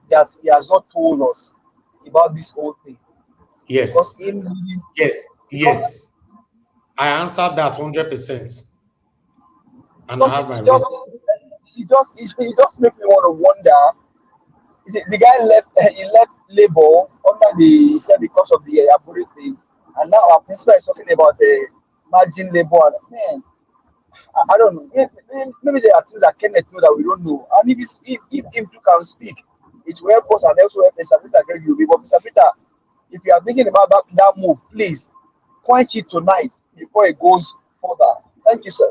S: that he has not told us about this whole thing?
E: Yes.
S: Because
E: Yes. I answered that 100%. And I
S: because
E: have my
S: it
E: reason.
S: just make me want to wonder. The guy left. He left Labour under he said because of the Aburi thing, and now our principal is talking about the margin Labour. And man, I don't know. Maybe there are things that Kenneth know that we don't know. And if him too can speak, it will help us and also help Mr. Peter get you. But Mr. Peter, if you are thinking about that move, please point it tonight before it goes further. Thank you, sir.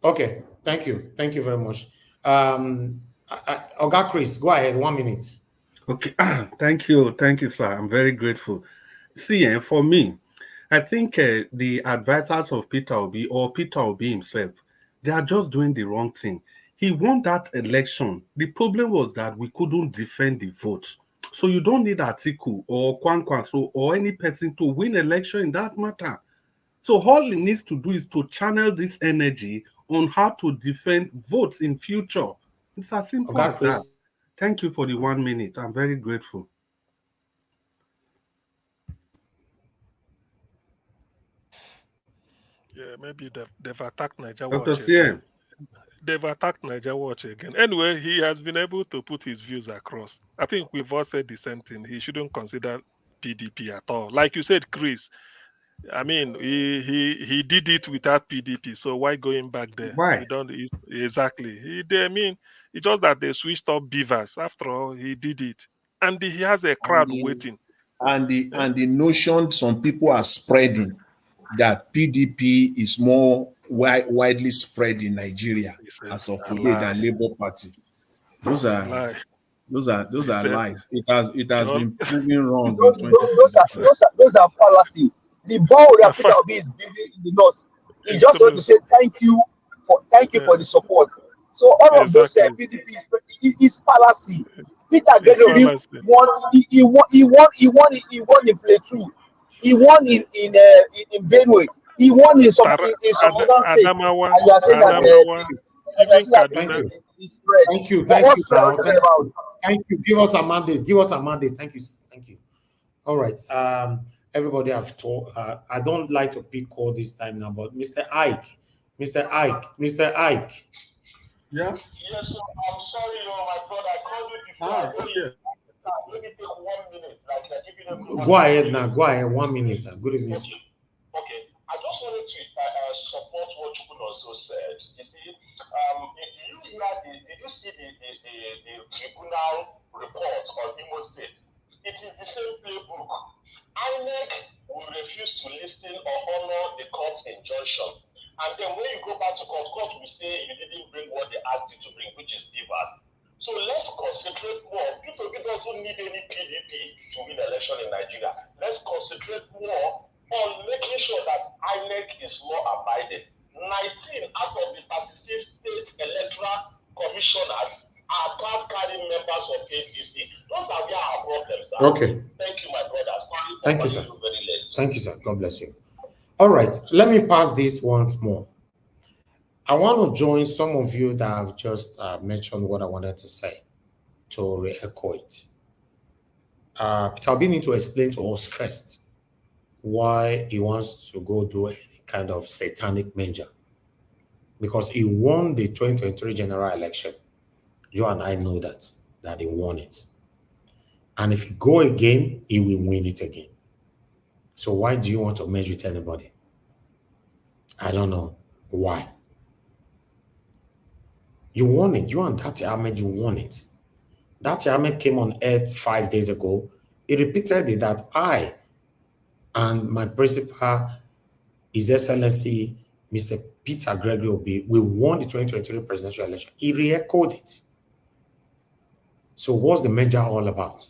E: Okay, thank you. Thank you very much. Oga Chris, go ahead, 1 minute.
B: Okay, thank you, sir. I'm very grateful. See, for me, I think the advisors of Peter Obi or Peter Obi himself, they are just doing the wrong thing. He won that election. The problem was that we couldn't defend the votes. So you don't need Atiku or Kwankwaso or any person to win election in that matter. So all he needs to do is to channel this energy on how to defend votes in future. It's as simple
E: Oga
B: as
E: Chris.
B: that. Thank you for the 1 minute. I'm very grateful.
U: Yeah, maybe they've attacked Niger
B: Dr.
U: Watch again.
B: CM.
U: They've attacked Niger Watch again. Anyway, he has been able to put his views across. I think we've all said the same thing. He shouldn't consider PDP at all. Like you said, Chris, I mean, he did it without PDP, so why going back there?
B: Why?
U: We don't exactly. I mean, it's just that they switched up beavers. After all, he did it, and he has a crowd waiting.
K: And the notion some people are spreading that PDP is more widely spread in Nigeria as of today than Labour Party. Those are lies. It has been proven wrong in 2023.
S: Those are fallacy. The ball that Peter Obi is building in the north, he just want to say thank you for the support. So all of those PDP is fallacy. Peter Obi won. He won in Plateau. He won in Benue. He won in some other states. And you are saying that
E: Thank you. Thank you. Give us a mandate. Thank you. All right. Everybody have talked. I don't like to pick call this time now, but Mr. Ike.
V: Yeah.
F: Yes, sir. I'm sorry, my brother. I called you before.
V: Okay.
F: Let me take 1 minute. Like you're giving everyone.
E: Go ahead now. Go ahead. 1 minute, sir. Good evening.
F: Okay. I just wanted to support what Chukun also said. You see, did you see the tribunal report on Imo State? It is the same playbook. INEC will refuse to listen or honor the court's injunction. And then when you go back to court will say you didn't bring what they asked you to bring, which is divas. So let's concentrate more. People doesn't need any PDP to win election in Nigeria. Let's concentrate more on making sure that INEC is more abided. 19 out of the 36 state electoral commissioners are card-carrying members of APC. Those are where our problems are.
E: Okay.
F: Thank you, my brother.
E: Thank you, sir. Thank you, sir. God bless you. All right. Let me pass this once more. I want to join some of you that have just mentioned what I wanted to say to re-echo it. Peter Obi need to explain to us first why he wants to go do any kind of satanic manger. Because he won the 2023 general election. You and I know that he won it. And if he go again, he will win it again. So why do you want to merge with anybody? I don't know why. You won it. You and Dati Ahmed, you won it. Dati Ahmed came on earth 5 days ago. He repeated it that I and my principal, His Excellency, Mr. Peter Gregory Obi, we won the 2023 presidential election. He re-echoed it. So what's the merger all about?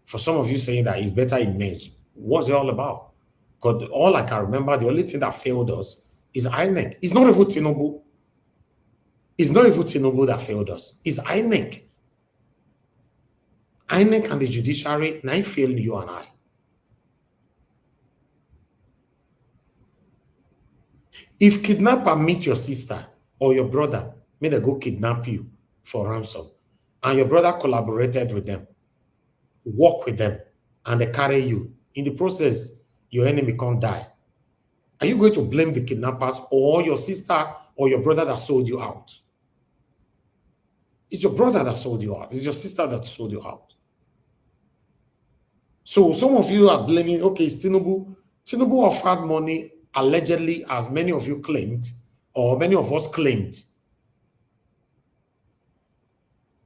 E: For some of you saying that it's better in merge, what's it all about? Because all I can remember, the only thing that failed us is INEC. It's not even Tinubu. It's not even Tinubu that failed us. It's INEC. INEC and the judiciary, now failed you and I. If kidnapper meet your sister or your brother, may they go kidnap you for ransom, and your brother collaborated with them, work with them, and they carry you. In the process, your enemy can't die. Are you going to blame the kidnappers or your sister or your brother that sold you out? It's your brother that sold you out. It's your sister that sold you out. So some of you are blaming, okay, it's Tinubu. Tinubu offered money allegedly, as many of you claimed, or many of us claimed.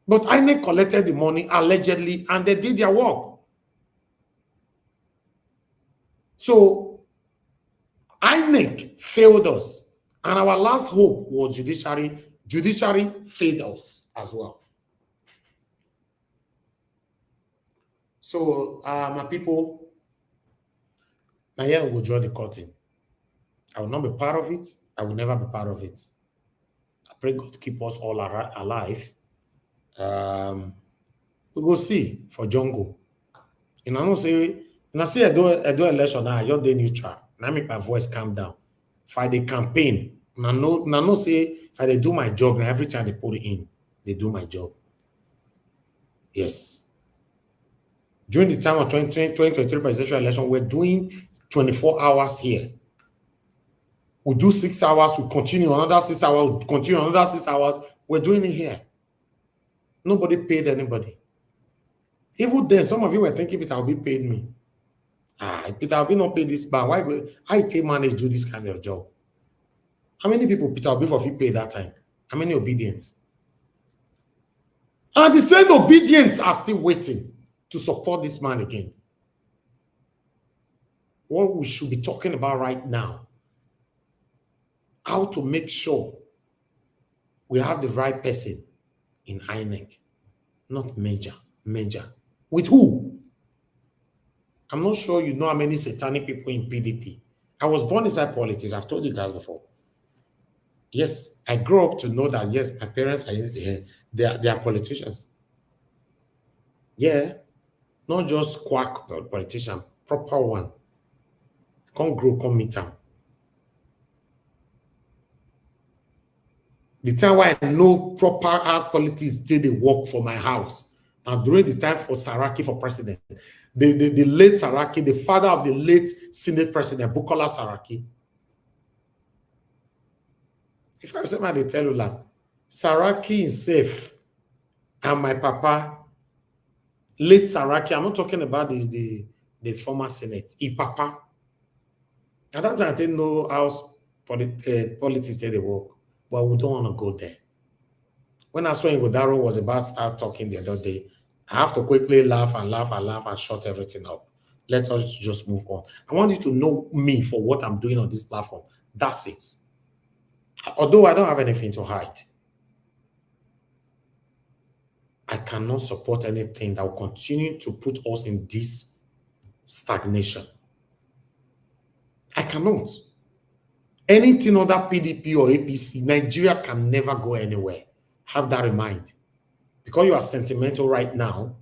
E: But INEC collected the money allegedly and they did their work. So INEC failed us. And our last hope was judiciary. Judiciary failed us as well. So my people, now here we will draw the curtain. I will not be part of it. I will never be part of it. I pray God to keep us all alive. We will see for Jungle. You know, I see I do election now, I just dey neutral. Now make my voice calm down. If I dey campaign, I know say if I dey do my job, now every time they put it in, they do my job. Yes. During the time of 2023 presidential election, we're doing 24 hours here. We do 6 hours, we continue another 6 hours, we continue another 6 hours. We're doing it here. Nobody paid anybody. Even then, some of you were thinking Peter Obi paid me. Peter Obi not paid this bar. Why go I take manage do this kind of job? How many people Peter Obi for pay that time? How many obedience? And the same obedience are still waiting to support this man again. What we should be talking about right now, how to make sure we have the right person in INEC, not major. With who? I'm not sure you know how many satanic people in PDP. I was born inside politics. I've told you guys before. Yes, I grew up to know that, yes, my parents, they are politicians. Yeah, not just quack politician, proper one. Come grow, come meet them. The time where I know proper art politics did the work for my house. And during the time for Saraki for president, the late Saraki, the father of the late Senate president, Bukola Saraki. If I say, they tell you like, Saraki is safe, and my papa, late Saraki, I'm not talking about the former Senate, papa. And that's I didn't know how politics they work, but we don't want to go there. When I saw Ngodaro was about to start talking the other day, I have to quickly laugh and shut everything up. Let us just move on. I want you to know me for what I'm doing on this platform. That's it. Although I don't have anything to hide, I cannot support anything that will continue to put us in this stagnation. I cannot. Anything other PDP or APC, Nigeria can never go anywhere. Have that in mind. Because you are sentimental right now,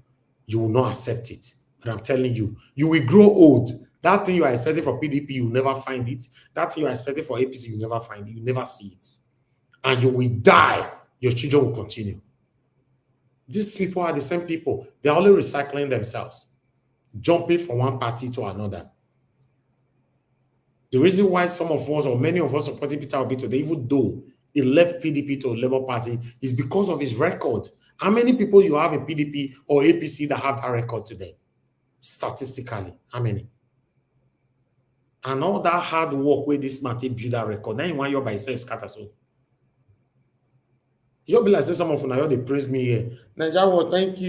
E: you will not accept it. But I'm telling you, you will grow old. That thing you are expecting for PDP, you will never find it. That thing you are expecting for APC, you will never find it. You will never see it. And you will die. Your children will continue. These people are the same people. They're only recycling themselves, jumping from one party to another. The reason why some of us, or many of us, supporting Peter Obi today, even though he left PDP to a Labour Party, is because of his record. How many people you have in PDP or APC that have that record today? Statistically, how many? And all that hard work where this man build that record. Now you want you by yourself scatter so. You'll be like say some of you they praise me here. Nigeria, thank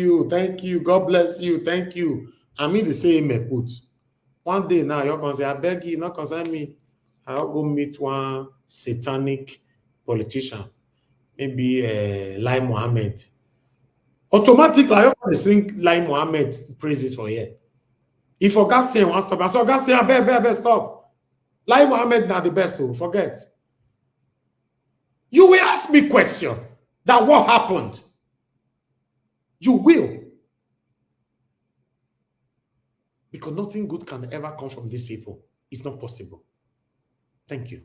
E: you, God bless you, thank you. I mean the same put. One day now you're gonna say, I beg you, not concern me. I'll go meet one satanic politician, maybe Lai Mohammed. Automatically, you're gonna sing Lai Mohammed praises for here. If God say one stop, I saw God say, I beg, stop. Lai Mohammed not the best, to forget. You will ask me question that what happened. You will. Because nothing good can ever come from these people. It's not possible. Thank you,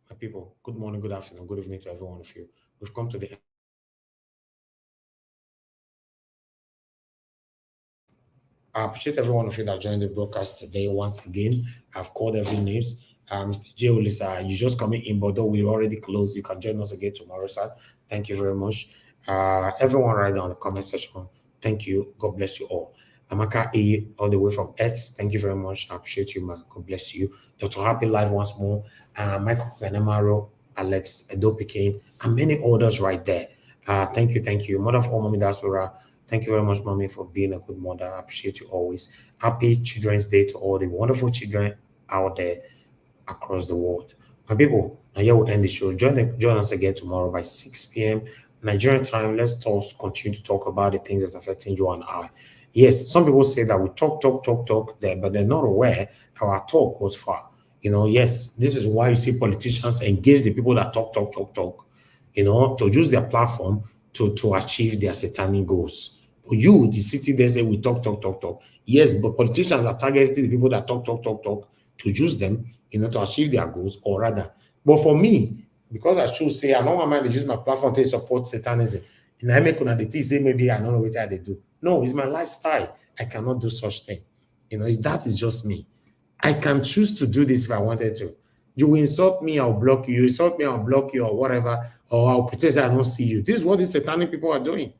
E: my people. Good morning, good afternoon, good evening to every one of you. We've come to the end. I appreciate every one of you that joined the broadcast today. Once again, I've called every names. Mr. J. Olisa, you just coming in, but though we're already closed, you can join us again tomorrow, sir. Thank you very much. Everyone right down in the comment section, thank you. God bless you all. Amaka A, all the way from X, thank you very much. I appreciate you, man. God bless you. Dr. Happy Live once more. Michael Benemaro, Alex Edopike, and many others right there. Thank you. Mother of all, Mommy Diaspora, thank you very much, Mommy, for being a good mother. I appreciate you always. Happy Children's Day to all the wonderful children out there across the world. My people, now here we'll end the show. Join us again tomorrow by 6 p.m. Nigerian time. Let's continue to talk about the things that's affecting you and I. Yes, some people say that we talk there, but they're not aware how our talk goes far. Yes, this is why you see politicians engage the people that talk, to use their platform to achieve their satanic goals. But you, the city, they say we talk. Yes, but politicians are targeting the people that talk to use them, to achieve their goals, or rather. But for me, because I should say, I don't want to use my platform to support satanism. And I make on the say maybe I don't know what they do. No, it's my lifestyle. I cannot do such thing. That is just me. I can choose to do this if I wanted to. You will insult me, I'll block you. You insult me, I'll block you, or whatever, or I'll pretend I don't see you. This is what these satanic people are doing.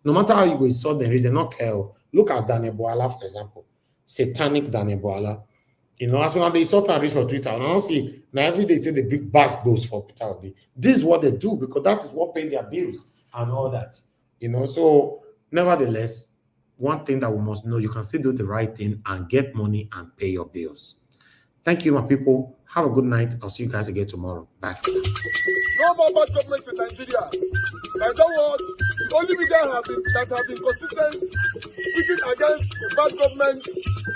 E: No matter how you go insult them, they don't care. Look at Daniel Boala, for example. Satanic Daniel Boala. As soon as they insult and reach for Twitter, and I don't see now every day take the big bash goes for Peter Obi. This is what they do because that is what pay their bills and all that. So nevertheless, one thing that we must know, you can still do the right thing and get money and pay your bills. Thank you, my people. Have a good night. I'll see you guys again tomorrow. Bye for now.
A: No more bad government in Nigeria. Nigeria what? The only media that have been consistent speaking against the bad government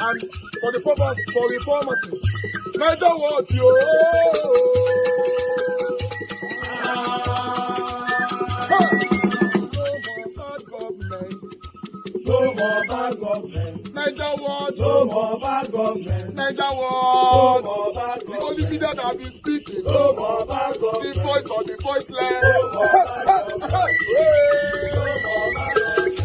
A: and for the purpose for reformers. Nigeria what? No more bad government. Nigeria what? No more bad government. Nigeria what? No more bad government. The only media that have been speaking. No more bad government. The voice of the voiceless. No more bad government. No more bad government.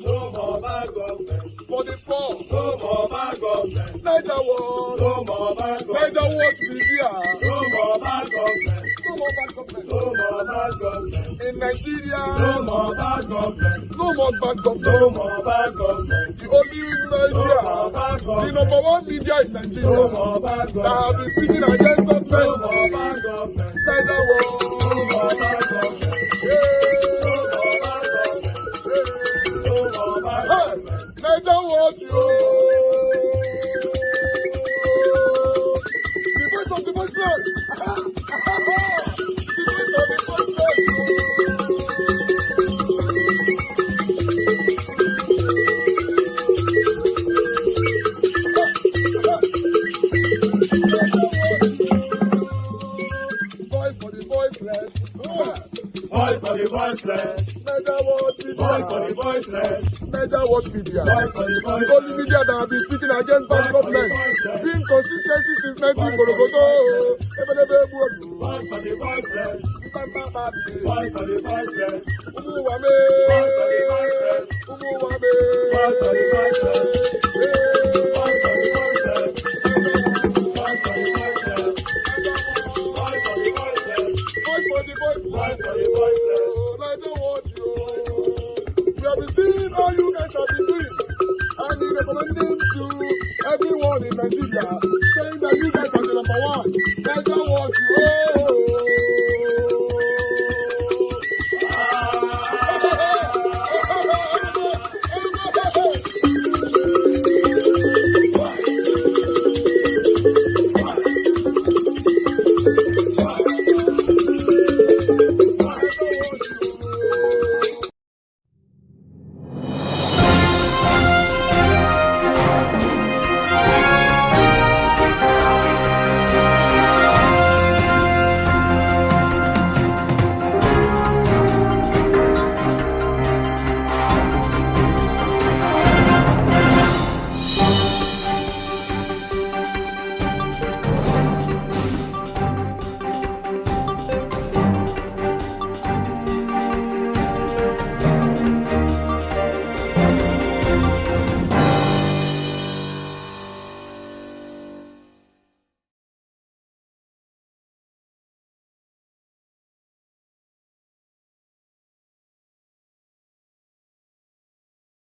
A: No more bad government. For the poor. No more bad government. Nigeria what? No more bad government. Nigeria what media. No more bad government. No more bad government. No more bad government. In Nigeria. No more bad government. No more bad government. No more bad government. The only media. No more bad government. The number one media in Nigeria. No more bad government. That have been speaking against government. No more bad government. Nigeria what? No more bad government. Nigeria what The voice of the voiceless. The voice of the voiceless. Voice for the voiceless. Voice for the voiceless. Nigeria what Voice for the voiceless. Nigeria Watch Media. Voice for the voiceless. The only media that have been speaking against bad government. Being consistency since 19 Borogodo. Voice for the voiceless. Voice for the voiceless. Umuwame. Voice for the voiceless. Umuwame. Voice for the voiceless. Voice for the Nigeria.